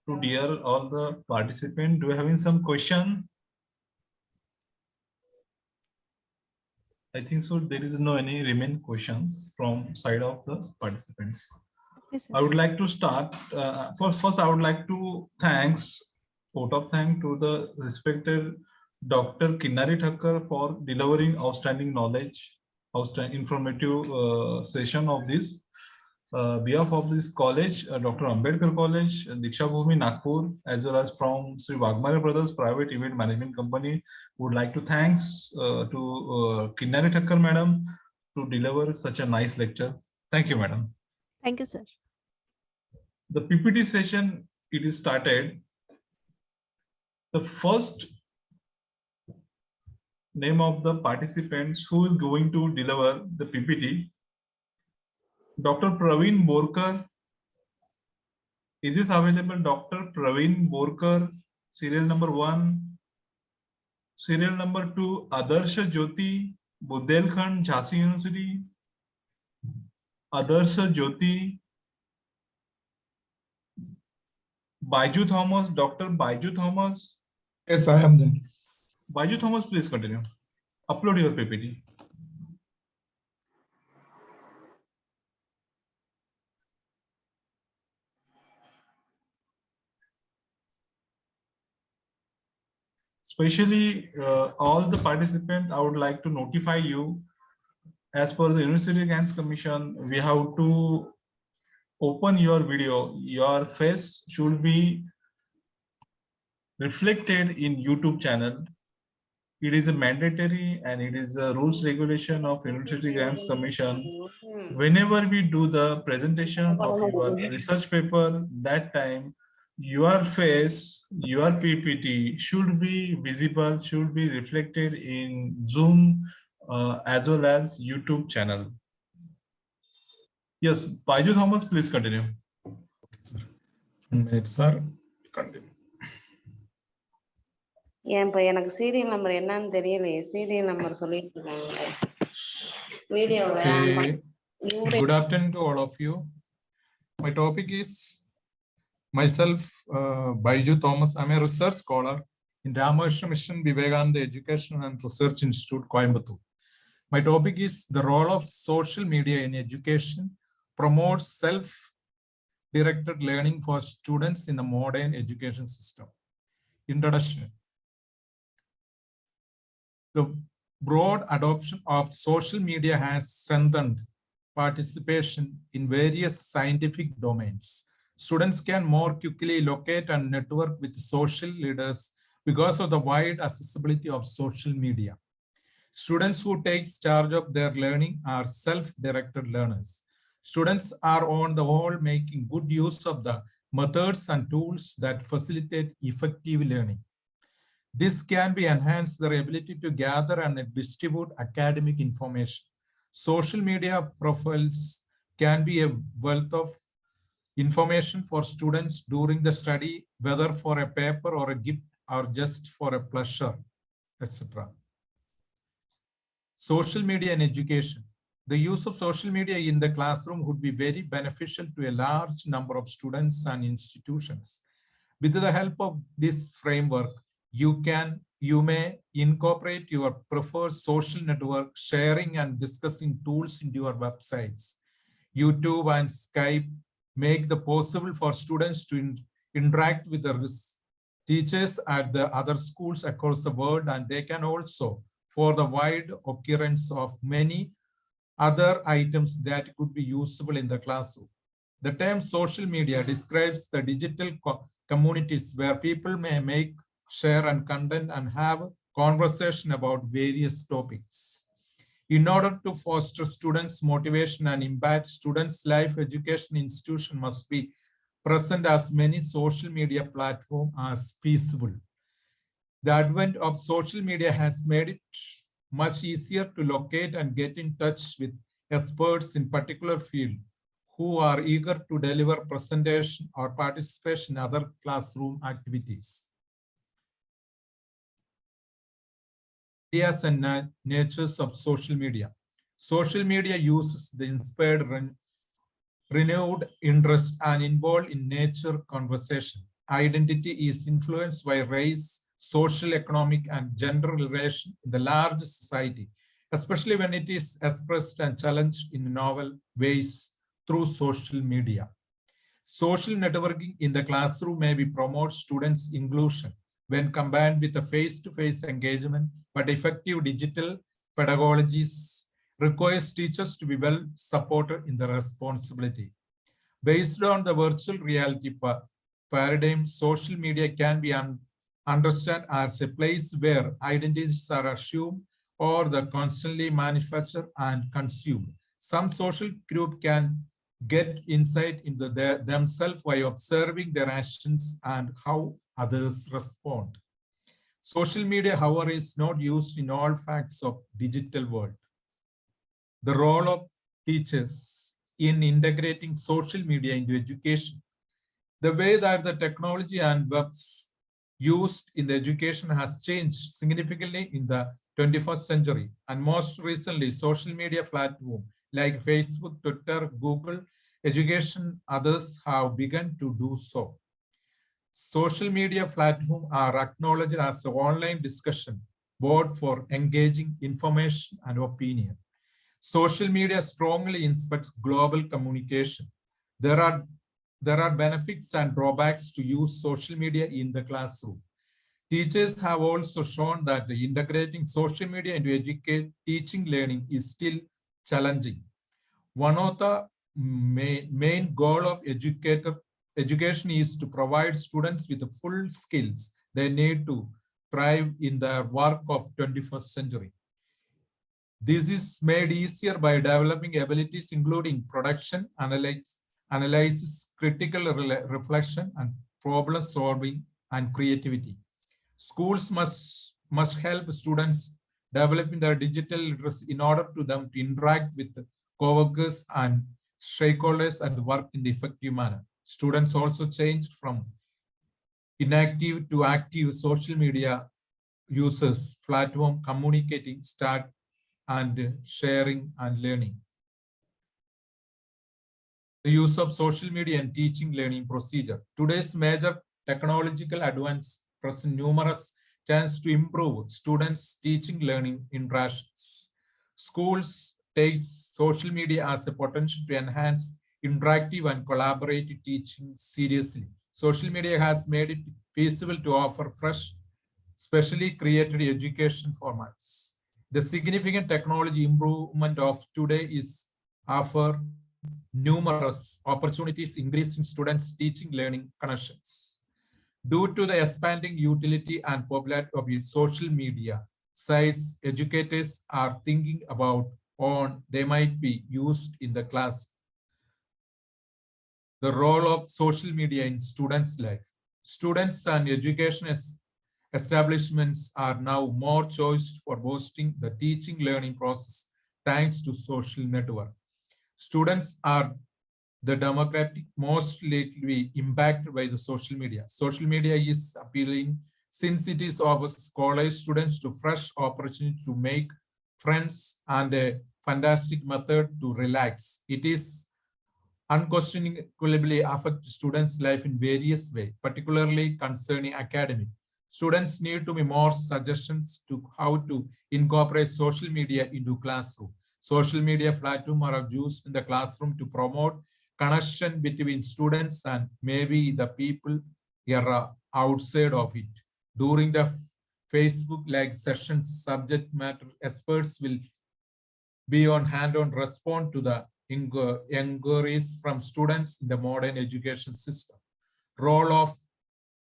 to dear all the participants, do you having some question? I think so. There is no any remain questions from side of the participants. Yes, I would like to start. First, I would like to vote of thanks to the respected Dr. Kinnari Thakkar for delivering outstanding knowledge, outstanding informative session of this. Behalf of this college, Dr. Ambedkar College, Diksha Bhumi, Nagpur, as well as from SHRI Waghmare Brothers Private Event Management Company, would like to thanks to Kinnari Thakkar Madam to deliver such a nice lecture. Thank you, Madam. Thank you, sir. The PPT session, it is started. The first name of the participants who is going to deliver the PPT, Dr. Praveen Borkar. Is this available? Dr. Praveen Borkar, serial number 1. Serial number 2, Adarsha Jyoti, Budelkhand, Jhansi University. Adarsha Jyoti. Baiju Thomas, Dr. Baiju Thomas. Yes, I am there. Baiju Thomas, please continue. Upload your PPT. Especially all the participants, I would like to notify you, as per the University Grants Commission, we have to open your video, your face should be reflected in YouTube channel. It is a mandatory and it is a rules regulation of University Grants Commission. Whenever we do the presentation of your research paper, that time your face, your PPT should be visible, should be reflected in Zoom as well as YouTube channel. Yes, Baiju Thomas, please continue. Okay, sir. 1 minute, sir. Continue. ஏன்ப்பா எனக்கு serial number என்னன்னு தெரியலையே serial number சொல்லிட்டு இருக்காங்க வீடியோவை Okay. Good afternoon to all of you. My topic is myself, Baiju Thomas. I'm a research scholar in Rameshwar Mission Vivekananda Education and Research Institute, Coimbatore. My topic is the role of social media in education promotes self-directed learning for students in the modern education system. Introduction. The broad adoption of social media has strengthened participation in various scientific domains. Students can more quickly locate and network with social leaders because of the wide accessibility of social media. Students who take charge of their learning are self-directed learners. Students are on the whole making good use of the methods and tools that facilitate effective learning. This can be enhanced their ability to gather and distribute academic information. Social media profiles can be a wealth of information for students during the study, whether for a paper or a gift or just for a pleasure, etc. Social media in education. The use of social media in the classroom would be very beneficial to a large number of students and institutions. With the help of this framework, you may incorporate your preferred social network sharing and discussing tools into your websites. YouTube and Skype make the possible for students to interact with the teachers at the other schools across the world, and they can also for the wide occurrence of many other items that could be usable in the classroom. The term social media describes the digital communities where people may make, share and content and have conversation about various topics. In order to foster students' motivation and impact, students' life education institution must be present as many social media platforms as feasible. The advent of social media has made it much easier to locate and get in touch with experts in particular field who are eager to deliver presentation or participation in other classroom activities. Ideas and natures of social media. Social media uses the inspired, renewed interest and involved in nature conversation. Identity is influenced by race, social, economic, and gender relation in the large society, especially when it is expressed and challenged in novel ways through social media. Social networking in the classroom may be promote students' inclusion when combined with a face-to-face engagement, but effective digital pedagogies requires teachers to be well supported in the responsibility. Based on the virtual reality paradigm, social media can be understood as a place where identities are assumed or the constantly manufactured and consumed. Some social group can get insight into themselves by observing their actions and how others respond. Social media, however, is not used in all facts of digital world. The role of teachers in integrating social media into education. The way that the technology and webs used in the education has changed significantly in the 21st century. And most recently, social media platforms like Facebook, Twitter, Google, education, others have begun to do so. Social media platforms are acknowledged as an online discussion board for engaging information and opinion. Social media strongly inspects global communication. There are benefits and drawbacks to use social media in the classroom. Teachers have also shown that integrating social media into teaching learning is still challenging. One of the main goal of education is to provide students with the full skills they need to thrive in the work of 21st century. This is made easier by developing abilities including production, analysis, critical reflection, and problem solving and creativity. Schools must help students developing their digital literacy in order to them to interact with co-workers and stakeholders and work in the effective manner. Students also change from inactive to active social media users, platform communicating, start and sharing and learning. The use of social media and teaching learning procedure. Today's major technological advance present numerous chances to improve students' teaching learning interactions. Schools take social media as a potential to enhance interactive and collaborative teaching seriously. Social media has made it feasible to offer fresh, specially created education formats. The significant technology improvement of today is offer numerous opportunities, increasing students' teaching learning connections. Due to the expanding utility and popularity of social media sites, educators are thinking about on they might be used in the class. The role of social media in students' life. Students and education establishments are now more choice for boosting the teaching learning process thanks to social network. Students are the democratic most lately impacted by the social media. Social media is appealing since it is offers college students to fresh opportunity to make friends and a fantastic method to relax. It is unquestionably affect students' life in various ways, particularly concerning academic. Students need to be more suggestions to how to incorporate social media into classroom. Social media platforms are used in the classroom to promote connection between students and maybe the people here outside of it. During the Facebook Live sessions, subject matter experts will be on hand on respond to the inquiries from students in the modern education system. Role of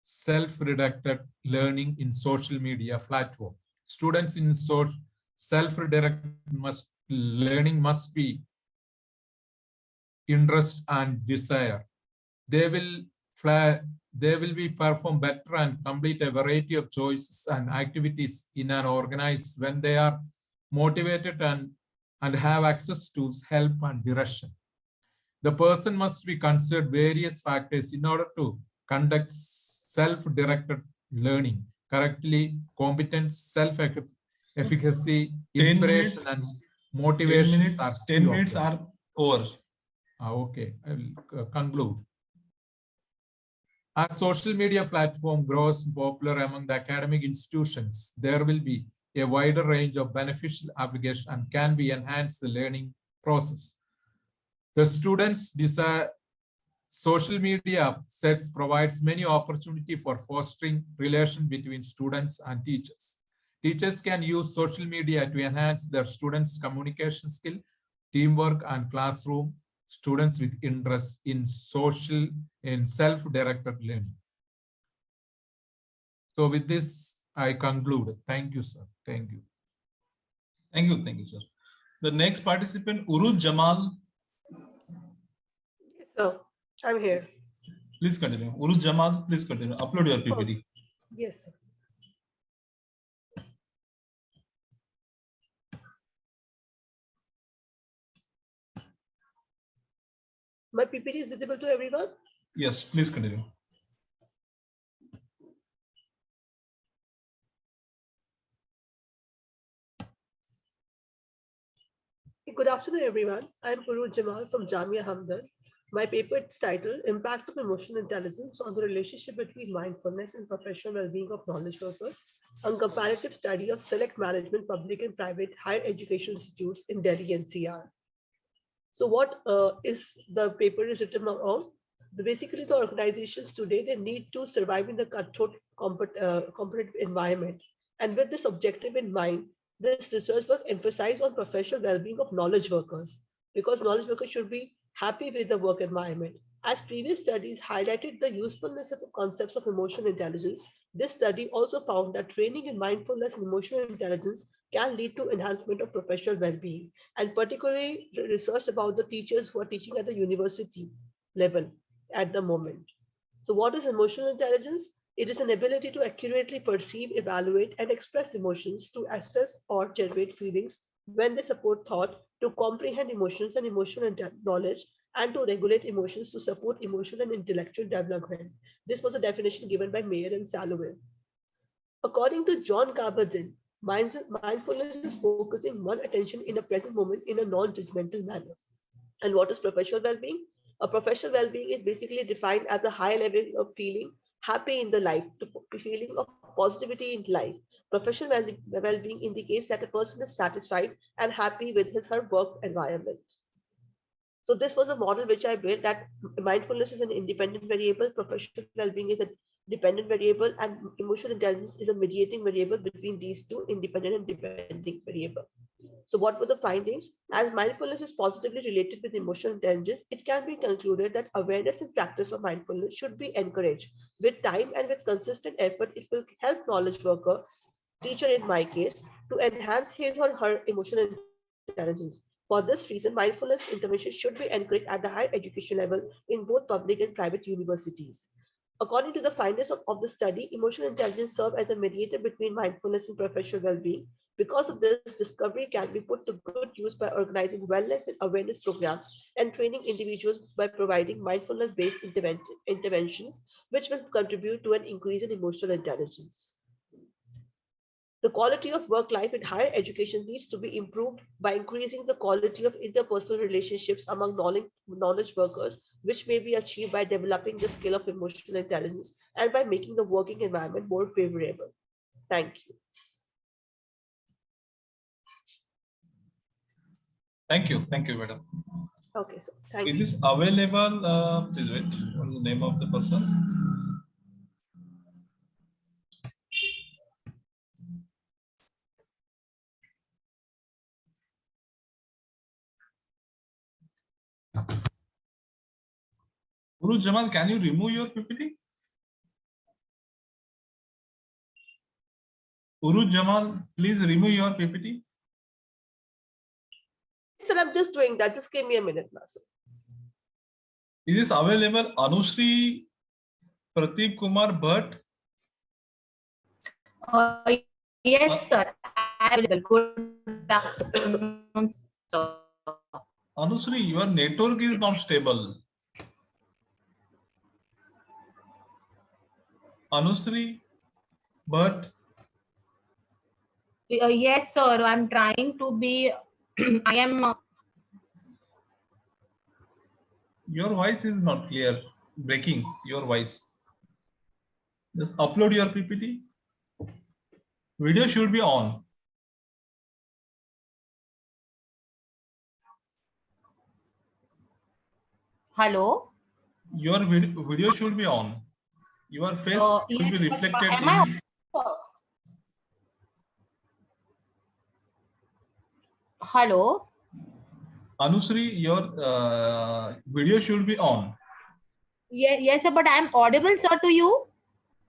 self-directed learning in social media platform. Students in self-directed learning must be interest and desire. They will be perform better and complete a variety of choices and activities in an organized when they are motivated and have access to help and direction. The person must be considered various factors in order to conduct self-directed learning correctly. Competence, self-efficacy, inspiration, and motivation are 10 minutes are over. Okay, I will conclude. As social media platform grows popular among the academic institutions, there will be a wider range of beneficial applications and can be enhanced the learning process. The students desire social media sets provides many opportunity for fostering relation between students and teachers. Teachers can use social media to enhance their students' communication skill, teamwork, and classroom students with interest in self-directed learning. So with this, I conclude. Thank you, sir. Thank you. Thank you. Thank you, sir. The next participant, Uruj Jamal. Yes, sir. I'm here. Please continue. Uruj Jamal, please continue. Upload your PPT. Yes, sir. My PPT is visible to everyone? Yes, please continue. Good afternoon, everyone. I'm Guru Jamal from Jamia Hamdard. My paper is titled Impact of Emotional Intelligence on the Relationship between Mindfulness and Professional Wellbeing of Knowledge Workers, a comparative study of select management, public and private higher education institutes in Delhi NCR. So what is the paper is written on? Basically, the organizations today, they need to survive in the cutthroat competitive environment. And with this objective in mind, this research work emphasizes on professional well-being of knowledge workers, because knowledge workers should be happy with the work environment. As previous studies highlighted the usefulness of the concepts of emotional intelligence, this study also found that training in mindfulness and emotional intelligence can lead to enhancement of professional well-being, and particularly research about the teachers who are teaching at the university level at the moment. So what is emotional intelligence? It is an ability to accurately perceive, evaluate, and express emotions, to assess or generate feelings when they support thought, to comprehend emotions and emotional knowledge, and to regulate emotions to support emotional and intellectual development. This was a definition given by Mayer and Salovey. According to John Kabat-Zinn, mindfulness is focusing one attention in a present moment in a non-judgmental manner. And what is professional well-being? A professional well-being is basically defined as a high level of feeling happy in the life, to feeling of positivity in life. Professional well-being indicates that a person is satisfied and happy with his or her work environment. So this was a model which I built, that mindfulness is an independent variable, professional well-being is a dependent variable, and emotional intelligence is a mediating variable between these two independent and dependent variables. So what were the findings? As mindfulness is positively related with emotional intelligence, it can be concluded that awareness and practice of mindfulness should be encouraged. With time and with consistent effort, it will help knowledge worker, teacher in my case, to enhance his or her emotional intelligence. For this reason, mindfulness intervention should be encouraged at the higher education level in both public and private universities. According to the findings of the study, emotional intelligence serves as a mediator between mindfulness and professional well-being. Because of this, discovery can be put to good use by organizing wellness and awareness programs and training individuals by providing mindfulness-based interventions, which will contribute to an increase in emotional intelligence. The quality of work life in higher education needs to be improved by increasing the quality of interpersonal relationships among knowledge workers, which may be achieved by developing the skill of emotional intelligence and by making the working environment more favorable. Thank you. Thank you, madam. Okay, so thank you. Is this available? Please wait. What is the name of the person? Guru Jamal, can you remove your PPT? Guru Jamal, please remove your PPT. Sir, I'm just doing that. Just give me a minute now, sir. Is this available? Anushree Pradeep Kumar Bhatt? Yes, sir. Good afternoon, sir. Anushree, your network is not stable. Anushree Bhatt? Yes, sir. I'm trying to be. I am. Your voice is not clear. Breaking your voice. Just upload your PPT. Video should be on. Hello. Your video should be on. Your face should Yes, be reflected am in. Hello. Anushree, your video should be on. Yes, sir. But I'm audible, sir, to you.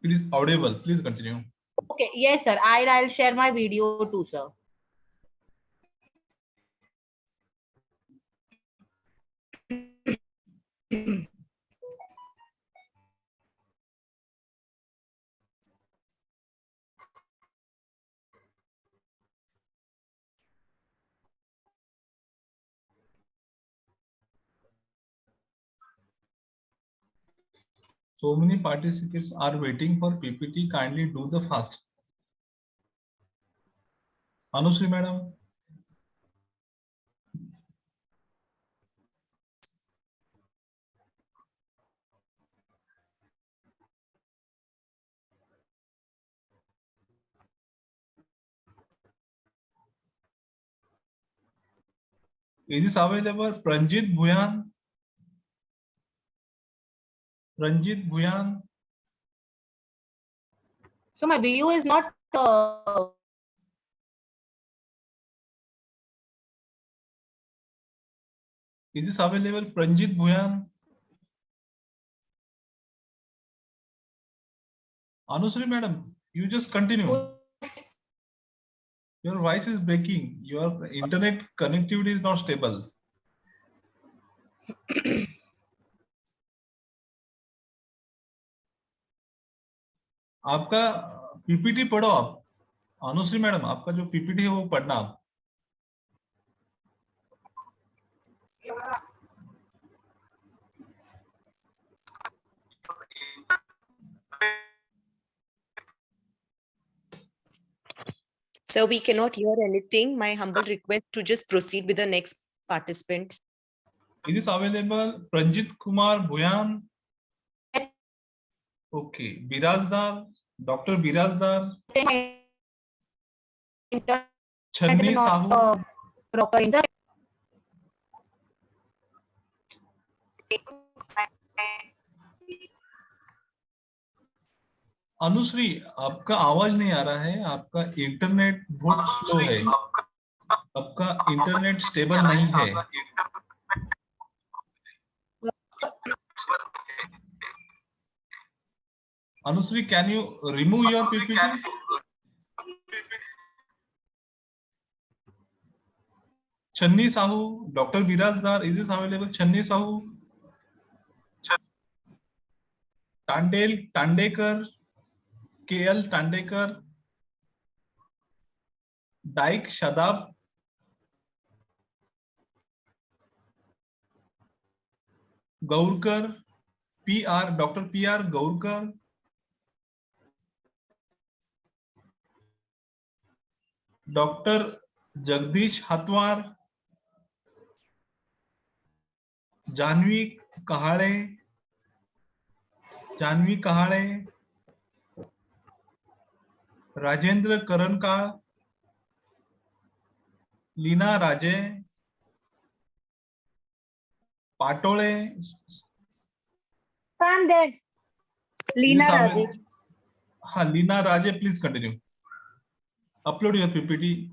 It is audible. Please continue. Okay. Yes, sir. I'll share my video too, sir. So many participants are waiting for PPT. Kindly do the fast. Anushree madam. Is this available? Pranjit Bhuyan. Ranjit Bhuyan. So my video is not. Is this available? Pranjit Bhuyan? Anusri madam, you just continue. Your voice is breaking. Your internet connectivity is not stable. आपका PPT पढ़ो आप. Anushree madam, आपका जो PPT है वो पढ़ना आप. Sir, we cannot hear anything. My humble request to just proceed with the next participant. Is this available? Pranjit Kumar Bhuyan? Okay. Birazdar, Dr. Birazdar? Channi Sahu? Anushree, आपका आवाज नहीं आ रहा है. आपका इंटरनेट बहुत स्लो है. आपका इंटरनेट स्टेबल नहीं है. Anusri, can you remove your PPT? Channi Sahu, Dr. Birazdar, is this available? Channi Sahu? Tandekar, KL Tandekar, Daik Shadab, Gaurkar, PR, Dr. PR Gaurkar, Dr. Jagdish Hatwar, Janvi Kahale, Rajendra Karankar, Leena Raje, Patole. I'm there. Leena Raje. Leena Raje, please continue. Upload your PPT.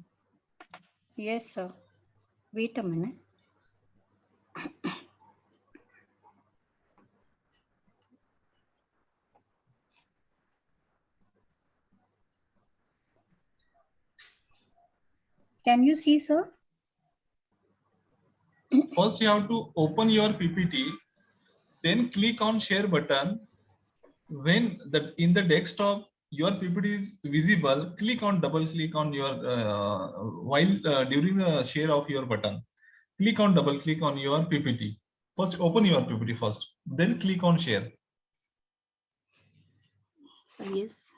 Yes, sir. Wait a minute. Can you see, sir? First, you have to open your PPT, then click on share button. When in the desktop your PPT is visible, double click on your during the share of your button. Double click on your PPT. First, open your PPT first, then click on share. So, yes.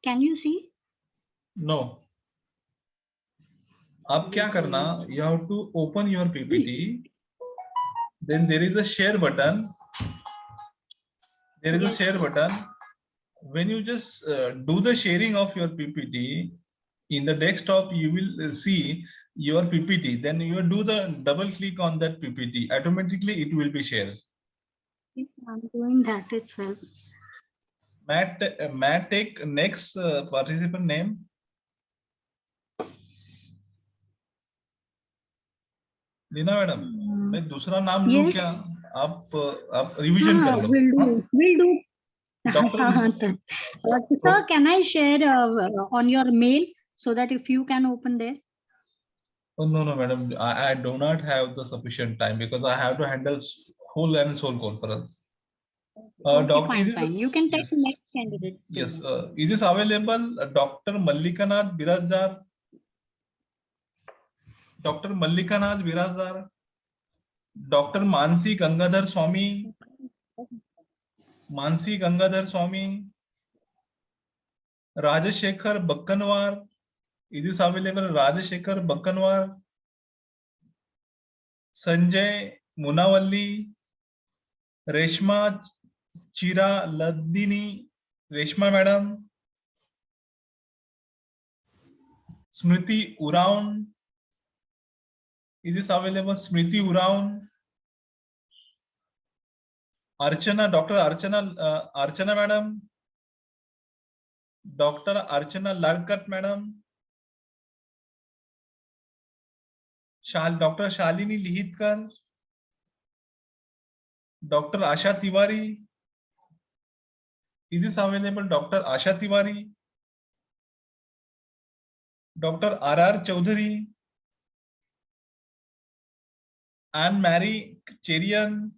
Can you see? No. अब क्या करना? You have to open your PPT. Then there is a share button. When you just do the sharing of your PPT in the desktop, you will see your PPT. Then you do the double click on that PPT. Automatically, it will be shared. I'm doing that itself. Matt, take next participant name. Leena madam, मैं दूसरा नाम लूं क्या? आप revision कर लो. Will do. Sir, can I share on your mail so that if you can open there? Oh, no, madam. I do not have the sufficient time because I have to handle whole and soul conference. Okay, fine. You can take the next candidate. Yes. Is this available? Dr. Mallikanath Birazdar. Dr. Mallikanath Birazdar. Dr. Mansi Gangadhar Swami. Rajashekhar Bakkanwar. Is this available? Rajashekhar Bakkanwar. Sanjay Munavalli. Reshma Chira Laddini. Reshma madam. Smriti Uraun. Is this available? Smriti Uraun. Archana, Dr. Archana madam. Dr. Archana Ladkat, madam. Dr. Shalini Lihitkar. Dr. Asha Tiwari. Is this available? Dr. Asha Tiwari. Dr. R.R. Chaudhary. Anne Marie Cherian.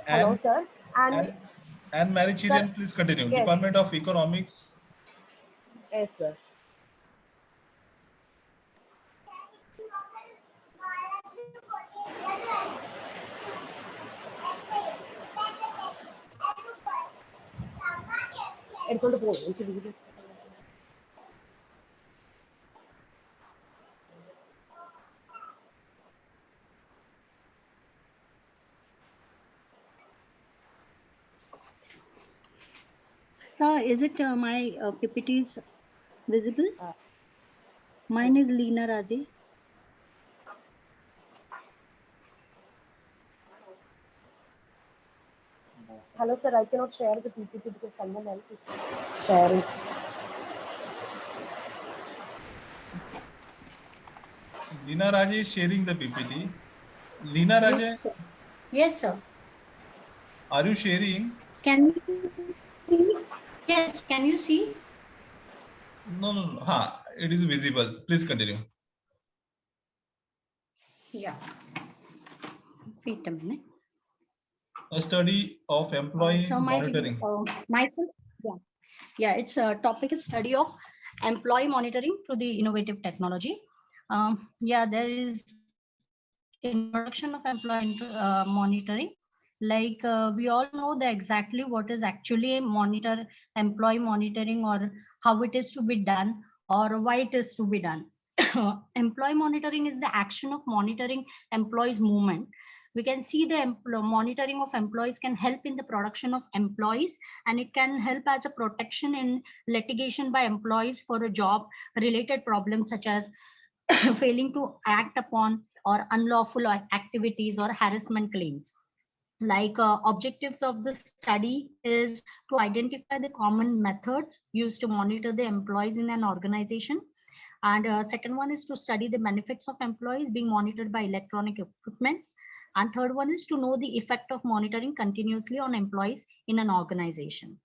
Hello, sir. Anne Marie Cherian, please continue. Yes. Department of Economics. Yes, sir. എടുത്തോണ്ട് പോകും. Sir, is it my PPT is visible? Mine is Leena Raji. Hello, sir. I cannot share the PPT because someone else is sharing. Leena Raje is sharing the PPT. Leena Raje, Yes, sir. are you sharing? Can you see? Yes, can you see? No. Ha, it is visible. Please continue. Yeah. Wait a minute. A study of employee So monitoring. myself, yeah, it's a topic is study of employee monitoring through the innovative technology. Yeah, there is introduction of employee monitoring. Like we all know the exactly what is actually employee monitoring, or how it is to be done, or why it is to be done. Employee monitoring is the action of monitoring employees' movement. We can see the monitoring of employees can help in the production of employees, and it can help as a protection in litigation by employees for a job related problems such as failing to act upon or unlawful activities or harassment claims. Like objectives of the study is to identify the common methods used to monitor the employees in an organization. And second one is to study the benefits of employees being monitored by electronic equipments. And third one is to know the effect of monitoring continuously on employees in an organization.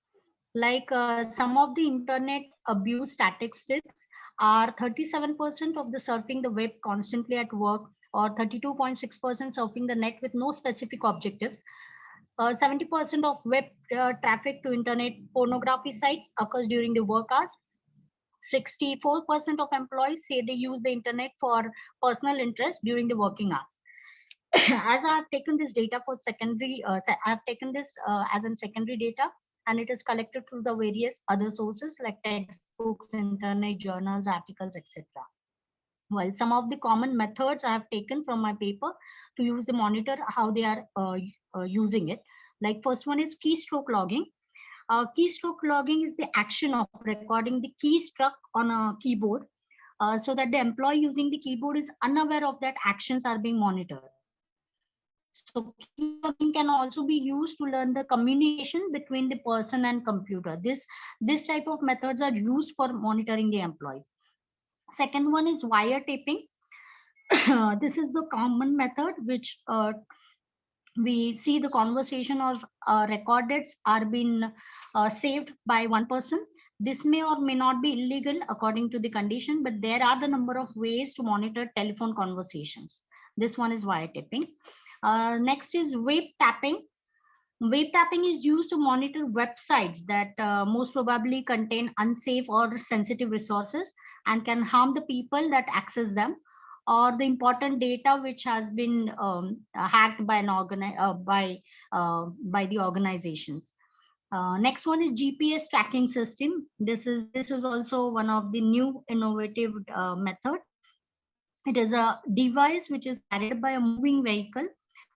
Like some of the internet abuse statistics are 37% of the surfing the web constantly at work, or 32.6% surfing the net with no specific objectives. 70% of web traffic to internet pornography sites occurs during the work hours. 64% of employees say they use the internet for personal interest during the working hours. As I have taken this data for secondary, I have taken this as in secondary data, and it is collected through the various other sources like textbooks, internet, journals, articles, etc. Well, some of the common methods I have taken from my paper to use the monitor, how they are using it. Like first one is keystroke logging. Keystroke logging is the action of recording the key struck on a keyboard so that the employee using the keyboard is unaware of that actions are being monitored. So key logging can also be used to learn the communication between the person and computer. This type of methods are used for monitoring the employees. Second one is wiretapping. This is the common method which we see the conversation or recorded are being saved by one person. This may or may not be illegal according to the condition, but there are the number of ways to monitor telephone conversations. This one is wiretapping. Next is web tapping. Web tapping is used to monitor websites that most probably contain unsafe or sensitive resources and can harm the people that access them, or the important data which has been hacked by by the organizations. Next one is GPS tracking system. This is also one of the new innovative method. It is a device which is carried by a moving vehicle,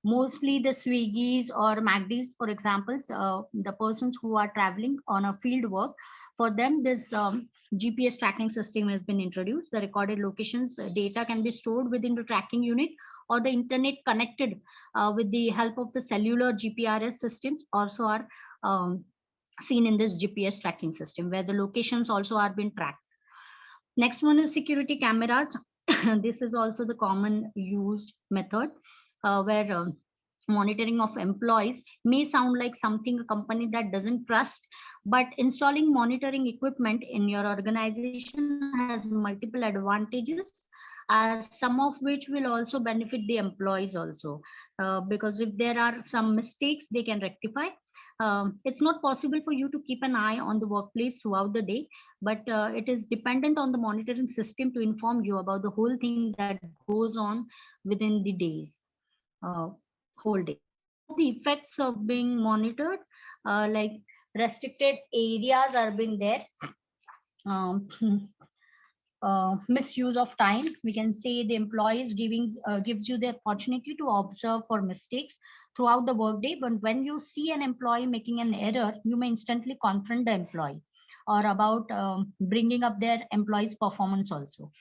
mostly the Swiggies or MACDs, for example, the persons who are traveling on a field work. For them, this GPS tracking system has been introduced. The recorded locations data can be stored within the tracking unit, or the internet connected with the help of the cellular GPRS systems also are seen in this GPS tracking system, where the locations also are being tracked. Next one is security cameras. This is also the common used method, where monitoring of employees may sound like something a company that doesn't trust, but installing monitoring equipment in your organization has multiple advantages, some of which will also benefit the employees also, because if there are some mistakes, they can rectify. It's not possible for you to keep an eye on the workplace throughout the day, but it is dependent on the monitoring system to inform you about the whole thing that goes on within the days, whole day. The effects of being monitored, like restricted areas are being there. Misuse of time, we can say the employees gives you the opportunity to observe for mistakes throughout the workday, but when you see an employee making an error, you may instantly confront the employee or about bringing up their employees performance also.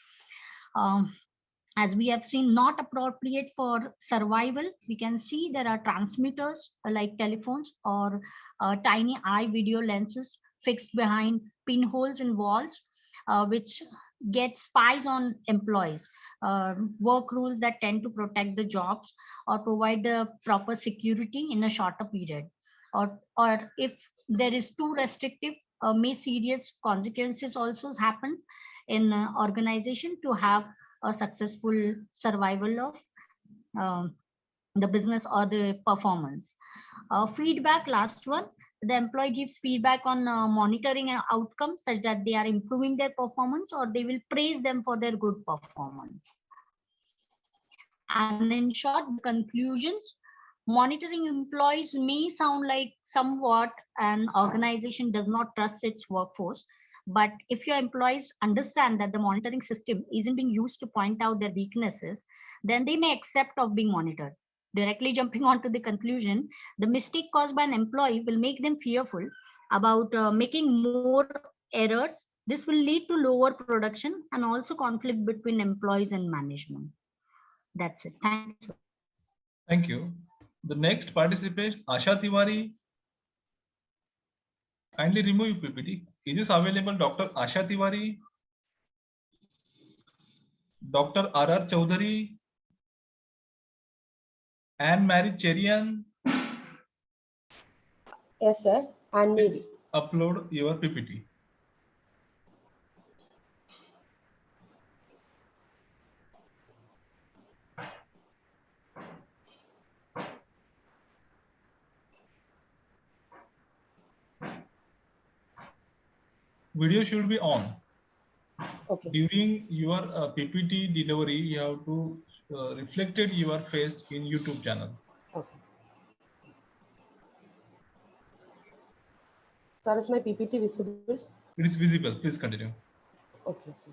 As we have seen, not appropriate for survival, we can see there are transmitters like telephones or tiny eye video lenses fixed behind pinholes in walls, which get spies on employees. Work rules that tend to protect the jobs or provide the proper security in a shorter period, or if there is too restrictive, may serious consequences also happen in organization to have a successful survival of the business or the performance. Feedback, last one, the employee gives feedback on monitoring an outcome such that they are improving their performance, or they will praise them for their good performance. And in short, the conclusions, monitoring employees may sound like somewhat an organization does not trust its workforce, but if your employees understand that the monitoring system isn't being used to point out their weaknesses, then they may accept of being monitored. Directly jumping on to the conclusion, the mistake caused by an employee will make them fearful about making more errors. This will lead to lower production and also conflict between employees and management. That's it. Thank you. Thank you. The next participant, Asha Tiwari. Kindly remove your PPT. Is this available, Dr. Asha Tiwari? Dr. R.R. Chaudhary? Anne-Marie Cherian? Yes, sir. And please upload your PPT. Video should be on. Okay. During your PPT delivery, you have to reflected your face in YouTube channel. Okay. Sir, is my PPT visible? It is visible. Please continue. Okay, sir.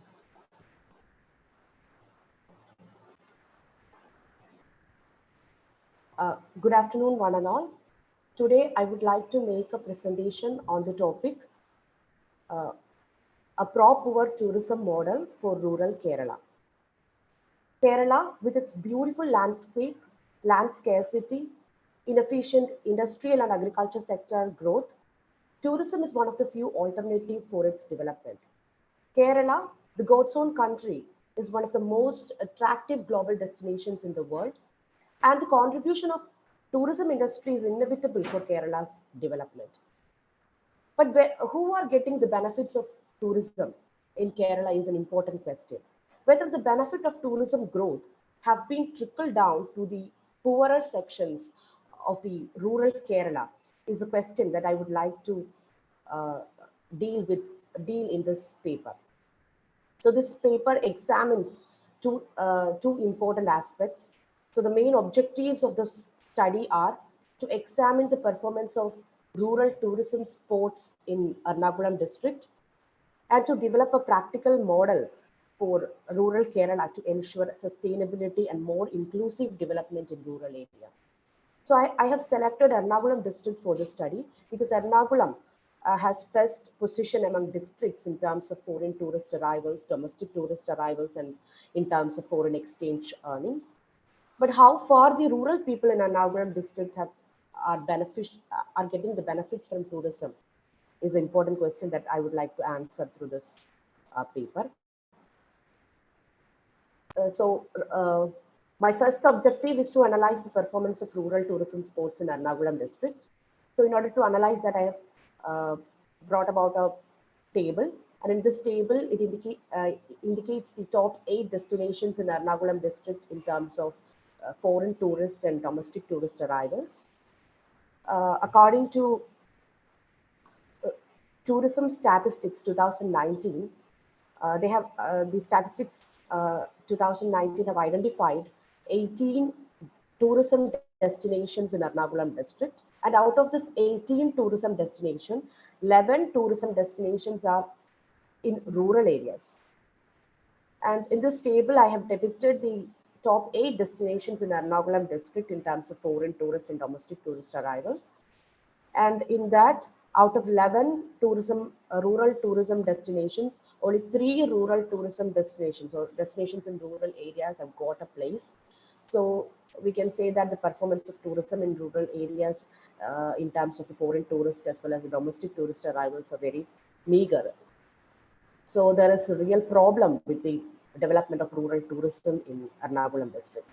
Good afternoon, one and all. Today, I would like to make a presentation on the topic, a pro-poor tourism model for rural Kerala. Kerala, with its beautiful landscape, land scarcity, inefficient industrial and agriculture sector growth, tourism is one of the few alternatives for its development. Kerala, the God's own country, is one of the most attractive global destinations in the world, and the contribution of tourism industry is inevitable for Kerala's development. But who are getting the benefits of tourism in Kerala is an important question. Whether the benefit of tourism growth have been trickled down to the poorer sections of the rural Kerala is a question that I would like to deal in this paper. So this paper examines two important aspects. So the main objectives of this study are to examine the performance of rural tourism sports in Ernakulam district and to develop a practical model for rural Kerala to ensure sustainability and more inclusive development in rural area. So I have selected Ernakulam district for this study because Ernakulam has first position among districts in terms of foreign tourist arrivals, domestic tourist arrivals, and in terms of foreign exchange earnings. But how far the rural people in Ernakulam district are getting the benefits from tourism is an important question that I would like to answer through this paper. My first objective is to analyze the performance of rural tourism sports in Ernakulam district. So in order to analyze that, I have brought about a table, and in this table, it indicates the top 8 destinations in Ernakulam district in terms of foreign tourist and domestic tourist arrivals. According to Tourism Statistics 2019, they have the statistics 2019 have identified 18 tourism destinations in Ernakulam district, and out of this 18 tourism destination, 11 tourism destinations are in rural areas. And in this table, I have depicted the top 8 destinations in Ernakulam district in terms of foreign tourist and domestic tourist arrivals. And in that, out of 11 rural tourism destinations, only 3 rural tourism destinations or destinations in rural areas have got a place. So we can say that the performance of tourism in rural areas in terms of the foreign tourist as well as the domestic tourist arrivals are very meager. So there is a real problem with the development of rural tourism in Ernakulam district.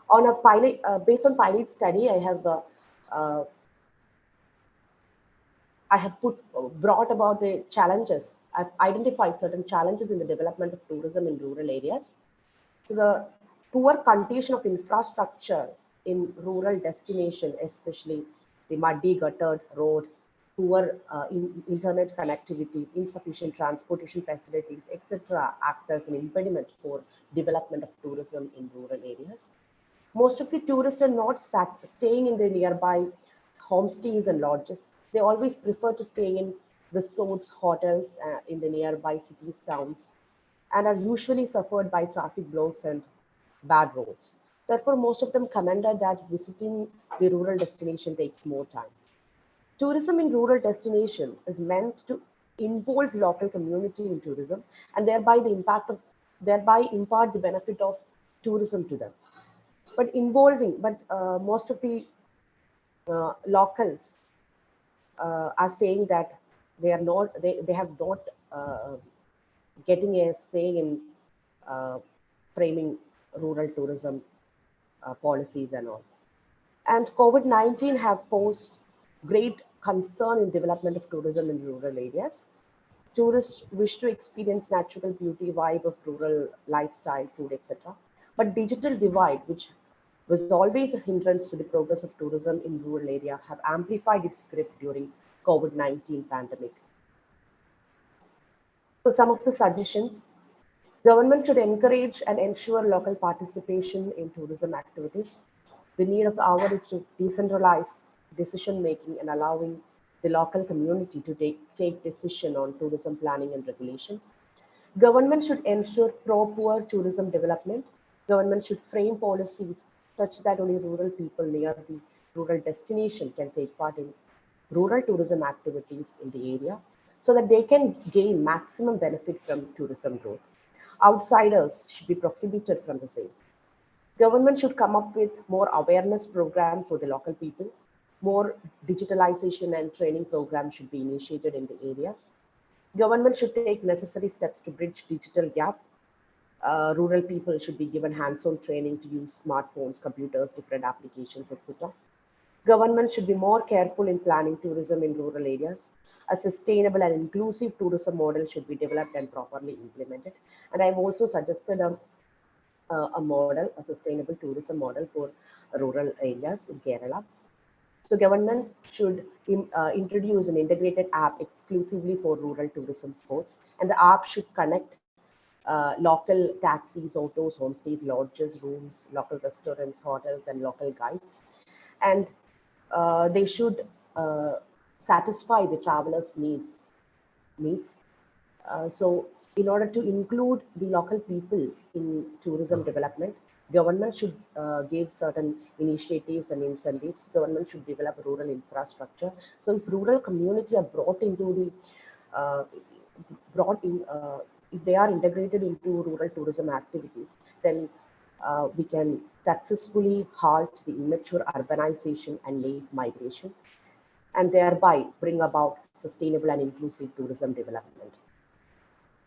On a pilot, based on pilot study, I have brought about the challenges. I've identified certain challenges in the development of tourism in rural areas. So the poor condition of infrastructures in rural destination, especially the muddy guttered road, poor internet connectivity, insufficient transportation facilities, etc., act as an impediment for development of tourism in rural areas. Most of the tourists are not staying in the nearby homestays and lodges. They always prefer to stay in resorts, hotels in the nearby city towns, and are usually suffered by traffic blocks and bad roads. Therefore, most of them commented that visiting the rural destination takes more time. Tourism in rural destination is meant to involve local community in tourism and thereby impart the benefit of tourism to them. But most of the locals are saying that they have not getting a say in framing rural tourism policies and all. And COVID-19 have posed great concern in development of tourism in rural areas. Tourists wish to experience natural beauty, vibe of rural lifestyle, food, etc. But digital divide, which was always a hindrance to the progress of tourism in rural area, have amplified its grip during COVID-19 pandemic. So some of the suggestions: government should encourage and ensure local participation in tourism activities. The need of the hour is to decentralize decision making and allowing the local community to take decision on tourism planning and regulation. Government should ensure pro-poor tourism development. Government should frame policies such that only rural people near the rural destination can take part in rural tourism activities in the area so that they can gain maximum benefit from tourism growth. Outsiders should be prohibited from the same. Government should come up with more awareness program for the local people. More digitalization and training programs should be initiated in the area. Government should take necessary steps to bridge digital gap. Rural people should be given hands-on training to use smartphones, computers, different applications, etc. Government should be more careful in planning tourism in rural areas. A sustainable and inclusive tourism model should be developed and properly implemented. And I've also suggested a sustainable tourism model for rural areas in Kerala. So government should introduce an integrated app exclusively for rural tourism sports, and the app should connect local taxis, autos, homestays, lodges, rooms, local restaurants, hotels, and local guides. And they should satisfy the travelers' needs. So in order to include the local people in tourism development, government should give certain initiatives and incentives. Government should develop rural infrastructure. So if rural community are brought into the if they are integrated into rural tourism activities, then we can successfully halt the immature urbanization and late migration. and thereby bring about sustainable and inclusive tourism development.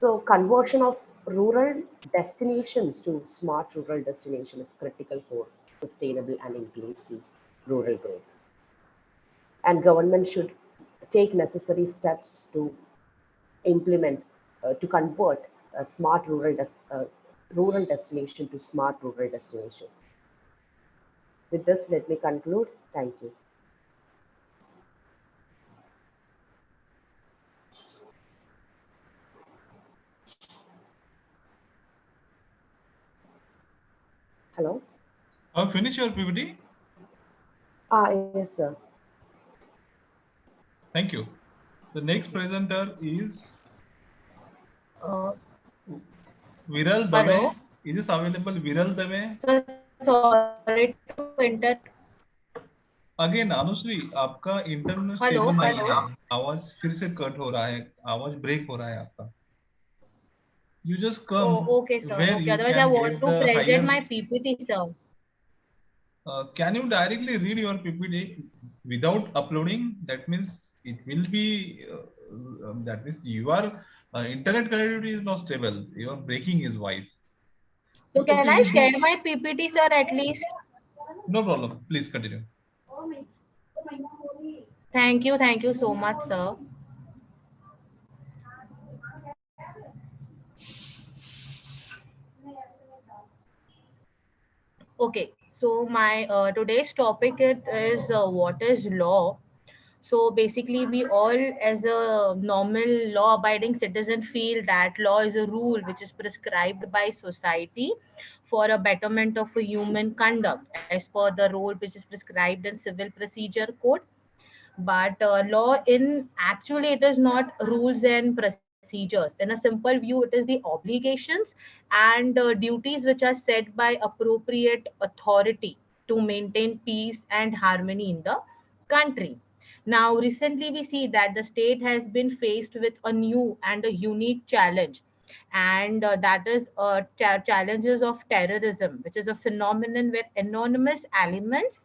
So conversion of rural destinations to smart rural destination is critical for sustainable and inclusive rural growth. And government should take necessary steps to implement, to convert a smart rural destination to smart rural destination. With this, let me conclude. Thank you. Hello? Finish your PPT. Yes, sir. Thank you. The next presenter is Viral Hello. Dave. Is this available? Viral Dave. So sorry to interrupt. Again Anushree आपका internet Hello, stable नहीं hello. है, आवाज फिर से cut हो रहा है, आवाज ब्रेक हो रहा है आपका. You just come Oh, okay, sir. where Okay. you Otherwise, I can want get to the present higher. my PPT, sir. Can you directly read your PPT without uploading? That means it will be. That means your internet connectivity is not stable. You are breaking his voice. So can Okay, I share my PPT, sir, at least? No problem. Please continue. Thank you. Thank you so much, sir. Okay. So my today's topic is what is law. So basically, we all, as a normal law-abiding citizen, feel that law is a rule which is prescribed by society for a betterment of a human conduct, as per the role which is prescribed in Civil Procedure Code. But law, in actually, it is not rules and procedures. In a simple view, it is the obligations and duties which are set by appropriate authority to maintain peace and harmony in the country. Now, recently we see that the state has been faced with a new and a unique challenge, and that is challenges of terrorism, which is a phenomenon where anonymous elements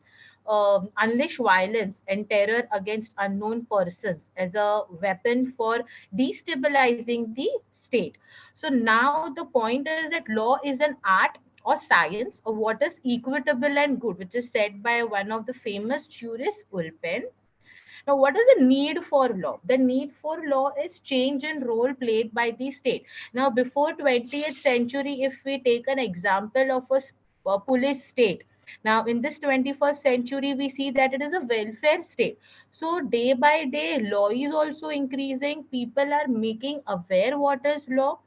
unleash violence and terror against unknown persons as a weapon for destabilizing the state. So now the point is that law is an art or science of what is equitable and good, which is said by one of the famous jurists, Ulpen. Now, what is the need for law? The need for law is change in role played by the state. Now, before 20th century, if we take an example of a police state, now in this 21st century, we see that it is a welfare state. So day by day, law is also increasing. People are making aware what is law.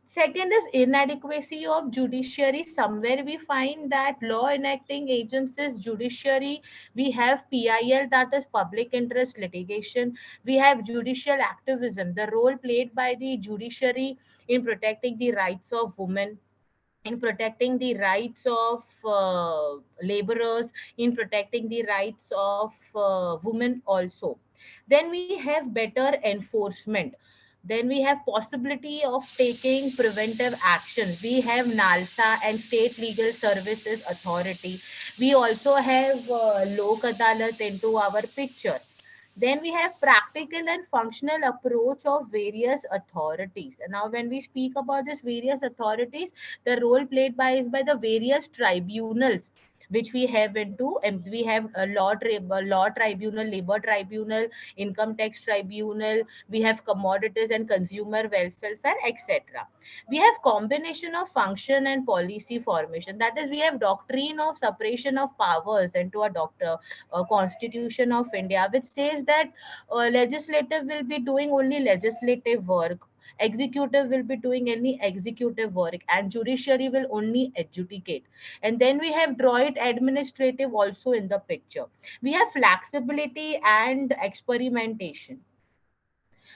Second is inadequacy of judiciary. Somewhere we find that law enacting agencies, judiciary, we have PIL, that is public interest litigation. We have judicial activism, the role played by the judiciary in protecting the rights of women, in protecting the rights of laborers, in protecting the rights of women also. Then we have better enforcement. Then we have possibility of taking preventive action. We have NALSA and State Legal Services Authority. We also have Lok Adalat into our picture. Then we have practical and functional approach of various authorities. And now when we speak about this various authorities, the role played by is by the various tribunals which we have into, and we have a law tribunal, labor tribunal, income tax tribunal, we have commodities and consumer welfare, etc. We have combination of function and policy formation. That is, we have doctrine of separation of powers into a doctor constitution of India, which says that legislative will be doing only legislative work, executive will be doing any executive work, and judiciary will only adjudicate. And then we have droid administrative also in the picture. We have flexibility and experimentation.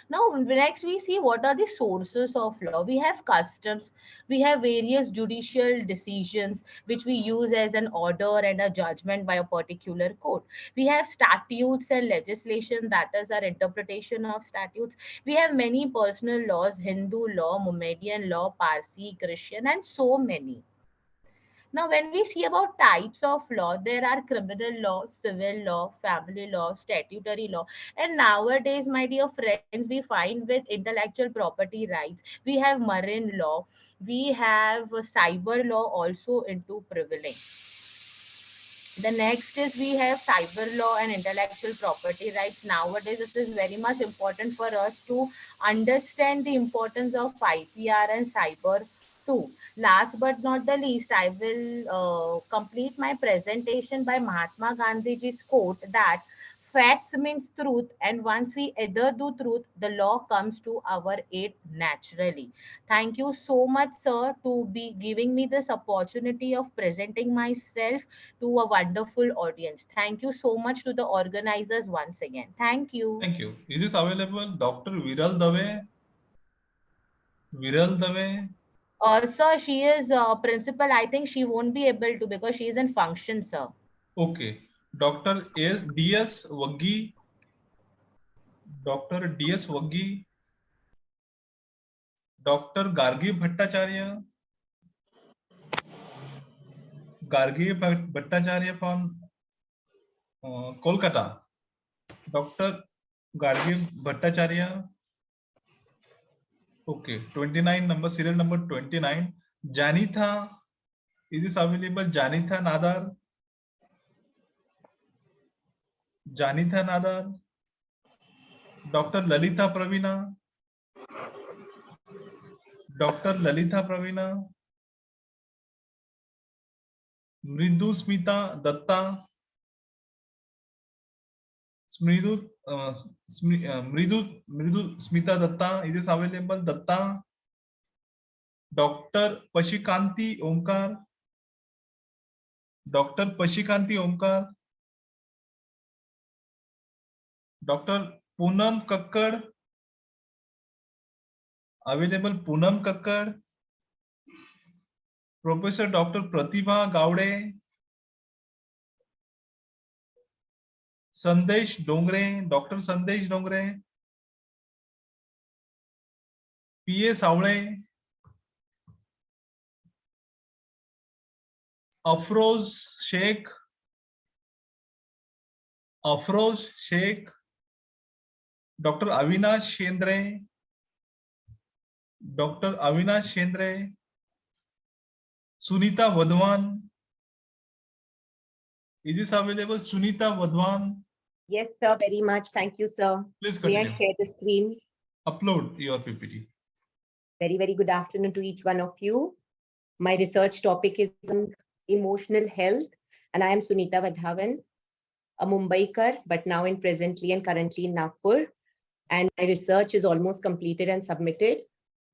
Now, next we see what are the sources of law. We have customs, we have various judicial decisions which we use as an order and a judgment by a particular court. We have statutes and legislation, that is our interpretation of statutes. We have many personal laws, Hindu law, Mohammedan law, Parsi, Christian, and so many. Now, when we see about types of law, there are criminal law, civil law, family law, statutory law. And nowadays, my dear friends, we find with intellectual property rights, we have marine law, we have cyber law also into prevailing. The next is we have cyber law and intellectual property rights. Nowadays, this is very much important for us to understand the importance of IPR and cyber too. Last but not the least, I will complete my presentation by Mahatma Gandhiji's quote that facts means truth, and once we either do truth, the law comes to our aid naturally. Thank you so much, sir, to be giving me this opportunity of presenting myself to a wonderful audience. Thank you so much to the organizers once again. Thank you. Thank you. Is this available? Dr. Viral Dave? Viral Dave? Sir, she is principal. I think she won't be able to because she is in function, sir. Okay. Dr. D.S. Waggi? Dr. D.S. Waggi? Dr. Gargi Bhattacharya? Gargi Bhattacharya from Kolkata. Dr. Gargi Bhattacharya. Okay, 29 number, serial number 29. Janitha, is this available? Janitha Nadar. Janitha Nadar. Dr. Lalita Pravina. Dr. Lalita Pravina. Mridu Smita Datta. Mridu Smita Datta, is this available? Datta. Dr. Pashikanti Omkar. Dr. Pashikanti Omkar. Dr. Poonam Kakkad. Available Poonam Kakkad. Professor Dr. Pratibha Gowde. Sandesh Dongre, Dr. Sandesh Dongre. P.A. Savle. Afroz Sheikh. Afroz Sheikh. Dr. Avinash Shendre. Dr. Avinash Shendre. Sunita Vadwan. Is this available? Sunita Vadwan. Yes, sir, very much. Thank you, sir. Please May I continue. share the screen? Upload your PPT. Very, very good afternoon to each one of you. My research topic is on emotional health, and I am Sunita Vadhavan, a Mumbaikar, but now presently and currently in Nagpur. And my research is almost completed and submitted.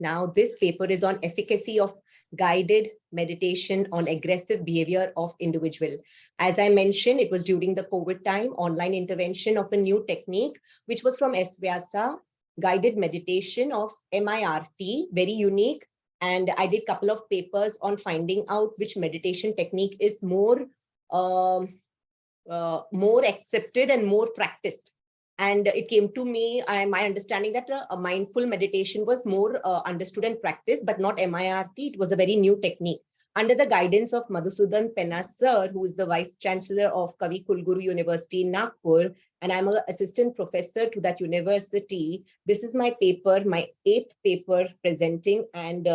Now, this paper is on efficacy of guided meditation on aggressive behavior of individual. As I mentioned, it was during the COVID time, online intervention of a new technique, which was from SVYASA, guided meditation of MIRT, very unique. And I did a couple of papers on finding out which meditation technique is more accepted and more practiced. And it came to me, my understanding that a mindful meditation was more understood and practiced, but not MIRT. It was a very new technique. Under the guidance of Madhusudan Penna sir, who is the Vice Chancellor of Kavi Kulguru University in Nagpur, and I'm an assistant professor to that university. This is my paper, my 8th paper presenting and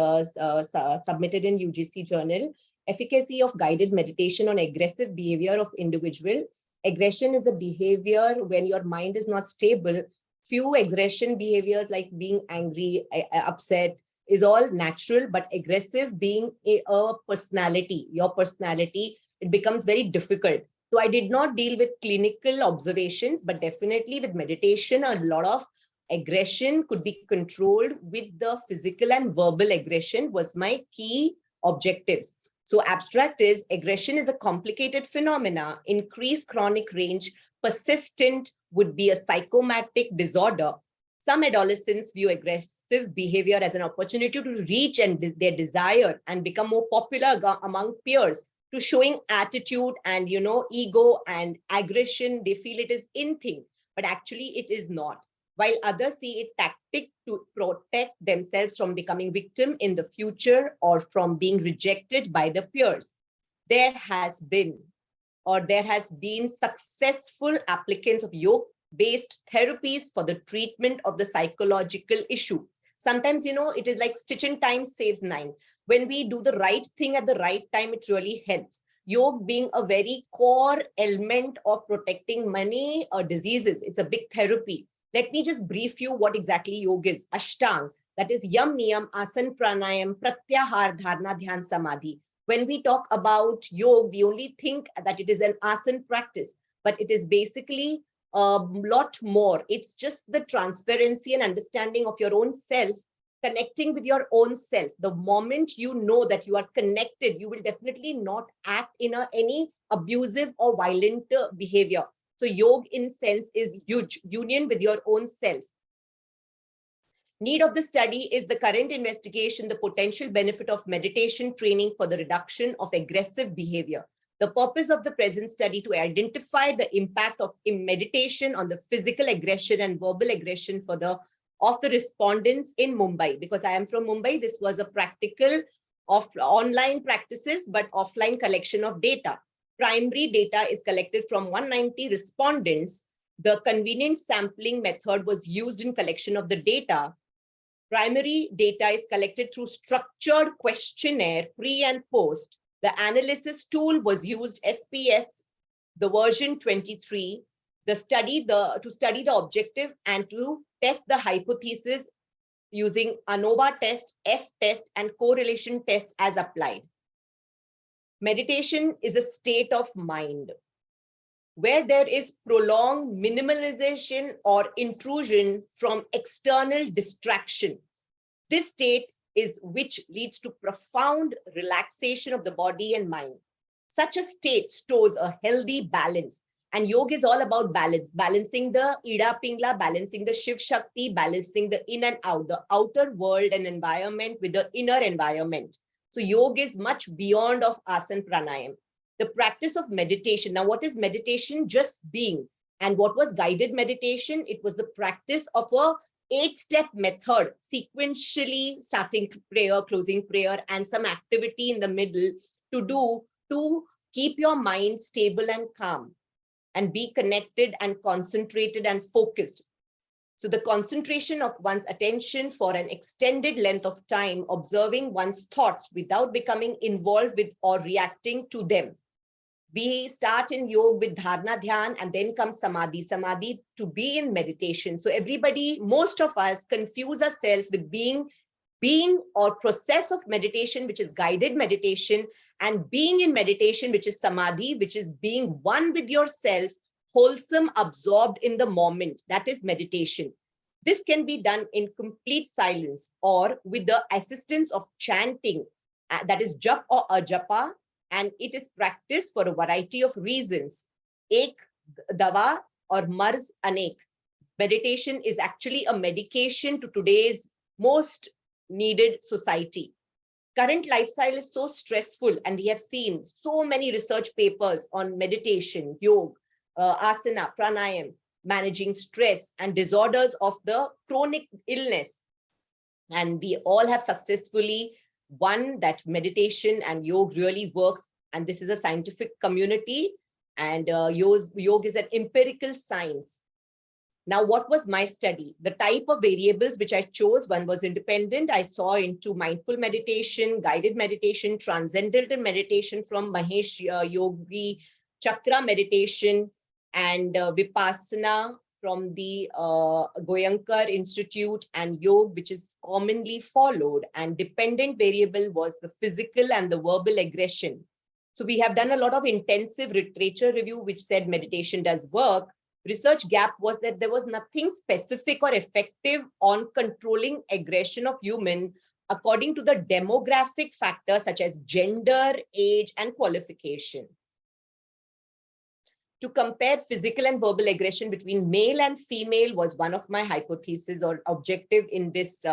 submitted in UGC journal. Efficacy of guided meditation on aggressive behavior of individual. Aggression is a behavior when your mind is not stable. Few aggression behaviors like being angry, upset is all natural, but aggressive being a personality, your personality, it becomes very difficult. So I did not deal with clinical observations, but definitely with meditation, a lot of aggression could be controlled with the physical and verbal aggression was my key objectives. So abstract is aggression is a complicated phenomena, increased chronic range, persistent would be a psychomatic disorder. Some adolescents view aggressive behavior as an opportunity to reach their desire and become more popular among peers, to showing attitude and ego and aggression. They feel it is in thing, but actually it is not. While others see it tactic to protect themselves from becoming victim in the future or from being rejected by the peers. there has been successful applicants of yoga-based therapies for the treatment of the psychological issue. Sometimes, it is like stitch in time saves 9. When we do the right thing at the right time, it really helps. Yoga being a very core element of protecting many diseases. It's a big therapy. Let me just brief you what exactly yoga is. Ashtang, that is yam, niyam, asan, pranayam, pratyahar, dharana, dhyan, samadhi. When we talk about yoga, we only think that it is an asan practice, but it is basically a lot more. It's just the transparency and understanding of your own self, connecting with your own self. The moment you know that you are connected, you will definitely not act in any abusive or violent behavior. So yoga in sense is huge, union with your own self. Need of the study is the current investigation, the potential benefit of meditation training for the reduction of aggressive behavior. The purpose of the present study to identify the impact of meditation on the physical aggression and verbal aggression of the respondents in Mumbai. Because I am from Mumbai, this was a practical of online practices, but offline collection of data. Primary data is collected from 190 respondents. The convenient sampling method was used in collection of the data. Primary data is collected through structured questionnaire, pre and post. The analysis tool was used, SPS, the version 23, to study the objective and to test the hypothesis using ANOVA test, F test, and correlation test as applied. Meditation is a state of mind where there is prolonged minimalization or intrusion from external distraction. This state is which leads to profound relaxation of the body and mind. Such a state stores a healthy balance. And yoga is all about balance, balancing the Ida Pingla, balancing the Shiv Shakti, balancing the in and out, the outer world and environment with the inner environment. So yoga is much beyond of asana pranayam. The practice of meditation. Now, what is meditation? Just being. And what was guided meditation? It was the practice of a 8-step method, sequentially starting prayer, closing prayer, and some activity in the middle to keep your mind stable and calm and be connected and concentrated and focused. So the concentration of one's attention for an extended length of time, observing one's thoughts without becoming involved with or reacting to them. We start in yoga with dharana dhyan and then comes samadhi. Samadhi to be in meditation. So everybody, most of us confuse ourselves with being or process of meditation, which is guided meditation, and being in meditation, which is samadhi, which is being one with yourself, wholesome, absorbed in the moment. That is meditation. This can be done in complete silence or with the assistance of chanting, that is jap or ajapa, and it is practiced for a variety of reasons. Ek dawa or marz anek. Meditation is actually a medication to today's most needed society. Current lifestyle is so stressful, and we have seen so many research papers on meditation, yoga, asana, pranayam, managing stress and disorders of the chronic illness. And we all have successfully won that meditation and yoga really works. And this is a scientific community, and yoga is an empirical science. Now, what was my study? The type of variables which I chose, one was independent. I saw into mindful meditation, guided meditation, transcendental meditation from Mahesh Yogi, chakra meditation, and Vipassana from the Goyankar Institute, and yoga, which is commonly followed. And dependent variable was the physical and the verbal aggression. So we have done a lot of intensive literature review, which said meditation does work. Research gap was that there was nothing specific or effective on controlling aggression of human according to the demographic factors such as gender, age, and qualification. To compare physical and verbal aggression between male and female was one of my hypotheses or objective in this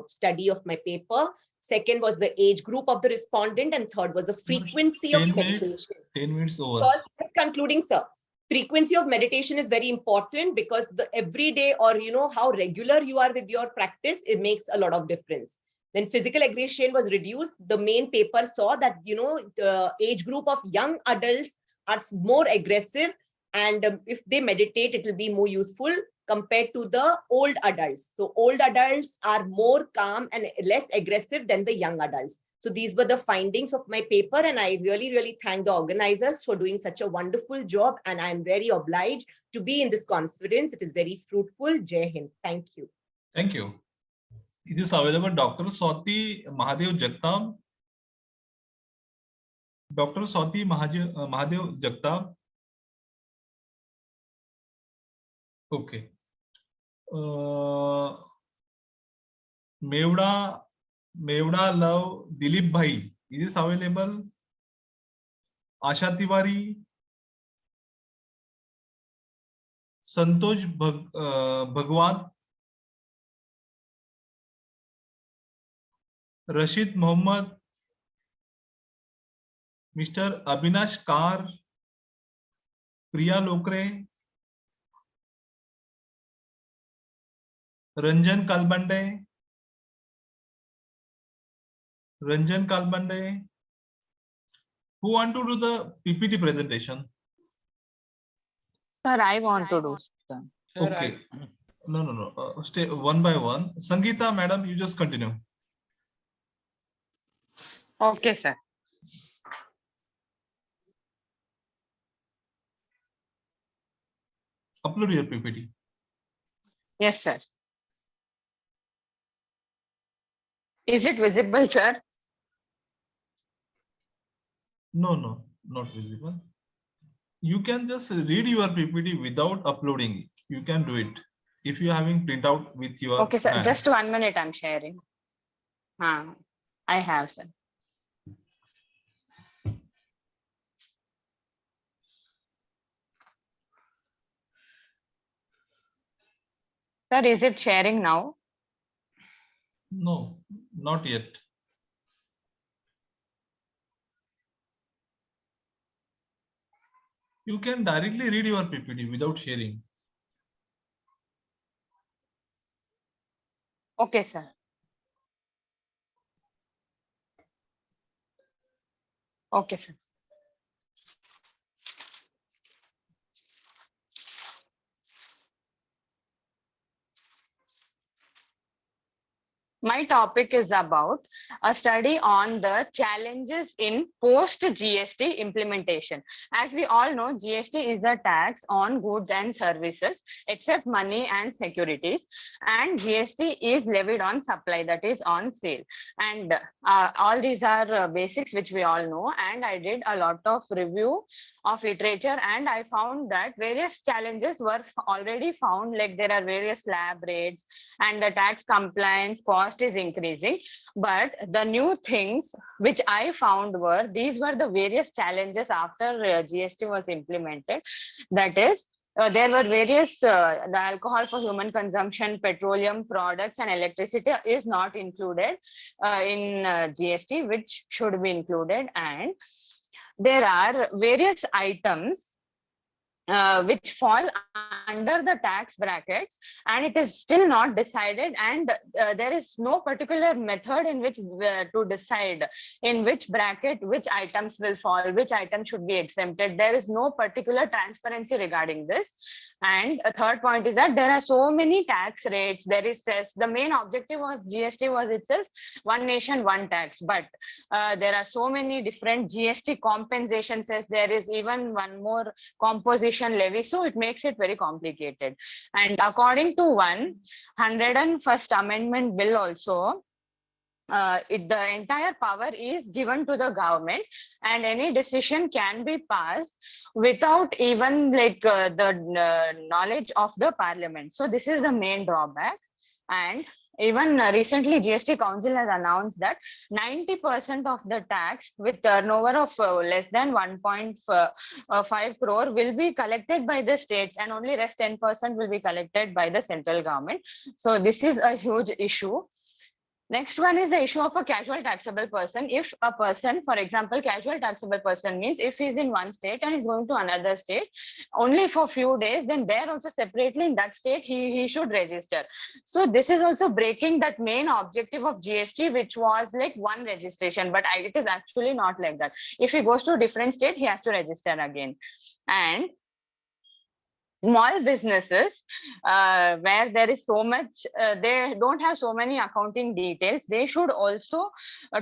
study of my paper. Second was the age group of the respondent, and third was the frequency of meditation. 10 minutes over. First, concluding, sir. Frequency of meditation is very important because the everyday or how regular you are with your practice, it makes a lot of difference. When physical aggression was reduced, the main paper saw that, the age group of young adults are more aggressive, and if they meditate, it will be more useful compared to the old adults. So old adults are more calm and less aggressive than the young adults. So these were the findings of my paper, and I really, really thank the organizers for doing such a wonderful job, and I am very obliged to be in this conference. It is very fruitful. Jai Hind. Thank you. Thank you. It is available Dr. Swati Mahadev Jagtap. Dr. Swati Mahadev Jagtap. Okay. Mevda Love Dilip Bhai. Is this available? Asha Tiwari. Santosh Bhagwat. Rashid Mohammed. Mr. Abhinash Kar. Priya Lokre. Ranjan Kalbande. Who want to do the PPT presentation? Sir, I want to do, sir. Okay. No. Stay one by one. Sangeeta, madam, you just continue. Okay, sir. Upload your PPT. Yes, sir. Is it visible, sir? No, not visible. You can just read your PPT without uploading it. You can do it if you are having printout with your Okay, sir. hand. Just 1 minute, I'm sharing. I have, sir. Sir, is it sharing now? No, not yet. You can directly read your PPT without sharing. Okay, sir. Okay, sir. My topic is about a study on the challenges in post-GST implementation. As we all know, GST is a tax on goods and services, except money and securities. And GST is levied on supply, that is on sale. And all these are basics which we all know. And I did a lot of review of literature, and I found that various challenges were already found, like there are various slab rates and the tax compliance cost is increasing. But the new things which I found were, these were the various challenges after GST was implemented. That is, there were various, the alcohol for human consumption, petroleum products and electricity is not included in GST, which should be included. And there are various items which fall under the tax brackets, and it is still not decided, and there is no particular method in which to decide in which bracket which items will fall, which items should be exempted. There is no particular transparency regarding this. And a third point is that there are so many tax rates. There is cess. The main objective of GST was itself one nation, one tax, but there are so many different GST compensation cess. There is even one more composition levy, so it makes it very complicated. And according to 101st Amendment bill also, the entire power is given to the government, and any decision can be passed without even the knowledge of the parliament. So this is the main drawback. And even recently, GST Council has announced that 90% of the tax with turnover of less than 1.5 crore will be collected by the states, and only rest 10% will be collected by the central government. So this is a huge issue. Next one is the issue of a casual taxable person. If a person, for example, casual taxable person means if he's in one state and he's going to another state only for few days, then there also separately in that state he should register. So this is also breaking that main objective of GST, which was like one registration, but it is actually not like that. If he goes to a different state, he has to register again. And small businesses where there is so much, they don't have so many accounting details, they should also,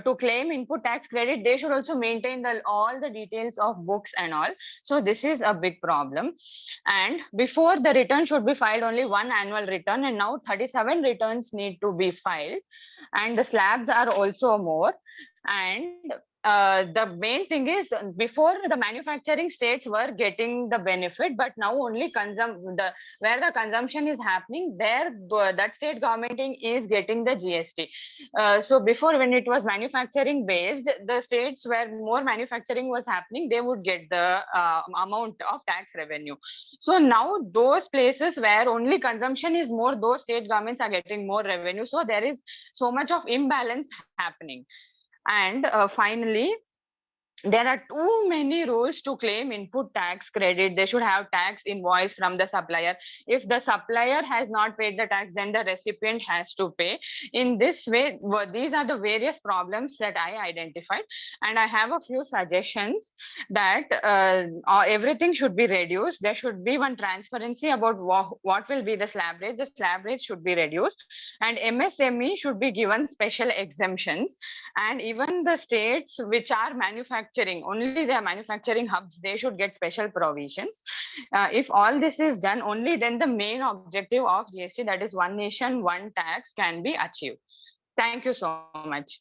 to claim input tax credit, they should also maintain all the details of books and all. So this is a big problem. And before, the return should be filed only one annual return, and now 37 returns need to be filed, and the slabs are also more. And the main thing is, before the manufacturing states were getting the benefit, but now only where the consumption is happening, there that state government is getting the GST. So before, when it was manufacturing based, the states where more manufacturing was happening, they would get the amount of tax revenue. So now those places where only consumption is more, those state governments are getting more revenue. So there is so much of imbalance happening. And finally, there are too many rules to claim input tax credit. They should have tax invoice from the supplier. If the supplier has not paid the tax, then the recipient has to pay. In this way, these are the various problems that I identified. And I have a few suggestions that everything should be reduced. There should be one transparency about what will be the slab rate. The slab rate should be reduced. And MSME should be given special exemptions. And even the states which are only their manufacturing hubs, they should get special provisions. If all this is done, only then the main objective of GST, that is one nation, one tax, can be achieved. Thank you so much.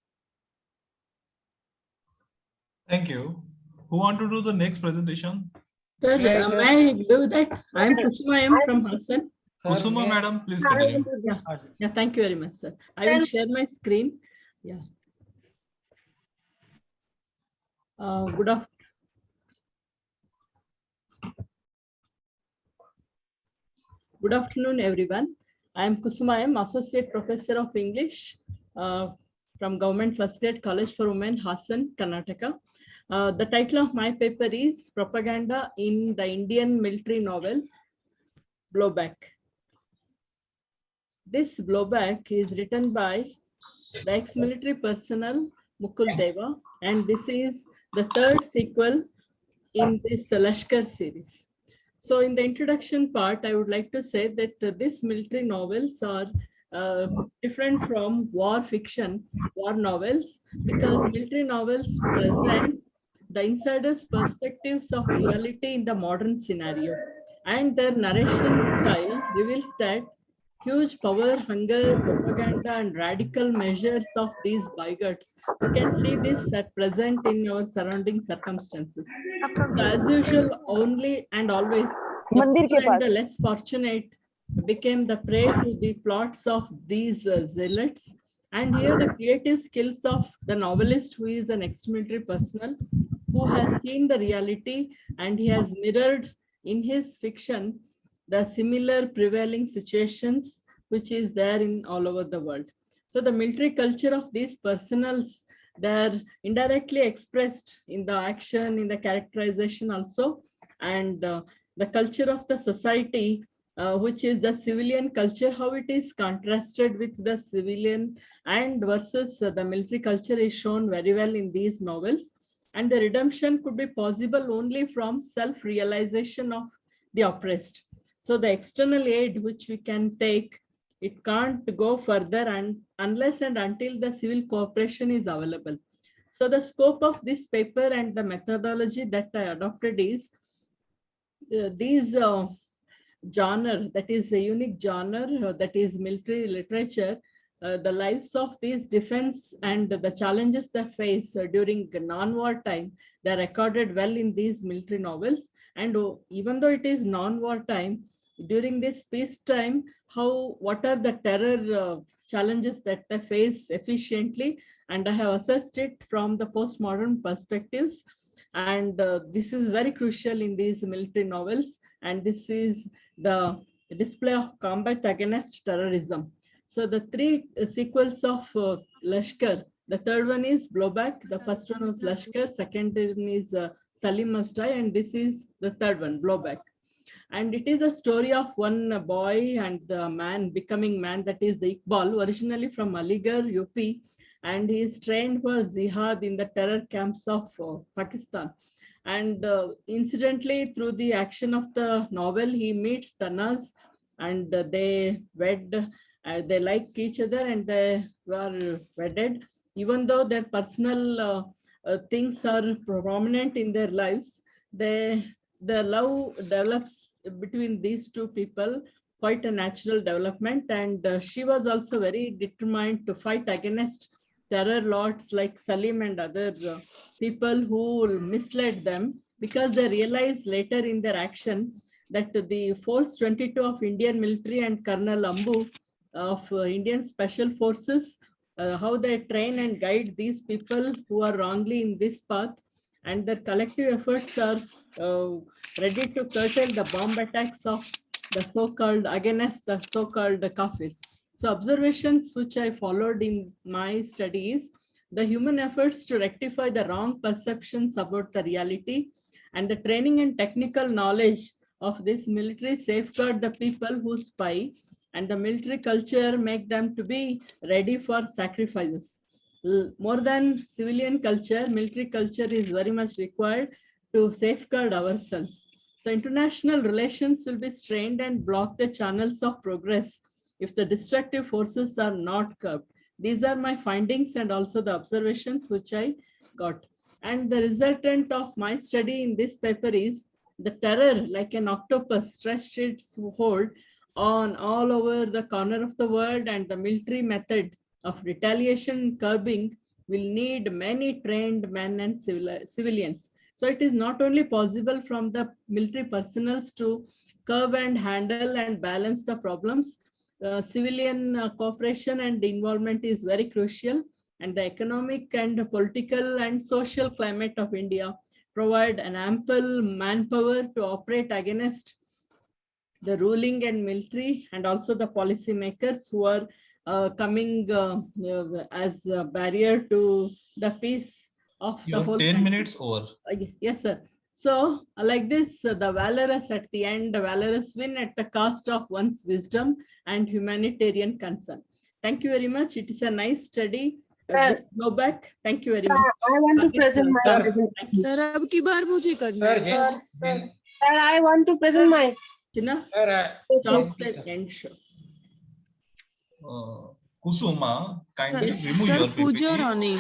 Thank you. Who want to do the next presentation? Sir, may I do that? I am Kusuma. I am from Hassan. Kusuma, madam, please continue. Yeah, thank you very much, sir. I will share my screen. Yeah. Good afternoon, everyone. I am Kusuma. I am Associate Professor of English from Government First Grade College for Women, Hassan, Karnataka. The title of my paper is Propaganda in the Indian Military Novel, Blowback. This Blowback is written by the ex-military personnel Mukul Deva, and this is the third sequel in this Lashkar series. So in the introduction part, I would like to say that these military novels are different from war fiction, war novels, because military novels present the insider's perspectives of reality in the modern scenario, and their narration style reveals that huge power, hunger, propaganda, and radical measures of these bigots. You can see this at present in our surrounding circumstances. So as usual, only and always, the poor and the less fortunate became the prey to the plots of these zealots. And here the creative skills of the novelist, who is an ex-military personnel, who has seen the reality, and he has mirrored in his fiction the similar prevailing situations which is there in all over the world. So the military culture of these personals, they're indirectly expressed in the action, in the characterization also, and the culture of the society, which is the civilian culture, how it is contrasted with the civilian and versus the military culture is shown very well in these novels. And the redemption could be possible only from self-realization of the oppressed. So the external aid which we can take, it can't go further unless and until the civil cooperation is available. So the scope of this paper and the methodology that I adopted is these genre, that is a unique genre, that is military literature. The lives of these defense and the challenges they face during non-war time, they're recorded well in these military novels. And even though it is non-war time, during this peace time, what are the terror challenges that they face efficiently, and I have assessed it from the postmodern perspectives. And this is very crucial in these military novels, and this is the display of combat against terrorism. So the three sequels of Lashkar. The third one is blowback. The first one was Lashkar. Second one is Salim Must Die, and this is the third one, blowback. And it is a story of one boy and the man becoming man, that is the Iqbal, originally from Aligarh, UP, and he is trained for jihad in the terror camps of Pakistan. And incidentally, through the action of the novel, he meets Tanaz, and they wed. They like each other, and they were wedded. Even though their personal things are prominent in their lives, the love develops between these two people, quite a natural development. And she was also very determined to fight against terror lords like Salim and other people who misled them, because they realized later in their action that the Force 22 of Indian military and Colonel Ambu of Indian Special Forces, how they train and guide these people who are wrongly in this path, and their collective efforts are ready to curtail the bomb attacks of the so-called against the so-called Kafirs. So observations which I followed in my studies, the human efforts to rectify the wrong perceptions about the reality, and the training and technical knowledge of this military safeguard the people who spy, and the military culture make them to be ready for sacrifices. More than civilian culture, military culture is very much required to safeguard ourselves. So international relations will be strained and block the channels of progress if the destructive forces are not curbed. These are my findings and also the observations which I got. And the resultant of my study in this paper is the terror, like an octopus, stretched its hold on all over the corner of the world, and the military method of retaliation curbing will need many trained men and civilians. So it is not only possible from the military personnel to curb and handle and balance the problems. Civilian cooperation and involvement is very crucial, and the economic and political and social climate of India provide an ample manpower to operate against the ruling and military, and also the policy makers who are coming as a barrier to the peace of the Your whole 10 country. minutes over. Yes, sir. So like this, the valorous at the end, the valorous win at the cost of one's wisdom and humanitarian concern. Thank you very much. It is a nice study. Go back. Thank you very much. I want to present my Sir. presentation. Sir अब की बार मुझे करना है Sir, I want to present my. China, stop the end show. Kusuma, kindly remove sir your Pooja PPT. Rani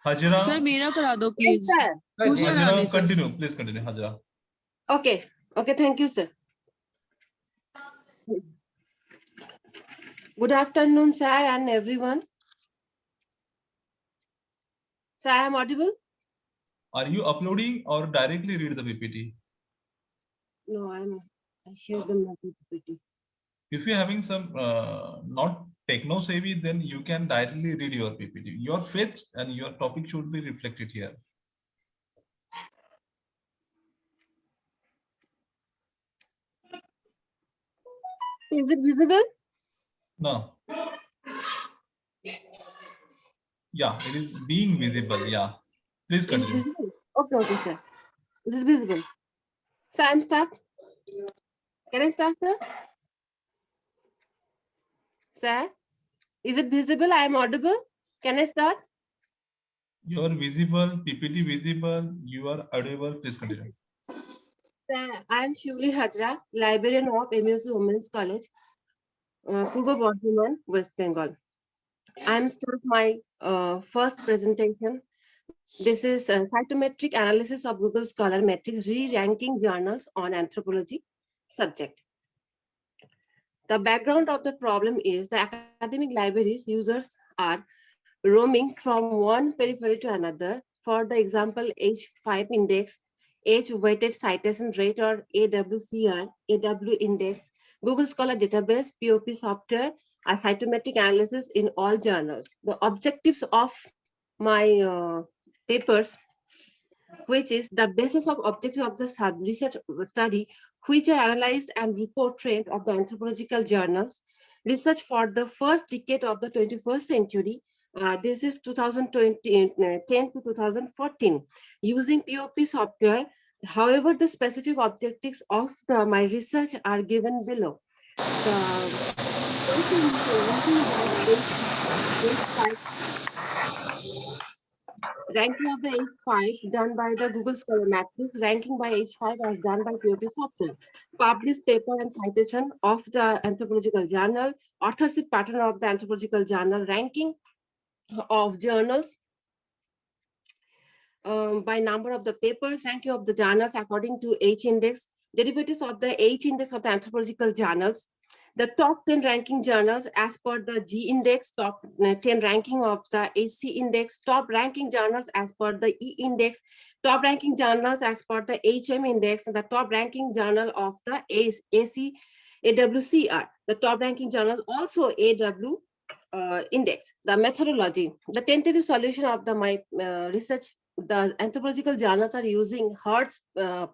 Hajra, sir मेरा करा दो Yes, please sir. Pooja Hajra, Rani sir continue. Please continue, Hajra. Okay. Okay, thank you, sir. Good afternoon, sir, and everyone. Sir, I am audible? Are you uploading or directly read the PPT? No, I share the PPT. If you're having some not techno savvy, then you can directly read your PPT. Your faith and your topic should be reflected here. Is it visible? No. Yeah, it is being visible. Yeah. Please Is it continue. visible? Okay, sir. Is it visible? So I'm start. Can I start, sir? Sir, is it visible? I am audible. Can I start? You are visible, PPT visible, you are audible. Please continue. Sir, I am Shivli Hajra, librarian of MUC Women's College, Purba Bardhaman, West Bengal. I am start my first presentation. This is a cytometric analysis of Google Scholar Metrics re-ranking journals on anthropology subject. The background of the problem is the academic libraries users are roaming from one periphery to another. For the example, H5 index, H-weighted citation rate or AWCR, AW index, Google Scholar database, POP software, a cytometric analysis in all journals. The objectives of my papers, which is the basis of objectives of the sub-research study, which are analyzed and report trend of the anthropological journals, research for the first decade of the 21st century. This is 2010 to 2014 using POP software. However, the specific objectives of my research are given below. Ranking of the H5 done by the Google Scholar Matrix, ranking by H5 as done by POP software. Published paper and citation of the anthropological journal, authorship pattern of the anthropological journal, ranking of journals by number of the papers, ranking of the journals according to H index, derivatives of the H index of the anthropological journals, the top 10 ranking journals as per the G index, top 10 ranking of the AC index, top ranking journals as per the E index, top ranking journals as per the HM index, and the top ranking journal of the AWCR, the top ranking journal also AW index. The methodology, the tentative solution of my research. The anthropological journals are using Hertz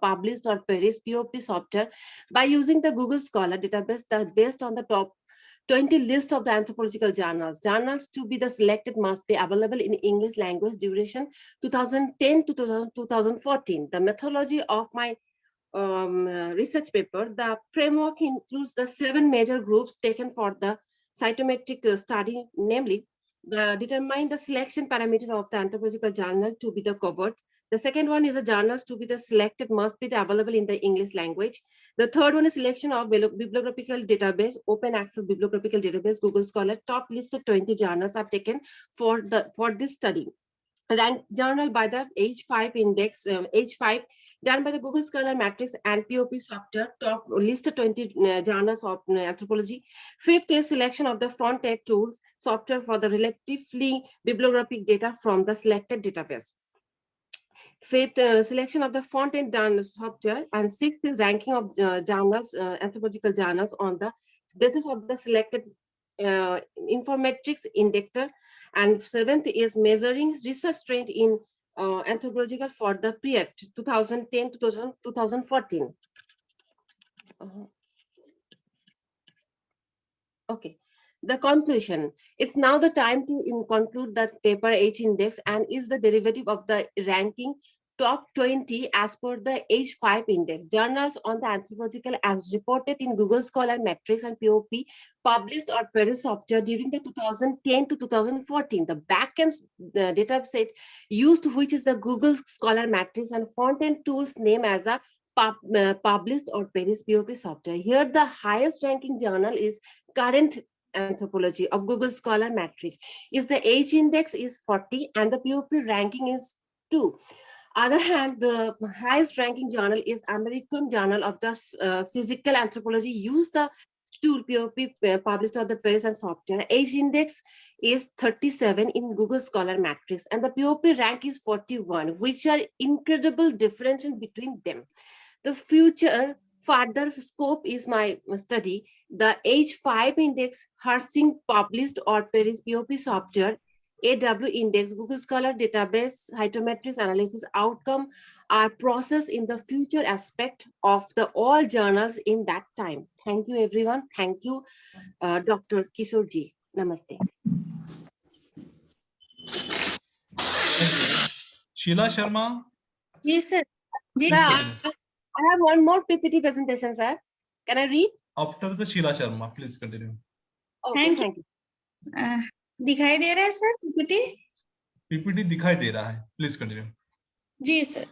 published or Paris POP software by using the Google Scholar database that based on the top 20 list of the anthropological journals. Journals to be the selected must be available in English language, duration 2010 to 2014. The methodology of my research paper, the framework includes the 7 major groups taken for the cytometric study, namely, determine the selection parameter of the anthropological journal to be the covered. The second one is the journals to be the selected must be available in the English language. The third one is selection of bibliographical database, open access bibliographical database, Google Scholar. Top listed 20 journals are taken for this study. Ranked journal by the H5 index, H5 done by the Google Scholar Matrix and POP software, top listed 20 journals of anthropology. Fifth is selection of the front-end tools software for the relatively bibliographic data from the selected database. Fifth, selection of the front-end software, and sixth is ranking of journals, anthropological journals on the basis of the selected informatics indexer, and seventh is measuring research strength in anthropological for the period 2010 to 2014. Okay. The conclusion, it's now the time to conclude that paper H index and is the derivative of the ranking top 20 as per the H5 index. Journals on the anthropological as reported in Google Scholar Matrix and POP published or Paris software during the 2010 to 2014. The backend data set used, which is the Google Scholar Matrix, and front-end tools name as a published or Paris POP software. Here the highest ranking journal is Current Anthropology of Google Scholar Matrix. Is the H index is 40 and the POP ranking is 2. Other hand, the highest ranking journal is American Journal of the Physical Anthropology. Use the tool POP published on the Paris and software. H index is 37 in Google Scholar Matrix and the POP rank is 41, which are incredible difference between them. The future further scope is my study. The H5 index, Hersing published or Paris POP software, AW index, Google Scholar database, cytometrics analysis outcome are processed in the future aspect of the all journals in that time. Thank you, everyone. Thank you, Dr. Kishore ji. Namaste. Sheila Sharma. Yes, sir. I have one more PPT presentation, sir. Can I read? After the Sheila Sharma, please continue. Okay, thank you. दिखाई दे रहा है sir PPT? PPT दिखाई दे रहा है, please continue. Ji sir.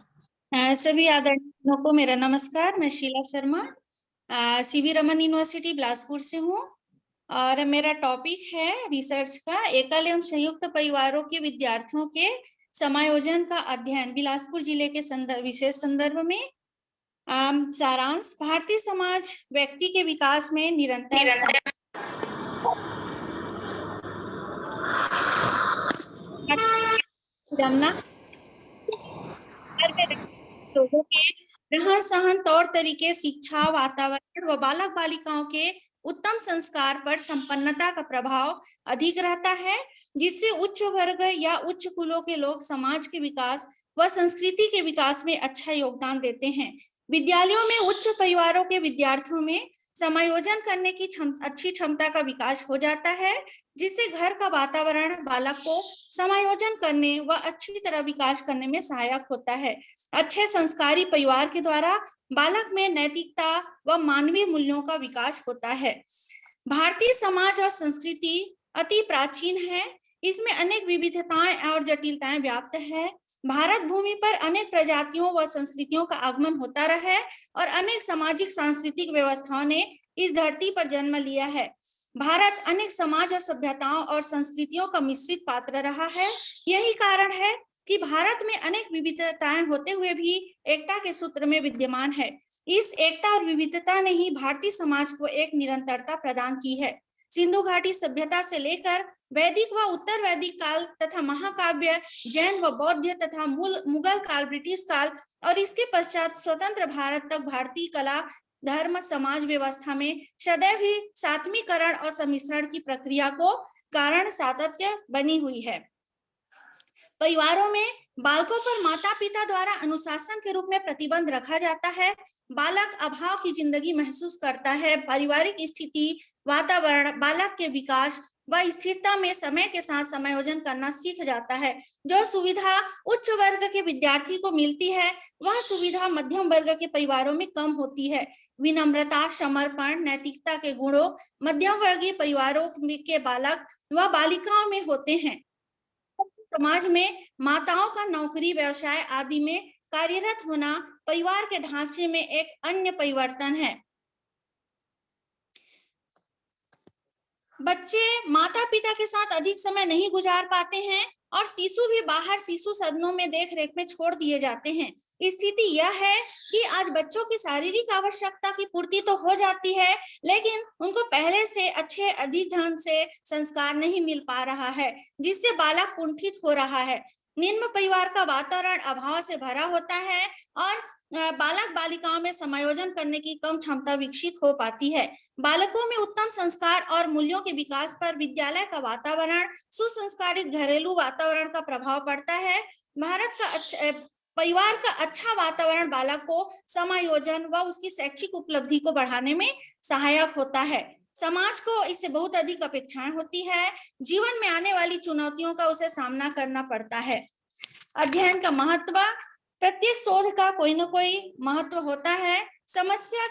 सभी आदरणीयों को मेरा नमस्कार। मैं शीला शर्मा सीवी रमन यूनिवर्सिटी बिलासपुर से हूँ और मेरा टॉपिक है रिसर्च का एकल एवं संयुक्त परिवारों के विद्यार्थियों के समायोजन का अध्ययन बिलासपुर जिले के विशेष संदर्भ में। सारांश, भारतीय समाज व्यक्ति के विकास में निरंतर लोगों के रहन सहन, तौर तरीके, शिक्षा, वातावरण व बालक बालिकाओं के उत्तम संस्कार पर संपन्नता का प्रभाव अधिक रहता है, जिससे उच्च वर्ग या उच्च कुलों के लोग समाज के विकास व संस्कृति के विकास में अच्छा योगदान देते हैं। विद्यालयों में उच्च परिवारों के विद्यार्थियों में समायोजन करने की अच्छी क्षमता का विकास हो जाता है, जिससे घर का वातावरण बालक को समायोजन करने व अच्छी तरह विकास करने में सहायक होता है। अच्छे संस्कारी परिवार के द्वारा बालक में नैतिकता व मानवीय मूल्यों का विकास होता है। भारतीय समाज और संस्कृति अति प्राचीन है, इसमें अनेक विविधताएं और जटिलताएं व्याप्त है। भारत भूमि पर अनेक प्रजातियों व संस्कृतियों का आगमन होता रहा है और अनेक सामाजिक सांस्कृतिक व्यवस्थाओं ने इस धरती पर जन्म लिया है। भारत अनेक समाज और सभ्यताओं और संस्कृतियों का मिश्रित पात्र रहा है। यही कारण है कि भारत में अनेक विविधताएं होते हुए भी एकता के सूत्र में विद्यमान है। इस एकता और विविधता ने ही भारतीय समाज को एक निरंतरता प्रदान की है। सिंधु घाटी सभ्यता से लेकर वैदिक व उत्तर वैदिक काल तथा महाकाव्य, जैन व बौद्ध तथा मुगल काल, ब्रिटिश काल और इसके पश्चात स्वतंत्र भारत तक भारतीय कला, धर्म, समाज व्यवस्था में सदैव ही सात्मीकरण और सम्मिश्रण की प्रक्रिया को कारण सातत्य बनी हुई है। परिवारों में बालकों पर माता पिता द्वारा अनुशासन के रूप में प्रतिबंध रखा जाता है। बालक अभाव की जिंदगी महसूस करता है। पारिवारिक स्थिति, वातावरण बालक के विकास व स्थिरता में समय के साथ समायोजन करना सीख जाता है। जो सुविधा उच्च वर्ग के विद्यार्थी को मिलती है, वह सुविधा मध्यम वर्ग के परिवारों में कम होती है। विनम्रता, समर्पण, नैतिकता के गुणों मध्यम वर्गीय परिवारों के बालक व बालिकाओं में होते हैं। समाज में माताओं का नौकरी, व्यवसाय आदि में कार्यरत होना परिवार के ढांचे में एक अन्य परिवर्तन है। बच्चे माता पिता के साथ अधिक समय नहीं गुजार पाते हैं और शिशु भी बाहर शिशु सदनों में देख रेख में छोड़ दिए जाते हैं। स्थिति यह है कि आज बच्चों की शारीरिक आवश्यकता की पूर्ति तो हो जाती है, लेकिन उनको पहले से अच्छे अधिक ढंग से संस्कार नहीं मिल पा रहा है, जिससे बालक कुंठित हो रहा है। निम्न परिवार का वातावरण अभाव से भरा होता है और बालक बालिकाओं में समायोजन करने की कम क्षमता विकसित हो पाती है। बालकों में उत्तम संस्कार और मूल्यों के विकास पर विद्यालय का वातावरण, सुसंस्कारित घरेलू वातावरण का प्रभाव पड़ता है। भारत का परिवार का अच्छा वातावरण बालक को समायोजन व उसकी शैक्षिक उपलब्धि को बढ़ाने में सहायक होता है। समाज को इससे बहुत अधिक अपेक्षाएं होती है। जीवन में आने वाली चुनौतियों का उसे सामना करना पड़ता है। अध्ययन का महत्व, प्रत्येक शोध का कोई न कोई महत्व होता है। समस्या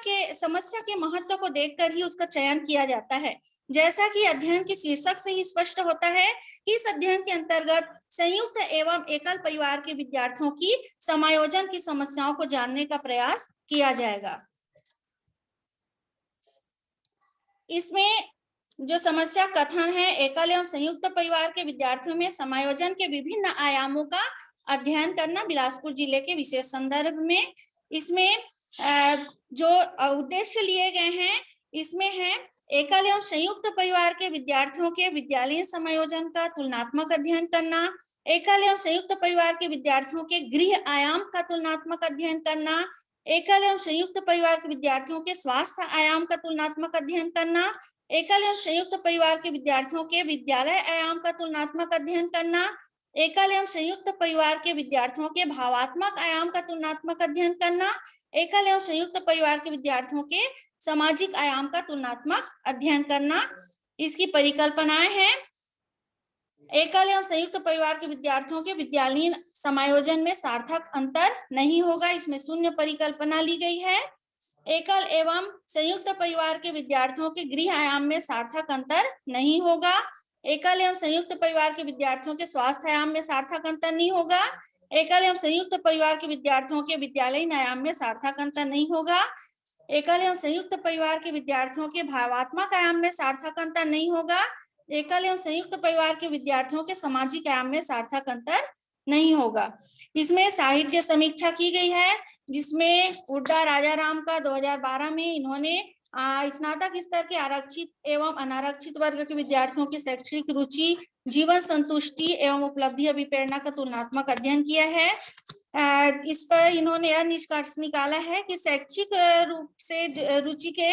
के महत्व को देखकर ही उसका चयन किया जाता है। जैसा कि अध्ययन के शीर्षक से ही स्पष्ट होता है कि इस अध्ययन के अंतर्गत संयुक्त एवं एकल परिवार के विद्यार्थियों की समायोजन की समस्याओं को जानने का प्रयास किया जाएगा। इसमें जो समस्या कथन है, एकल एवं संयुक्त परिवार के विद्यार्थियों में समायोजन के विभिन्न आयामों का अध्ययन करना बिलासपुर जिले के विशेष संदर्भ में। इसमें जो उद्देश्य लिए गए हैं, इसमें है एकल एवं संयुक्त परिवार के विद्यार्थियों के विद्यालयीन समायोजन का तुलनात्मक अध्ययन करना, एकल एवं संयुक्त परिवार के विद्यार्थियों के गृह आयाम का तुलनात्मक अध्ययन करना, एकल एवं संयुक्त परिवार के विद्यार्थियों के स्वास्थ्य आयाम का तुलनात्मक अध्ययन करना, एकल एवं संयुक्त परिवार के विद्यार्थियों के विद्यालय आयाम का तुलनात्मक अध्ययन करना, एकल एवं संयुक्त परिवार के विद्यार्थियों के भावात्मक आयाम का तुलनात्मक अध्ययन करना, एकल एवं संयुक्त परिवार के विद्यार्थियों के सामाजिक आयाम का तुलनात्मक अध्ययन करना। इसकी परिकल्पनाएं हैं, एकल एवं संयुक्त परिवार के विद्यार्थियों के विद्यालयीन समायोजन में सार्थक अंतर नहीं होगा, इसमें शून्य परिकल्पना ली गई है। एकल एवं संयुक्त परिवार के विद्यार्थियों के गृह आयाम में सार्थक अंतर नहीं होगा। एकल एवं संयुक्त परिवार के विद्यार्थियों के स्वास्थ्य आयाम में सार्थक अंतर नहीं होगा। एकल एवं संयुक्त परिवार के विद्यार्थियों के विद्यालयीन आयाम में सार्थक अंतर नहीं होगा। एकल एवं संयुक्त परिवार के विद्यार्थियों के भावात्मक आयाम में सार्थक अंतर नहीं होगा। एकल एवं संयुक्त परिवार के विद्यार्थियों के सामाजिक आयाम में सार्थक अंतर नहीं होगा। इसमें साहित्य समीक्षा की गई है, जिसमें उड्डा राजाराम का 2012 में इन्होंने स्नातक स्तर के आरक्षित एवं अनारक्षित वर्ग के विद्यार्थियों की शैक्षणिक रुचि, जीवन संतुष्टि एवं उपलब्धि अभिप्रेरणा का तुलनात्मक अध्ययन किया है। इस पर इन्होंने यह निष्कर्ष निकाला है कि शैक्षिक रूप से रुचि के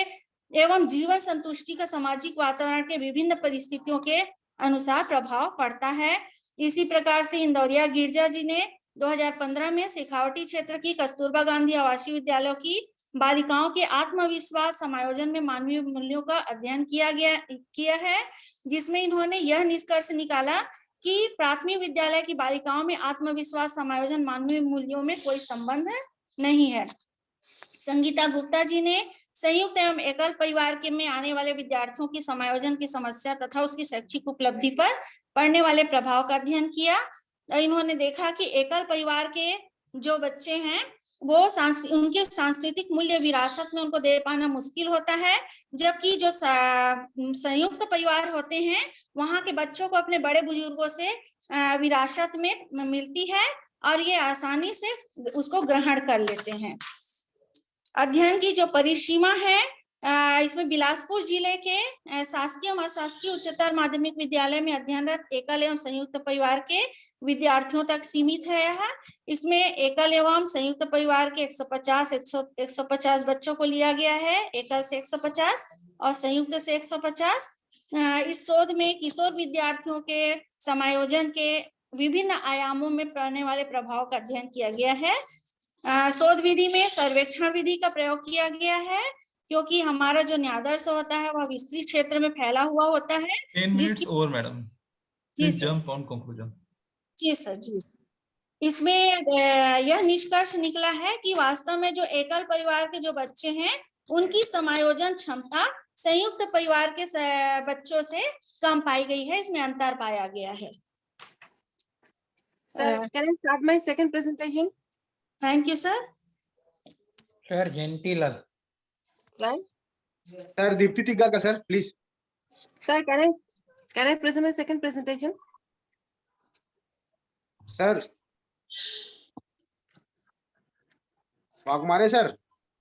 एवं जीवन संतुष्टि का सामाजिक वातावरण के विभिन्न परिस्थितियों के अनुसार प्रभाव पड़ता है। इसी प्रकार से इंदौरिया गिरजा जी ने 2015 में शेखावटी क्षेत्र की कस्तूरबा गांधी आवासीय विद्यालयों की बालिकाओं के आत्मविश्वास समायोजन में मानवीय मूल्यों का अध्ययन किया है, जिसमें इन्होंने यह निष्कर्ष निकाला कि प्राथमिक विद्यालय की बालिकाओं में आत्मविश्वास समायोजन मानवीय मूल्यों में कोई संबंध नहीं है। संगीता गुप्ता जी ने संयुक्त एवं एकल परिवार के में आने वाले विद्यार्थियों की समायोजन की समस्या तथा उसकी शैक्षिक उपलब्धि पर पड़ने वाले प्रभाव का अध्ययन किया। इन्होंने देखा कि एकल परिवार के जो बच्चे हैं वो उनके सांस्कृतिक मूल्य विरासत में उनको दे पाना मुश्किल होता है, जबकि जो संयुक्त परिवार होते हैं वहां के बच्चों को अपने बड़े बुजुर्गों से विरासत में मिलती है और ये आसानी से उसको ग्रहण कर लेते हैं। अध्ययन की जो परिसीमा है, इसमें बिलासपुर जिले के शासकीय व अशासकीय उच्चतर माध्यमिक विद्यालय में अध्ययनरत एकल एवं संयुक्त परिवार के विद्यार्थियों तक सीमित है। यह इसमें एकल एवं संयुक्त परिवार के 150 बच्चों को लिया गया है, एकल से 150 और संयुक्त से 150। इस शोध में किशोर विद्यार्थियों के समायोजन के विभिन्न आयामों में पड़ने वाले प्रभाव का अध्ययन किया गया है। शोध विधि में सर्वेक्षण विधि का प्रयोग किया गया है, क्योंकि हमारा जो न्यायादर्श होता है वह विस्तृत क्षेत्र में फैला हुआ होता है। 10 minutes over, madam. Please जी jump on conclusion. जी सर जी। इसमें यह निष्कर्ष निकला है कि वास्तव में जो एकल परिवार के जो बच्चे हैं उनकी समायोजन क्षमता संयुक्त परिवार के बच्चों से कम पाई गई है, इसमें अंतर पाया गया है। Sir, can I start my second presentation? Thank you, sir. Sir, Gentilan. Right? Sir, Deepti Tigaka, sir, please. Sir, can I present my second presentation? Sir. Waghmare, sir.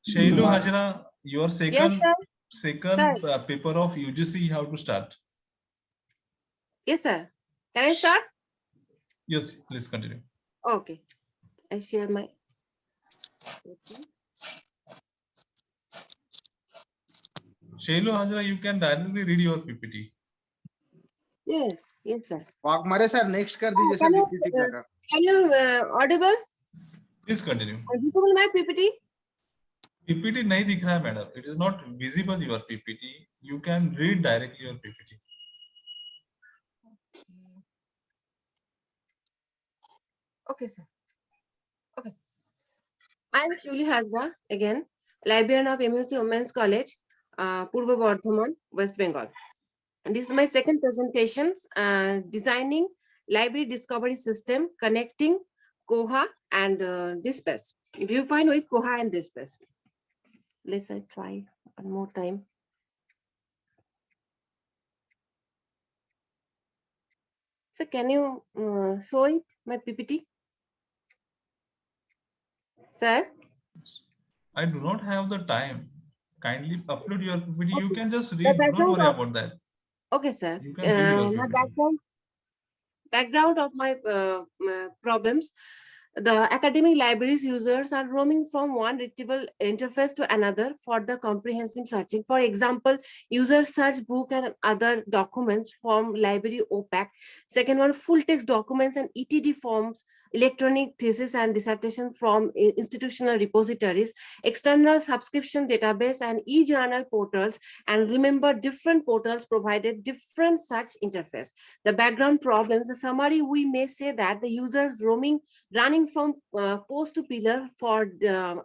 Shailu Hajra, your second Sir. paper of UGC, you have to start. Yes, sir. Can I start? Yes, please continue. Okay. I share my. Shailu Hajra, you can directly read your PPT. Yes, sir. Waghmare, sir, next kar dijiye, sir, Deepti Tigaka. Can you audible? Please continue. Visible my PPT? PPT nahi dikh raha hai, madam. It is not visible your PPT. You can read directly your PPT. Okay, sir. Okay. I am Shuli Hazra, again, librarian of MUC Women's College, Purva Bardhaman, West Bengal. And this is my second presentation, designing library discovery system connecting Koha and Dispatch. Viewfind with Koha and Dispatch. Let's try one more time. So can you show it, my PPT? Sir? I do not have the time. Kindly upload your PPT. Okay. You can just read. Don't worry about that. Okay, sir. You can read your My PPT. background of my problems. The academic libraries users are roaming from one retrieval interface to another for the comprehensive searching. For example, users search book and other documents from library OPAC. Second one, full text documents and ETD forms, electronic thesis and dissertation from institutional repositories, external subscription database and e-journal portals. And remember, different portals provided different search interface. The background problems, the summary, we may say that the users running from post to pillar for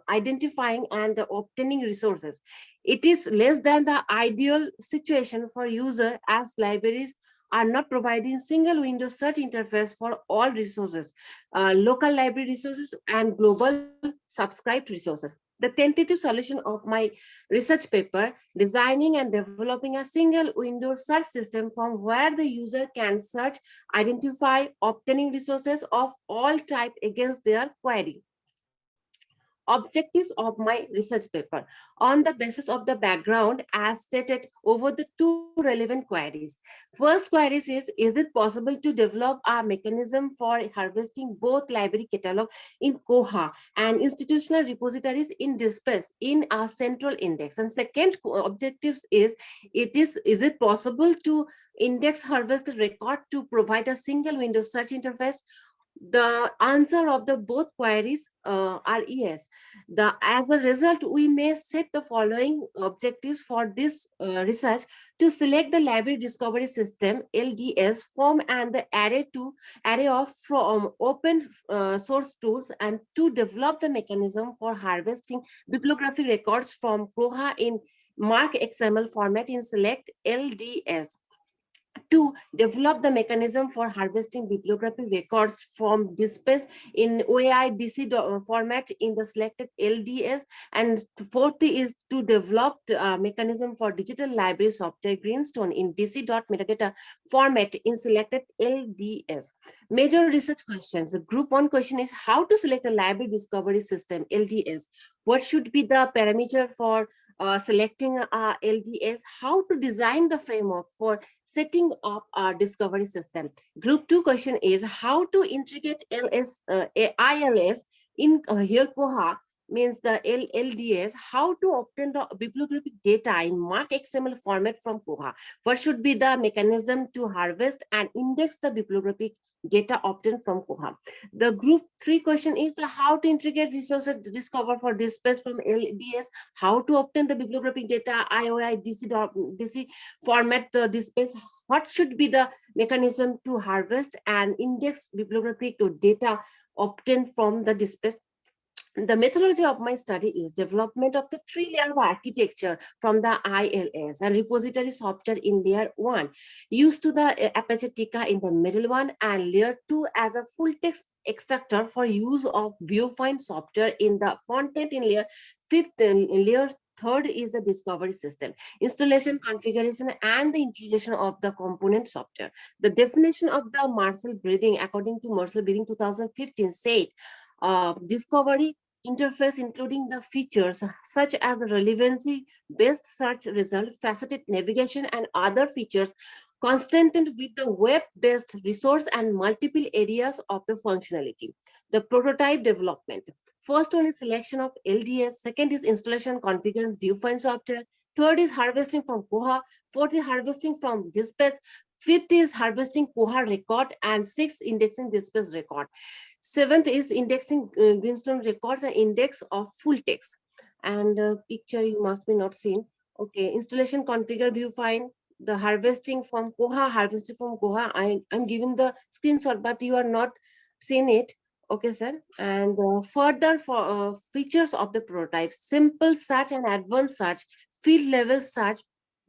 identifying and obtaining resources. It is less than the ideal situation for user, as libraries are not providing single window search interface for all resources, local library resources and global subscribed resources. The tentative solution of my research paper, designing and developing a single window search system from where the user can search, identify, obtaining resources of all type against their query. Objectives of my research paper. On the basis of the background as stated over the two relevant queries. First query is it possible to develop a mechanism for harvesting both library catalog in Koha and institutional repositories in Dispatch in a central index? And second objective is it possible to index harvest record to provide a single window search interface The answer of the both queries are yes. As a result, we may set the following objectives for this research: to select the library discovery system LDS form and the array of from open source tools, and to develop the mechanism for harvesting bibliographic records from Koha in Mark XML format in select LDS. To develop the mechanism for harvesting bibliographic records from DSpace in OAI-DC format in the selected LDS. And fourth is to develop mechanism for digital library software Greenstone in DC.metadata format in selected LDS. Major research questions. The group 1 question is how to select a library discovery system LDS. What should be the parameter for selecting LDS? How to design the framework for setting up a discovery system. Group 2 question is how to integrate ILS in here Koha means the LDS, how to obtain the bibliographic data in Mark XML format from Koha. What should be the mechanism to harvest and index the bibliographic data obtained from Koha. The group 3 question is the how to integrate resources discovered for DSpace from LDS, how to obtain the bibliographic data IOI DC format the DSpace, what should be the mechanism to harvest and index bibliographic data obtained from the DSpace. The methodology of my study is development of the 3-layer architecture from the ILS and repository software in layer 1, used to the Apache Tika in the middle one, and layer 2 as a full text extractor for use of viewfind software in the content in layer 5th. Layer 3rd is the discovery system, installation, configuration, and the integration of the component software. The definition of the Marshall breathing, according to Marshall breathing 2015, said discovery interface including the features such as relevancy-based search result, faceted navigation, and other features consistent with the web-based resource and multiple areas of the functionality. The prototype development. First one is selection of LDS, second is installation, configuration, viewfind software, third is harvesting from Koha, fourth is harvesting from DSpace, fifth is harvesting Koha record, and sixth indexing DSpace record. Seventh is indexing Greenstone records and index of full text. And picture you must be not seen. Okay, installation, configure, viewfind, the harvesting from Koha, I'm giving the screenshot, but you are not seeing it. Okay, sir. And further for features of the prototype: simple search and advanced search, field level search,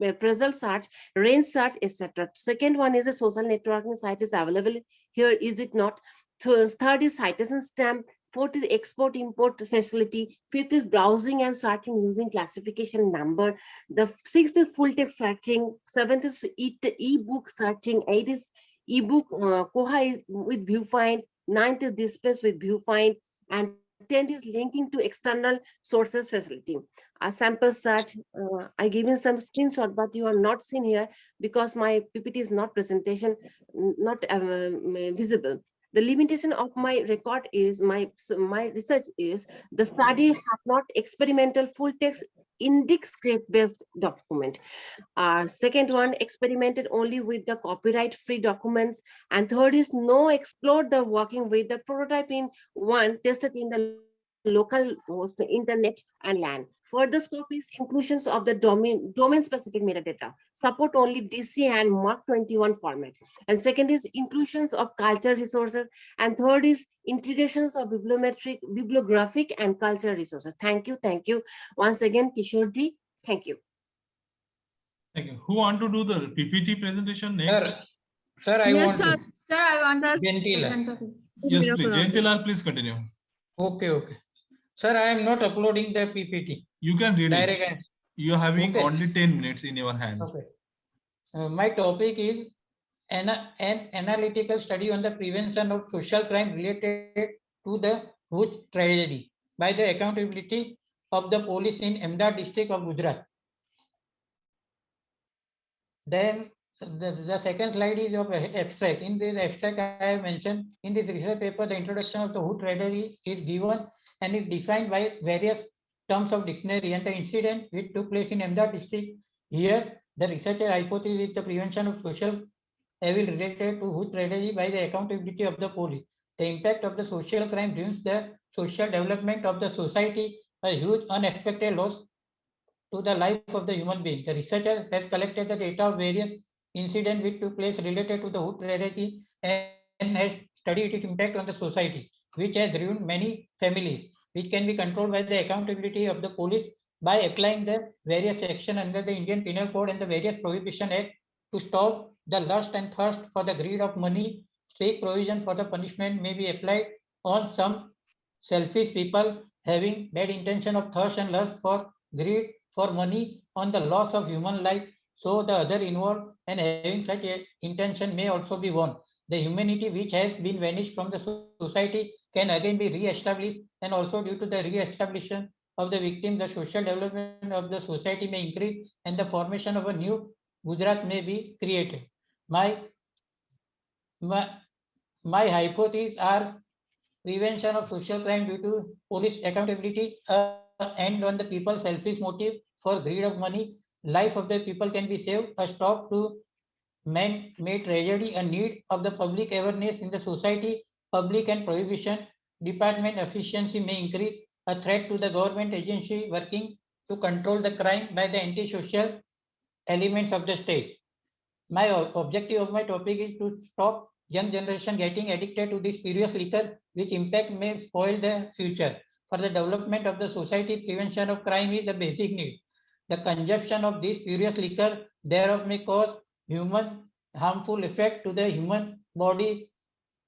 appraisal search, range search, etc. Second one is a social networking site is available here, is it not? Third is citation stamp. Fourth is export import facility. Fifth is browsing and searching using classification number. The sixth is full text searching. Seventh is ebook searching. Eighth is ebook Koha is with viewfind. Ninth is DSpace with viewfind. And 10th is linking to external sources facility. A sample search, I given some screenshot, but you are not seen here because my PPT is not presentation, not visible. The limitation of my record is my research is the study have not experimental full text index script based document. Second one, experimented only with the copyright free documents. And third is no explored the working with the prototype in one tested in the local host, internet and LAN. Further scope is inclusions of the domain specific metadata, support only DC and Mark 21 format. And second is inclusions of culture resources. And third is integrations of bibliographic and cultural resources. Thank you. Thank you. Once again, Kishorji, thank you. Thank you. Who want to do the PPT presentation next? Sir, I Yes, want sir. to. Sir, I want to Gentila. Yes, please. Jayantilal, please continue. Okay. Sir, I am not uploading the PPT. You can read Direct it. You are having only 10 minutes in your hand. Okay. My topic is an analytical study on the prevention of social crime related to the Bhuj tragedy by the accountability of the police in Ahmedabad district of Gujarat. Then the second slide is of abstract. In this abstract, I have mentioned in this research paper, the introduction of the Hood tragedy is given and is defined by various terms of dictionary, and the incident which took place in Ahmedabad district. Here, the researcher hypothesis is the prevention of social evil related to Hood tragedy by the accountability of the police. The impact of the social crime brings the social development of the society a huge unexpected loss to the life of the human being. The researcher has collected the data of various incidents which took place related to the Hood tragedy and has studied its impact on the society, which has ruined many families, which can be controlled by the accountability of the police by applying the various sections under the Indian Penal Code and the various Prohibition Act to stop the lust and thirst for the greed of money. Strict provision for the punishment may be applied on some selfish people having bad intention of thirst and lust for greed for money on the loss of human life. So the other involved and having such a intention may also be warned. The humanity which has been vanished from the society can again be re-established, and also due to the re-establishment of the victim, the social development of the society may increase and the formation of a new Gujarat may be created. My, my hypotheses are prevention of social crime due to police accountability, end on the people's selfish motive for greed of money, life of the people can be saved, a stop to man-made tragedy, a need of the public awareness in the society, public and prohibition department efficiency may increase, a threat to the government agency working to control the crime by the anti-social elements of the state. My objective of my topic is to stop young generation getting addicted to this spurious liquor, which impact may spoil the future. For the development of the society, prevention of crime is a basic need. The consumption of this spurious liquor thereof may cause human harmful effect to the human body.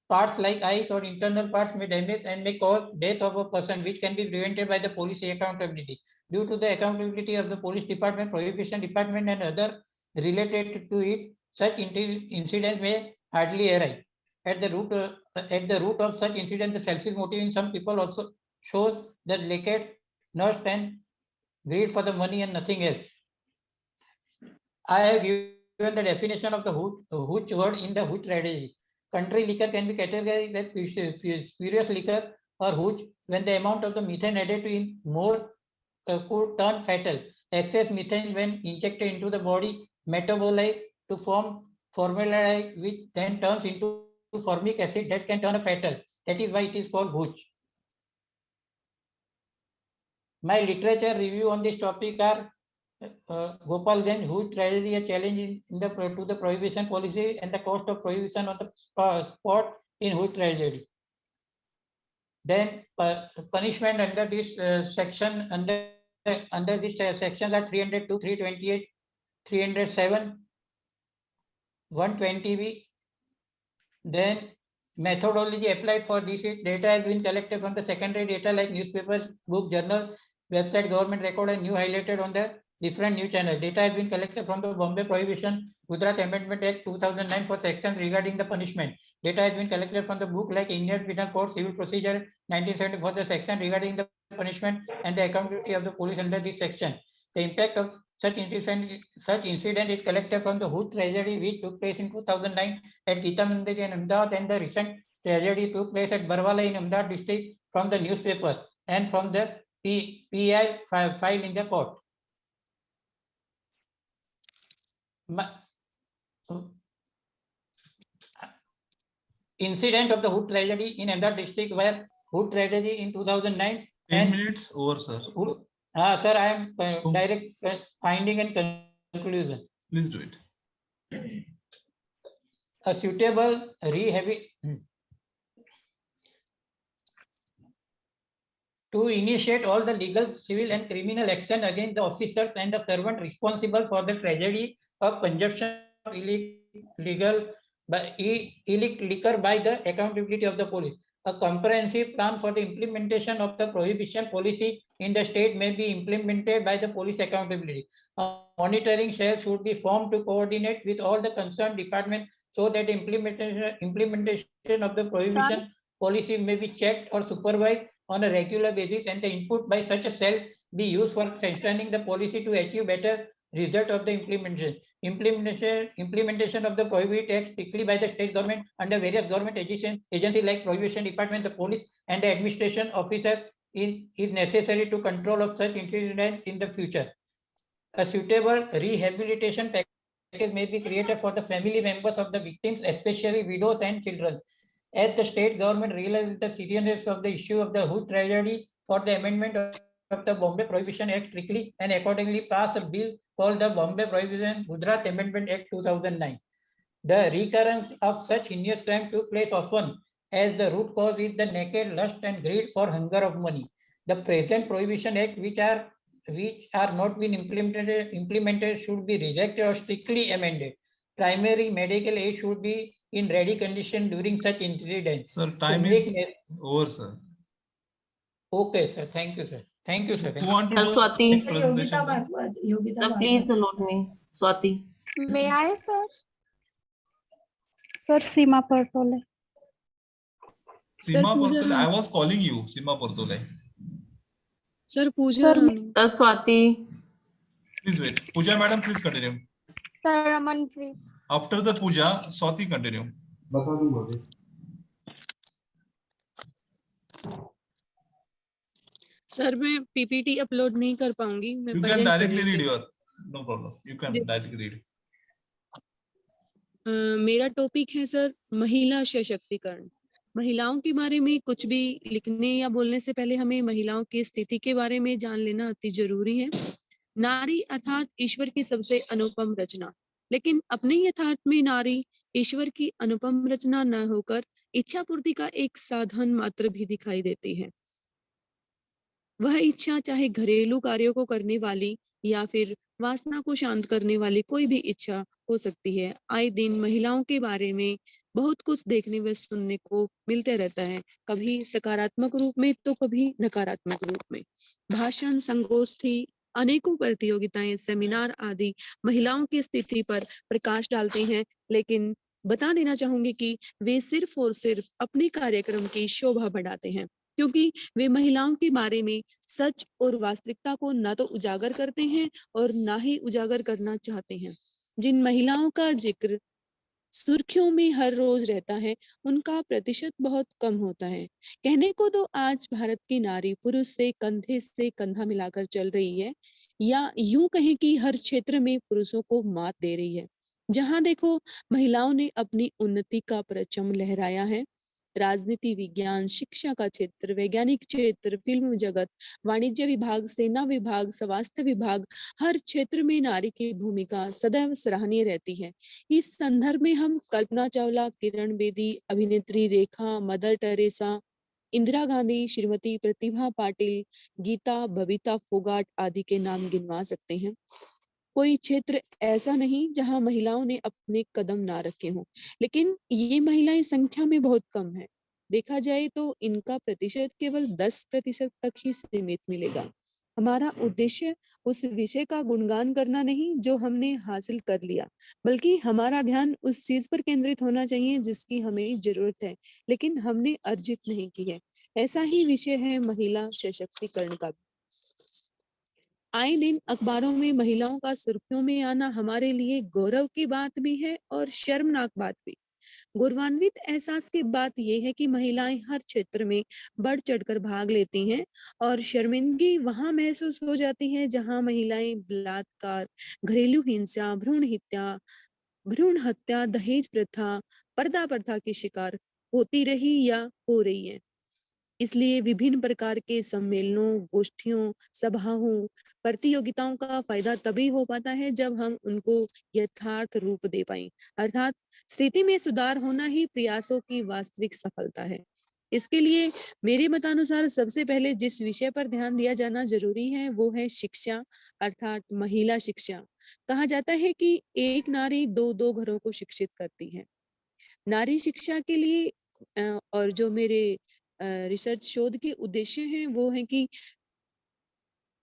Parts like eyes or internal parts may damage and may cause death of a person, which can be prevented by the police accountability. Due to the accountability of the police department, prohibition department, and other related to it, such incidents may hardly arise. At the root of such incidents, the selfish motive in some people also shows the naked lust and greed for the money and nothing else. I have given the definition of the hooch word in the hooch strategy. Country liquor can be categorized as spurious liquor or hooch when the amount of the methane added to in more could turn fatal. Excess methane, when injected into the body, metabolized to form formaldehyde, which then turns into formic acid that can turn a fatal. That is why it is called hooch. My literature review on this topic are Gopal Ganj, whose tragedy a challenge to the prohibition policy and the cost of prohibition on the spot in whose tragedy. Then punishment under this section under this sections are 302, 328, 307, 120B. Then methodology applied for this data has been collected from the secondary data like newspaper, book, journal, website, government record, and new highlighted on the different news channels. Data has been collected from the Bombay Prohibition Gujarat Amendment Act 2009 for sections regarding the punishment. Data has been collected from the book like Indian Penal Code Civil Procedure 1970 for the section regarding the punishment and the accountability of the police under this section. The impact of such incident is collected from the Hood tragedy which took place in 2009 at Gita Mandir in Ahmedabad, and the recent tragedy took place at Barwala in Ahmedabad district from the newspaper and from the PI file in the court. Incident of the Hood tragedy in Ahmedabad district where Hood tragedy in 2009. 10 minutes over, sir. Sir, I am direct finding and conclusion. Please do it. A suitable to initiate all the legal, civil, and criminal action against the officers and the servant responsible for the tragedy of consumption of illegal liquor by the accountability of the police. A comprehensive plan for the implementation of the prohibition policy in the state may be implemented by the police accountability. A monitoring cell should be formed to coordinate with all the concerned departments so that implementation of the prohibition policy may be checked or supervised on a regular basis, and the input by such a cell be used for strengthening the policy to achieve better result of the implementation of the Prohibit Act strictly by the state government under various government agencies like Prohibition Department, the police, and the administration officer is necessary to control of such incidents in the future. A suitable rehabilitation package may be created for the family members of the victims, especially widows and children. As the state government realizes the seriousness of the issue of the Hood tragedy for the amendment of the Bombay Prohibition Act strictly and accordingly pass a bill called the Bombay Prohibition Gujarat Amendment Act 2009. The recurrence of such heinous crime took place often, as the root cause is the naked lust and greed for hunger of money. The present Prohibition Act, which are not been implemented should be rejected or strictly amended. Primary medical aid should be in ready condition during such incidents. Sir, time is over, sir. Okay, sir. Thank you, sir. Thank you, sir. Who want to do Swati. presentation? Please note me, Swati. May I, sir? Sir, Seema Partole. Seema Portole, I was calling you, Seema Portole. Sir, Pooja. Swati. Please wait. Pooja madam, please continue. Sir, Ramanpreet. After the Pooja, Swati continue. Sir मैं PPT upload नहीं कर पाऊंगी मैं You can directly read your, no problem. You can directly read. मेरा topic है sir महिला सशक्तिकरण। महिलाओं के बारे में कुछ भी लिखने या बोलने से पहले हमें महिलाओं की स्थिति के बारे में जान लेना अति जरूरी है। नारी अर्थात ईश्वर की सबसे अनुपम रचना, लेकिन अपने यथार्थ में नारी ईश्वर की अनुपम रचना न होकर इच्छा पूर्ति का एक साधन मात्र भी दिखाई देती है। वह इच्छा चाहे घरेलू कार्यों को करने वाली या फिर वासना को शांत करने वाली कोई भी इच्छा हो सकती है। आए दिन महिलाओं के बारे में बहुत कुछ देखने व सुनने को मिलते रहता है, कभी सकारात्मक रूप में तो कभी नकारात्मक रूप में। भाषण, संगोष्ठी, अनेकों प्रतियोगिताएं, सेमिनार आदि महिलाओं की स्थिति पर प्रकाश डालते हैं, लेकिन बता देना चाहूंगी कि वे सिर्फ और सिर्फ अपने कार्यक्रम की शोभा बढ़ाते हैं, क्योंकि वे महिलाओं के बारे में सच और वास्तविकता को न तो उजागर करते हैं और न ही उजागर करना चाहते हैं। जिन महिलाओं का जिक्र सुर्खियों में हर रोज रहता है, उनका प्रतिशत बहुत कम होता है। कहने को तो आज भारत की नारी पुरुष से कंधा मिलाकर चल रही है, या यूं कहें कि हर क्षेत्र में पुरुषों को मात दे रही है। जहां देखो महिलाओं ने अपनी उन्नति का परचम लहराया है। राजनीति, विज्ञान, शिक्षा का क्षेत्र, वैज्ञानिक क्षेत्र, फिल्म जगत, वाणिज्य विभाग, सेना विभाग, स्वास्थ्य विभाग, हर क्षेत्र में नारी की भूमिका सदैव सराहनीय रहती है। इस संदर्भ में हम कल्पना चावला, किरण बेदी, अभिनेत्री रेखा, मदर टेरेसा, इंदिरा गांधी, श्रीमती प्रतिभा पाटिल, गीता, बबीता फोगाट आदि के नाम गिनवा सकते हैं। कोई क्षेत्र ऐसा नहीं जहां महिलाओं ने अपने कदम ना रखे हों, लेकिन ये महिलाएं संख्या में बहुत कम है। देखा जाए तो इनका प्रतिशत केवल 10% तक ही सीमित मिलेगा। हमारा उद्देश्य उस विषय का गुणगान करना नहीं जो हमने हासिल कर लिया, बल्कि हमारा ध्यान उस चीज पर केंद्रित होना चाहिए जिसकी हमें जरूरत है, लेकिन हमने अर्जित नहीं की है। ऐसा ही विषय है महिला सशक्तिकरण का। आए दिन अखबारों में महिलाओं का सुर्खियों में आना हमारे लिए गौरव की बात भी है और शर्मनाक बात भी। गौरवान्वित एहसास की बात यह है कि महिलाएं हर क्षेत्र में बढ़ चढ़कर भाग लेती हैं, और शर्मिंदगी वहां महसूस हो जाती है जहां महिलाएं बलात्कार, घरेलू हिंसा, भ्रूण हत्या, दहेज प्रथा, पर्दा प्रथा की शिकार होती रही या हो रही है। इसलिए विभिन्न प्रकार के सम्मेलनों, गोष्ठियों, सभाओं, प्रतियोगिताओं का फायदा तभी हो पाता है जब हम उनको यथार्थ रूप दे पाएं। अर्थात स्थिति में सुधार होना ही प्रयासों की वास्तविक सफलता है। इसके लिए मेरे मतानुसार सबसे पहले जिस विषय पर ध्यान दिया जाना जरूरी है वो है शिक्षा, अर्थात महिला शिक्षा। कहा जाता है कि एक नारी दो घरों को शिक्षित करती है। नारी शिक्षा के लिए और जो मेरे रिसर्च शोध के उद्देश्य हैं वो है कि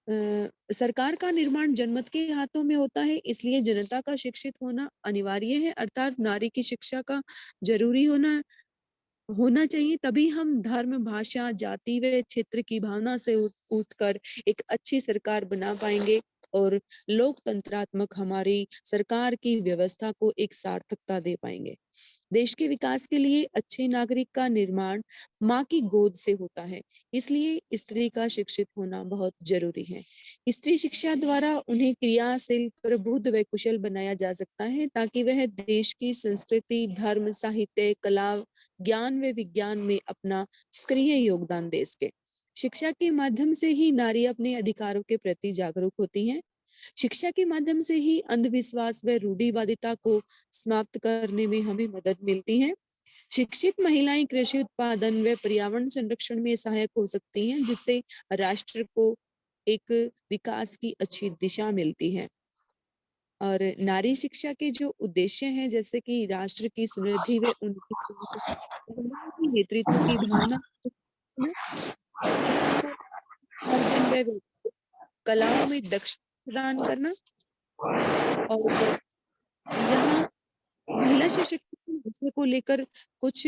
सरकार का निर्माण जनमत के हाथों में होता है, इसलिए जनता का शिक्षित होना अनिवार्य है। अर्थात नारी की शिक्षा का जरूरी होना चाहिए, तभी हम धर्म, भाषा, जाति व क्षेत्र की भावना से उठकर एक अच्छी सरकार बना पाएंगे और लोकतंत्रात्मक हमारी सरकार की व्यवस्था को एक सार्थकता दे पाएंगे। देश के विकास के लिए अच्छे नागरिक का निर्माण माँ की गोद से होता है, इसलिए स्त्री का शिक्षित होना बहुत जरूरी है। स्त्री शिक्षा द्वारा उन्हें क्रियाशील, प्रबुद्ध व कुशल बनाया जा सकता है ताकि वह देश की संस्कृति, धर्म, साहित्य, कला, ज्ञान व विज्ञान में अपना सक्रिय योगदान दे सके। शिक्षा के माध्यम से ही नारी अपने अधिकारों के प्रति जागरूक होती हैं। शिक्षा के माध्यम से ही अंधविश्वास व रूढ़िवादिता को समाप्त करने में हमें मदद मिलती है। शिक्षित महिलाएं कृषि उत्पादन व पर्यावरण संरक्षण में सहायक हो सकती हैं, जिससे राष्ट्र को एक विकास की अच्छी दिशा मिलती है। और नारी शिक्षा के जो उद्देश्य हैं, जैसे कि राष्ट्र की समृद्धि व उनकी नेतृत्व की भावना, अर्जन व कलाओं में दक्षता प्रदान करना, और यहाँ महिला सशक्तिकरण विषय को लेकर कुछ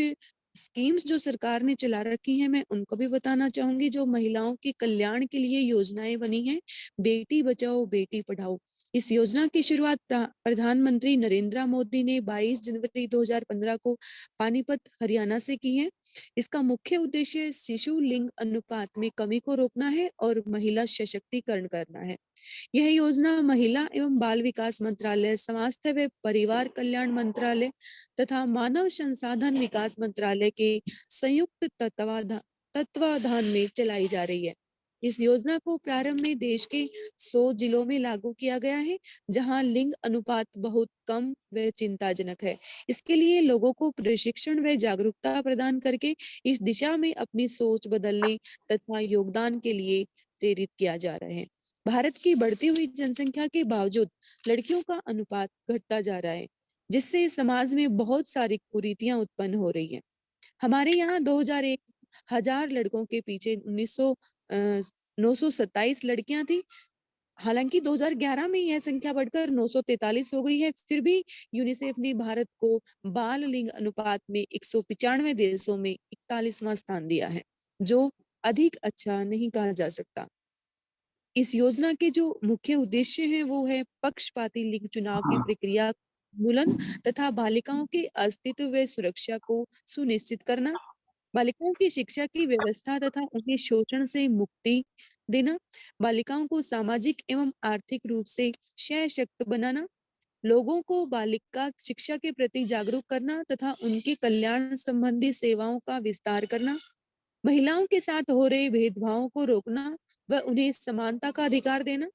स्कीम्स जो सरकार ने चला रखी हैं, मैं उनको भी बताना चाहूंगी। जो महिलाओं के कल्याण के लिए योजनाएं बनी हैं, बेटी बचाओ बेटी पढ़ाओ। इस योजना की शुरुआत प्रधानमंत्री नरेंद्र मोदी ने 22 जनवरी 2015 को पानीपत, हरियाणा से की है। इसका मुख्य उद्देश्य शिशु लिंग अनुपात में कमी को रोकना है और महिला सशक्तिकरण करना है। यह योजना महिला एवं बाल विकास मंत्रालय, स्वास्थ्य व परिवार कल्याण मंत्रालय तथा मानव संसाधन विकास मंत्रालय के संयुक्त तत्वाधान में चलाई जा रही है। इस योजना को प्रारंभ में देश के 100 जिलों में लागू किया गया है, जहां लिंग अनुपात बहुत कम व चिंताजनक है। इसके लिए लोगों को प्रशिक्षण व जागरूकता प्रदान करके इस दिशा में अपनी सोच बदलने तथा योगदान के लिए प्रेरित किया जा रहा है। भारत की बढ़ती हुई जनसंख्या के बावजूद लड़कियों का अनुपात घटता जा रहा है, जिससे समाज में बहुत सारी कुरीतियां उत्पन्न हो रही हैं। हमारे यहाँ 2001 हजार लड़कों के पीछे 927 लड़कियां थी। हालांकि 2011 में यह संख्या बढ़कर 943 हो गई है। फिर भी यूनिसेफ ने भारत को बाल लिंग अनुपात में 195 देशों में 41वां स्थान दिया है, जो अधिक अच्छा नहीं कहा जा सकता। इस योजना के जो मुख्य उद्देश्य हैं, वो है पक्षपाती लिंग चुनाव की प्रक्रिया उन्मूलन तथा बालिकाओं के अस्तित्व व सुरक्षा को सुनिश्चित करना, बालिकाओं की शिक्षा की व्यवस्था तथा उन्हें शोषण से मुक्ति देना, बालिकाओं को सामाजिक एवं आर्थिक रूप से सशक्त बनाना, लोगों को बालिका शिक्षा के प्रति जागरूक करना तथा उनके कल्याण संबंधी सेवाओं का विस्तार करना, महिलाओं के साथ हो रहे भेदभावों को रोकना व उन्हें समानता का अधिकार देना,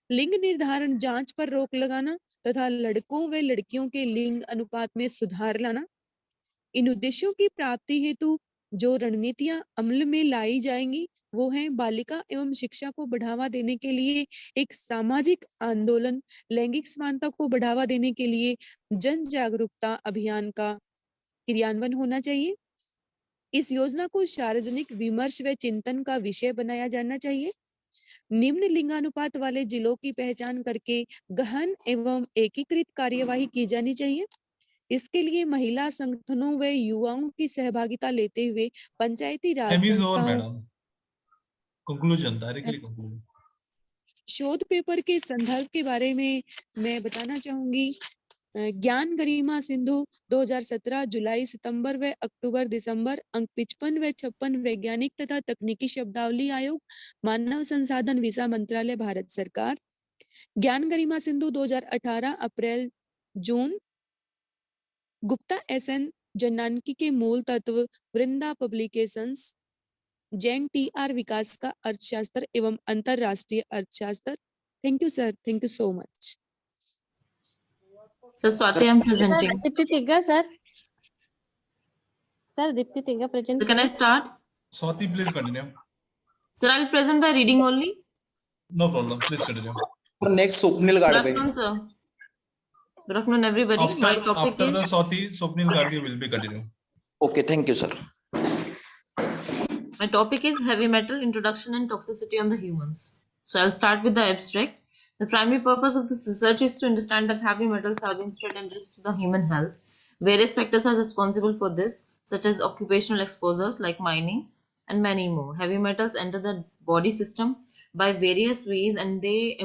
लिंग निर्धारण जांच पर रोक लगाना तथा लड़कों व लड़कियों के लिंग अनुपात में सुधार लाना। इन उद्देश्यों की प्राप्ति हेतु जो रणनीतियां अमल में लाई जाएंगी, वो है बालिका एवं शिक्षा को बढ़ावा देने के लिए एक सामाजिक आंदोलन, लैंगिक समानता को बढ़ावा देने के लिए जन जागरूकता अभियान का क्रियान्वयन होना चाहिए। इस योजना को सार्वजनिक विमर्श व चिंतन का विषय बनाया जाना चाहिए। निम्न लिंगानुपात वाले जिलों की पहचान करके गहन एवं एकीकृत कार्यवाही की जानी चाहिए। इसके लिए महिला संगठनों व युवाओं की सहभागिता लेते हुए पंचायती राज Time is over, संस्थाओं, madam. Conclusion, directly conclusion. शोध पेपर के संदर्भ के बारे में मैं बताना चाहूंगी। ज्ञान गरिमा सिंधु 2017 जुलाई सितंबर व अक्टूबर दिसंबर, अंक 55 व 56, वैज्ञानिक तथा तकनीकी शब्दावली आयोग, मानव संसाधन विषय मंत्रालय, भारत सरकार। ज्ञान गरिमा सिंधु 2018 अप्रैल जून, गुप्ता SN, जन्नानकी के मूल तत्व, वृंदा पब्लिकेशंस, जैन TR, विकास का अर्थशास्त्र एवं अंतरराष्ट्रीय अर्थशास्त्र। Thank you sir, thank you so much. So Swati, I'm presenting. Dipti Tiga, sir. Sir, Dipti Tiga present. So can I start? Swati, please continue. Sir, I'll present by reading only. No problem. Please continue. Next, Swapnil Good Gadge. afternoon, sir. Good afternoon, everybody. My topic After the is Swati, Swapnil Gadge will be continuing. Okay, thank you, sir. my topic is heavy metal introduction and toxicity on the humans. So I'll start with the abstract. The primary purpose of this research is to understand that heavy metals have been threat and risk to the human health. Various factors are responsible for this, such as occupational exposures like mining and many more. Heavy metals enter the body system by various ways, and they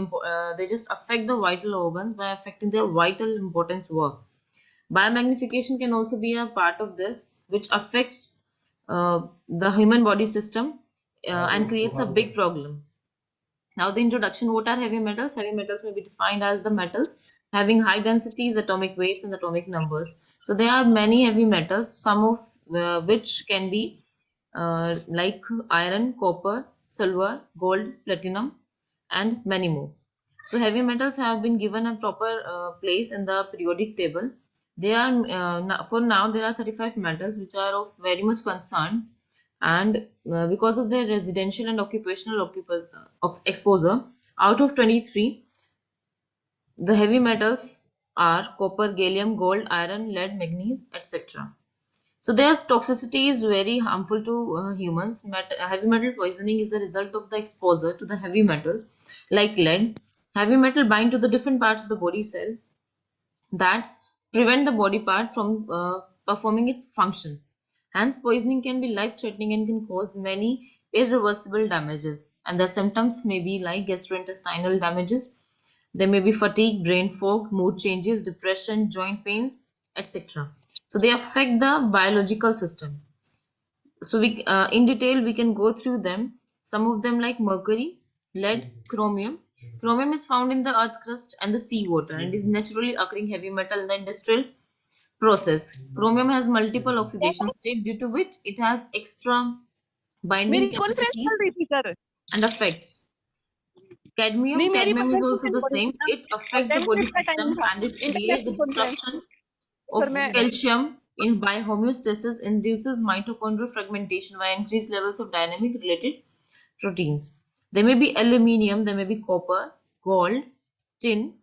just affect the vital organs by affecting their vital importance work. Biomagnification can also be a part of this, which affects the human body system and creates a big problem. Now, the introduction, what are heavy metals? Heavy metals may be defined as the metals having high densities, atomic weights, and atomic numbers. So, there are many heavy metals, some of which can be like iron, copper, silver, gold, platinum, and many more. So, heavy metals have been given a proper place in the periodic table. They are, for now, there are 35 metals which are of very much concern, and because of their residential and occupational exposure, out of 23, the heavy metals are copper, gallium, gold, iron, lead, manganese, etc. So their toxicity is very harmful to humans. Heavy metal poisoning is a result of the exposure to the heavy metals like lead. Heavy metal bind to the different parts of the body cell that prevent the body part from performing its function. Hence, poisoning can be life-threatening and can cause many irreversible damages. And the symptoms may be like gastrointestinal damages. There may be fatigue, brain fog, mood changes, depression, joint pains, etc. So they affect the biological system. So we, in detail, we can go through them. Some of them like mercury, lead, chromium. Chromium is found in the earth crust and the seawater and is naturally occurring heavy metal in the industrial process. Chromium has multiple oxidation states due to which it has extra binding मेरी conference capacities चल रही थी sir and effects. नहीं मेरी Cadmium is also presentation the हो रही same. थी ना It और affects the 10 body मिनट का टाइम system था and it creates the international conference disruption sir of मैं calcium in by homeostasis, induces mitochondrial fragmentation by increased levels of dynamic related proteins. There may be aluminium, there may be copper, gold, tin.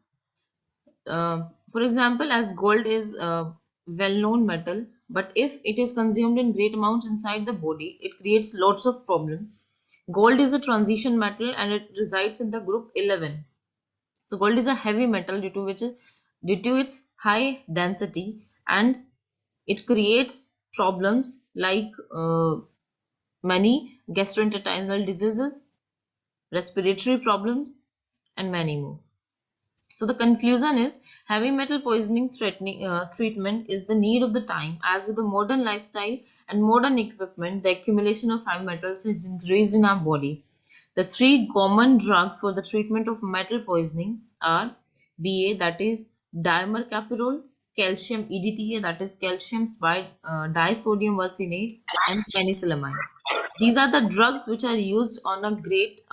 For example, as gold is a well-known metal, but if it is consumed in great amounts inside the body, it creates lots of problems. Gold is a transition metal and it resides in the group 11. So gold is a heavy metal due to its high density, and it creates problems like many gastrointestinal diseases, respiratory problems, and many more. So the conclusion is heavy metal poisoning treatment is the need of the time. As with the modern lifestyle and modern equipment, the accumulation of heavy metals has increased in our body. The three common drugs for the treatment of metal poisoning are BA, that is dimercaprol, calcium EDTA, that is calcium disodium varsinate, and penicillamine. These are the drugs which are used on a great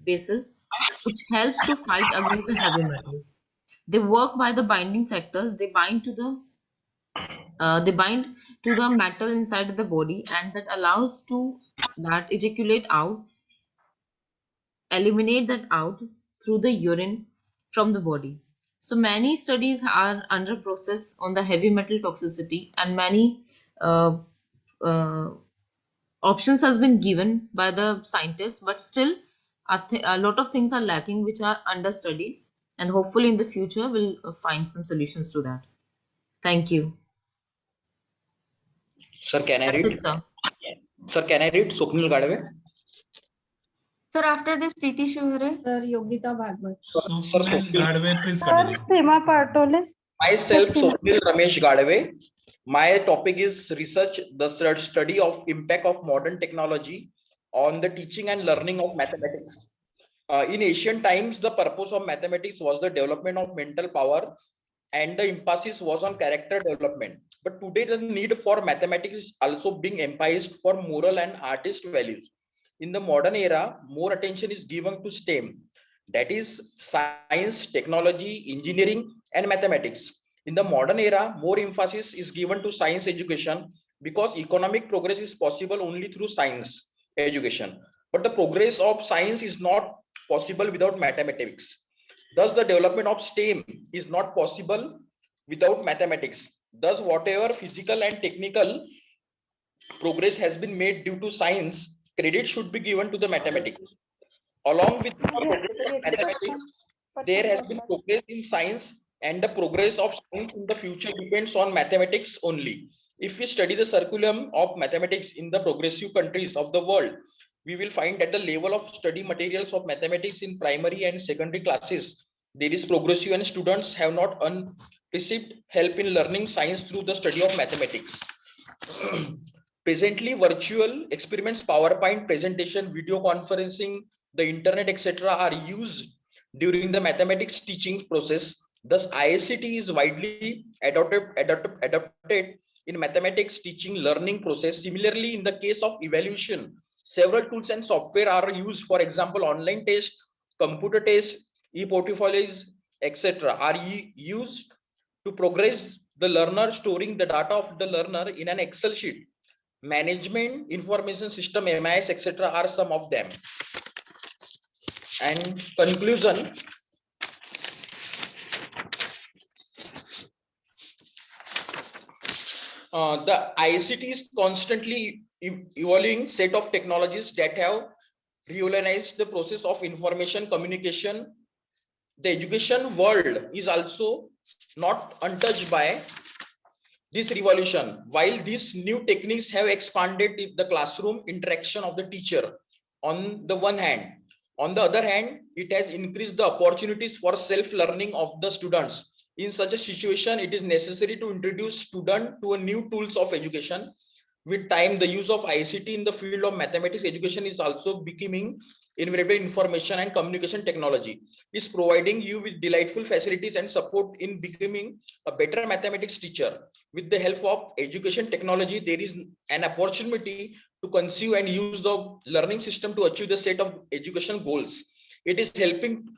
basis, which helps to fight against the heavy metals. They work by the binding factors. They bind to the metal inside the body, and that allows to that ejaculate out, eliminate that out through the urine from the body. So many studies are under process on the heavy metal toxicity, and many uh, uh, options has been given by the scientists, but still a lot of things are lacking which are understudied, and hopefully in the future we'll find some solutions to that. Thank you. Sir, can I That's read? it, sir. Sir, can I read? Swapnil Gadve. Sir, after this, Preeti Shivare. Sir, Yogita Bhagwat. Sir, Swapnil Gadve, please Sir, continue. Seema Patole. Myself, Swapnil Ramesh Gadve. My topic is research, the study of impact of modern technology on the teaching and learning of mathematics. In ancient times, the purpose of mathematics was the development of mental power, and the emphasis was on character development. But today, the need for mathematics is also being emphasized for moral and artist values. In the modern era, more attention is given to STEM, that is science, technology, engineering, and mathematics. In the modern era, more emphasis is given to science education because economic progress is possible only through science education. But the progress of science is not possible without mathematics. Thus, the development of STEM is not possible without mathematics. Thus, whatever physical and technical progress has been made due to science, credit should be given to the mathematics. Along with the progress of mathematics, there has been progress in science, and the progress of science in the future depends on mathematics only. If we study the curriculum of mathematics in the progressive countries of the world, we will find at the level of study materials of mathematics in primary and secondary classes, there is progressive and students have not received help in learning science through the study of mathematics. Presently, virtual experiments, PowerPoint presentation, video conferencing, the internet, etc. are used during the mathematics teaching process. Thus, ICT is widely adopted in mathematics teaching learning process. Similarly, in the case of evaluation, several tools and software are used. For example, online test, computer test, e-portfolios, etc. are used to progress the learner, storing the data of the learner in an Excel sheet. Management information system, MIS, etc. are some of them. And conclusion, the ICT is constantly evolving set of technologies that have revolutionized the process of information communication. The education world is also not untouched by this revolution. While these new techniques have expanded the classroom interaction of the teacher on the one hand, on the other hand, it has increased the opportunities for self-learning of the students. In such a situation, it is necessary to introduce students to a new tools of education. With time, the use of ICT in the field of mathematics education is also becoming invaluable. Information and communication technology is providing you with delightful facilities and support in becoming a better mathematics teacher. With the help of education technology, there is an opportunity to conceive and use the learning system to achieve the set of educational goals. It is helping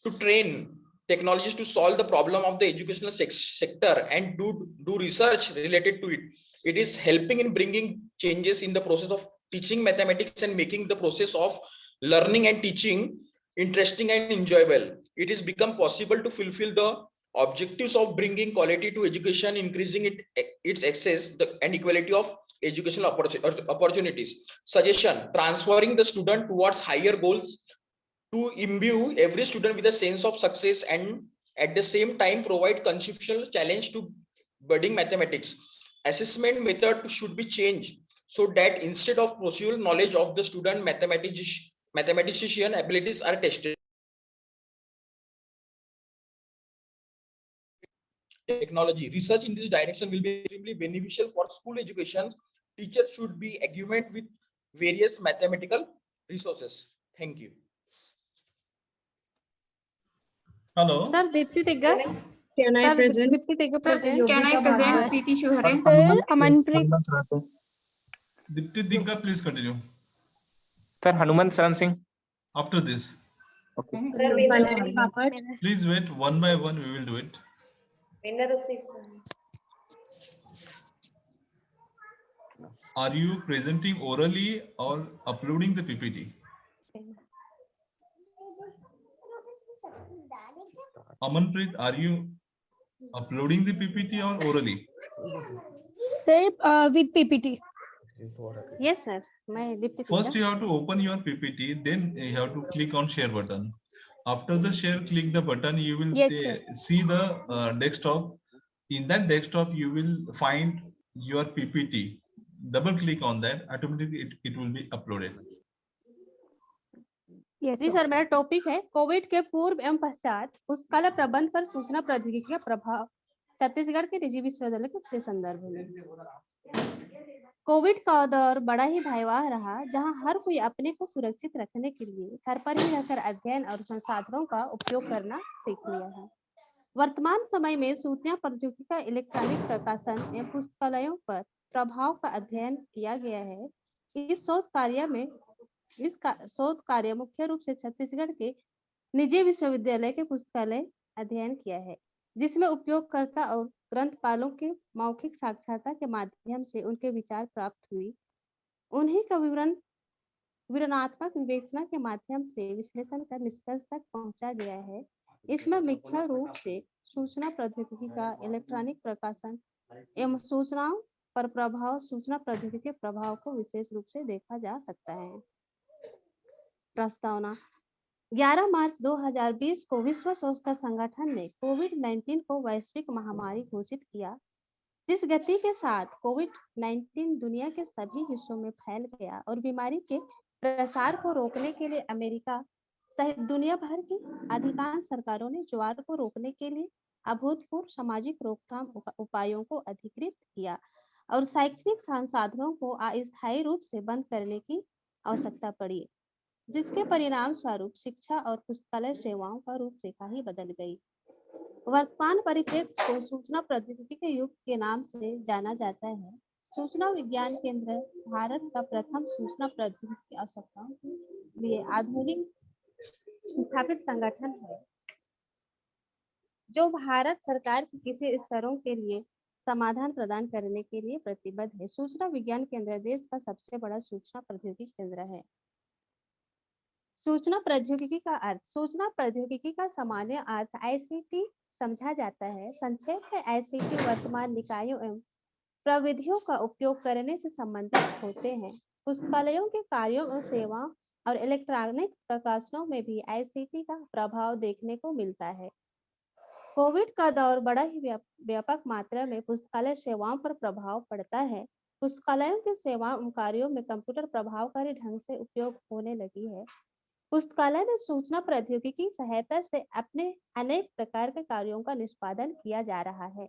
to train technologies to solve the problem of the educational sector and do research related to it. It is helping in bringing changes in the process of teaching mathematics and making the process of learning and teaching interesting and enjoyable. It has become possible to fulfill the objectives of bringing quality to education, increasing its access and equality of educational opportunities. Suggestion: transferring the student towards higher goals to imbue every student with a sense of success and at the same time provide conceptual challenge to budding mathematics. Assessment method should be changed so that instead of procedural knowledge of the student, mathematician abilities are tested. Technology research in this direction will be extremely beneficial for school education. Teachers should be augmented with various mathematical resources. Thank you. Hello. Sir, Dipti Tigga. Can I present? Dipti Tigga present. Can I present Preeti Shuhare? Sir, Amanpreet. Dipti Digga, please continue. Sir, Hanuman Saran Singh. After this. Okay. Please wait, one by one we will do it. Are you presenting orally or uploading the PPT? Amanpreet, are you uploading the PPT or orally? Sir, with PPT. Yes, sir. First, you have to open your PPT, then you have to click on share button. After the share, click the button, you will see the desktop. In that desktop, you will find your PPT. Double click on that, automatically it will be uploaded. जी sir, मेरा topic है COVID के पूर्व एवं पश्चात पुस्तकालय प्रबंध पर सूचना प्रौद्योगिकी का प्रभाव छत्तीसगढ़ के निजी विश्वविद्यालय के संदर्भ में। कोविड का दौर बड़ा ही भयावह रहा, जहां हर कोई अपने को सुरक्षित रखने के लिए घर पर ही रहकर अध्ययन और संसाधनों का उपयोग करना सीख लिया है। वर्तमान समय में सूचना प्रौद्योगिकी का इलेक्ट्रॉनिक प्रकाशन एवं पुस्तकालयों पर प्रभाव का अध्ययन किया गया है। इस शोध कार्य मुख्य रूप से छत्तीसगढ़ के निजी विश्वविद्यालय के पुस्तकालय अध्ययन किया है, जिसमें उपयोगकर्ता और ग्रंथपालों के मौखिक साक्षरता के माध्यम से उनके विचार प्राप्त हुई। उन्हीं का विवरणात्मक विवेचना के माध्यम से विश्लेषण कर निष्कर्ष तक पहुंचा गया है। इसमें मुख्य रूप से सूचना प्रौद्योगिकी का इलेक्ट्रॉनिक प्रकाशन एवं सूचनाओं पर प्रभाव, सूचना प्रौद्योगिकी के प्रभाव को विशेष रूप से देखा जा सकता है। प्रस्तावना: 11 मार्च 2020 को विश्व स्वास्थ्य संगठन ने कोविड-19 को वैश्विक महामारी घोषित किया। जिस गति के साथ कोविड-19 दुनिया के सभी हिस्सों में फैल गया और बीमारी के प्रसार को रोकने के लिए अमेरिका सहित दुनिया भर की अधिकांश सरकारों ने ज्वार को रोकने के लिए अभूतपूर्व सामाजिक रोकथाम उपायों को अधिकृत किया और शैक्षणिक संसाधनों को अस्थायी रूप से बंद करने की आवश्यकता पड़ी, जिसके परिणाम स्वरूप शिक्षा और पुस्तकालय सेवाओं का रूपरेखा ही बदल गई। वर्तमान परिप्रेक्ष्य को सूचना प्रौद्योगिकी के युग के नाम से जाना जाता है। सूचना विज्ञान केंद्र भारत का प्रथम सूचना प्रौद्योगिकी की आवश्यकताओं के लिए आधुनिक स्थापित संगठन है, जो भारत सरकार के किसी स्तरों के लिए समाधान प्रदान करने के लिए प्रतिबद्ध है। सूचना विज्ञान केंद्र देश का सबसे बड़ा सूचना प्रौद्योगिकी केंद्र है। सूचना प्रौद्योगिकी का अर्थ, सूचना प्रौद्योगिकी का सामान्य अर्थ आईसीटी समझा जाता है। संक्षेप में आईसीटी वर्तमान निकायों एवं प्रविधियों का उपयोग करने से संबंधित होते हैं। पुस्तकालयों के कार्यों और सेवाओं और इलेक्ट्रॉनिक प्रकाशनों में भी आईसीटी का प्रभाव देखने को मिलता है। कोविड का दौर बड़ा ही व्यापक मात्रा में पुस्तकालय सेवाओं पर प्रभाव पड़ता है। पुस्तकालयों के सेवाओं कार्यों में कंप्यूटर प्रभावकारी ढंग से उपयोग होने लगी है। पुस्तकालय में सूचना प्रौद्योगिकी की सहायता से अपने अनेक प्रकार के कार्यों का निष्पादन किया जा रहा है।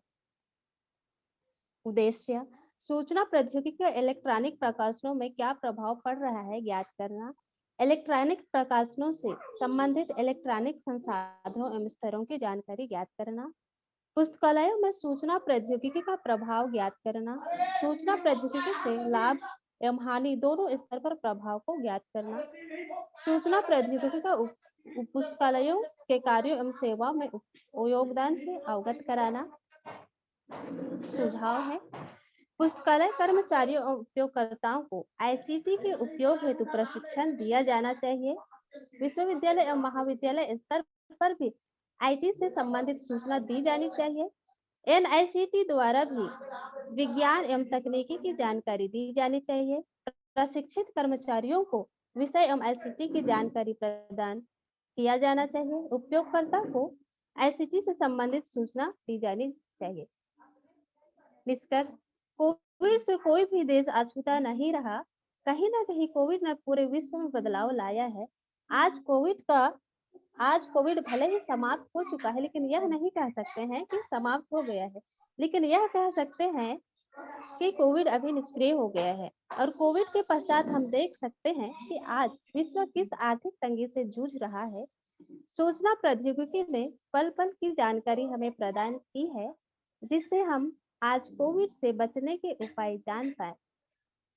उद्देश्य, सूचना प्रौद्योगिकी का इलेक्ट्रॉनिक प्रकाशनों में क्या प्रभाव पड़ रहा है ज्ञात करना, इलेक्ट्रॉनिक प्रकाशनों से संबंधित इलेक्ट्रॉनिक संसाधनों एवं स्तरों की जानकारी ज्ञात करना, पुस्तकालयों में सूचना प्रौद्योगिकी का प्रभाव ज्ञात करना, सूचना प्रौद्योगिकी से लाभ एवं हानि दोनों स्तर पर प्रभाव को ज्ञात करना, सूचना प्रौद्योगिकी का पुस्तकालयों के कार्यों एवं सेवाओं में योगदान से अवगत कराना। सुझाव है, पुस्तकालय कर्मचारियों और उपयोगकर्ताओं को आईसीटी के उपयोग हेतु प्रशिक्षण दिया जाना चाहिए। विश्वविद्यालय एवं महाविद्यालय स्तर पर भी आईटी से संबंधित सूचना दी जानी चाहिए। एनआईसीटी द्वारा भी विज्ञान एवं तकनीकी की जानकारी दी जानी चाहिए। प्रशिक्षित कर्मचारियों को विषय एवं आईसीटी की जानकारी प्रदान किया जाना चाहिए। उपयोगकर्ता को आईसीटी से संबंधित सूचना दी जानी चाहिए। निष्कर्ष, कोविड से कोई भी देश अछूता नहीं रहा। कहीं ना कहीं कोविड ने पूरे विश्व में बदलाव लाया है। आज कोविड भले ही समाप्त हो चुका है, लेकिन यह नहीं कह सकते हैं कि समाप्त हो गया है, लेकिन यह कह सकते हैं कि कोविड अभी निष्क्रिय हो गया है। और कोविड के पश्चात हम देख सकते हैं कि आज विश्व किस आर्थिक तंगी से जूझ रहा है। सूचना प्रौद्योगिकी ने पल पल की जानकारी हमें प्रदान की है, जिससे हम आज कोविड से बचने के उपाय जान पाए।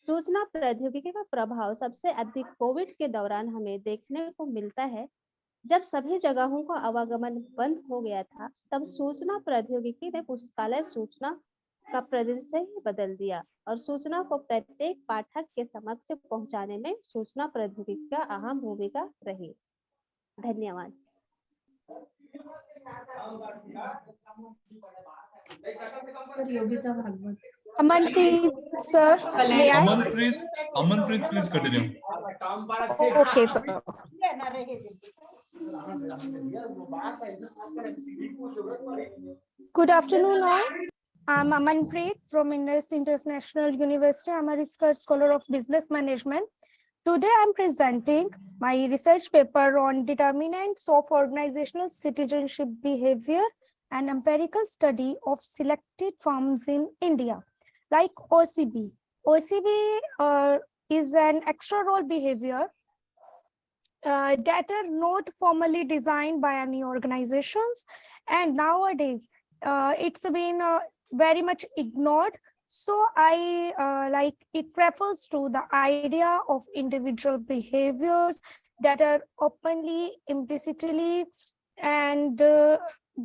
सूचना प्रौद्योगिकी का प्रभाव सबसे अधिक कोविड के दौरान हमें देखने को मिलता है। जब सभी जगहों का आवागमन बंद हो गया था, तब सूचना प्रौद्योगिकी ने पुस्तकालय सूचना का परिदृश्य ही बदल दिया और सूचना को प्रत्येक पाठक के समक्ष पहुंचाने में सूचना प्रौद्योगिकी का अहम भूमिका रही। धन्यवाद। Sir, Yogita Bhagwat. Amanpreet, sir, may I? Amanpreet, please continue. Okay, sir. Good afternoon, all. I'm Amanpreet from Indus International University. I'm a research scholar of business management. Today, I'm presenting my research paper on determinants of organizational citizenship behavior and empirical study of selected firms in India, like OCB. OCB is an extra role behavior that are not formally designed by any organizations, and nowadays it's been very much ignored. So it refers to the idea of individual behaviors that are openly, implicitly, and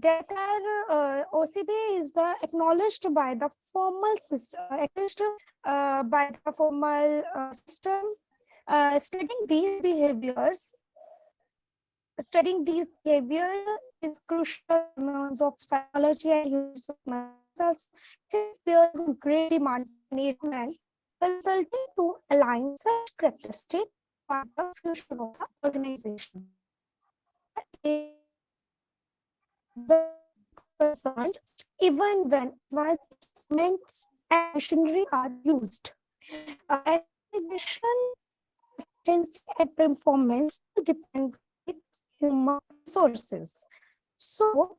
that are OCB is the acknowledged by the formal system, system. Studying these behaviors is crucial in terms of psychology and use of methods, since there is a great demand for management consulting to align such characteristics with the future of the organization. The concerned even when advancements and machinery are used. Organization efficiency and performance depend on its human resources. So,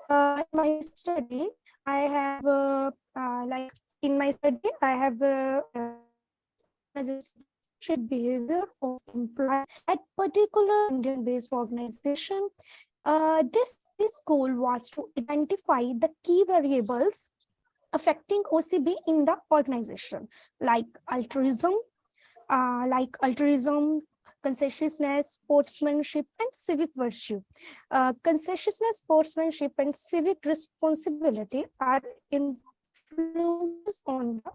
in my study, I have like in my study, I have should behavior of employees at particular Indian-based organization. This goal was to identify the key variables affecting OCB in the organization, like altruism, conscientiousness, sportsmanship, and civic virtue. Conscientiousness, sportsmanship, and civic responsibility are influences on the.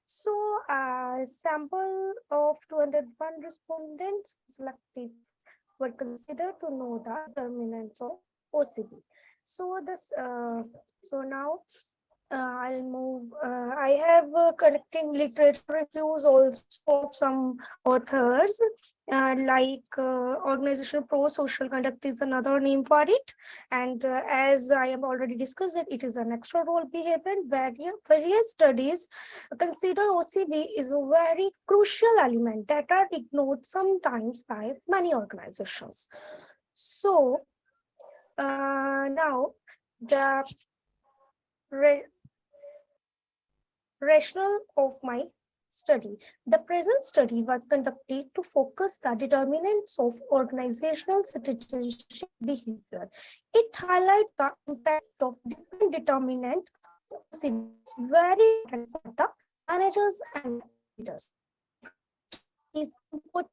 So, sample of 201 respondents selected were considered to know the determinants of OCB. So now I'll move. I have collecting literature reviews also of some authors, like organizational pro-social conduct is another name for it. And as I have already discussed it, it is an extra role behavior. Various studies consider OCB is a very crucial element that are ignored sometimes by many organizations. So now the rationale of my study. The present study was conducted to focus the determinants of organizational citizenship behavior. It highlights the impact of different determinants very important for the managers and leaders. Is important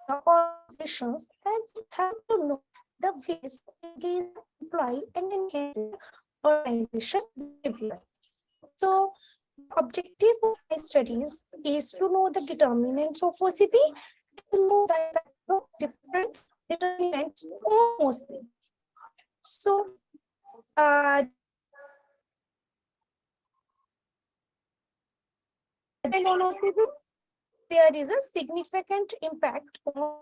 the organizations and have to know the ways to engage the employee and enhance organization behavior. So, objective of my studies is to know the determinants of OCB, to know the impact of different determinants on OCB. So, on OCB, there is a significant impact on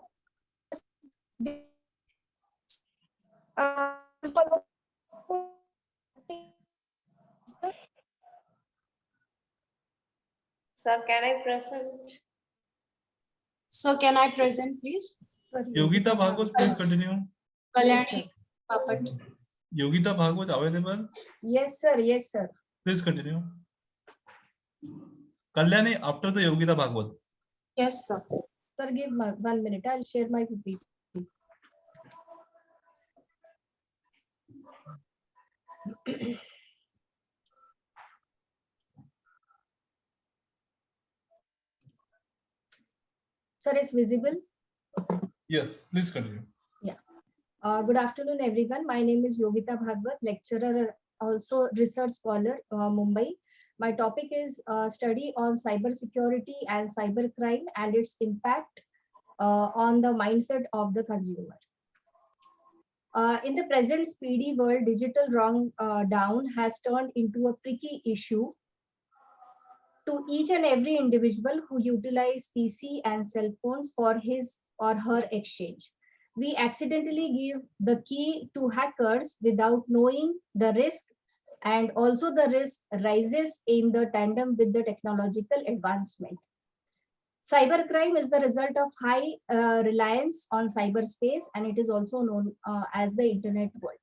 Sir, can I present? Sir, can I present, please? Yogita Bhagwat, please continue. Kalyani Papat. Yogita Bhagwat available? Yes, sir. Yes, sir. Please continue. Kalyani, after the Yogita Bhagwat. Yes, sir. Sir, give 1 minute. I'll share my PPT. Sir, is visible? Yes, please continue. Yeah. Good afternoon, everyone. My name is Yogita Bhagwat, lecturer, also research scholar, Mumbai. My topic is study on cybersecurity and cybercrime and its impact on the mindset of the consumer. In the present speedy world, digital wrong down has turned into a tricky issue to each and every individual who utilize PC and cell phones for his or her exchange. We accidentally give the key to hackers without knowing the risk, and also the risk rises in the tandem with the technological advancement. Cybercrime is the result of high reliance on cyberspace, and it is also known as the internet world.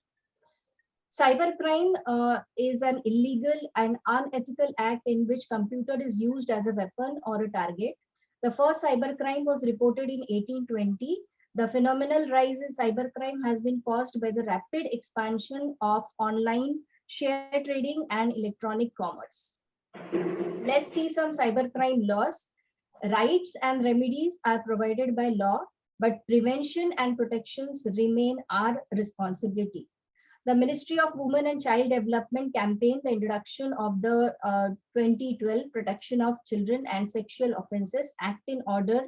Cybercrime is an illegal and unethical act in which computer is used as a weapon or a target. The first cybercrime was reported in 1820. The phenomenal rise in cybercrime has been caused by the rapid expansion of online share trading and electronic commerce. Let's see some cybercrime laws. Rights and remedies are provided by law, but prevention and protections remain our responsibility. The Ministry of Women and Child Development campaigned the introduction of the 2012 Protection of Children and Sexual Offences Act in order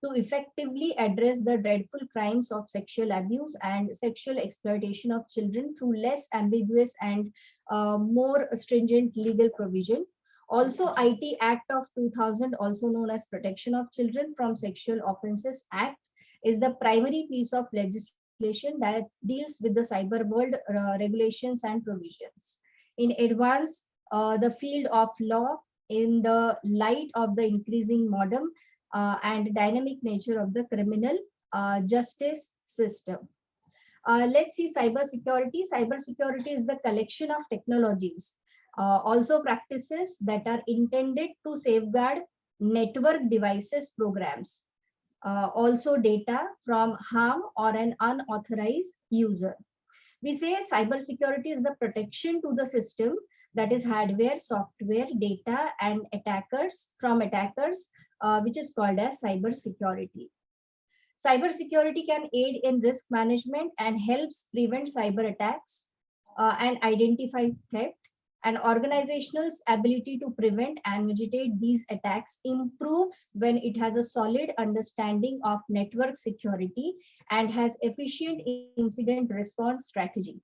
to effectively address the dreadful crimes of sexual abuse and sexual exploitation of children through less ambiguous and more stringent legal provision. Also, IT Act of 2000, also known as Protection of Children from Sexual Offences Act, is the primary piece of legislation that deals with the cyber world regulations and provisions. In advance, the field of law in the light of the increasing modern and dynamic nature of the criminal justice system. Let's see cybersecurity. Cybersecurity is the collection of technologies, also practices that are intended to safeguard network devices programs, also data from harm or an unauthorized user. We say cybersecurity is the protection to the system, that is hardware, software, data, and attackers from attackers, which is called as cybersecurity. Cybersecurity can aid in risk management and helps prevent cyber attacks and identify theft. An organization's ability to prevent and mitigate these attacks improves when it has a solid understanding of network security and has efficient incident response strategy.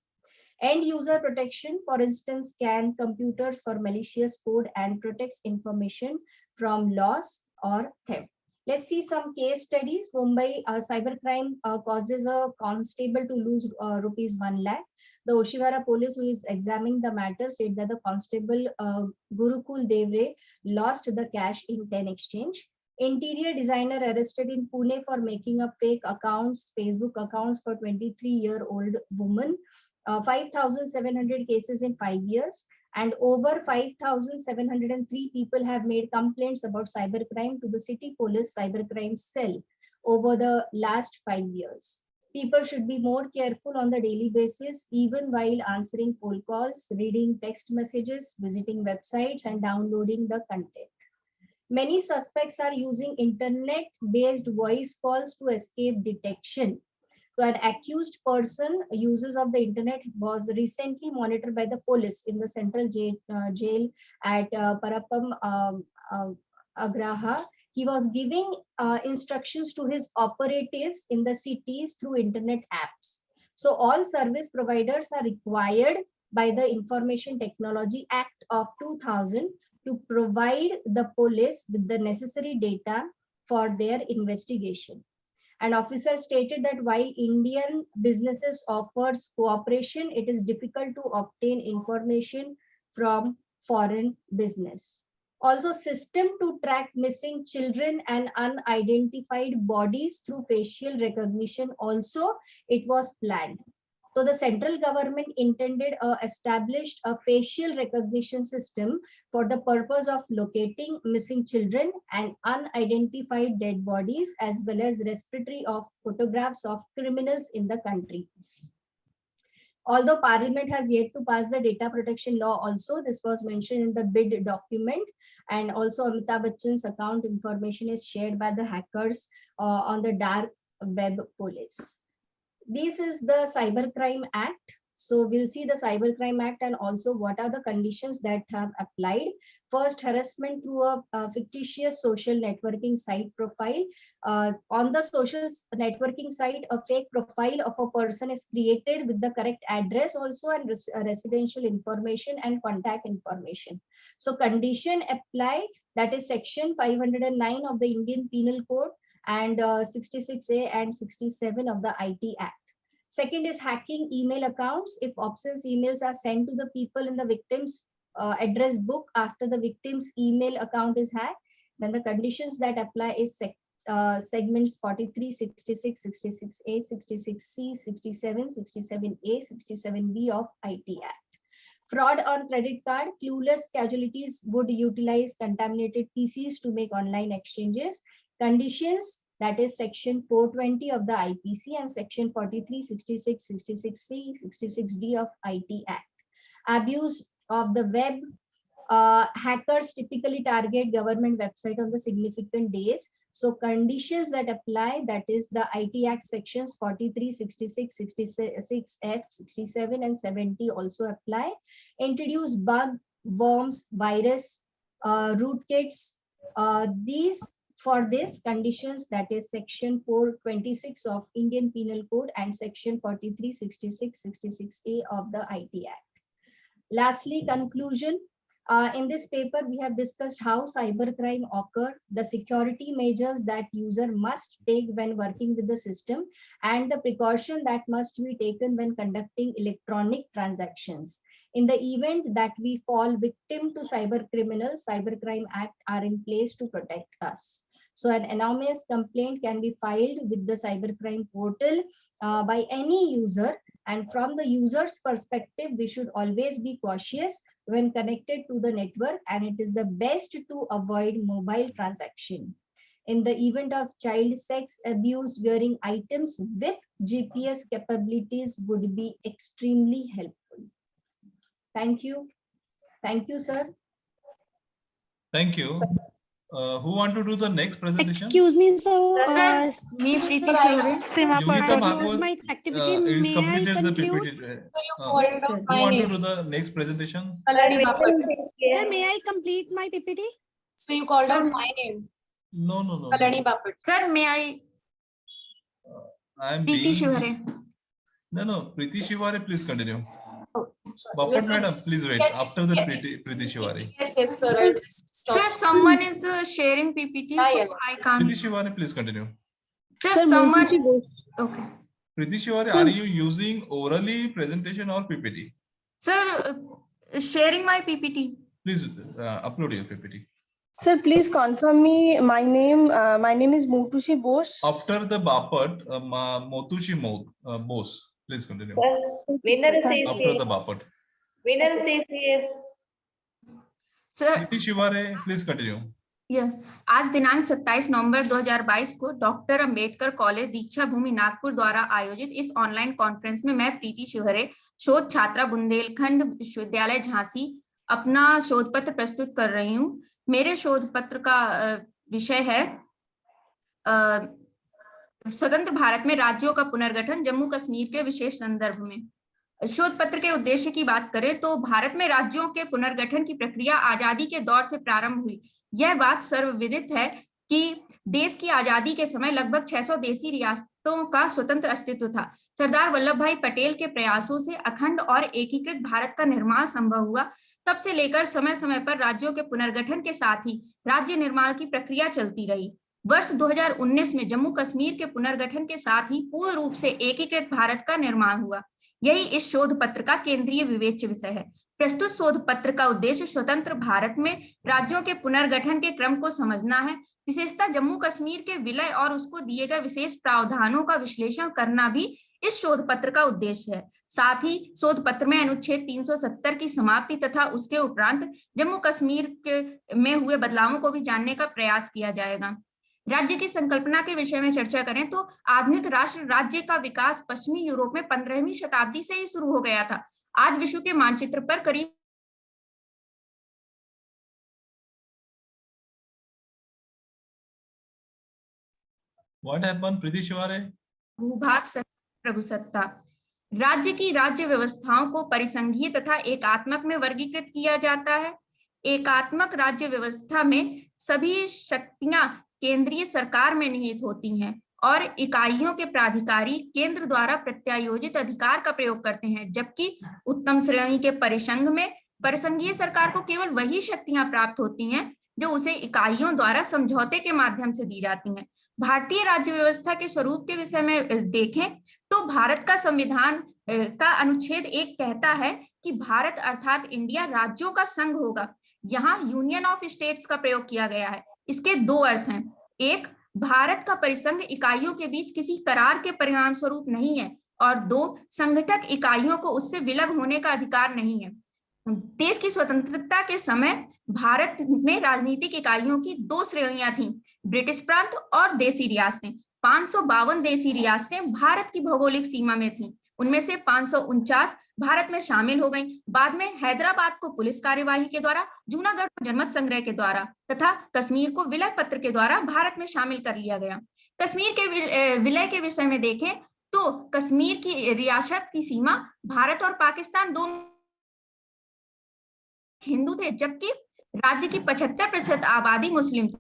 End user protection, for instance, scan computers for malicious code and protects information from loss or theft. Let's see some case studies. Mumbai cybercrime causes a constable to lose rupees 1 lakh. The Oshiwara police, who is examining the matter, said that the constable Gurukul Devre lost the cash in 10 exchange. Interior designer arrested in Pune for making up fake accounts, Facebook accounts for 23-year-old woman. 5,700 cases in 5 years, and over 5,703 people have made complaints about cybercrime to the city police cybercrime cell over the last 5 years. People should be more careful on the daily basis, even while answering phone calls, reading text messages, visiting websites, and downloading the content. Many suspects are using internet-based voice calls to escape detection. So an accused person, uses of the internet, was recently monitored by the police in the central jail at Parappam, Agraha. He was giving instructions to his operatives in the cities through internet apps. So all service providers are required by the Information Technology Act of 2000 to provide the police with the necessary data for their investigation. An officer stated that while Indian businesses offers cooperation, it is difficult to obtain information from foreign business. Also, system to track missing children and unidentified bodies through facial recognition, also it was planned. So the central government established a facial recognition system for the purpose of locating missing children and unidentified dead bodies, as well as respiratory of photographs of criminals in the country. Although Parliament has yet to pass the data protection law also, this was mentioned in the bid document, and also Amitabh Bachchan's account information is shared by the hackers on the dark web police. This is the Cybercrime Act. So we'll see the Cybercrime Act and also what are the conditions that have applied. First, harassment through a fictitious social networking site profile. On the social networking site, a fake profile of a person is created with the correct address also, and residential information and contact information. So condition apply, that is section 509 of the Indian Penal Code and 66A and 67 of the IT Act. Second is hacking email accounts. If obscene emails are sent to the people in the victim's address book after the victim's email account is hacked, then the conditions that apply is segments 43, 66, 66A, 66C, 67, 67A, 67B of IT Act. Fraud on credit card. Clueless casualties would utilize contaminated PCs to make online exchanges. Conditions, that is section 420 of the IPC and section 43, 66, 66C, 66D of IT Act. Abuse of the web. Hackers typically target government website on the significant days. So conditions that apply, that is the IT Act sections 43, 66, 66F, 67 and 70 also apply. Introduce bug, worms, virus, rootkits. For this conditions, that is section 426 of Indian Penal Code and section 43, 66, 66A of the IT Act. Lastly, conclusion. In this paper, we have discussed how cybercrime occur, the security measures that user must take when working with the system, and the precaution that must be taken when conducting electronic transactions. In the event that we fall victim to cyber criminals, Cybercrime Act are in place to protect us. So an anonymous complaint can be filed with the cybercrime portal by any user. And from the user's perspective, we should always be cautious when connected to the network, and it is the best to avoid mobile transaction. In the event of child sex abuse, wearing items with GPS capabilities would be extremely helpful. Thank you. Thank you, sir. Thank you. Who want to do the next presentation? Excuse me, sir. Sir, me Preeti Shure. Yogita Close Bhagwat, my activity. it is May I completed the conclude? PPT. Yes, sir. Who want to do the next presentation? Kalani Bapat. Sir, may I complete my PPT? So you called out my name. No. Kalani Bapat. Sir, may I? I am Preeti Shure. No. Preeti Shivare, please continue. Oh, sorry. Bapat Yes, madam, please wait. Yes, After the yes. Preeti Shivare. Yes, sir. I'll just stop. Sir, someone is sharing PPT, so I can't. Preeti Shivare, please continue. Sir, someone. Okay. Preeti Shivare, are you using orally presentation or PPT? Sir, sharing my PPT. Please upload your PPT. Sir, please confirm me my name. My name is Motushi Bose. After the Bapat, Motushi Bose. Please continue. Sir, winner sir, says After yes. the Bapat. Winner says yes. Sir, Preeti Shivare, please continue. आज दिनांक 27 नवंबर 2022 को doctor Ambedkar college दीक्षा भूमि नागपुर द्वारा आयोजित इस online conference में मैं प्रीति शिवहरे, शोध छात्रा, बुंदेलखंड विश्वविद्यालय झांसी, अपना शोध पत्र प्रस्तुत कर रही हूँ। मेरे शोध पत्र का विषय है स्वतंत्र भारत में राज्यों का पुनर्गठन जम्मू कश्मीर के विशेष संदर्भ में। शोध पत्र के उद्देश्य की बात करें तो भारत में राज्यों के पुनर्गठन की प्रक्रिया आजादी के दौर से प्रारंभ हुई। यह बात सर्वविदित है कि देश की आजादी के समय लगभग 600 देशी रियासतों का स्वतंत्र अस्तित्व था। सरदार वल्लभ भाई पटेल के प्रयासों से अखंड और एकीकृत भारत का निर्माण संभव हुआ। तब से लेकर समय समय पर राज्यों के पुनर्गठन के साथ ही राज्य निर्माण की प्रक्रिया चलती रही। वर्ष 2019 में जम्मू कश्मीर के पुनर्गठन के साथ ही पूर्ण रूप से एकीकृत भारत का निर्माण हुआ। यही इस शोध पत्र का केंद्रीय विवेच्य विषय है। प्रस्तुत शोध पत्र का उद्देश्य स्वतंत्र भारत में राज्यों के पुनर्गठन के क्रम को समझना है। विशेषतः जम्मू कश्मीर के विलय और उसको दिए गए विशेष प्रावधानों का विश्लेषण करना भी इस शोध पत्र का उद्देश्य है। साथ ही शोध पत्र में अनुच्छेद 370 की समाप्ति तथा उसके उपरांत जम्मू कश्मीर में हुए बदलावों को भी जानने का प्रयास किया जाएगा। राज्य की संकल्पना के विषय में चर्चा करें तो आधुनिक राष्ट्र राज्य का विकास पश्चिमी यूरोप में 15वीं शताब्दी से ही शुरू हो गया था। आज विश्व के मानचित्र पर करीब What happened, Preeti Shivare? भूभाग प्रभुसत्ता। राज्य की राज्य व्यवस्थाओं को परिसंघीय तथा एकात्मक में वर्गीकृत किया जाता है। एकात्मक राज्य व्यवस्था में सभी शक्तियां केंद्रीय सरकार में निहित होती हैं और इकाइयों के प्राधिकारी केंद्र द्वारा प्रत्यायोजित अधिकार का प्रयोग करते हैं, जबकि उत्तम श्रेणी के परिसंघ में परिसंघीय सरकार को केवल वही शक्तियां प्राप्त होती हैं जो उसे इकाइयों द्वारा समझौते के माध्यम से दी जाती हैं। भारतीय राज्य व्यवस्था के स्वरूप के विषय में देखें तो भारत का संविधान का अनुच्छेद 1 कहता है कि भारत अर्थात इंडिया राज्यों का संघ होगा। यहाँ यूनियन ऑफ स्टेट्स का प्रयोग किया गया है। इसके दो अर्थ हैं। एक, भारत का परिसंघ इकाइयों के बीच किसी करार के परिणाम स्वरूप नहीं है, और दो, संगठक इकाइयों को उससे विलग होने का अधिकार नहीं है। देश की स्वतंत्रता के समय भारत में राजनीतिक इकाइयों की 2 श्रेणियां थीं, ब्रिटिश प्रांत और देशी रियासतें। 552 देशी रियासतें भारत की भौगोलिक सीमा में थीं। उनमें से 549 भारत में शामिल हो गईं। बाद में हैदराबाद को पुलिस कार्यवाही के द्वारा, जूनागढ़ को जनमत संग्रह के द्वारा तथा कश्मीर को विलय पत्र के द्वारा भारत में शामिल कर लिया गया। कश्मीर के विलय के विषय में देखें तो कश्मीर की रियासत की सीमा भारत और पाकिस्तान दोनों हिंदू थे, जबकि राज्य की 75% आबादी मुस्लिम थी।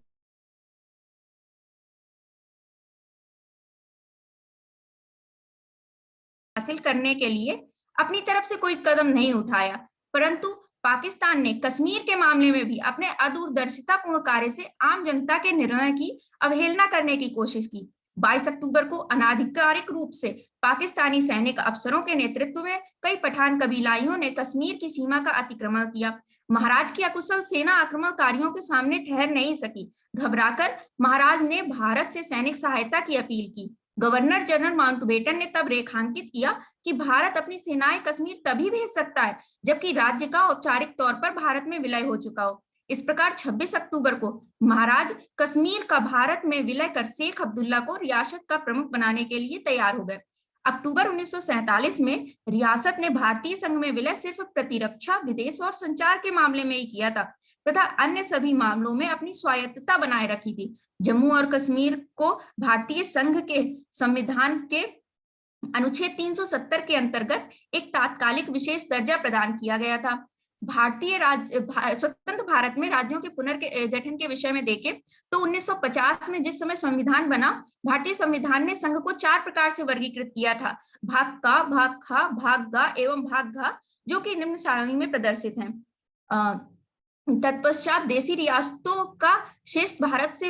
हासिल करने के लिए अपनी तरफ से कोई कदम नहीं उठाया, परंतु पाकिस्तान ने कश्मीर के मामले में भी अपने अदूरदर्शितापूर्ण कार्य से आम जनता के निर्णय की अवहेलना करने की कोशिश की। 22 अक्टूबर को अनाधिकारिक रूप से पाकिस्तानी सैनिक अफसरों के नेतृत्व में कई पठान कबीलाइयों ने कश्मीर की सीमा का अतिक्रमण किया। महाराज की अकुशल सेना आक्रमणकारियों के सामने ठहर नहीं सकी। घबराकर महाराज ने भारत से सैनिक सहायता की अपील की। गवर्नर जनरल माउंटबेटन ने तब रेखांकित किया कि भारत अपनी सेनाएं कश्मीर तभी भेज सकता है जबकि राज्य का औपचारिक तौर पर भारत में विलय हो चुका हो। इस प्रकार 26 अक्टूबर को महाराज कश्मीर का भारत में विलय कर शेख अब्दुल्ला को रियासत का प्रमुख बनाने के लिए तैयार हो गए। अक्टूबर 1947 में रियासत ने भारतीय संघ में विलय सिर्फ प्रतिरक्षा, विदेश और संचार के मामले में ही किया था तथा अन्य सभी मामलों में अपनी स्वायत्तता बनाए रखी थी। जम्मू और कश्मीर को भारतीय संघ के संविधान के अनुच्छेद 370 के अंतर्गत एक तात्कालिक विशेष दर्जा प्रदान किया गया था। स्वतंत्र भारत में राज्यों के पुनर्गठन के विषय में देखें तो 1950 में जिस समय संविधान बना, भारतीय संविधान ने संघ को 4 प्रकार से वर्गीकृत किया था: भाग का, भाग खा, भाग गा एवं भाग घा, जो कि निम्न सारणी में प्रदर्शित हैं। तत्पश्चात देशी रियासतों का शेष भारत से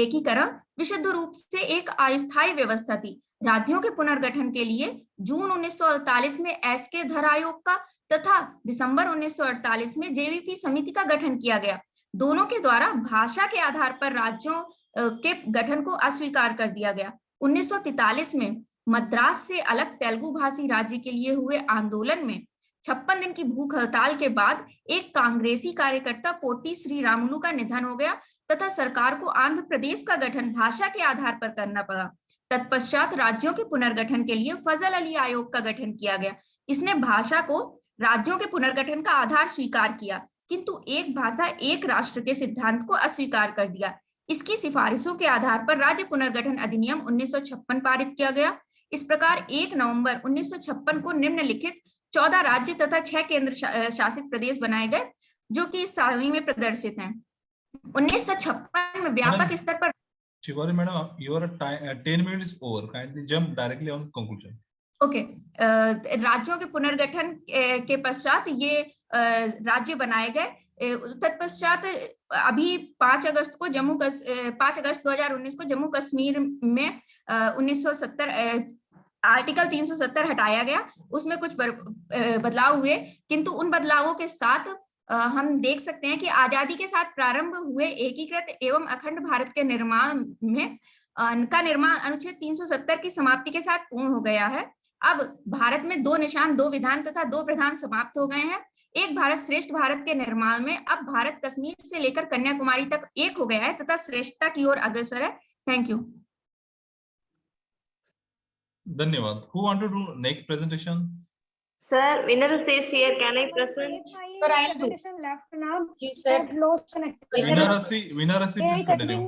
एकीकरण विशुद्ध रूप से एक अस्थायी व्यवस्था थी। राज्यों के पुनर्गठन के लिए जून 1948 में एसके धर आयोग का तथा दिसंबर 1948 में जेवीपी समिति का गठन किया गया। दोनों के द्वारा भाषा के आधार पर राज्यों के गठन को अस्वीकार कर दिया गया। 1943 में मद्रास से अलग तेलुगु भाषी राज्य के लिए हुए आंदोलन में 56 दिन की भूख हड़ताल के बाद एक कांग्रेसी कार्यकर्ता पोटी श्रीरामुलु का निधन हो गया तथा सरकार को आंध्र प्रदेश का गठन भाषा के आधार पर करना पड़ा। तत्पश्चात राज्यों के पुनर्गठन के लिए फजल अली आयोग का गठन किया गया। इसने भाषा को राज्यों के पुनर्गठन का आधार स्वीकार किया, किंतु एक भाषा एक राष्ट्र के सिद्धांत को अस्वीकार कर दिया। इसकी सिफारिशों के आधार पर राज्य पुनर्गठन अधिनियम 1956 पारित किया गया। इस प्रकार 1 नवंबर 1956 को निम्नलिखित 14 राज्य तथा 6 केंद्र शासित प्रदेश बनाए गए, जो कि इस सारणी में प्रदर्शित हैं। 1956 में व्यापक स्तर पर Shivani madam, your 10 minutes over. Kindly jump directly on conclusion. Okay, राज्यों के पुनर्गठन के पश्चात ये राज्य बनाए गए। तत्पश्चात अभी 5 अगस्त 2019 को जम्मू कश्मीर में 1970 आर्टिकल 370 हटाया गया। उसमें कुछ बदलाव हुए, किंतु उन बदलावों के साथ हम देख सकते हैं कि आजादी के साथ प्रारंभ हुए एकीकृत एवं अखंड भारत के निर्माण में निर्माण अनुच्छेद 370 की समाप्ति के साथ पूर्ण हो गया है। अब भारत में 2 निशान, 2 विधान तथा 2 प्रधान समाप्त हो गए हैं। एक भारत श्रेष्ठ भारत के निर्माण में अब भारत कश्मीर से लेकर कन्याकुमारी तक एक हो गया है तथा श्रेष्ठता की ओर अग्रसर है। Thank you. धन्यवाद। Who want to do next presentation? Sir, winner says here, can I present? Sir, I will do. Left now. Yes, sir. Vinarasi, please continue.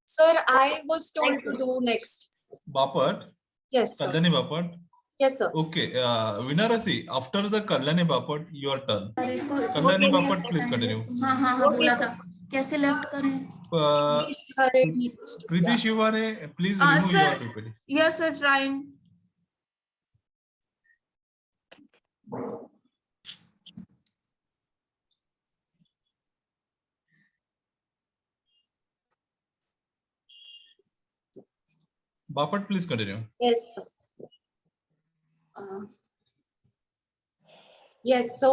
Sir, I was told to do next. Bapat? Yes, sir. Kalyani Bapat? Yes, sir. Okay, Vinarasi, after the Kalyani Bapat, your turn. Kalyani Bapat, please continue. हाँ, बोला था। कैसे left करें? Priti Shivare, please remove your PPT. Yes, sir, trying. Bapat, please continue. Yes, sir. Yes, so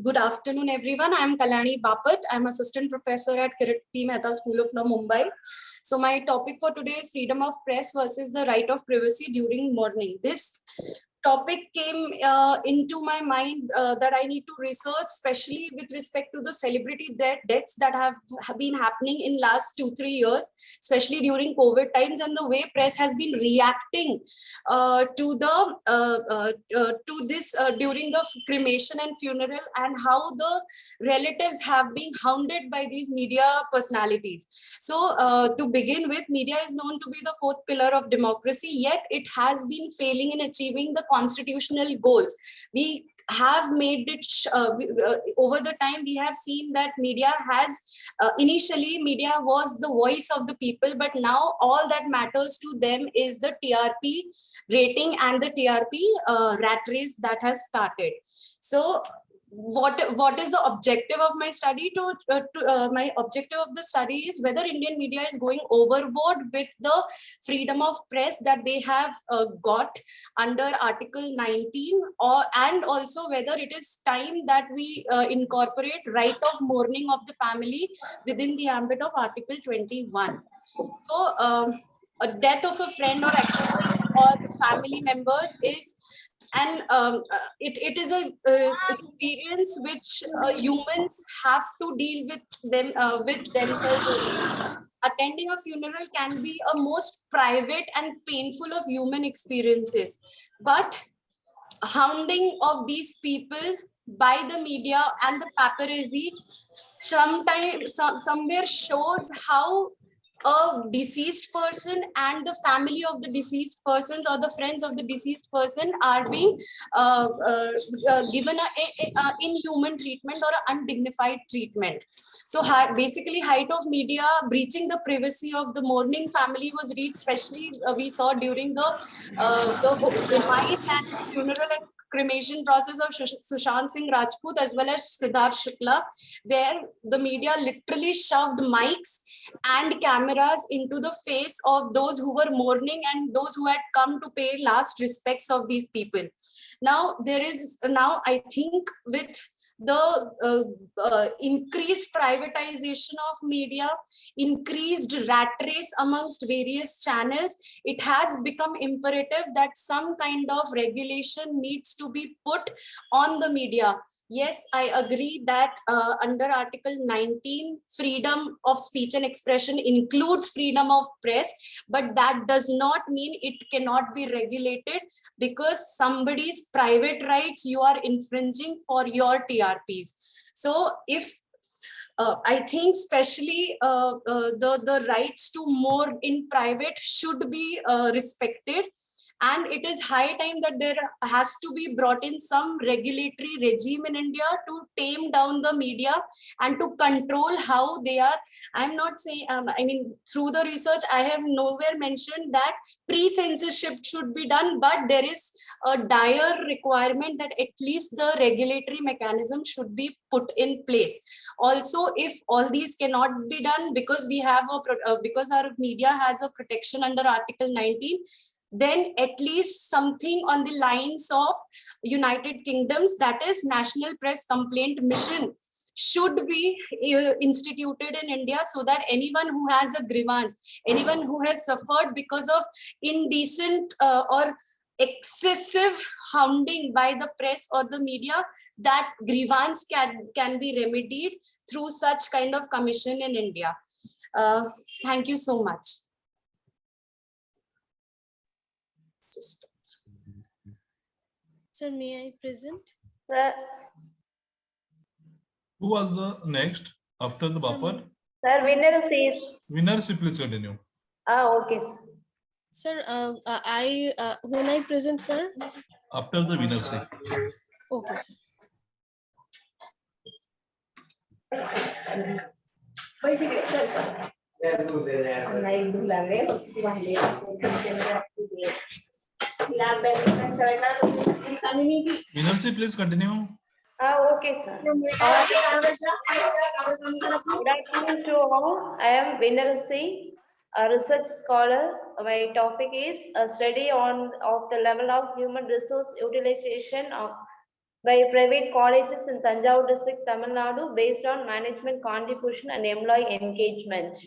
good afternoon, everyone. I'm Kalyani Bapat. I'm assistant professor at Kirit P. Mehta School of Law, Mumbai. So my topic for today is freedom of press versus the right of privacy during mourning. This topic came into my mind that I need to research, especially with respect to the celebrity deaths that have been happening in last 2-3 years, especially during COVID times, and the way press has been reacting to this during the cremation and funeral, and how the relatives have been hounded by these media personalities. So to begin with, media is known to be the 4th pillar of democracy, yet it has been failing in achieving the constitutional goals. We have made it over the time. We have seen that media has initially media was the voice of the people, but now all that matters to them is the TRP rating and the TRP rat race that has started. So what is the objective of my study? My objective of the study is whether Indian media is going overboard with the freedom of press that they have got under Article 19, and also whether it is time that we incorporate right of mourning of the family within the ambit of Article 21. So a death of a friend or acquaintance or family members is, and it is a experience which humans have to deal with themselves. Attending a funeral can be a most private and painful of human experiences, but hounding of these people by the media and the paparazzi somewhere shows how a deceased person and the family of the deceased persons or the friends of the deceased person are being given a inhuman treatment or an undignified treatment. So basically, height of media breaching the privacy of the mourning family was reached, especially we saw during the demise and funeral and cremation process of Sushant Singh Rajput as well as Siddharth Shukla, where the media literally shoved mics and cameras into the face of those who were mourning and those who had come to pay last respects of these people. Now I think with the increased privatization of media, increased rat race amongst various channels, it has become imperative that some kind of regulation needs to be put on the media. Yes, I agree that under Article 19, freedom of speech and expression includes freedom of press, but that does not mean it cannot be regulated, because somebody's private rights you are infringing for your TRPs. So if I think especially the rights to mourn in private should be respected. And it is high time that there has to be brought in some regulatory regime in India to tame down the media and to control how they are. I'm not saying, I mean, through the research, I have nowhere mentioned that pre-censorship should be done, but there is a dire requirement that at least the regulatory mechanism should be put in place. Also, if all these cannot be done because we have because our media has a protection under Article 19, then at least something on the lines of United Kingdom's, that is National Press Complaint Mission, should be instituted in India, so that anyone who has a grievance, anyone who has suffered because of indecent or excessive hounding by the press or the media, that grievance can be remedied through such kind of commission in India. Thank you so much. Sir, may I present? Who was the next after the Bapat? Sir, winner says. Winner, please continue. Okay. Sir, when I present, sir? After the winner say. Okay, sir. Winner, please continue. Okay, sir. Good afternoon to all. I am Winner C, a research scholar. My topic is a study of the level of human resource utilization by private colleges in Tanjavur district, Tamil Nadu, based on management contribution and employee engagement.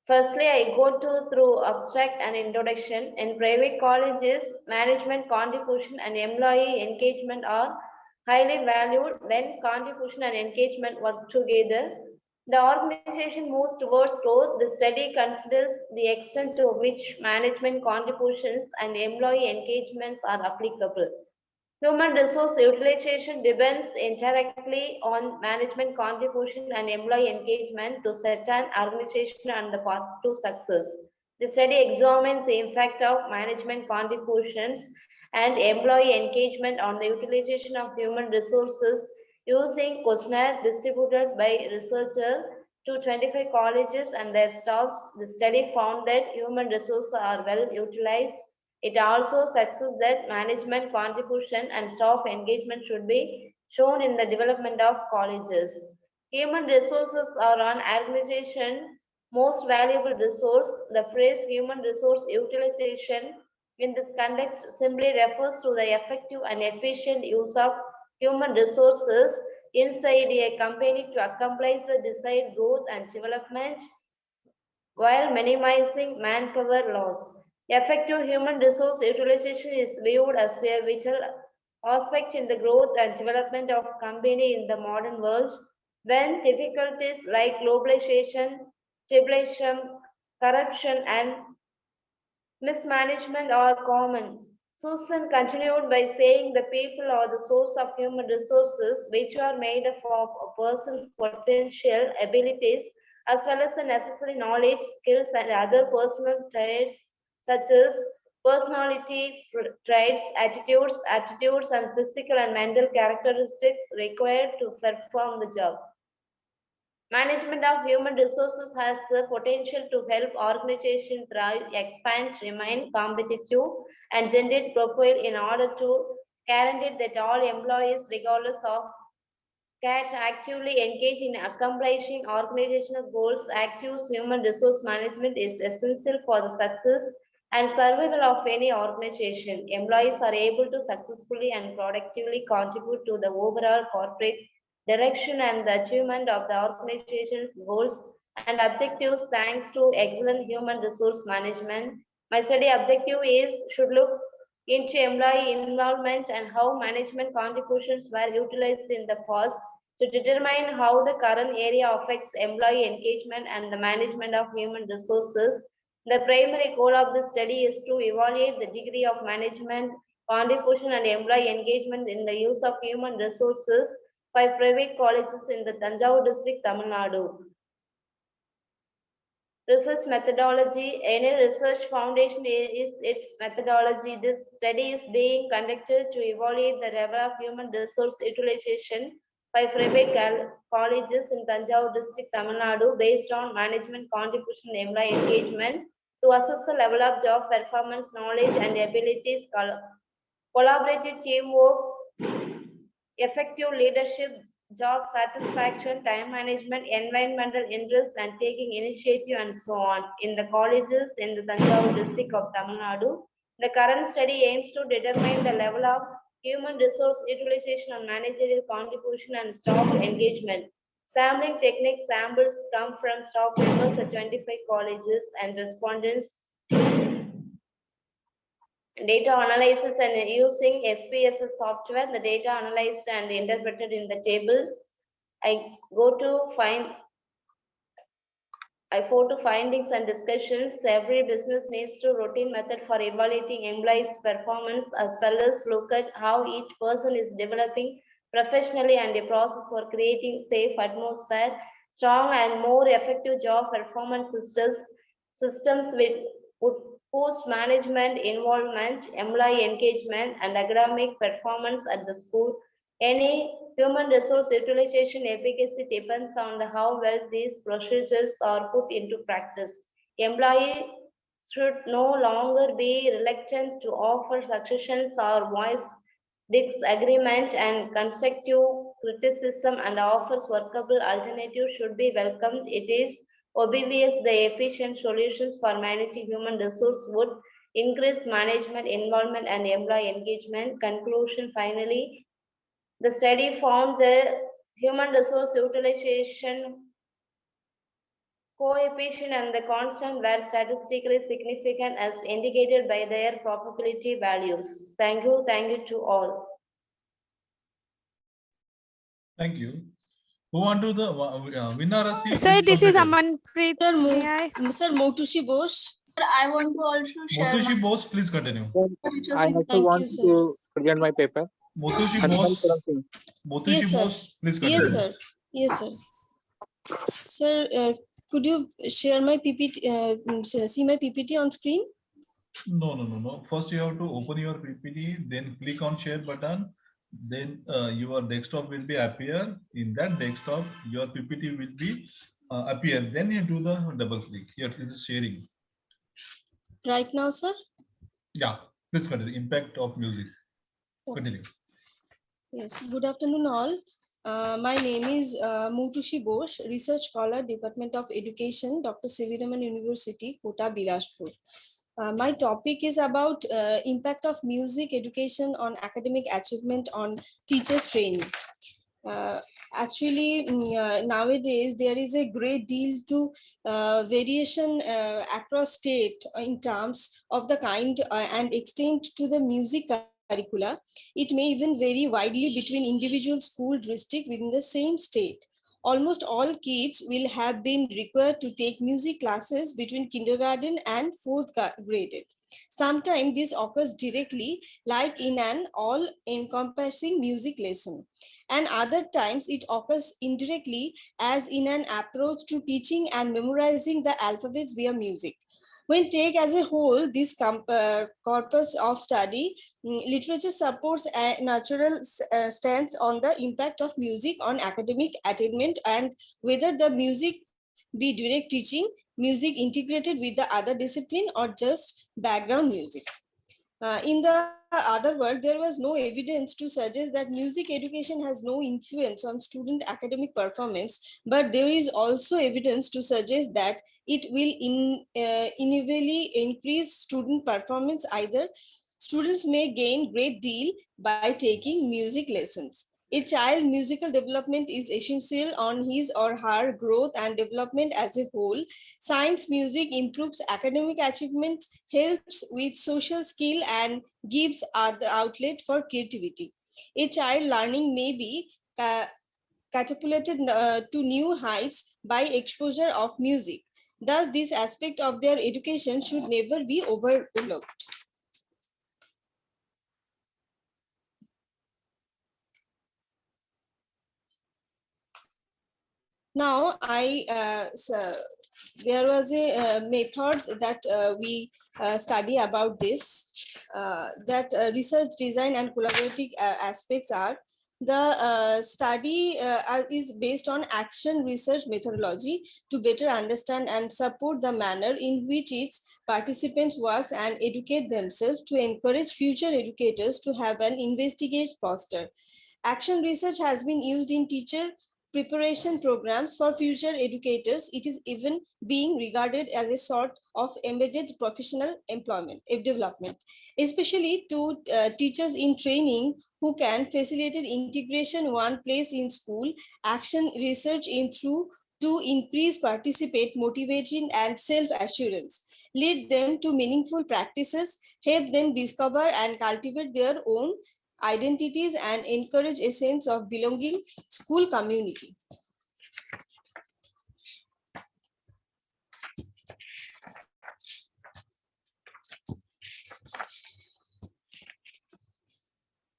Firstly, I go through abstract and introduction. In private colleges, management contribution and employee engagement are highly valued when contribution and engagement work together. The organization moves towards growth. The study considers the extent to which management contributions and employee engagements are applicable. Human resource utilization depends indirectly on management contribution and employee engagement to set an organization on the path to success. The study examines the impact of management contributions and employee engagement on the utilization of human resources using questionnaire distributed by researchers to 25 colleges and their staffs. The study found that human resources are well utilized. It also suggests that management contribution and staff engagement should be shown in the development of colleges. Human resources are an organization most valuable resource. The phrase human resource utilization in this context simply refers to the effective and efficient use of human resources inside a company to accomplish the desired growth and development while minimizing manpower loss. Effective human resource utilization is viewed as a vital aspect in the growth and development of company in the modern world when difficulties like globalization, tribulation, corruption, and mismanagement are common. Susan continued by saying the people are the source of human resources, which are made up of a person's potential abilities as well as the necessary knowledge, skills, and other personal traits such as personality traits, attitudes, and physical and mental characteristics required to perform the job. Management of human resources has the potential to help organizations thrive, expand, remain competitive, and generate profit in order to guarantee that all employees, regardless of can actively engage in accomplishing organizational goals. Active human resource management is essential for the success and survival of any organization. Employees are able to successfully and productively contribute to the overall corporate direction and the achievement of the organization's goals and objectives thanks to excellent human resource management. My study objective should look into employee involvement and how management contributions were utilized in the past to determine how the current area affects employee engagement and the management of human resources. The primary goal of the study is to evaluate the degree of management contribution and employee engagement in the use of human resources by private colleges in the Tanjavur district, Tamil Nadu. Research methodology. Any research foundation is its methodology. This study is being conducted to evaluate the level of human resource utilization by private colleges in Tanjavur district, Tamil Nadu, based on management contribution and employee engagement to assess the level of job performance, knowledge, and abilities, collaborative teamwork, effective leadership, job satisfaction, time management, environmental interests, and taking initiative, and so on, in the colleges in the Tanjavur district of Tamil Nadu. The current study aims to determine the level of human resource utilization and managerial contribution and staff engagement. Sampling technique samples come from staff members at 25 colleges and respondents. Data analysis and using SPSS software, the data analyzed and interpreted in the tables. I go to findings and discussions. Every business needs to routine method for evaluating employees' performance as well as look at how each person is developing professionally and a process for creating safe atmosphere, strong and more effective job performance systems would boost management involvement, employee engagement, and academic performance at the school. Any human resource utilization efficacy depends on how well these procedures are put into practice. Employees should no longer be reluctant to offer suggestions or voice disagreement, and constructive criticism and offers workable alternatives should be welcomed. It is obvious the efficient solutions for managing human resource would increase management involvement and employee engagement. Conclusion. Finally, the study found the human resource utilization coefficient and the constant were statistically significant as indicated by their probability values. Thank you to all. Thank you. Who want to the winner? Sir, this is Amanpreet. Sir Motushi Bose. Sir, I want to also share. Motushi Bose, please continue. I also want to present my paper. Motushi Hanuman Bose. Saran Singh. Motushi Yes, sir. Bose, please continue. Yes, sir. Yes, sir. Sir, could you share my PPT? See my PPT on screen? No. First, you have to open your PPT, then click on share button. Then your desktop will be appear. In that desktop, your PPT will be appear. Then you do the double click. Here it is sharing. Right now, sir? Yeah, please continue. Impact of music. Continue. Yes, good afternoon all. My name is Mutushi Bose, Research Scholar, Department of Education, Dr. C.V. Raman University, Kota, Bilaspur. My topic is about impact of music education on academic achievement on teachers training. Uh, Actually, nowadays there is a great deal to variation across state in terms of the kind and extent to the music curricula. It may even vary widely between individual school district within the same state. Almost all kids will have been required to take music classes between kindergarten and fourth grade. Sometimes this occurs directly, like in an all-encompassing music lesson, and other times it occurs indirectly, as in an approach to teaching and memorizing the alphabets via music. When taken as a whole, this corpus of study, literature supports a natural stance on the impact of music on academic attainment and whether the music be direct teaching, music integrated with the other discipline, or just background music. In the other word, there was no evidence to suggest that music education has no influence on student academic performance, but there is also evidence to suggest that it will inevitably increase student performance. Either students may gain great deal by taking music lessons. A child musical development is essential on his or her growth and development as a whole. Science music improves academic achievement, helps with social skill, and gives the outlet for creativity. A child learning may be catapulted to new heights by exposure of music. Thus, this aspect of their education should never be overlooked. Now, there was a method that we study about this, that research design and collaborative aspects are. The study is based on action research methodology to better understand and support the manner in which its participants works and educate themselves, to encourage future educators to have an investigative posture. Action research has been used in teacher preparation programs for future educators. It is even being regarded as a sort of embedded professional employment development, especially to teachers in training who can facilitate integration one place in school. Action research in through to increase participate motivation and self-assurance, lead them to meaningful practices, help them discover and cultivate their own identities, and encourage a sense of belonging school community.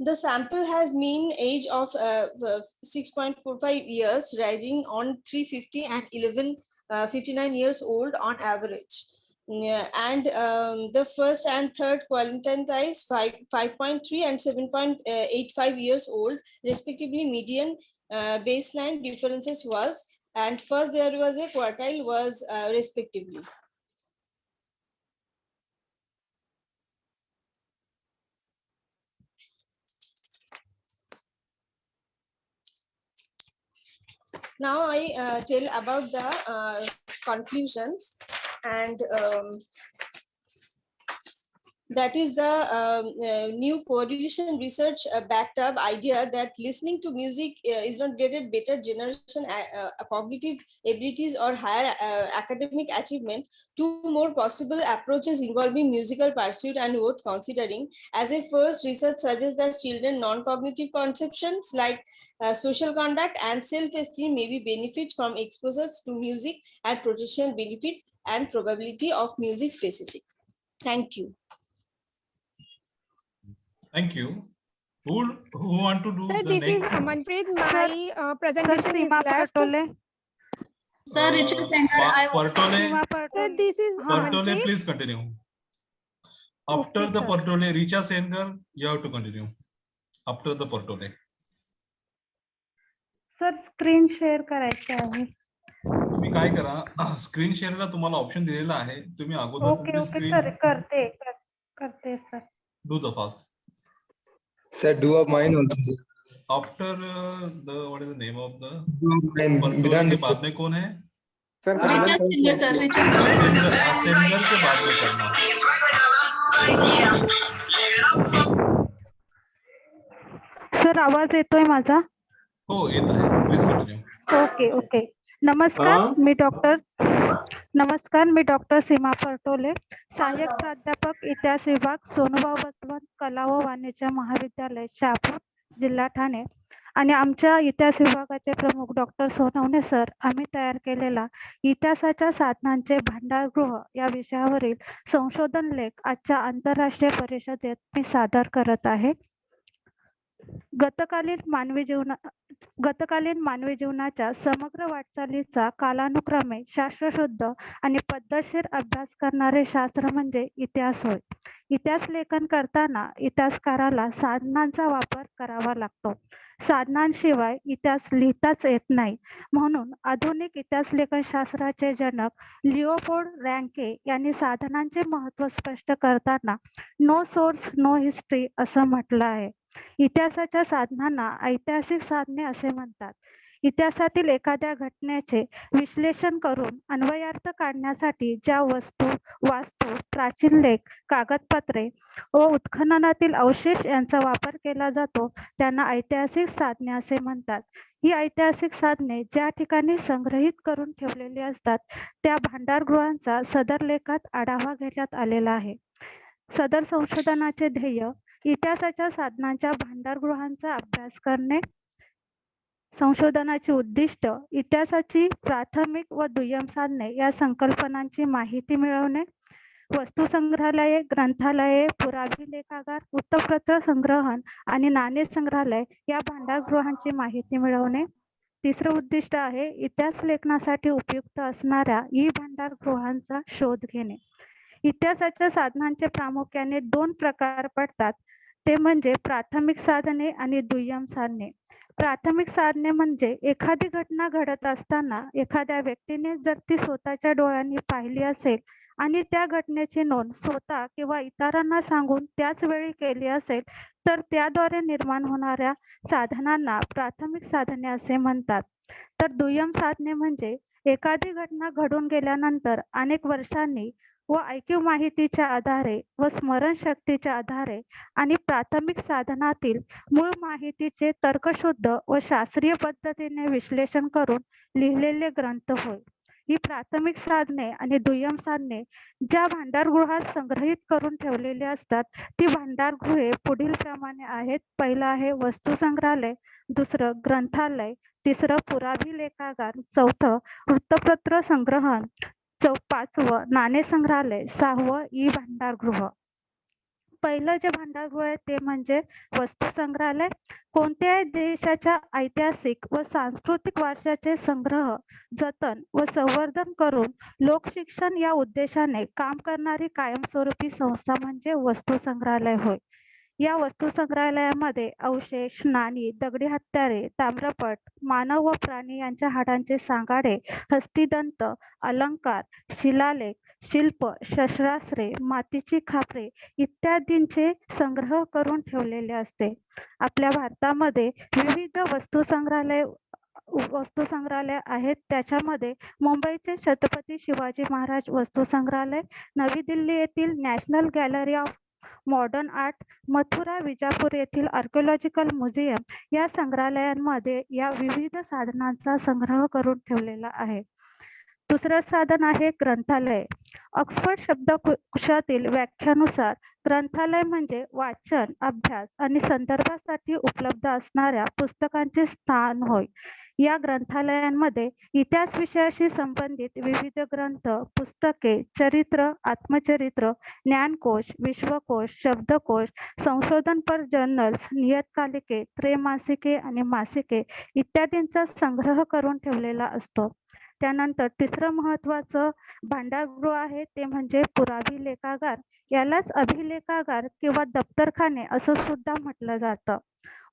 The sample has mean age of 6.45 years, rising on 350 and 1159 years old on average. And the first and third qualentine size 5.3 and 7.85 years old, respectively. Median baseline differences was, and first there was a quartile was respectively. Now I tell about the conclusions, and that is the new coalition research backed up idea that listening to music is not getting better generation cognitive abilities or higher academic achievement. Two more possible approaches involving musical pursuit and worth considering. As a first, research suggests that children non-cognitive conceptions like social conduct and self-esteem may be benefits from exposures to music and potential benefit and probability of music specific. Thank you. Thank you. Who want to do Sir, the this is next? Amanpreet. My presentation is Seema left. Partole. Sir, Richard Sanger, Partole, Seema Sir, Partole. this is Partole, Amanpreet. please continue. After Okay, the sir. Partole, Richa Senger, you have to continue. After the Partole. Sir screen share करायचं आहे. तुम्ही काय करा, screen शेअरला तुम्हाला option दिलेला आहे. तुम्ही अगोदर ओके तुमची ओके स्क्रीन सर करते sir. Do the fast. Sir, do of mine also. After what is the name of the परतोष के बाद में कौन है? सर सेनगर के बाद में करना। सर आवाज येतोय माझा? हो येत आहे, प्लीज कंटिन्यू। ओके ओके नमस्कार, मी डॉक्टर सीमा परटोले, सहाय्यक प्राध्यापक इतिहास विभाग, सोनुभाऊ बसवंत कला व वाणिज्य महाविद्यालय, शहापूर, जिल्हा ठाणे। आणि आमच्या इतिहास विभागाचे प्रमुख डॉक्टर सोनवणे सर, आम्ही तयार केलेला इतिहासाच्या साधनांचे भांडारगृह या विषयावरील संशोधन लेख आजच्या आंतरराष्ट्रीय परिषदेत मी सादर करत आहे। गतकालीन मानवी जीवनाच्या समग्र वाटचालीचा कालानुक्रमे शास्त्रशुद्ध आणि पद्धतशीर अभ्यास करणारे शास्त्र म्हणजे इतिहास होय। इतिहास लेखन करताना इतिहासकाराला साधनांचा वापर करावा लागतो। साधनांशिवाय इतिहास लिहिताच येत नाही। म्हणून आधुनिक इतिहास लेखन शास्त्राचे जनक लिओपोल्ड रँके यांनी साधनांचे महत्त्व स्पष्ट करताना नो सोर्स नो हिस्ट्री असं म्हटलं आहे। इतिहासाच्या साधनांना ऐतिहासिक साधने असे म्हणतात। इतिहासातील एखाद्या घटनेचे विश्लेषण करून अन्वयार्थ काढण्यासाठी ज्या वस्तू, वास्तू, प्राचीन लेख, कागदपत्रे व उत्खननातील अवशेष यांचा वापर केला जातो त्यांना ऐतिहासिक साधने असे म्हणतात। ही ऐतिहासिक साधने ज्या ठिकाणी संग्रहित करून ठेवलेली असतात त्या भांडारगृहांचा सदर लेखात आढावा घेण्यात आलेला आहे। सदर संशोधनाचे ध्येय इतिहासाच्या साधनांच्या भांडारगृहांचा अभ्यास करणे। संशोधनाचे उद्दिष्ट इतिहासाची प्राथमिक व दुय्यम साधने या संकल्पनांची माहिती मिळवणे। वस्तू संग्रहालये, ग्रंथालये, पुराभिलेखागार, वृत्तपत्र संग्रहण आणि नाणे संग्रहालय या भांडारगृहांची माहिती मिळवणे। तिसरं उद्दिष्ट आहे इतिहास लेखनासाठी उपयुक्त असणाऱ्या ई भांडारगृहांचा शोध घेणे। इतिहासाच्या साधनांचे प्रामुख्याने दोन प्रकार पडतात, ते म्हणजे प्राथमिक साधने आणि दुय्यम साधने। प्राथमिक साधने म्हणजे एखादी घटना घडत असताना एखाद्या व्यक्तीने जर ती स्वतःच्या डोळ्यांनी पाहिली असेल आणि त्या घटनेची नोंद स्वतः किंवा इतरांना सांगून त्याच वेळी केली असेल तर त्याद्वारे निर्माण होणाऱ्या साधनांना प्राथमिक साधने असे म्हणतात। तर दुय्यम साधने म्हणजे एखादी घटना घडून गेल्यानंतर अनेक वर्षांनी व ऐकीव माहितीच्या आधारे व स्मरणशक्तीच्या आधारे आणि प्राथमिक साधनातील मूळ माहितीचे तर्कशुद्ध व शास्त्रीय पद्धतीने विश्लेषण करून लिहिलेले ग्रंथ होय। ही प्राथमिक साधने आणि दुय्यम साधने ज्या भांडारगृहात संग्रहित करून ठेवलेली असतात ती भांडारगृहे पुढील प्रमाणे आहेत। पहिलं आहे वस्तू संग्रहालय, दुसरं ग्रंथालय, तिसरं पुराभिलेखागार, चौथं वृत्तपत्र संग्रहण, पाचवं नाणे संग्रहालय, सहावं ई भांडारगृह। पहिलं जे भांडारगृह आहे ते म्हणजे वस्तू संग्रहालय। कोणत्याही देशाच्या ऐतिहासिक व सांस्कृतिक वारशाचे संग्रह, जतन व संवर्धन करून लोकशिक्षण या उद्देशाने काम करणारी कायमस्वरूपी संस्था म्हणजे वस्तू संग्रहालय होय। या वस्तू संग्रहालयामध्ये अवशेष, नाणी, दगडी हत्यारे, ताम्रपट, मानव व प्राणी यांच्या हाडांचे सांगाडे, हस्तिदंत, अलंकार, शिलालेख, शिल्प, शस्त्रास्त्रे, मातीची खापरे इत्यादींचे संग्रह करून ठेवलेले असते। आपल्या भारतामध्ये विविध वस्तू संग्रहालय आहेत। त्याच्यामध्ये मुंबईचे छत्रपती शिवाजी महाराज वस्तू संग्रहालय, नवी दिल्ली येथील National Gallery of Modern Art, Mathura Vijapur येथील आर्किओलॉजिकल म्युझियम या संग्रहालयांमध्ये या विविध साधनांचा संग्रह करून ठेवलेला आहे। दुसरं साधन आहे ग्रंथालय। ऑक्सफर्ड शब्दकोशातील व्याख्यानुसार ग्रंथालय म्हणजे वाचन, अभ्यास आणि संदर्भासाठी उपलब्ध असणाऱ्या पुस्तकांचे स्थान होय। या ग्रंथालयांमध्ये इतिहास विषयाशी संबंधित विविध ग्रंथ, पुस्तके, चरित्र, आत्मचरित्र, ज्ञानकोश, विश्वकोश, शब्दकोश, संशोधनपर जर्नल्स, नियतकालिके, त्रैमासिके आणि मासिके इत्यादींचा संग्रह करून ठेवलेला असतो। त्यानंतर तिसरं महत्त्वाचं भांडारगृह आहे ते म्हणजे पुराभिलेखागार। यालाच अभिलेखागार किंवा दप्तरखाने असं सुद्धा म्हटलं जातं।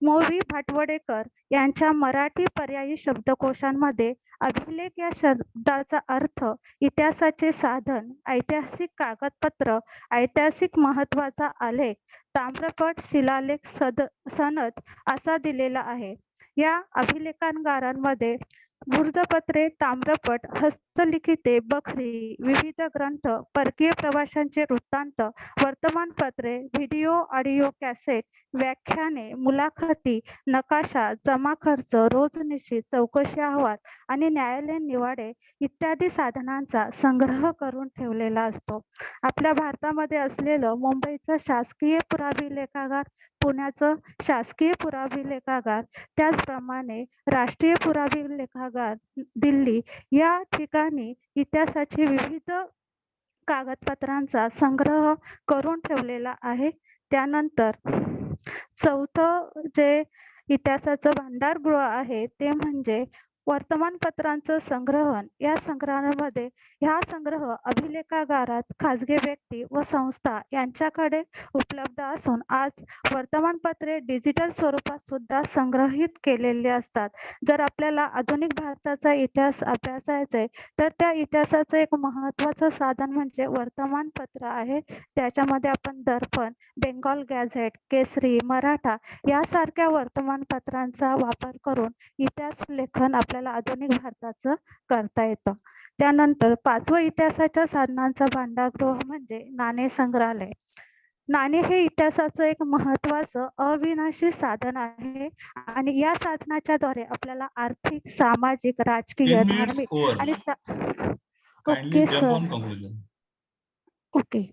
मोवी भाटवडेकर यांच्या मराठी पर्यायी शब्दकोशांमध्ये अभिलेख या शब्दाचा अर्थ इतिहासाचे साधन, ऐतिहासिक कागदपत्र, ऐतिहासिक महत्वाचा आलेख, ताम्रपट, शिलालेख, सनद असा दिलेला आहे. या अभिलेखांगारांमध्ये वृत्तपत्रे, ताम्रपट, हस्तलिखिते, बखरी, विविध ग्रंथ, परकीय प्रवाशांचे वृत्तांत, वर्तमानपत्रे, व्हिडिओ, ऑडिओ कॅसेट, व्याख्याने, मुलाखती, नकाशा, जमा खर्च, रोजनिशी, चौकशी अहवाल आणि न्यायालयीन निवाडे इत्यादी साधनांचा संग्रह करून ठेवलेला असतो. आपल्या भारतामध्ये असलेलं मुंबईचं शासकीय पुराभिलेखागार, पुण्याचं शासकीय पुराभिलेखागार, त्याचप्रमाणे राष्ट्रीय पुराभिलेखागार दिल्ली या ठिकाणी इतिहासाची विविध कागदपत्रांचा संग्रह करून ठेवलेला आहे. त्यानंतर चौथं जे इतिहासाचं भांडारगृह आहे ते म्हणजे वर्तमानपत्रांचं संग्रहण. या संग्रहामध्ये ह्या संग्रह अभिलेखागारात खाजगी व्यक्ती व संस्था यांच्याकडे उपलब्ध असून आज वर्तमानपत्रे डिजिटल स्वरूपात सुद्धा संग्रहित केलेली असतात. जर आपल्याला आधुनिक भारताचा इतिहास अभ्यासायचा आहे तर त्या इतिहासाचं एक महत्त्वाचं साधन म्हणजे वर्तमानपत्र आहे. त्याच्यामध्ये आपण दर्पण, बेंगॉल गॅझेट, केसरी, मराठा यासारख्या वर्तमानपत्रांचा वापर करून इतिहास लेखन आपल्याला आधुनिक भारताचं करता येतं. त्यानंतर पाचवं इतिहासाच्या साधनांचा भांडारगृह म्हणजे नाणे संग्रहालय. नाणे हे इतिहासाचं एक महत्त्वाचं अविनाशी साधन आहे आणि या साधनाच्या द्वारे आपल्याला आर्थिक, सामाजिक, राजकीय, 10 minutes धार्मिक over. आणि Kindly okay jump sir. on conclusion. Okay.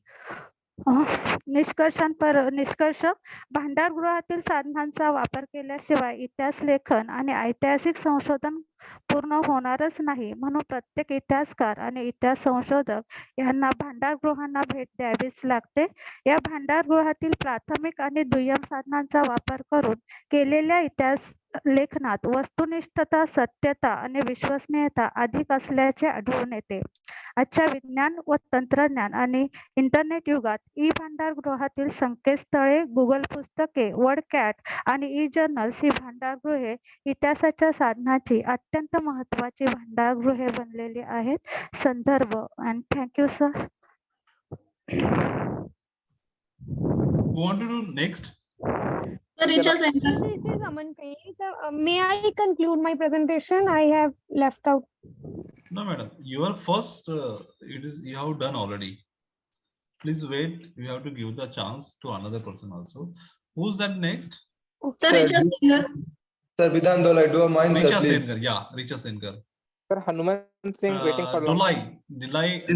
निष्कर्ष भांडारगृहातील साधनांचा वापर केल्याशिवाय इतिहास लेखन आणि ऐतिहासिक संशोधन पूर्ण होणारच नाही. म्हणून प्रत्येक इतिहासकार आणि इतिहास संशोधक यांना भांडारगृहांना भेट द्यावीच लागते. या भांडारगृहातील प्राथमिक आणि दुय्यम साधनांचा वापर करून केलेल्या इतिहास लेखनात वस्तुनिष्ठता, सत्यता आणि विश्वसनीयता अधिक असल्याचे आढळून येते. आजच्या विज्ञान व तंत्रज्ञान आणि इंटरनेट युगात ई भांडारगृहातील संकेतस्थळे, गुगल पुस्तके, वर्डकॅट आणि ई जर्नल्स ही भांडारगृहे इतिहासाच्या साधनाची अत्यंत महत्त्वाची भांडारगृहे बनलेली आहेत. संदर्भ and thank you sir. Who want to do next? This is Amanpreet. May I conclude my presentation? I have left out. No, madam. Your first, you have done already. Please wait. You have to give the chance to another person also. Who's that next? Sir, Richa Singer. Sir, Vidhan Dolai, do a mind, sir, Richa please. Senkar. Yeah, Richa Senkar. Sir, Hanuman Singh waiting for long.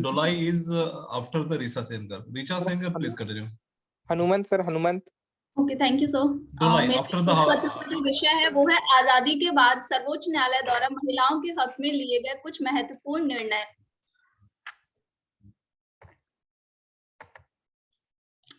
Dolai is after the Richa Senkar. Richa Senkar, please continue. Hanuman, sir, Hanuman. Okay, thank you sir. पत्र का जो विषय है वो है आजादी के बाद सर्वोच्च न्यायालय द्वारा महिलाओं के हक में लिए गए कुछ महत्वपूर्ण निर्णय.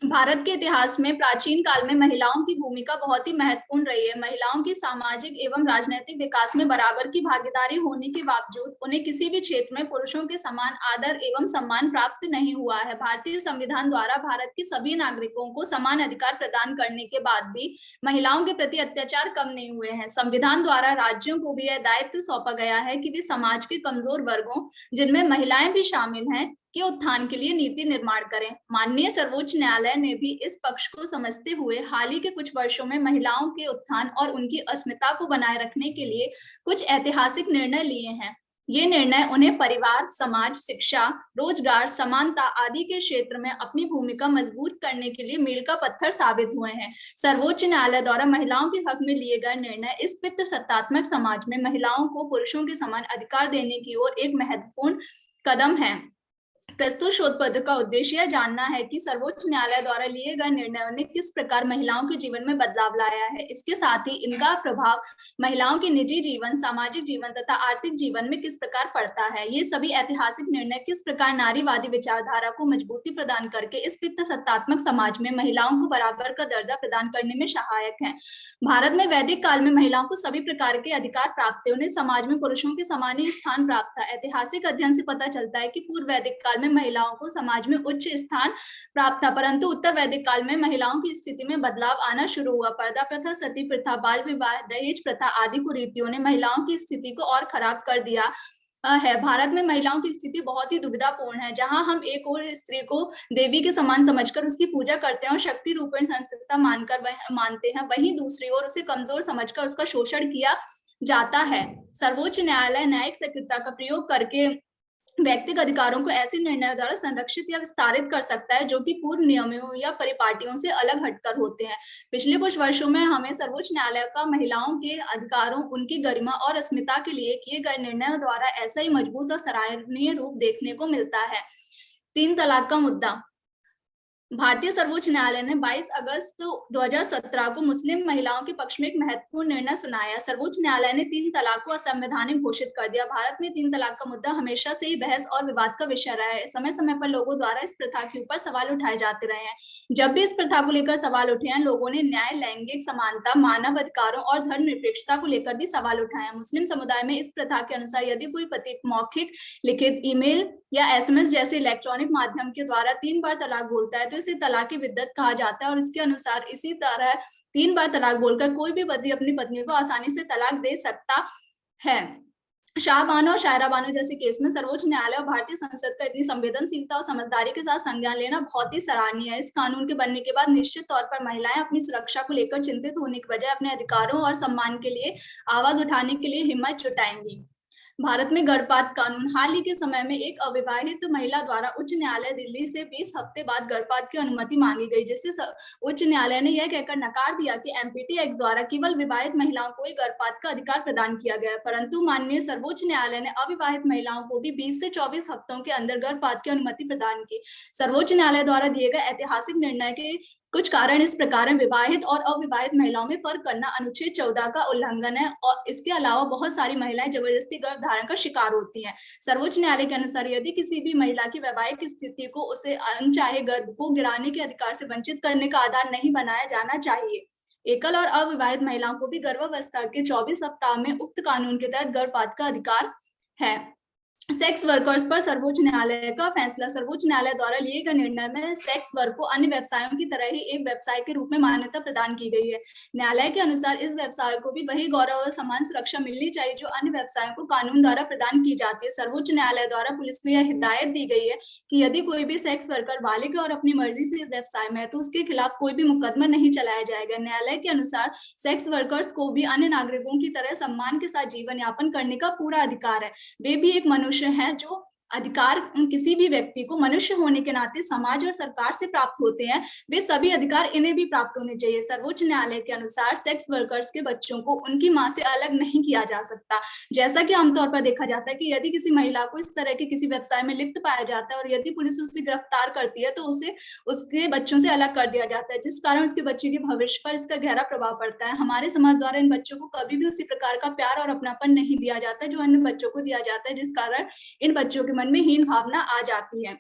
भारत के इतिहास में प्राचीन काल में महिलाओं की भूमिका बहुत ही महत्वपूर्ण रही है. महिलाओं की सामाजिक एवं राजनीतिक विकास में बराबर की भागीदारी होने के बावजूद उन्हें किसी भी क्षेत्र में पुरुषों के समान आदर एवं सम्मान प्राप्त नहीं हुआ है. भारतीय संविधान द्वारा भारत के सभी नागरिकों को समान अधिकार प्रदान करने के बाद भी महिलाओं के प्रति अत्याचार कम नहीं हुए हैं. संविधान द्वारा राज्यों को भी यह दायित्व सौंपा गया है कि वे समाज के कमजोर वर्गों, जिनमें महिलाएं भी शामिल हैं, के उत्थान के लिए नीति निर्माण करें. माननीय सर्वोच्च न्यायालय ने भी इस पक्ष को समझते हुए हाल ही के कुछ वर्षों में महिलाओं के उत्थान और उनकी अस्मिता को बनाए रखने के लिए कुछ ऐतिहासिक निर्णय लिए हैं. ये निर्णय उन्हें परिवार, समाज, शिक्षा, रोजगार, समानता आदि के क्षेत्र में अपनी भूमिका मजबूत करने के लिए मील का पत्थर साबित हुए हैं. सर्वोच्च न्यायालय द्वारा महिलाओं के हक में लिए गए निर्णय इस पितृसत्तात्मक समाज में महिलाओं को पुरुषों के समान अधिकार देने की ओर एक महत्वपूर्ण कदम है. प्रस्तुत शोध पत्र का उद्देश्य यह जानना है कि सर्वोच्च न्यायालय द्वारा लिए गए निर्णयों ने किस प्रकार महिलाओं के जीवन में बदलाव लाया है. इसके साथ ही इनका प्रभाव महिलाओं के निजी जीवन, सामाजिक जीवन तथा आर्थिक जीवन में किस प्रकार पड़ता है. ये सभी ऐतिहासिक निर्णय किस प्रकार नारीवादी विचारधारा को मजबूती प्रदान करके इस पितृसत्तात्मक समाज में महिलाओं को बराबर का दर्जा प्रदान करने में सहायक है. भारत में वैदिक काल में महिलाओं को सभी प्रकार के अधिकार प्राप्त थे. उन्हें समाज में पुरुषों के समान ही स्थान प्राप्त था. ऐतिहासिक अध्ययन से पता चलता है कि पूर्व वैदिक काल काल में महिलाओं को समाज में उच्च स्थान प्राप्त था, परंतु उत्तर वैदिक काल में महिलाओं की स्थिति में बदलाव आना शुरू हुआ। पर्दा प्रथा, सती प्रथा, बाल विवाह, दहेज प्रथा आदि कुरीतियों ने महिलाओं की स्थिति को और खराब कर दिया है। भारत में महिलाओं की स्थिति बहुत ही दुविधापूर्ण है, जहां हम एक और स्त्री को देवी के समान समझकर उसकी पूजा करते हैं और शक्ति रूपेण संस्था मानते हैं, वहीं दूसरी ओर उसे कमजोर समझकर उसका शोषण किया जाता है। सर्वोच्च न्यायालय न्यायिक सक्रियता का प्रयोग करके व्यक्तिगत अधिकारों को ऐसे निर्णयों द्वारा संरक्षित या विस्तारित कर सकता है जो कि पूर्व नियमों या परिपाटियों से अलग हटकर होते हैं। पिछले कुछ वर्षों में हमें सर्वोच्च न्यायालय का महिलाओं के अधिकारों, उनकी गरिमा और अस्मिता के लिए किए गए निर्णयों द्वारा ऐसा ही मजबूत और सराहनीय रूप देखने को मिलता है। 3 तलाक का मुद्दा। भारतीय सर्वोच्च न्यायालय ने 22 अगस्त 2017 को मुस्लिम महिलाओं के पक्ष में एक महत्वपूर्ण निर्णय सुनाया। सर्वोच्च न्यायालय ने 3 तलाक को असंवैधानिक घोषित कर दिया। भारत में 3 तलाक का मुद्दा हमेशा से ही बहस और विवाद का विषय रहा है। समय समय पर लोगों द्वारा इस प्रथा के ऊपर सवाल उठाए जाते रहे हैं। जब भी इस प्रथा को लेकर सवाल उठे हैं, लोगों ने न्याय, लैंगिक समानता, मानव अधिकारों और धर्मनिरपेक्षता को लेकर भी सवाल उठाए। मुस्लिम समुदाय में इस प्रथा के अनुसार यदि कोई पति मौखिक, लिखित, ईमेल या SMS जैसे इलेक्ट्रॉनिक माध्यम के द्वारा 3 बार तलाक बोलता है तो इसे तलाक बिद्दत कहा जाता है और इसके अनुसार इसी तरह 3 बार तलाक बोलकर कोई भी पति अपनी पत्नी को आसानी से तलाक दे सकता है। शाह बानो और शायरा बानो जैसे केस में सर्वोच्च न्यायालय और भारतीय संसद का इतनी संवेदनशीलता और समझदारी के साथ संज्ञान लेना बहुत ही सराहनीय है। इस कानून के बनने के बाद निश्चित तौर पर महिलाएं अपनी सुरक्षा को लेकर चिंतित होने के बजाय अपने अधिकारों और सम्मान के लिए आवाज उठाने के लिए हिम्मत जुटाएंगी। भारत में गर्भपात कानून। हाल ही के समय में एक अविवाहित महिला द्वारा उच्च न्यायालय दिल्ली से 20 हफ्ते बाद गर्भपात की अनुमति मांगी गई, जिससे उच्च न्यायालय ने यह कहकर नकार दिया कि MPT एक्ट द्वारा केवल विवाहित महिलाओं को ही गर्भपात का अधिकार प्रदान किया गया है। परंतु माननीय सर्वोच्च न्यायालय ने अविवाहित महिलाओं को भी 20 से 24 हफ्तों के अंदर गर्भपात की अनुमति प्रदान की। सर्वोच्च न्यायालय द्वारा दिए गए ऐतिहासिक निर्णय के कुछ कारण इस प्रकार है। विवाहित और अविवाहित महिलाओं में फर्क करना अनुच्छेद 14 का उल्लंघन है और इसके अलावा बहुत सारी महिलाएं जबरदस्ती गर्भ धारण का शिकार होती हैं। सर्वोच्च न्यायालय के अनुसार यदि किसी भी महिला की वैवाहिक स्थिति को उसे अनचाहे गर्भ को गिराने के अधिकार से वंचित करने का आधार नहीं बनाया जाना चाहिए। एकल और अविवाहित महिलाओं को भी गर्भावस्था के 24 सप्ताह में उक्त कानून के तहत गर्भपात का अधिकार है। सेक्स वर्कर्स पर सर्वोच्च न्यायालय का फैसला। सर्वोच्च न्यायालय द्वारा लिए गए निर्णय में सेक्स वर्क को अन्य व्यवसायों की तरह ही एक व्यवसाय के रूप में मान्यता प्रदान की गई है। न्यायालय के अनुसार इस व्यवसाय को भी वही गौरव और समान सुरक्षा मिलनी चाहिए जो अन्य व्यवसायों को कानून द्वारा प्रदान की जाती है। सर्वोच्च न्यायालय द्वारा पुलिस को यह हिदायत दी गई है कि यदि कोई भी सेक्स वर्कर बालिग है और अपनी मर्जी से इस व्यवसाय में है तो उसके खिलाफ कोई भी मुकदमा नहीं चलाया जाएगा। न्यायालय के अनुसार सेक्स वर्कर्स को भी अन्य नागरिकों की तरह सम्मान के साथ जीवन यापन करने का पूरा अधिकार है। वे भी एक मनुष्य है। जो अधिकार किसी भी व्यक्ति को मनुष्य होने के नाते समाज और सरकार से प्राप्त होते हैं, वे सभी अधिकार इन्हें भी प्राप्त होने चाहिए। सर्वोच्च न्यायालय के अनुसार सेक्स वर्कर्स के बच्चों को उनकी मां से अलग नहीं किया जा सकता। जैसा कि आमतौर पर देखा जाता है कि यदि किसी महिला को इस तरह के किसी व्यवसाय में लिप्त पाया जाता है और यदि पुलिस उसे गिरफ्तार करती है तो उसे उसके बच्चों से अलग कर दिया जाता है, जिस कारण उसके बच्चे के भविष्य पर इसका गहरा प्रभाव पड़ता है। हमारे समाज द्वारा इन बच्चों को कभी भी उसी प्रकार का प्यार और अपनापन नहीं दिया जाता जो अन्य बच्चों को दिया जाता है, जिस कारण इन बच्चों के मन में हीन भावना आ जाती है।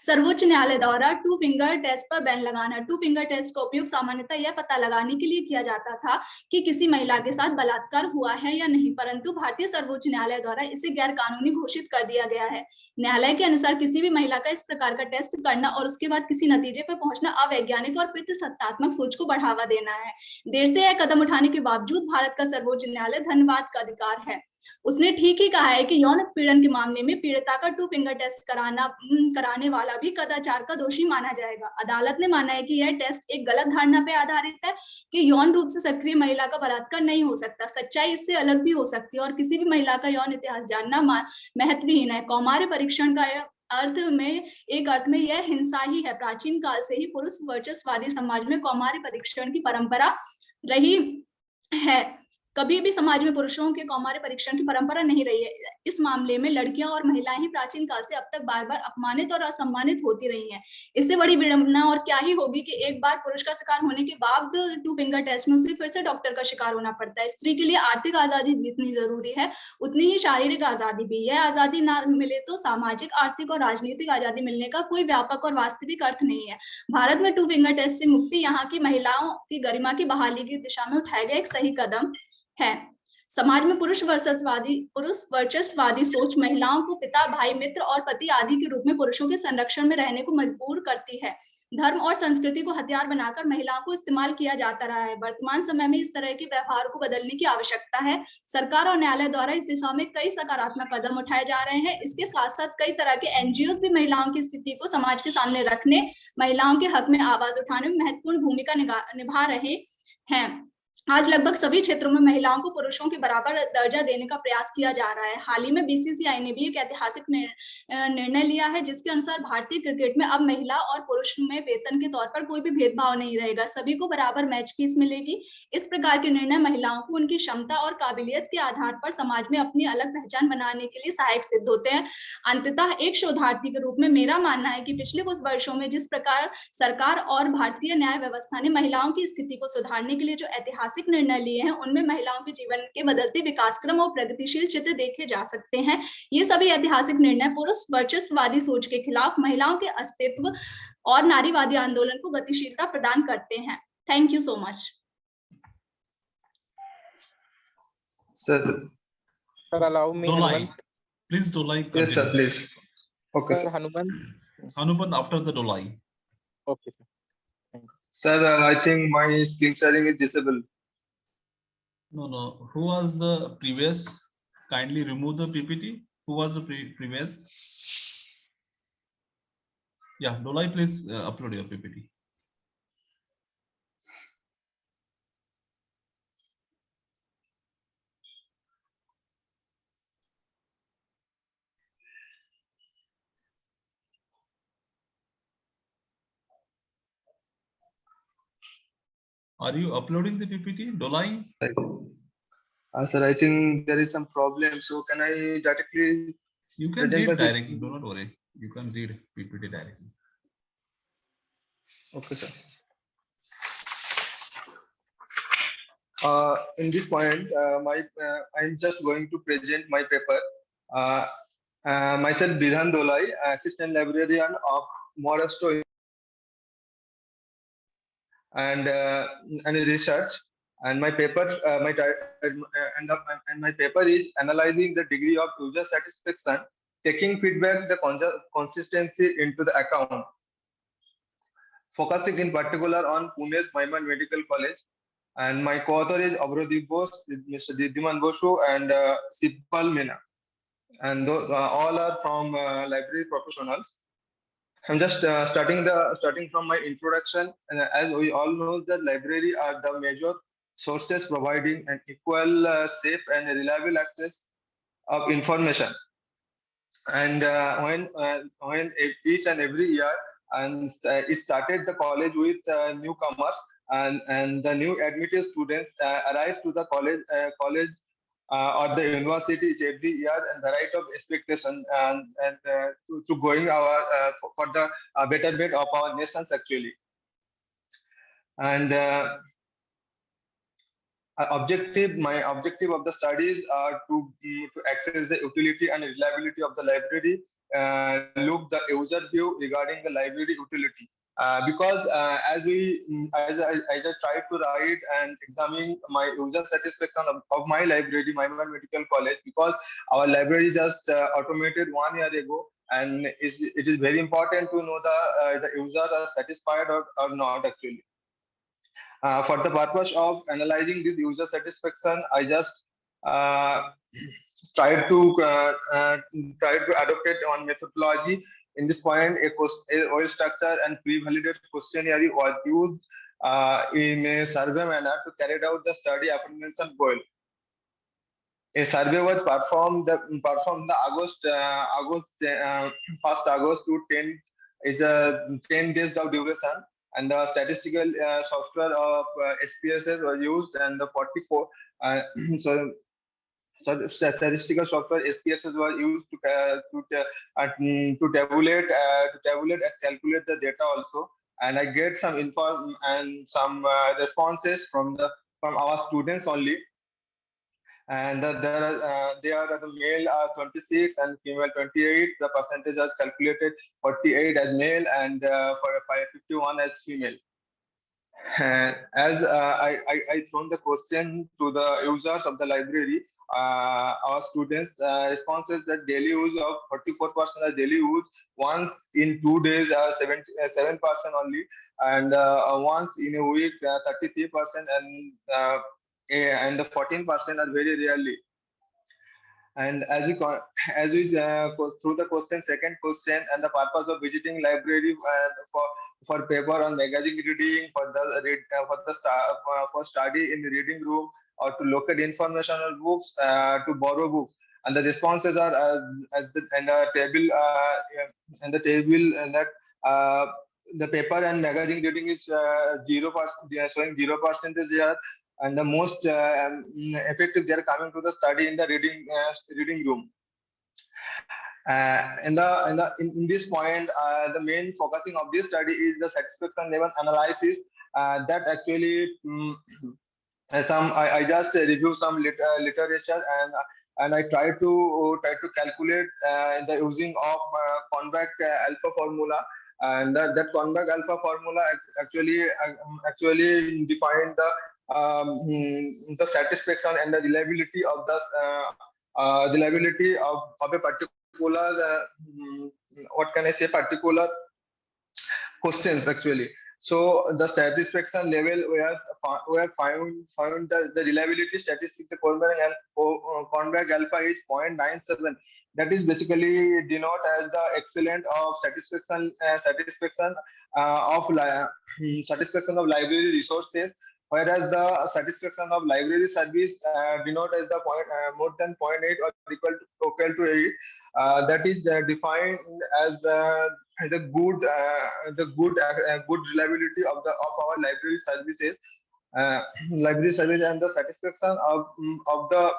सर्वोच्च न्यायालय द्वारा 2 फिंगर टेस्ट पर बैन लगाना। 2 फिंगर टेस्ट का उपयोग सामान्यतः यह पता लगाने के लिए किया जाता था कि किसी महिला के साथ बलात्कार हुआ है या नहीं, परंतु भारतीय सर्वोच्च न्यायालय द्वारा इसे गैर कानूनी घोषित कर दिया गया है। न्यायालय के अनुसार किसी भी महिला का इस प्रकार का टेस्ट करना और उसके बाद किसी नतीजे पर पहुंचना अवैज्ञानिक और प्रतिसत्तात्मक सोच को बढ़ावा देना है। देर से यह कदम उठाने के बावजूद भारत का सर्वोच्च न्यायालय धन्यवाद का अधिकार है। उसने ठीक ही कहा है कि यौन उत्पीड़न के मामले में पीड़िता का 2 फिंगर टेस्ट कराने वाला भी कदाचार का दोषी माना जाएगा। अदालत ने माना है कि यह टेस्ट एक गलत धारणा पर आधारित है कि यौन रूप से सक्रिय महिला का बलात्कार नहीं हो सकता। सच्चाई इससे अलग भी हो सकती है और किसी भी महिला का यौन इतिहास जानना महत्वहीन है। कौमार्य परीक्षण का एक अर्थ में यह हिंसा ही है। प्राचीन काल से ही पुरुष वर्चस्ववादी समाज में कौमार्य परीक्षण की परंपरा रही है। कभी भी समाज में पुरुषों के कौमार्य परीक्षण की परंपरा नहीं रही है। इस मामले में लड़कियां और महिलाएं ही प्राचीन काल से अब तक बार बार अपमानित और असम्मानित होती रही हैं। इससे बड़ी विडंबना और क्या ही होगी कि एक बार पुरुष का शिकार होने के बाद 2 फिंगर टेस्ट में उसे फिर से डॉक्टर का शिकार होना पड़ता है। स्त्री के लिए आर्थिक आजादी जितनी जरूरी है उतनी ही शारीरिक आजादी भी। यह आजादी ना मिले तो सामाजिक, आर्थिक और राजनीतिक आजादी मिलने का कोई व्यापक और वास्तविक अर्थ नहीं है। भारत में 2 फिंगर टेस्ट से मुक्ति यहाँ की महिलाओं की गरिमा की बहाली की दिशा में उठाया गया एक सही कदम है। समाज में पुरुष वर्चस्ववादी सोच महिलाओं को पिता, भाई, मित्र और पति आदि के रूप में पुरुषों के संरक्षण में रहने को मजबूर करती है। धर्म और संस्कृति को हथियार बनाकर महिलाओं को इस्तेमाल किया जाता रहा है। वर्तमान समय में इस तरह के व्यवहार को बदलने की आवश्यकता है। सरकार और न्यायालय द्वारा इस दिशा में कई सकारात्मक कदम उठाए जा रहे हैं। इसके साथ साथ कई तरह के एनजीओ भी महिलाओं की स्थिति को समाज के सामने रखने, महिलाओं के हक में आवाज उठाने में महत्वपूर्ण भूमिका निभा रहे हैं। आज लगभग सभी क्षेत्रों में महिलाओं को पुरुषों के बराबर दर्जा देने का प्रयास किया जा रहा है। हाल ही में बीसीसीआई ने भी एक ऐतिहासिक निर्णय लिया है, जिसके अनुसार भारतीय क्रिकेट में अब महिला और पुरुष में वेतन के तौर पर कोई भी भेदभाव नहीं रहेगा, सभी को बराबर मैच फीस मिलेगी। इस प्रकार के निर्णय महिलाओं को उनकी क्षमता और काबिलियत के आधार पर समाज में अपनी अलग पहचान बनाने के लिए सहायक सिद्ध होते हैं। अंततः एक शोधार्थी के रूप में मेरा मानना है कि पिछले कुछ वर्षों में जिस प्रकार सरकार और भारतीय न्याय व्यवस्था ने महिलाओं की स्थिति को सुधारने के लिए जो ऐतिहासिक निर्णय लिए हैं, उनमें महिलाओं के जीवन के बदलते विकासक्रम और प्रगतिशील चित्र देखे जा सकते हैं। ये सभी ऐतिहासिक निर्णय पुरुष वर्चस्ववादी सोच के खिलाफ महिलाओं के अस्तित्व और नारीवादी आंदोलन को गतिशीलता प्रदान करते हैं। Thank you so much. Sir, allow me. Dolai. Please, Dolai. Yes, sir, please. Okay, Sir, sir. Hanuman after the Dolai. Okay. Sir, I think my screen sharing is disabled. No. Who was the previous? Kindly remove the PPT. Who was the previous? Yeah, Dolai, please upload your PPT. Are you uploading the PPT, Dolai? Sir, I think there is some problem. So can I directly? You can read directly. Do not worry. You can read PPT directly. Okay, sir. In this point, I'm just going to present my paper. Myself, Bidhan Dolai, Assistant Librarian of Morasto and research. And my paper, my paper is analyzing the degree of user satisfaction, taking feedback, the consistency into the account, focusing in particular on Pune's Maiman Medical College. And my co-author is Abhrodip Bose, Mr. Didhiman Bosu, and Sipal Meena. And all are from library professionals. I'm just starting from my introduction. And as we all know, the library are the major sources providing an equal, safe, and reliable access of information. And when each and every year, and it started the college with newcomers, and the new admitted students arrive to the college or the university every year, and the right of expectation and to going for the betterment of our nations actually. And my objective of the studies are to access the utility and reliability of the library, look the user view regarding the library utility. Because as I try to write and examine my user satisfaction of my library, my medical college, because our library just automated 1 year ago, and it is very important to know the users are satisfied or not actually. For the purpose of analyzing this user satisfaction, I just tried to adopt it on methodology. In this point, a OL structure and pre-validated questionnaire was used in a survey manner to carry out the study apprehension goal. A survey was performed the August 1st August to 10 is a 10 days of duration, and the statistical software of SPSS was used, and the 44 so the statistical software SPSS was used to tabulate and calculate the data also. And I get some info and some responses from our students only. And they are the male are 26 and female 28. The percentage is calculated 48 as male and for 51 as female. As I thrown the question to the users of the library, our students' responses that daily use of 44% are daily use, once in 2 days 7% only, and once in a week 33%, and the 14% are very rarely. And as we go through the second question, and the purpose of visiting library for paper on magazine reading, for study in the reading room, or to locate informational books, to borrow books, and the responses are as the table and the table, and that the paper and magazine reading is 0%, showing 0% here, and the most effective they are coming to the study in the reading room. In this point, the main focusing of this study is the satisfaction level analysis. That actually I just review some literature, and I try to calculate the using of convex alpha formula, and that convex alpha formula actually define the satisfaction and the reliability of a particular what can I say, particular questions actually. So the satisfaction level, we have found the reliability statistics, the convex alpha is 0.97. That is basically denote as the excellent of satisfaction of library resources, whereas the satisfaction of library service denote as the more than 0.8 or equal to 8. That is defined as the good reliability of our library services, and the satisfaction of the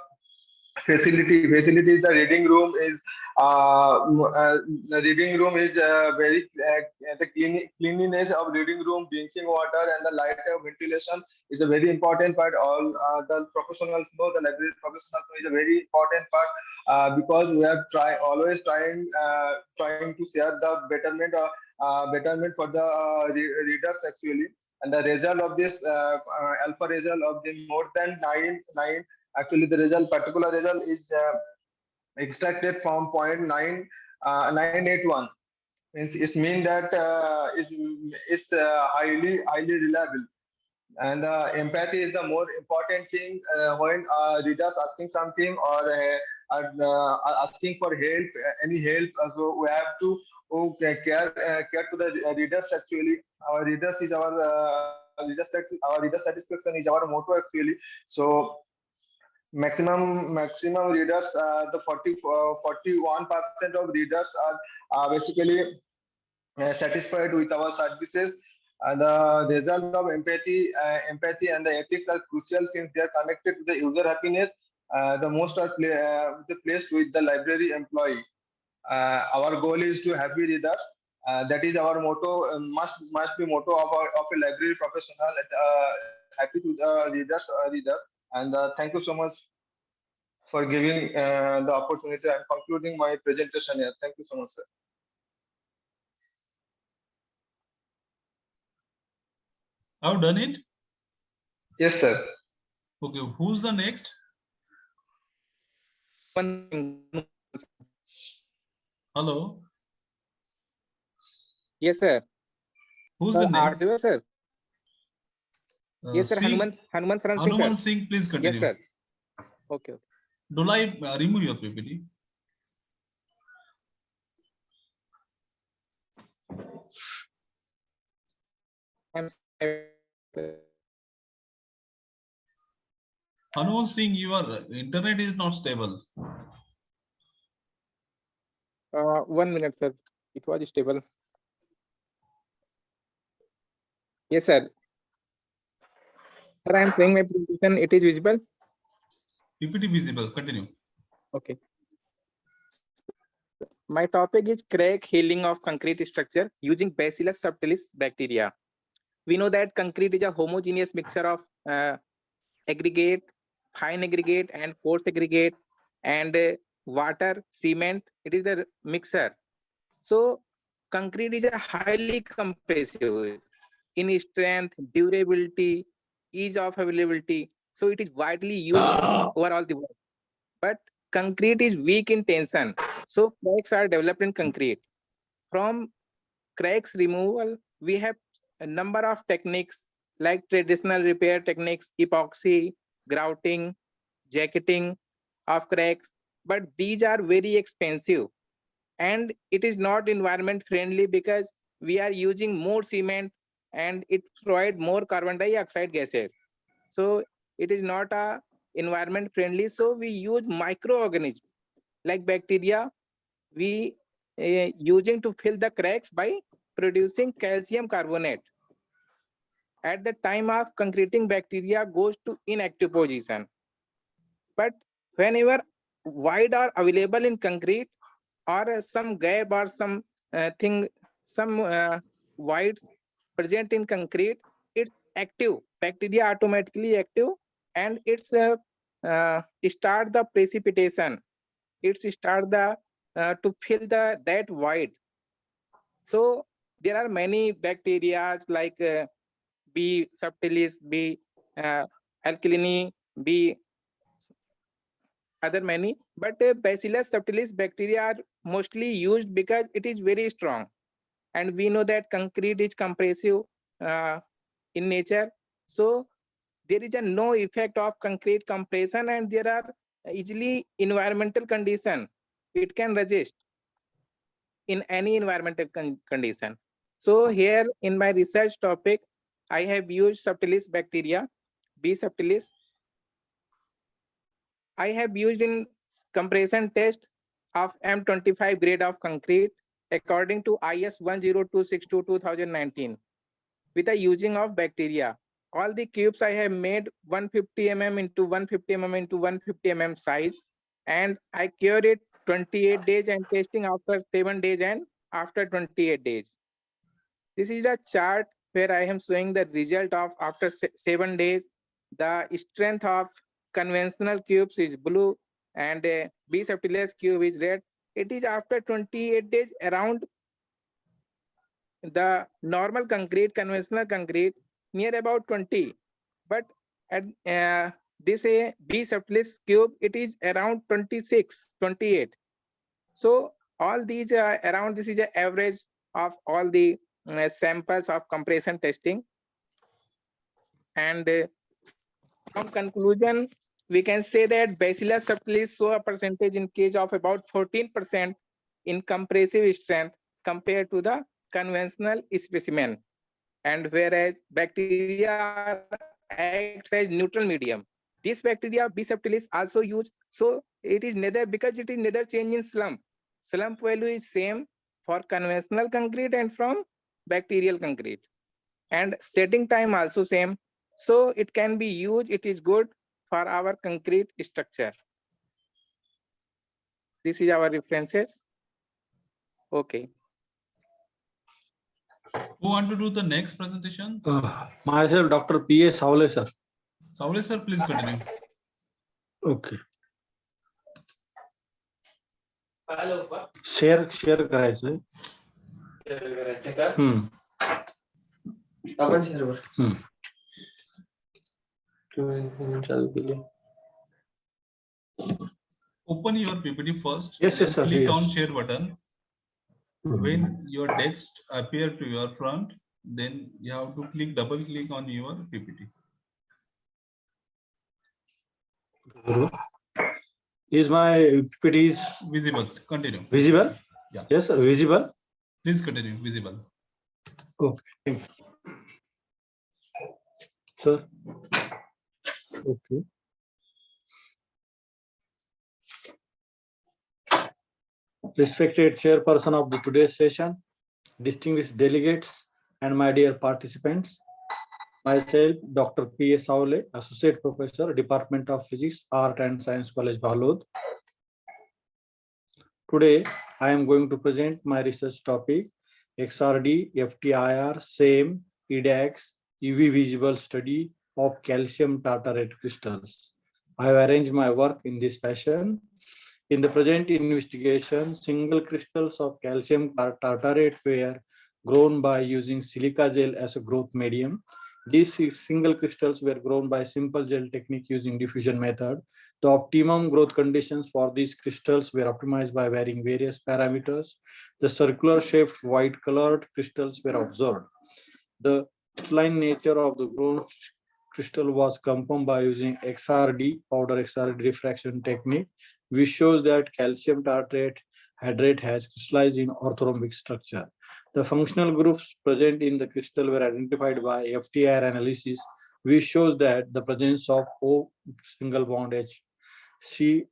facility. The reading room is very the cleanliness of reading room, drinking water, and the light ventilation is a very important part. All the professionals know, the library professionals know, is a very important part, because we are always trying to share the betterment for the readers actually. And the result of this alpha result of the more than 9, actually the particular result is extracted from 0.981. It means that is highly reliable. And empathy is the more important thing when readers asking something, or are asking for help, any help. So we have to care to the readers actually. Our readers is our reader satisfaction is our motto actually. So maximum readers, the 41% of readers are basically satisfied with our services. The result of empathy and the ethics are crucial, since they are connected to the user happiness. The most are placed with the library employee. Our goal is to happy readers. That is our motto. Must be motto of a library professional. Happy to the readers. And thank you so much for giving the opportunity. I'm concluding my presentation here. Thank you so much, sir. I've done it? Yes, sir. Okay, who's the next? Hello? Yes, sir. Who's the next? Audio, sir. Yes, sir. Hanuman Saran Singh, Hanuman sir. Singh, please continue. Yes, sir. Okay. Do I remove your PPT? Hanuman Singh, your internet is not stable. 1 minute, sir. It was stable. Yes, sir. Sir, I am saying my presentation. It is visible. PPT visible. Continue. Okay. My topic is crack healing of concrete structure using Bacillus subtilis bacteria. We know that concrete is a homogeneous mixture of aggregate, fine aggregate, and coarse aggregate, and water, cement. It is the mixer. So concrete is a highly compressive. in strength, durability, ease of availability. So it is widely used overall the world. But concrete is weak in tension. So cracks are developed in concrete. From cracks removal, we have a number of techniques like traditional repair techniques, epoxy, grouting, jacketing of cracks, but these are very expensive and it is not environment friendly because we are using more cement and it provides more carbon dioxide gases. So it is not a environment friendly. So we use microorganisms like bacteria. We using to fill the cracks by producing calcium carbonate. At the time of concreting, bacteria goes to inactive position. But whenever void are available in concrete or some gap or some voids present in concrete, it's active. Bacteria automatically active and it's start the precipitation. It's start the to fill that void. So there are many bacteria like B subtilis, B alkaline, B other many, but Bacillus subtilis bacteria are mostly used because it is very strong, and we know that concrete is compressive in nature. So there is a no effect of concrete compression, and there are easily environmental condition. It can resist in any environmental condition. So here in my research topic, I have used subtilis bacteria, B subtilis. I have used in compression test of M25 grade of concrete according to IS 10262-2019 with the using of bacteria. All the cubes I have made 150 mm into 150 mm into 150 mm size, and I cure it 28 days and testing after 7 days and after 28 days. This is a chart where I am showing the result of after 7 days. The strength of conventional cubes is blue and B subtilis cube is red. It is after 28 days around the normal concrete, conventional concrete, near about 20. But at this B subtilis cube, it is around 26, 28. So all these around, this is the average of all the samples of compression testing. And from conclusion, we can say that Bacillus subtilis show a percentage in case of about 14% in compressive strength compared to the conventional specimen. And whereas bacteria acts as neutral medium. This bacteria B subtilis also used, so it is neither, because it is neither change in slump. Slump value is same for conventional concrete and from bacterial concrete. And setting time also same. So it can be used, it is good for our concrete structure. This is our references. Okay. Who want to do the next presentation? Myself, Dr. P.A. Saule, sir. Saule, sir, please continue. Okay. Share करायचंय. आपण शेअरवर चालू केली. Open your PPT first. Yes, yes, sir. Click yes. on share button. When your text appear to your front, then you have to double click on your PPT. Is my PPT is visible? Continue. Visible? Yeah. Yes, sir. Visible. Please continue. Visible. Okay. Sir. Okay. Respected chairperson of the today's session, distinguished delegates, and my dear participants, myself, Dr. P.A. Saule, Associate Professor, Department of Physics, Art and Science College, Balod. Today, I am going to present my research topic, XRD, FTIR, SAME, EDAX, UV visible study of calcium tartarate crystals. I have arranged my work in this fashion. In the present investigation, single crystals of calcium tartarate were grown by using silica gel as a growth medium. These single crystals were grown by simple gel technique using diffusion method. The optimum growth conditions for these crystals were optimized by varying various parameters. The circular shaped white colored crystals were observed. The crystalline nature of the grown crystal was confirmed by using XRD, powder XRD diffraction technique, which shows that calcium tartrate hydrate has crystallized in orthorhombic structure. The functional groups present in the crystal were identified by FTIR analysis, which shows that the presence of O single bond H, C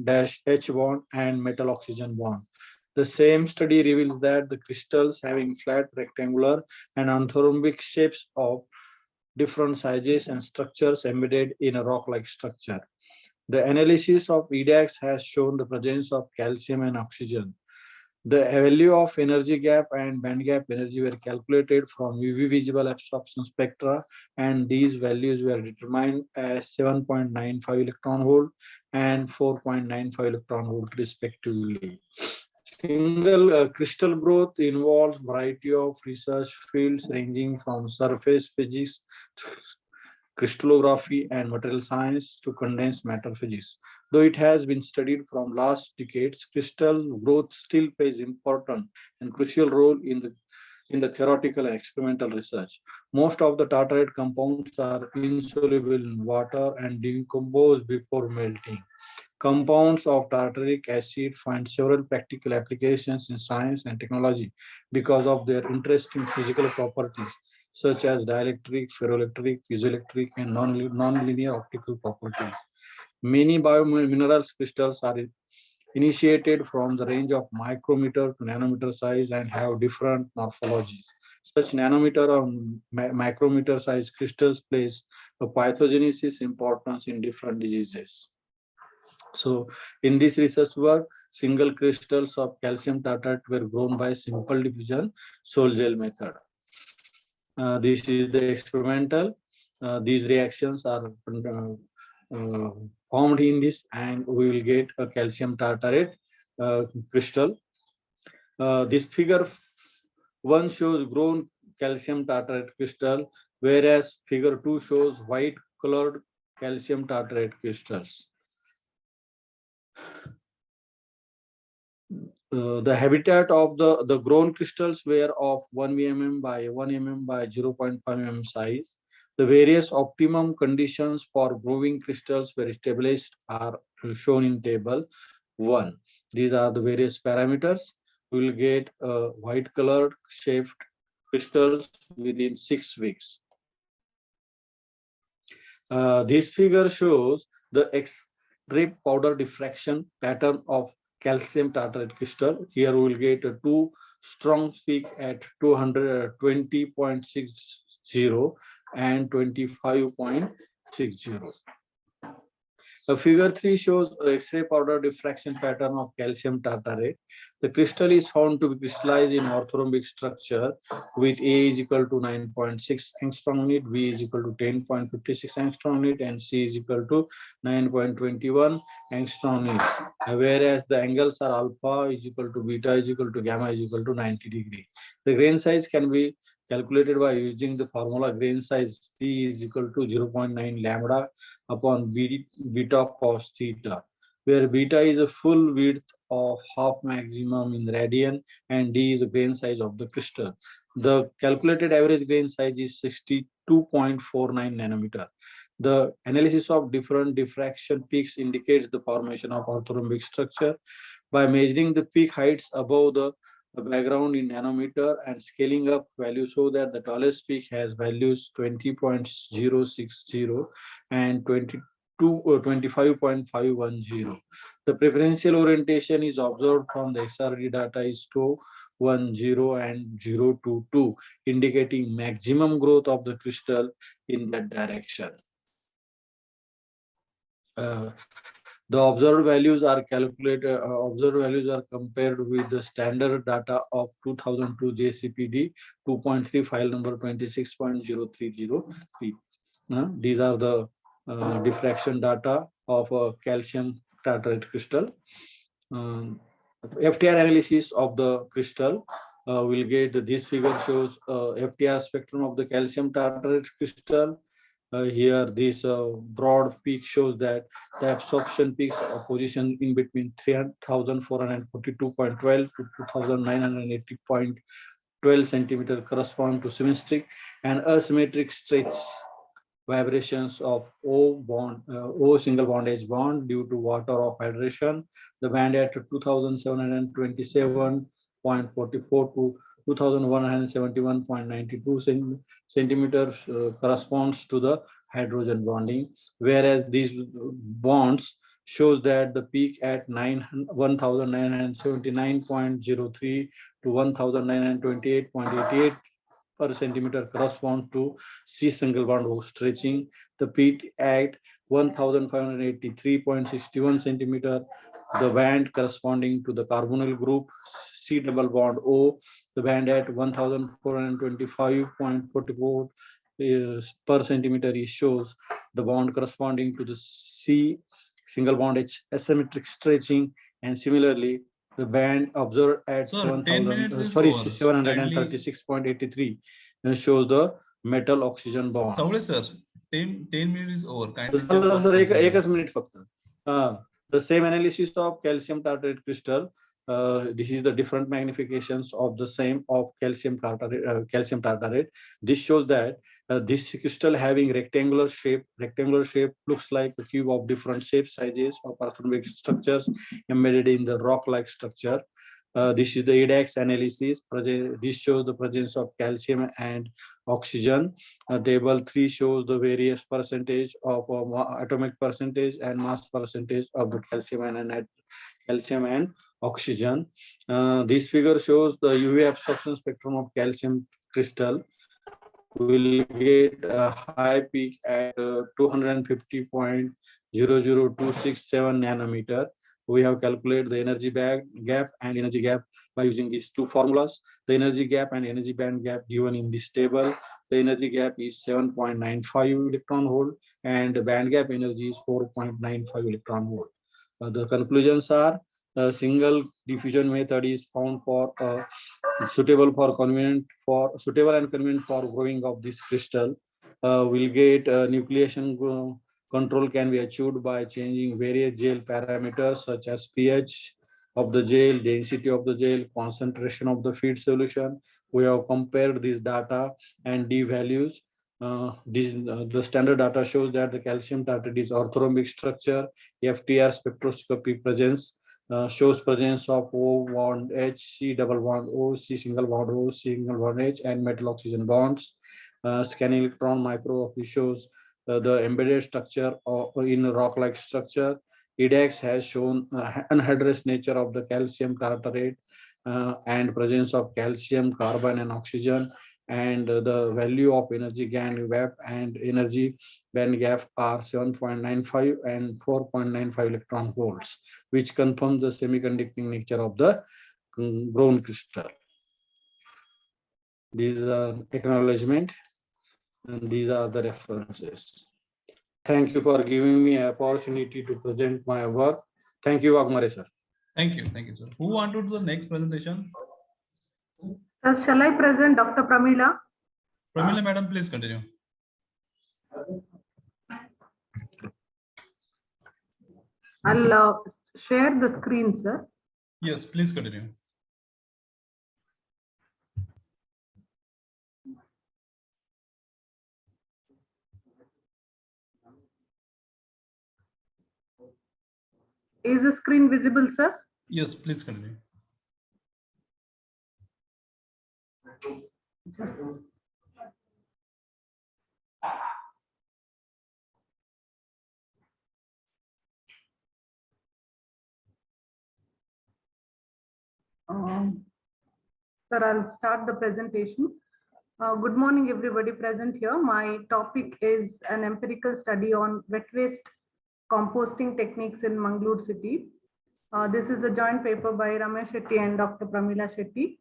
dash H bond and metal oxygen bond. The same study reveals that the crystals having flat, rectangular, and orthorhombic shapes of different sizes and structures embedded in a rock-like structure. The analysis of EDAX has shown the presence of calcium and oxygen. The value of energy gap and band gap energy were calculated from UV visible absorption spectra, and these values were determined as 7.95 electron volt and 4.95 electron volt respectively. Single crystal growth involves variety of research fields ranging from surface physics, crystallography, and material science to condensed matter physics. Though it has been studied from last decades, crystal growth still plays important and crucial role in the theoretical and experimental research. Most of the tartrate compounds are insoluble in water and decompose before melting. Compounds of tartaric acid find several practical applications in science and technology because of their interesting physical properties, such as dielectric, ferroelectric, piezoelectric, and non-linear optical properties. Many biominerals crystals are initiated from the range of micrometer to nanometer size and have different morphologies. Such nanometer or micrometer size crystals plays a pathogenesis importance in different diseases. So in this research work, single crystals of calcium tartrate were grown by simple diffusion sol gel method. This is the experimental. These reactions are formed in this, and we will get a calcium tartrate crystal. This figure 1 shows grown calcium tartrate crystal, whereas figure 2 shows white colored calcium tartrate crystals. The habitat of the grown crystals were of 1 mm by 1 mm by 0.5 mm size. The various optimum conditions for growing crystals were established are shown in table 1. These are the various parameters. We will get white colored shaped crystals within 6 weeks. This figure shows the X-ray powder diffraction pattern of calcium tartrate crystal. Here we will get a 2 strong peak at 220.60 and 25.60. Figure 3 shows X-ray powder diffraction pattern of calcium tartrate. The crystal is found to be crystallized in orthorhombic structure with A is equal to 9.6 angstrom unit, B is equal to 10.56 angstrom unit, and C is equal to 9.21 angstrom unit. Whereas the angles are alpha is equal to beta is equal to gamma is equal to 90 degree. The grain size can be calculated by using the formula grain size C is equal to 0.9 lambda upon beta cos theta, where beta is a full width of half maximum in radian and D is the grain size of the crystal. The calculated average grain size is 62.49 nanometer. The analysis of different diffraction peaks indicates the formation of orthorhombic structure by measuring the peak heights above the background in nanometer and scaling up values so that the tallest peak has values 20.060 and 25.510. The preferential orientation is observed from the XRD data is 210 and 022, indicating maximum growth of the crystal in that direction. The observed values are calculated. Observed values are compared with the standard data of 2002 JCPD 2.3 file number 26.0303. These are the diffraction data of a calcium tartrate crystal. FTR analysis of the crystal. We'll get this figure shows FTR spectrum of the calcium tartrate crystal. Here, this broad peak shows that the absorption peaks are positioned in between 3,442.12 to 2,980.12 centimeter correspond to symmetric and asymmetric stretch vibrations of O single bond H bond due to water of hydration. The band at 2,727.44 to 2,171.92 centimeters corresponds to the hydrogen bonding, whereas these bonds shows that the peak at 1,979.03 to 1,928.88 per centimeter corresponds to C single bond O stretching. The peak at 1,583.61 centimeter, the band corresponding to the carbonyl group C double bond O, the band at 1,425.44 per centimeter shows the bond corresponding to the C single bond H asymmetric stretching, and similarly the band observed at 736.83 shows the metal oxygen bond. Saule sir, 10 minutes is over. Sir, एकच minute फक्त. The same analysis of calcium tartrate crystal. This is the different magnifications of the same of calcium tartrate. This shows that this crystal having rectangular shape looks like a cube of different shapes, sizes of orthorhombic structures embedded in the rock-like structure. This is the EDAX analysis. This shows the presence of calcium and oxygen. Table 3 shows the various percentage of atomic percentage and mass percentage of the calcium and oxygen. This figure shows the UV absorption spectrum of calcium crystal. Will get a high peak at 250.00267 nanometer. We have calculated the energy gap and energy gap by using these two formulas. The energy gap and energy band gap given in this table. The energy gap is 7.95 electron volt and the band gap energy is 4.95 electron volt. The conclusions are single diffusion method is found for suitable and convenient for growing of this crystal. We'll get nucleation control can be achieved by changing various gel parameters such as pH of the gel, density of the gel, concentration of the feed solution. We have compared this data and D values. The standard data shows that the calcium tartrate is orthorhombic structure. FTR spectroscopy presence shows presence of O bond H, C double bond O, C single bond O, C single bond H, and metal oxygen bonds. Scanning electron microscopy shows the embedded structure in a rock-like structure. EDAX has shown anhydrous nature of the calcium tartrate and presence of calcium, carbon, and oxygen. And the value of energy band gap and energy band gap are 7.95 and 4.95 electron volts, which confirms the semiconducting nature of the brown crystal. These are acknowledgement and these are the references. Thank you for giving me an opportunity to present my work. Thank you, Waghmare sir. Thank you, sir. Who want to do the next presentation? Sir, shall I present Dr. Pramila? Pramila, madam, please continue. I'll share the screen, sir. Yes, please continue. Is the screen visible, sir? Yes, please continue. Sir, I'll start the presentation. Good morning, everybody present here. My topic is an empirical study on wet waste composting techniques in Mangalore city. This is a joint paper by Ramesh Shetty and Dr. Pramila Shetty.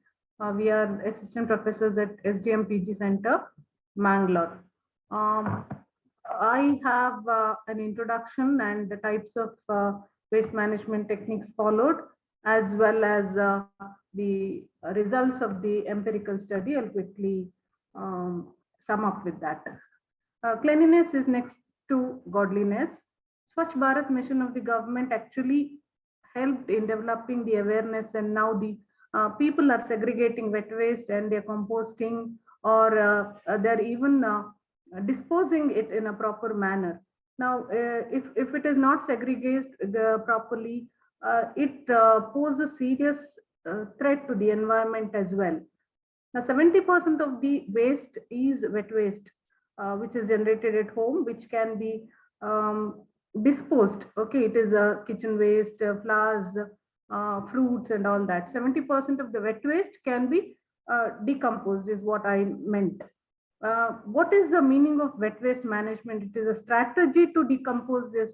We are assistant professors at SDM PG Center, Mangalore. I have an introduction and the types of waste management techniques followed. as well as the results of the empirical study. I'll quickly sum up with that. Cleanliness is next to godliness. Swachh Bharat mission of the government actually helped in developing the awareness, and now the people are segregating wet waste and they're composting, or they're even disposing it in a proper manner. Now, if it is not segregated properly, it poses a serious threat to the environment as well. Now, 70% of the waste is wet waste, which is generated at home, which can be disposed. Okay, it is kitchen waste, flowers, fruits, and all that. 70% of the wet waste can be decomposed, is what I meant. What is the meaning of wet waste management? It is a strategy to decompose this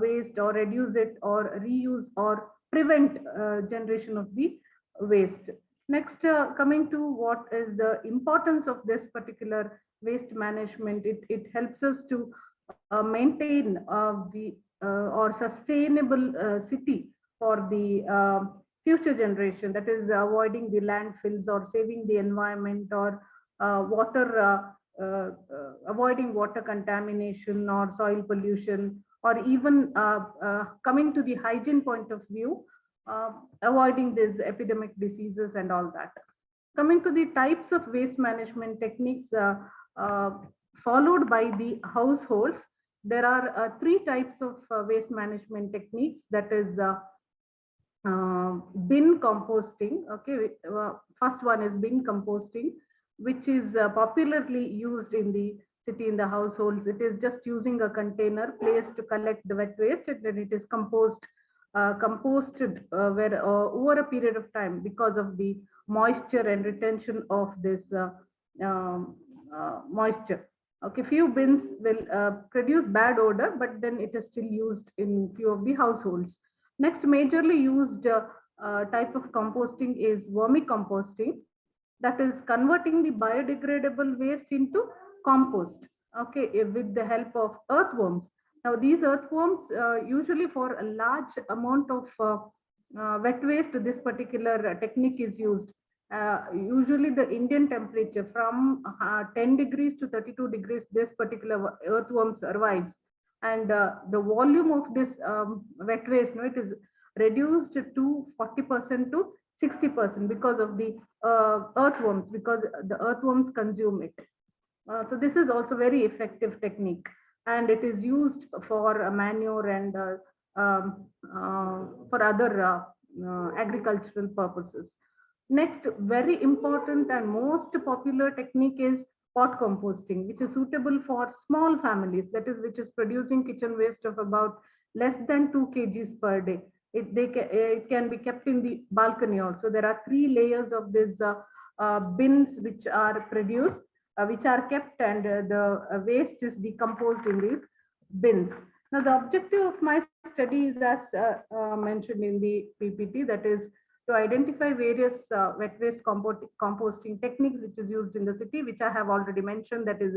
waste, or reduce it, or reuse, or prevent generation of the waste. Next, coming to what is the importance of this particular waste management, it helps us to maintain the or sustainable city for the future generation, that is avoiding the landfills, or saving the environment, or avoiding water contamination or soil pollution, or even coming to the hygiene point of view, avoiding these epidemic diseases and all that. Coming to the types of waste management techniques followed by the households, there are three types of waste management techniques, that is bin composting. Okay, first one is bin composting, which is popularly used in the city, in the households. It is just using a container placed to collect the wet waste, and then it is composted over a period of time, because of the moisture and retention of this moisture. Okay, few bins will produce bad odor, but then it is still used in few of the households. Next, majorly used type of composting is vermicomposting, that is converting the biodegradable waste into compost, okay, with the help of earthworms. Now, these earthworms, usually for a large amount of wet waste, this particular technique is used. Usually the Indian temperature from 10 degrees to 32 degrees, this particular earthworm survives. And the volume of this wet waste, it is reduced to 40% to 60% because of the earthworms, because the earthworms consume it. So this is also very effective technique, and it is used for manure and for other agricultural purposes. Next, very important and most popular technique is pot composting, which is suitable for small families, that is, which is producing kitchen waste of about less than 2 kgs per day. It can be kept in the balcony also. There are 3 layers of these bins which are produced, which are kept, and the waste is decomposed in these bins. Now, the objective of my study is, as mentioned in the PPT, that is to identify various wet waste composting techniques which is used in the city, which I have already mentioned, that is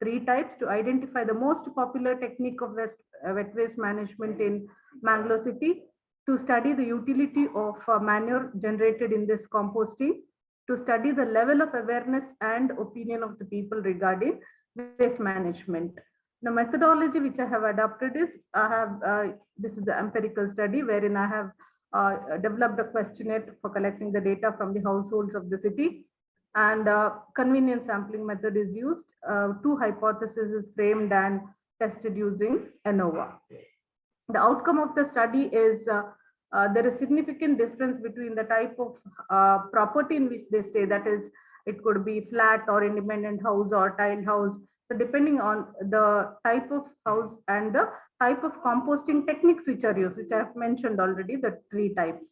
3 types, to identify the most popular technique of wet waste management in Mangalore city, to study the utility of manure generated in this composting, to study the level of awareness and opinion of the people regarding waste management. The methodology which I have adopted is, this is the empirical study wherein I have developed a questionnaire for collecting the data from the households of the city, and convenience sampling method is used. 2 hypotheses is framed and tested using ANOVA. The outcome of the study is there is significant difference between the type of property in which they stay, that is, it could be flat or independent house or tiled house. So depending on the type of house and the type of composting techniques which are used, which I have mentioned already, the 3 types,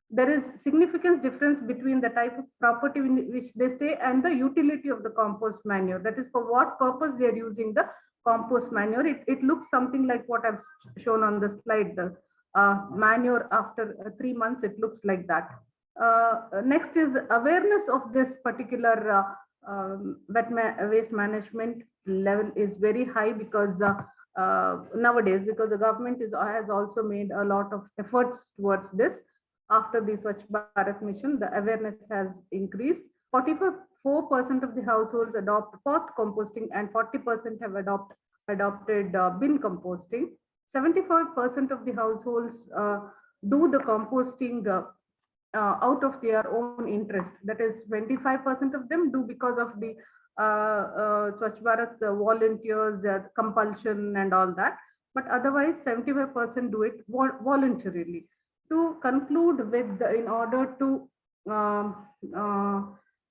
there is significant difference between the type of property in which they stay and the utility of the compost manure. That is, for what purpose they are using the compost manure. It looks something like what I've shown on the slide. The manure after 3 months, it looks like that. Next is awareness of this particular waste management level is very high, because nowadays, because the government has also made a lot of efforts towards this. after the Swachh Bharat mission, the awareness has increased. 44% of the households adopt post composting and 40% have adopted bin composting. 75% of the households do the composting out of their own interest. That is, 25% of them do because of the Swachh Bharat volunteers, compulsion and all that. But otherwise, 75% do it voluntarily. To conclude with, in order to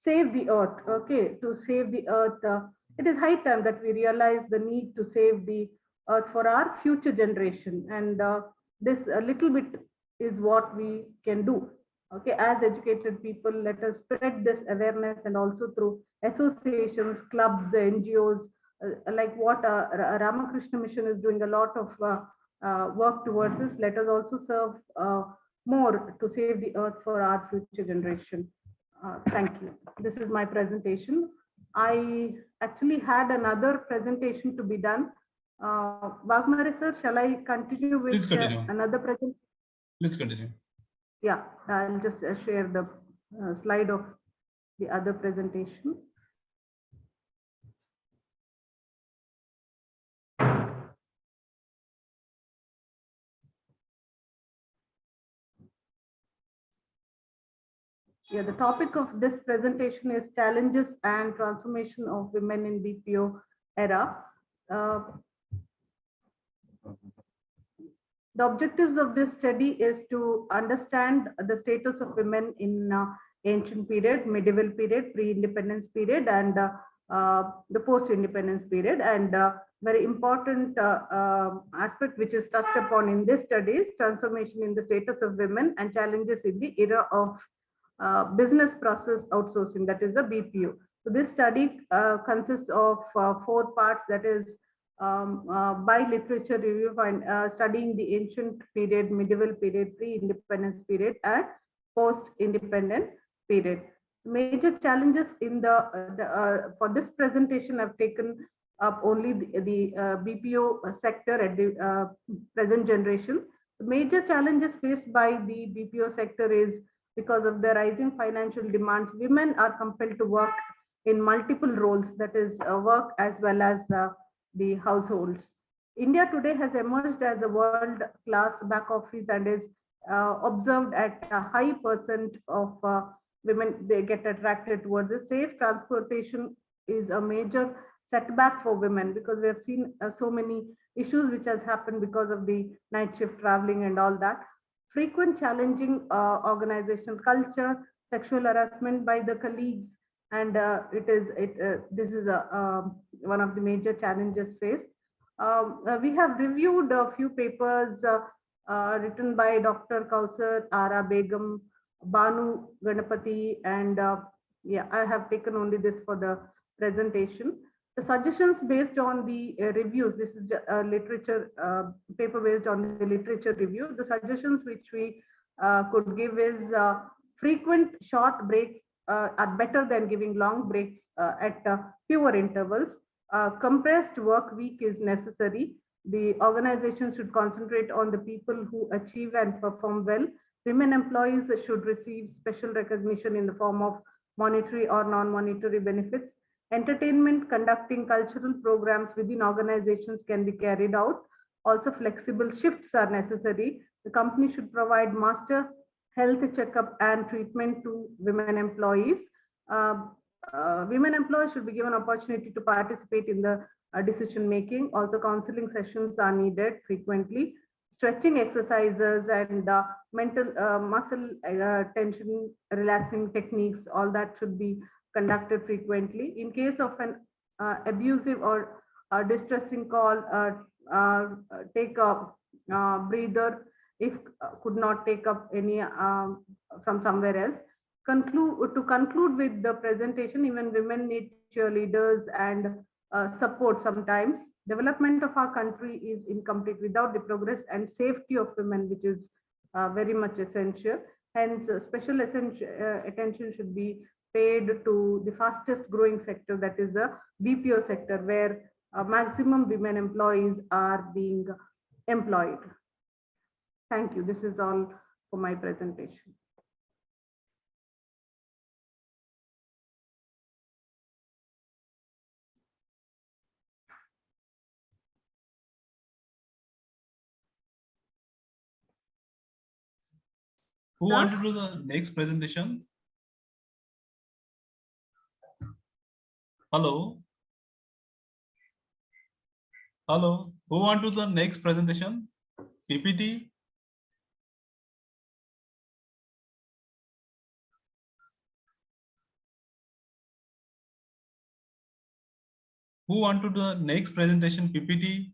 save the earth, okay, to save the earth, it is high time that we realize the need to save the earth for our future generation. And this a little bit is what we can do. Okay, as educated people, let us spread this awareness, and also through associations, clubs, NGOs, like what Ramakrishna Mission is doing a lot of work towards this. Let us also serve more to save the earth for our future generation. Thank you. This is my presentation. I actually had another presentation to be done. Waghmare sir, shall I continue with another presentation? Please continue. Yeah, I'll just share the slide of the other presentation. Yeah, the topic of this presentation is challenges and transformation of women in BPO era. The objectives of this study is to understand the status of women in ancient period, medieval period, pre-independence period, and the post-independence period. And very important aspect which is touched upon in this study is transformation in the status of women and challenges in the era of business process outsourcing, that is the BPO. So this study consists of 4 parts, that is by literature review, studying the ancient period, medieval period, pre-independence period, and post-independent period. Major challenges in the for this presentation, I've taken up only the BPO sector at the present generation. The major challenges faced by the BPO sector is because of the rising financial demands. Women are compelled to work in multiple roles, that is work as well as the households. India today has emerged as a world-class back office and is observed at a high percent of women, they get attracted towards it. Safe transportation is a major setback for women because we have seen so many issues which has happened because of the night shift traveling and all that. Frequent challenging organizational culture, sexual harassment by the colleagues, and this is one of the major challenges faced. We have reviewed a few papers written by Dr. Kausar, Ara Begum, Banu Ganapati, and yeah, I have taken only this for the presentation. The suggestions based on the reviews, this is a literature paper based on the literature review. The suggestions which we could give is frequent short breaks are better than giving long breaks at fewer intervals. Compressed work week is necessary. The organization should concentrate on the people who achieve and perform well. Women employees should receive special recognition in the form of monetary or non-monetary benefits. Entertainment, conducting cultural programs within organizations can be carried out. Also, flexible shifts are necessary. The company should provide master health checkup and treatment to women employees. Women employees should be given opportunity to participate in the decision making. Also, counseling sessions are needed frequently. Stretching exercises and mental muscle tension relaxing techniques, all that should be conducted frequently. In case of an abusive or distressing call, take a breather if could not take up any from somewhere else. To conclude with the presentation, even women need cheerleaders and support sometimes. Development of our country is incomplete without the progress and safety of women, which is very much essential. Hence, special attention should be paid to the fastest growing sector, that is the BPO sector, where maximum women employees are being employed. Thank you. This is all for my presentation. Who want to do the next presentation? Hello? Hello? Who want to do the next presentation? PPT? Who want to do the next presentation? PPT?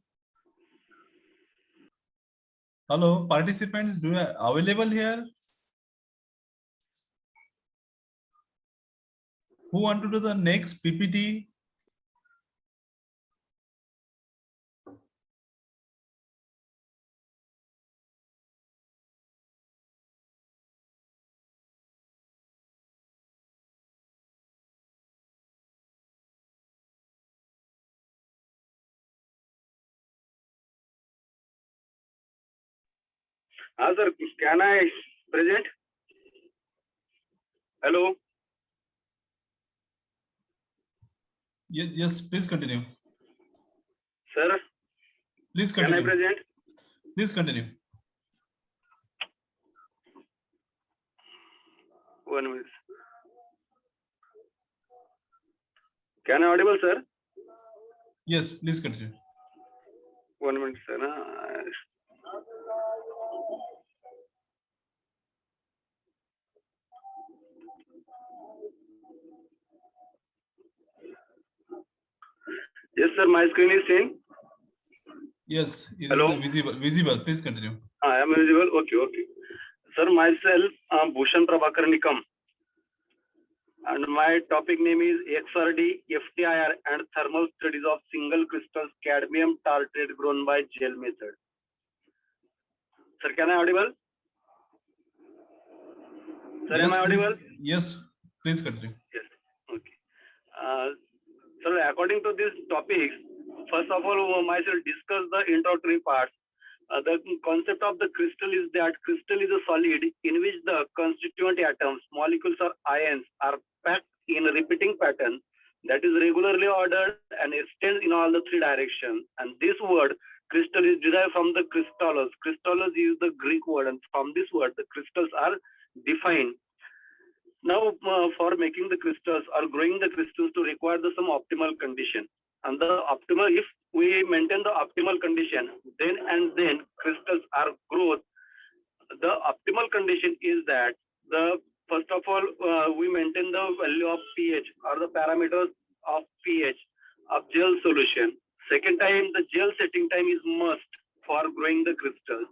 Hello, participants, do you available here? Who want to do the next PPT? Sir, can I present? Hello? Yes, please continue. Sir, Please can I continue. present? Please continue. 1 minute. Can I audible, sir? Yes, please continue. 1 minute, sir. Yes, sir, my screen is saying. Yes, it Hello? is visible. Please continue. I am visible. Okay. Sir, myself, Bhushan Prabhakar Nikam. And my topic name is XRD, FTIR and thermal studies of single crystals cadmium tartrate grown by gel method. Sir, can I audible? Sir, Yes, am I audible? please. Yes, please continue. Yes. Okay. So according to this topic, first of all, myself discuss the introductory part. The concept of the crystal is that crystal is a solid in which the constituent atoms, molecules or ions are packed in a repeating pattern that is regularly ordered and extends in all the three directions. And this word crystal is derived from the crystallos. Crystallos is the Greek word, and from this word the crystals are defined. Now, for making the crystals or growing the crystals to require some optimal condition. And the optimal, if we maintain the optimal condition, then crystals are growth. The optimal condition is that first of all, we maintain the value of pH or the parameters of pH of gel solution. Second time, the gel setting time is must for growing the crystals.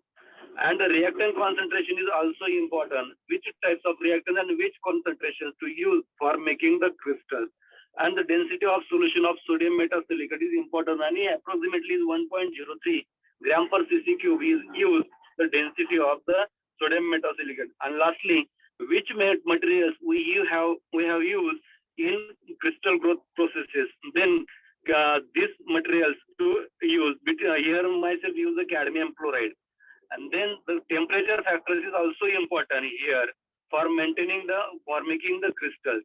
And the reactant concentration is also important. Which types of reactants and which concentrations to use for making the crystals. And the density of solution of sodium metasilicate is important. And approximately is 1.03 gram per cc cube is used the density of the sodium metasilicate. And lastly, which materials we have used in crystal growth processes. Then these materials to use. Here myself use the cadmium chloride. And then the temperature factor is also important here for making the crystals.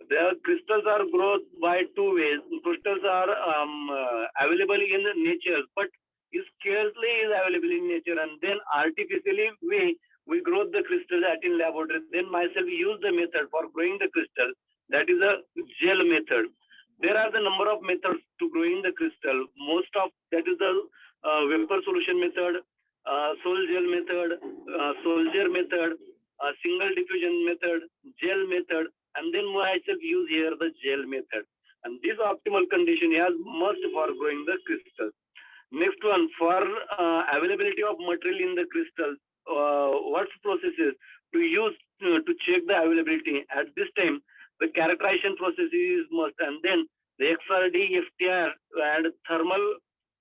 The crystals are grown by two ways. Crystals are available in nature, but scarcely is available in nature. And then artificially we grow the crystals in laboratory. Then myself use the method for growing the crystal. That is a gel method. There are the number of methods to growing the crystal. Most of that is the vapor solution method, sol gel method, soldier method, single diffusion method, gel method, and then myself use here the gel method. And this optimal condition is must for growing the crystal. Next one, for availability of material in the crystal, what processes to use to check the availability. At this time, the characterization process is must, and then the XRD, FTR, and thermal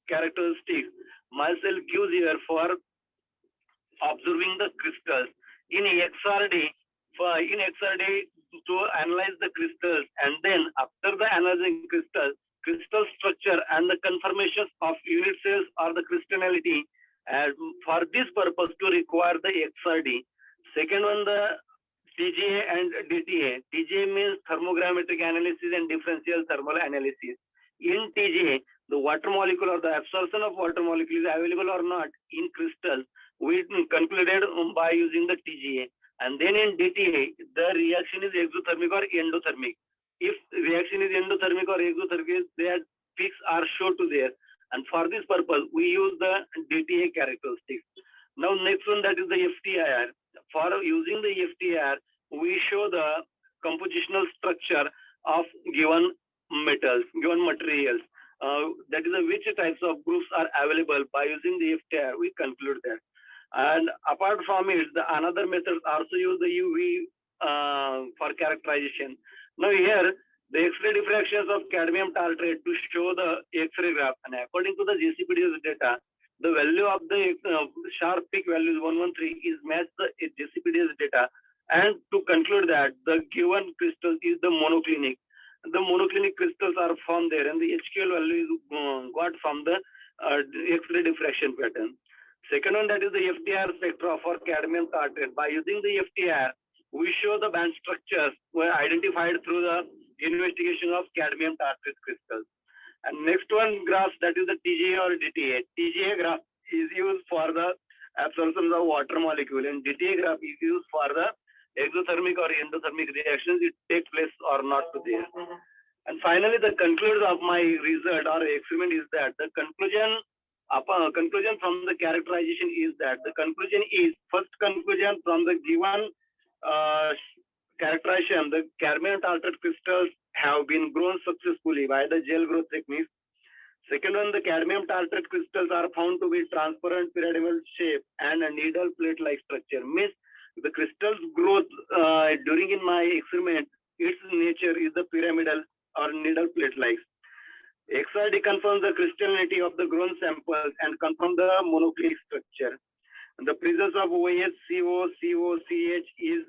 characteristics myself gives here for observing the crystals. In XRD, to analyze the crystals, and then after the analyzing crystal structure and the conformations of unit cells or the crystallinity, and for this purpose to require the XRD. Second one, the TGA and DTA. TGA means thermogrammetric analysis and differential thermal analysis. In TGA, the water molecule or the absorption of water molecule is available or not in crystals. We concluded by using the TGA. And then in DTA, the reaction is exothermic or endothermic. If reaction is endothermic or exothermic, their peaks are shown to there. And for this purpose, we use the DTA characteristics. Now, next one, that is the FTIR. For using the FTIR, we show the compositional structure of given metals, given materials. That is which types of groups are available. By using the FTIR, we conclude that. And apart from it, the another method also use the UV for characterization. Now here, the X-ray diffractions of cadmium tartrate to show the X-ray graph, and according to the JCPD's data, the value of the sharp peak value is 113 is matched the JCPD's data, and to conclude that the given crystal is the monoclinic. The monoclinic crystals are found there, and the HQL value is got from the X-ray diffraction pattern. Second one, that is the FTIR spectra for cadmium tartrate. By using the FTIR, we show the band structures were identified through the investigation of cadmium tartrate crystals. And next one graph, that is the TGA or DTA. TGA graph is used for the absorption of water molecule, and DTA graph is used for the exothermic or endothermic reactions it takes place or not to there. And finally, the conclusion of my result or experiment is that the conclusion from the characterization is that the conclusion is first conclusion from the given characterization, the cadmium tartrate crystals have been grown successfully by the gel growth techniques. Second one, the cadmium tartrate crystals are found to be transparent pyramidal shape and a needle plate-like structure. Means the crystals growth during in my experiment, its nature is the pyramidal or needle plate-like. XRD confirms the crystallinity of the grown samples and confirms the monoclinic structure. The presence of OH, CO, CH is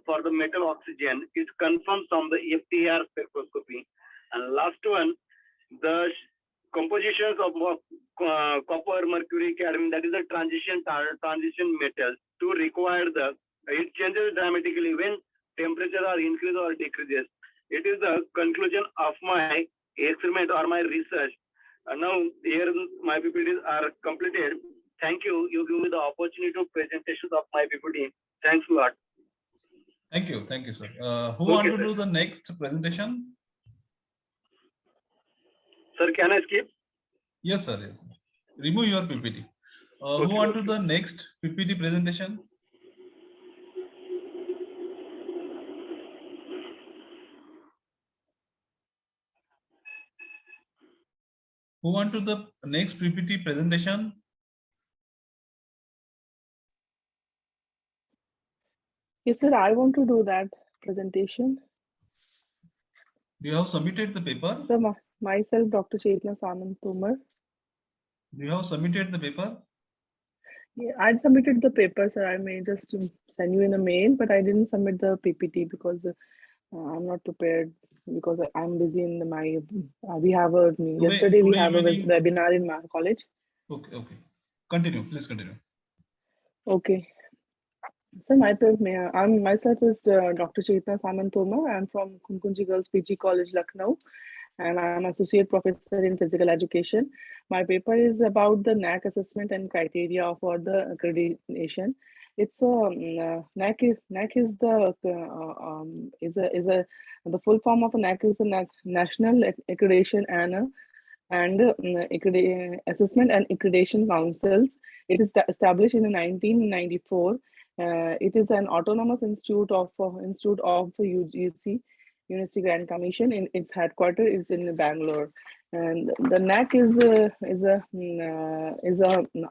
for the metal oxygen. It confirms from the FTIR spectroscopy. And last one, the compositions of copper, mercury, cadmium, that is the transition metals to require it changes dramatically when temperature are increased or decreases. It is the conclusion of my experiment or my research. Now here my PPTs are completed. Thank you. You give me the opportunity to presentations of my PPT. Thanks a lot. Thank you, sir. Who want to do the next presentation? Sir, can I skip? Yes, sir. Yes. Remove your PPT. Who want to do the next PPT presentation? Who want to the next PPT presentation? Yes, sir, I want to do that presentation. Do you have submitted the paper? Sir, myself, Dr. Chetna Samant Tomar. Do you have submitted the paper? Yeah, I submitted the paper, sir. I may just send you in a mail, but I didn't submit the PPT because I'm not prepared because I'm busy in we have a yesterday we have a webinar in my college. Okay. Continue. Please continue. Okay. So myself is Dr. Chetna Samant Tomar. I'm from Kumkunji Girls PG College, Lucknow, and I'm associate professor in physical education. My paper is about the NAC assessment and criteria for the accreditation. It's NAC is the full form of a NAC is a National Accreditation and Assessment and Accreditation Councils. It is established in 1994. It is an autonomous institute of UGC, University Grant Commission. In its headquarters is in Bangalore, and the NAC is a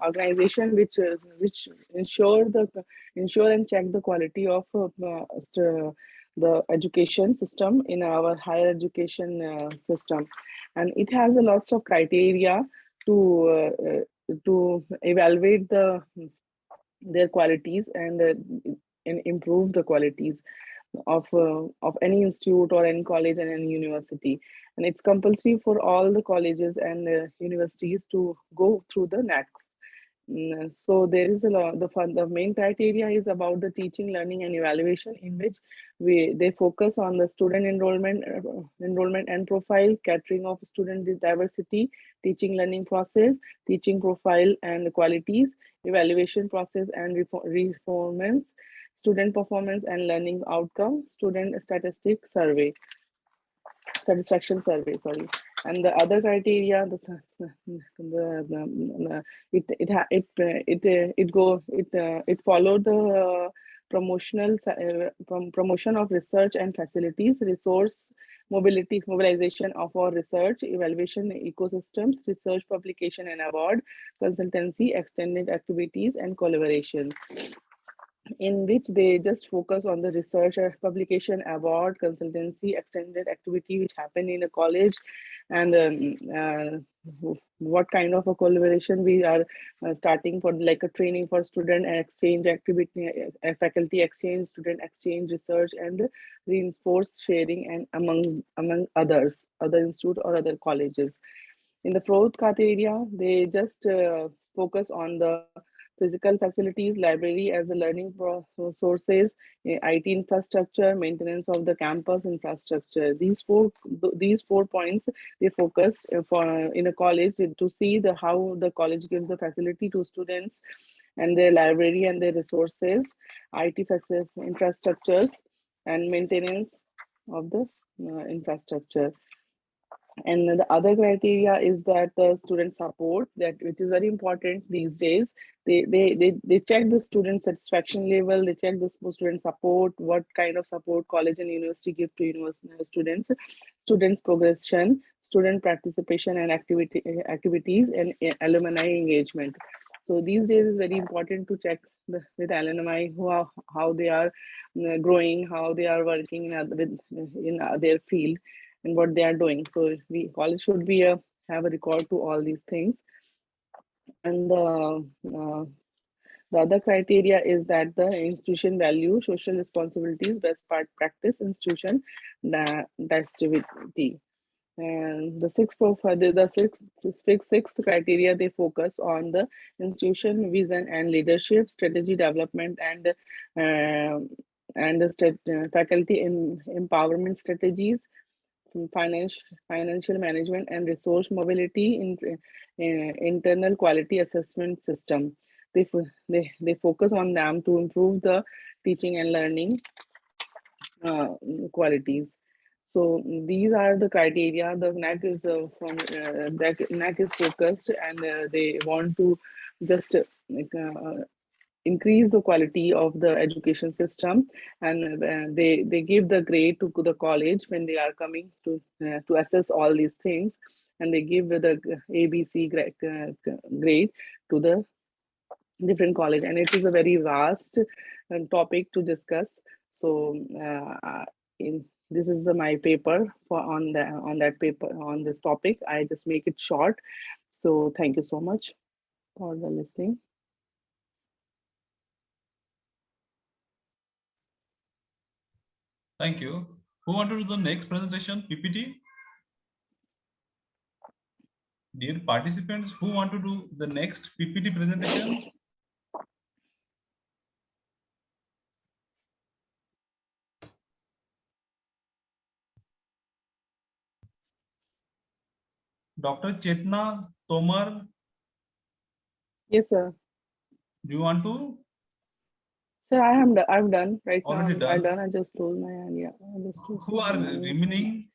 organization which ensure and check the quality of the education system in our higher education system, and it has a lots of criteria to evaluate their qualities and improve the qualities of any institute or any college and any university. And it's compulsory for all the colleges and universities to go through the NAC. So there is a lot, the main criteria is about the teaching, learning, and evaluation, in which they focus on the student enrollment and profile, catering of student diversity, teaching learning process, teaching profile and qualities, evaluation process and performance, student performance and learning outcome, student satisfaction survey, sorry. And the other criteria, it followed the promotion of research and facilities, resource mobilization of our research, evaluation ecosystems, research publication and award, consultancy, extended activities, and collaboration, in which they just focus on the research, publication, award, consultancy, extended activity which happen in a college, and what kind of a collaboration we are starting for, like a training for student exchange activity, faculty exchange, student exchange, research, and reinforced sharing, and among others, other institute or other colleges. In the fourth criteria, they just focus on the physical facilities, library as a learning sources, IT infrastructure, maintenance of the campus infrastructure. These four points they focus in a college to see how the college gives the facility to students, and their library and their resources, IT infrastructures, and maintenance of the infrastructure. And the other criteria is that the student support, that which is very important these days. They check the student satisfaction level, they check the student support, what kind of support college and university give to students progression, student participation and activities, and alumni engagement. So these days is very important to check with alumni how they are growing, how they are working in their field, and what they are doing. So college should be have a record to all these things. And the other criteria is that the institution value social responsibilities, best practice, institution diversity. And the sixth criteria, they focus on the institution vision and leadership, strategy development, and the faculty empowerment strategies, financial management, and resource mobility, in internal quality assessment system. They focus on them to improve the teaching and learning qualities. So these are the criteria. The NAC is NAC is focused, and they want to just increase the quality of the education system, and they give the grade to the college when they are coming to assess all these things, and they give the ABC grade to the different college, and it is a very vast topic to discuss. So this is my paper on this topic. I just make it short. So thank you so much for the listening. Thank you. Who want to do the next presentation, PPT? Dear participants, who want to do the next PPT presentation? Dr. Chetna Tomar. Yes, sir. Do you want to? Sir, I've done right Already now. done. I've done. I just told my hand. Yeah. Who are remaining?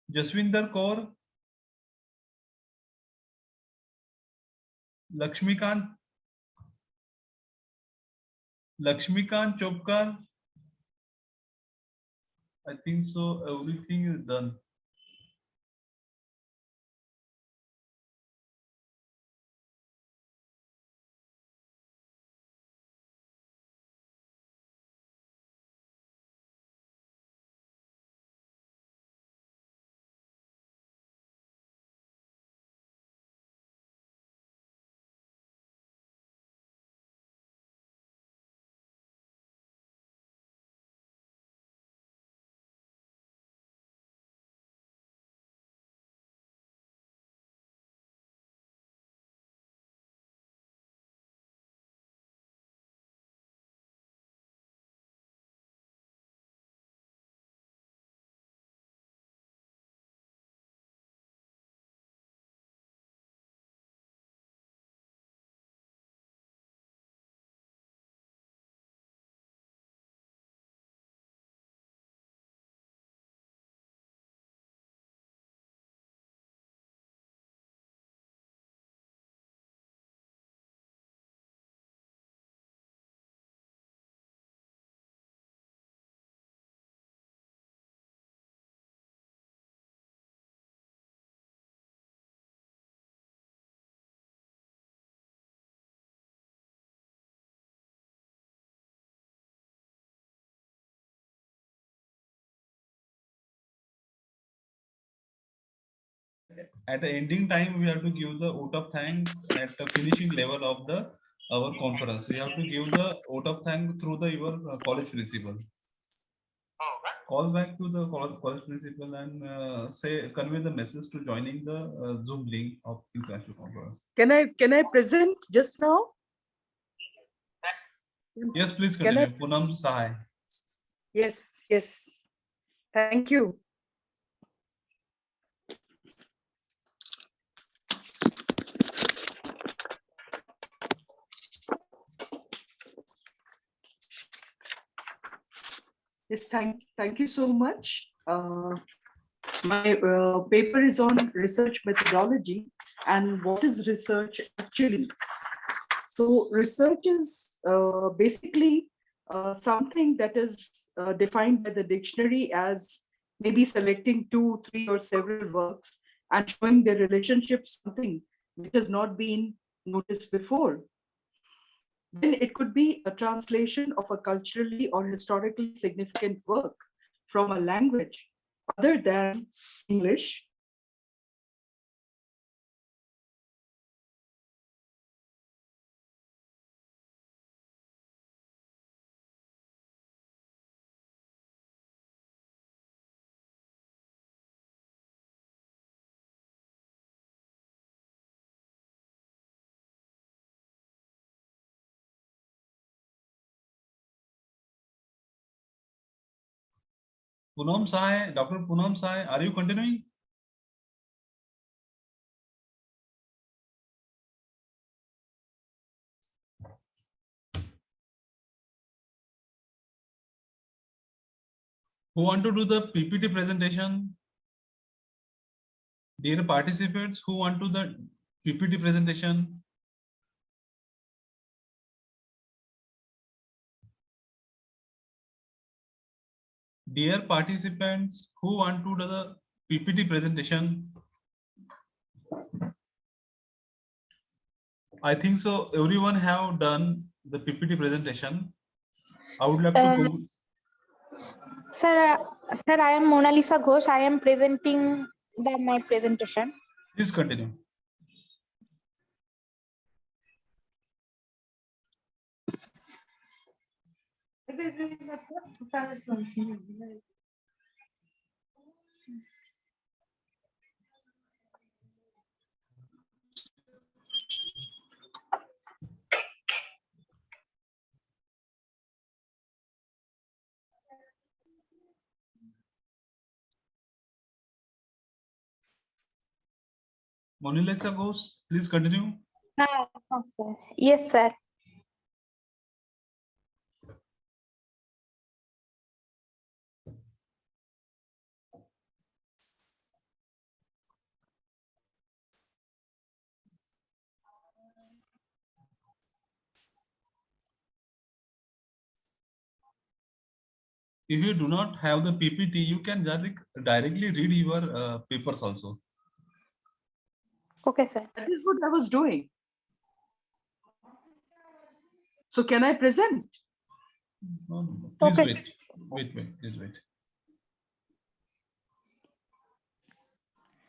Jaswinder Kaur, Lakshmikant Chopkar. I think so. Everything is done. at the ending time, we have to give the vote of thanks at the finishing level of our conference. We have to give the vote of thanks through your college principal. Call back to the college principal and convey the message to joining the Zoom link of international conference. Can I present just now? Yes, please continue. Poonam Sahai. Yes. Thank you. Yes, thank you so much. My paper is on research methodology and what is research actually. So research is basically something that is defined by the dictionary as maybe selecting 2, 3 or several works and showing their relationship, something which has not been noticed before. Then it could be a translation of a culturally or historically significant work from a language other than English. Poonam Sahai, Dr. Poonam Sahai, are you continuing? Who want to do the PPT presentation? Dear participants, who want to do the PPT presentation? Dear participants, who want to do the PPT presentation? I think so. Everyone have done the PPT presentation. I would like to go. Sir, I am Mona Lisa Ghosh. I am presenting my presentation. Please continue. Mona Lisa Ghosh, please continue. Sir. Yes, sir. If you do not have the PPT, you can directly read your papers also. Okay, sir. That is what I was doing. So can I present? No. Please Okay. wait. Please wait.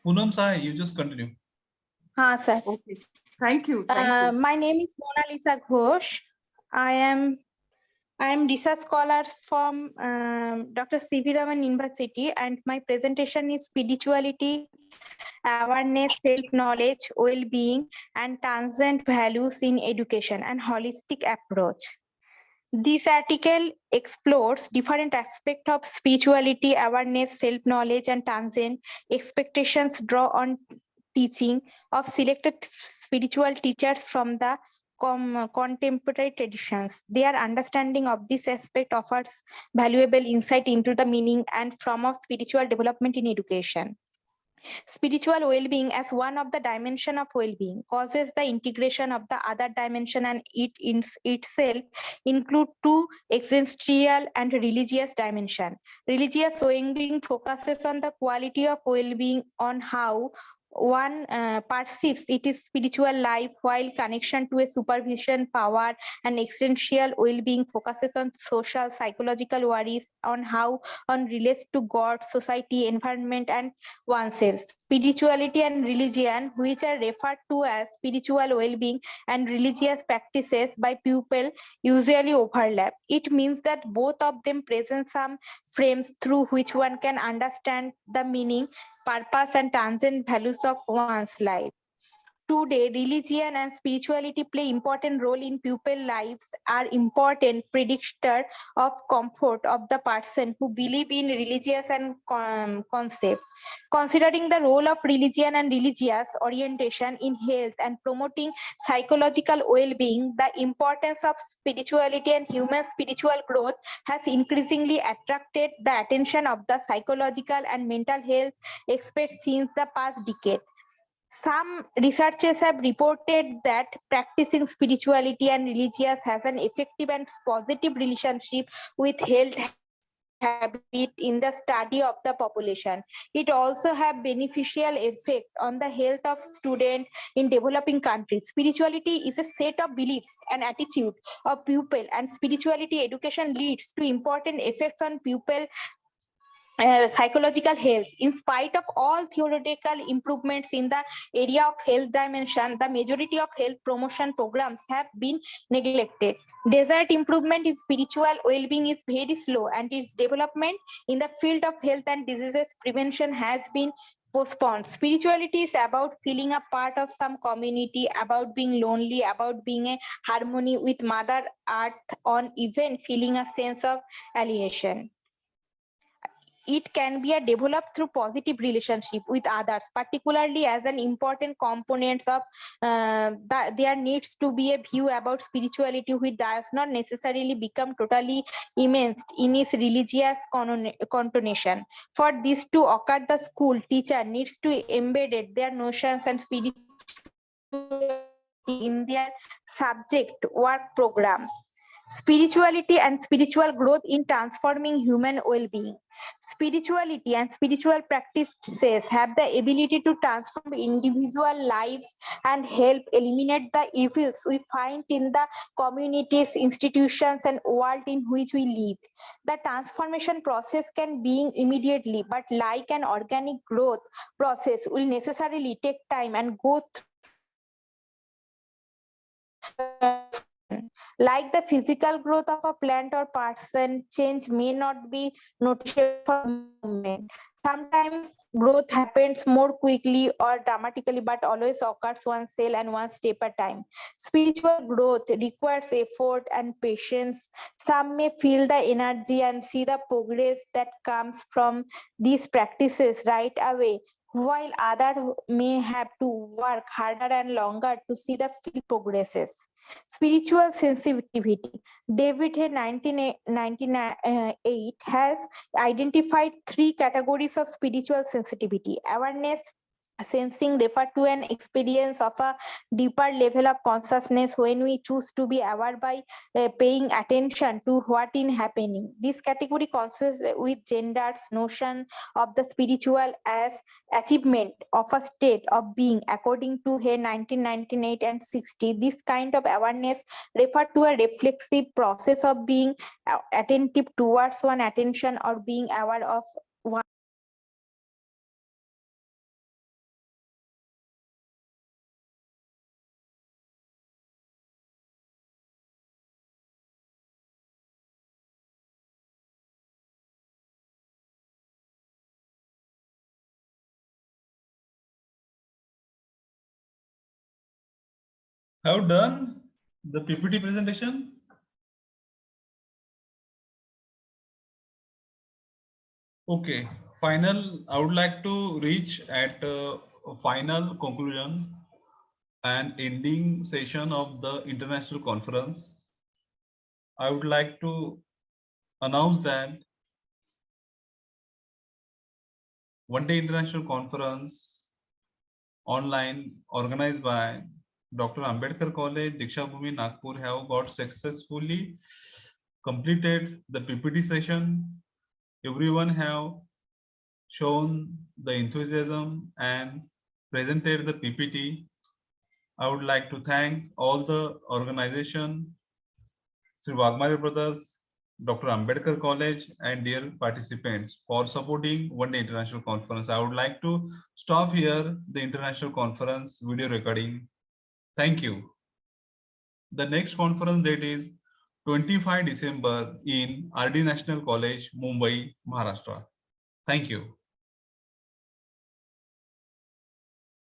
Poonam Sahai, you just continue. Sir. Okay. Thank you. My name is Mona Lisa Ghosh. I am research scholar from Dr. C.V. Raman University, and my presentation is spirituality, awareness, self-knowledge, well-being, and transcendent values in education and holistic approach. This article explores different aspects of spirituality, awareness, self-knowledge, and transcendent expectations draw on teaching of selected spiritual teachers from the contemporary traditions. Their understanding of this aspect offers valuable insight into the meaning and form of spiritual development in education. Spiritual well-being as one of the dimension of well-being causes the integration of the other dimension, and it in itself include two existential and religious dimension. Religious well-being focuses on the quality of well-being, on how one perceives it is spiritual life, while connection to a supervision power and existential well-being focuses on social psychological worries on how one relates to God, society, environment, and oneself. Spirituality and religion, which are referred to as spiritual well-being and religious practices by people, usually overlap. It means that both of them present some frames through which one can understand the meaning, purpose, and transcend values of one's life. Today, religion and spirituality play important role in people's lives, are important predictor of comfort of the person who believe in religious and concept. Considering the role of religion and religious orientation in health and promoting psychological well-being, the importance of spirituality and human spiritual growth has increasingly attracted the attention of the psychological and mental health experts since the past decade. Some researchers have reported that practicing spirituality and religious has an effective and positive relationship with health habit in the study of the population. It also have beneficial effect on the health of students in developing countries. Spirituality is a set of beliefs and attitude of pupil, and spirituality education leads to important effects on pupil psychological health. In spite of all theoretical improvements in the area of health dimension, the majority of health promotion programs have been neglected. Desired improvement in spiritual well-being is very slow, and its development in the field of health and diseases prevention has been postponed. Spirituality is about feeling a part of some community, about being lonely, about being in harmony with Mother Earth, on even feeling a sense of alienation. It can be developed through positive relationship with others, particularly as an important component of there needs to be a view about spirituality which does not necessarily become totally immersed in its religious connotation. For this to occur, the school teacher needs to embed their notions and spirituality in their subject work programs. Spirituality and spiritual growth in transforming human well-being. Spirituality and spiritual practices have the ability to transform individual lives and help eliminate the evils we find in the communities, institutions, and world in which we live. The transformation process can begin immediately, but like an organic growth process will necessarily take time and go like the physical growth of a plant or person, change may not be noticeable for a moment. Sometimes growth happens more quickly or dramatically, but always occurs one cell and one step at a time. Spiritual growth requires effort and patience. Some may feel the energy and see the progress that comes from these practices right away, while others may have to work harder and longer to see the field progresses. Spiritual sensitivity. David Hay 1998 has identified 3 categories of spiritual sensitivity. Awareness, sensing refer to an experience of a deeper level of consciousness when we choose to be aware by paying attention to what is happening. This category consists with gender's notion of the spiritual as achievement of a state of being. According to Hay 1998 and 60, this kind of awareness refer to a reflexive process of being attentive towards one attention or being aware of one. Have done the PPT presentation? Okay, final, I would like to reach at a final conclusion and ending session of the international conference. I would like to announce that one-day international conference online organized by Dr. Ambedkar College, Diksha Bhumi, Nagpur have got successfully completed the PPT session. Everyone have shown the enthusiasm and presented the PPT. I would like to thank all the organization, SHRI Waghmare Brothers, Dr. Ambedkar College, and dear participants for supporting One Day International Conference. I would like to stop here the international conference video recording. Thank you. The next conference date is 25 December in RD National College, Mumbai, Maharashtra. Thank you.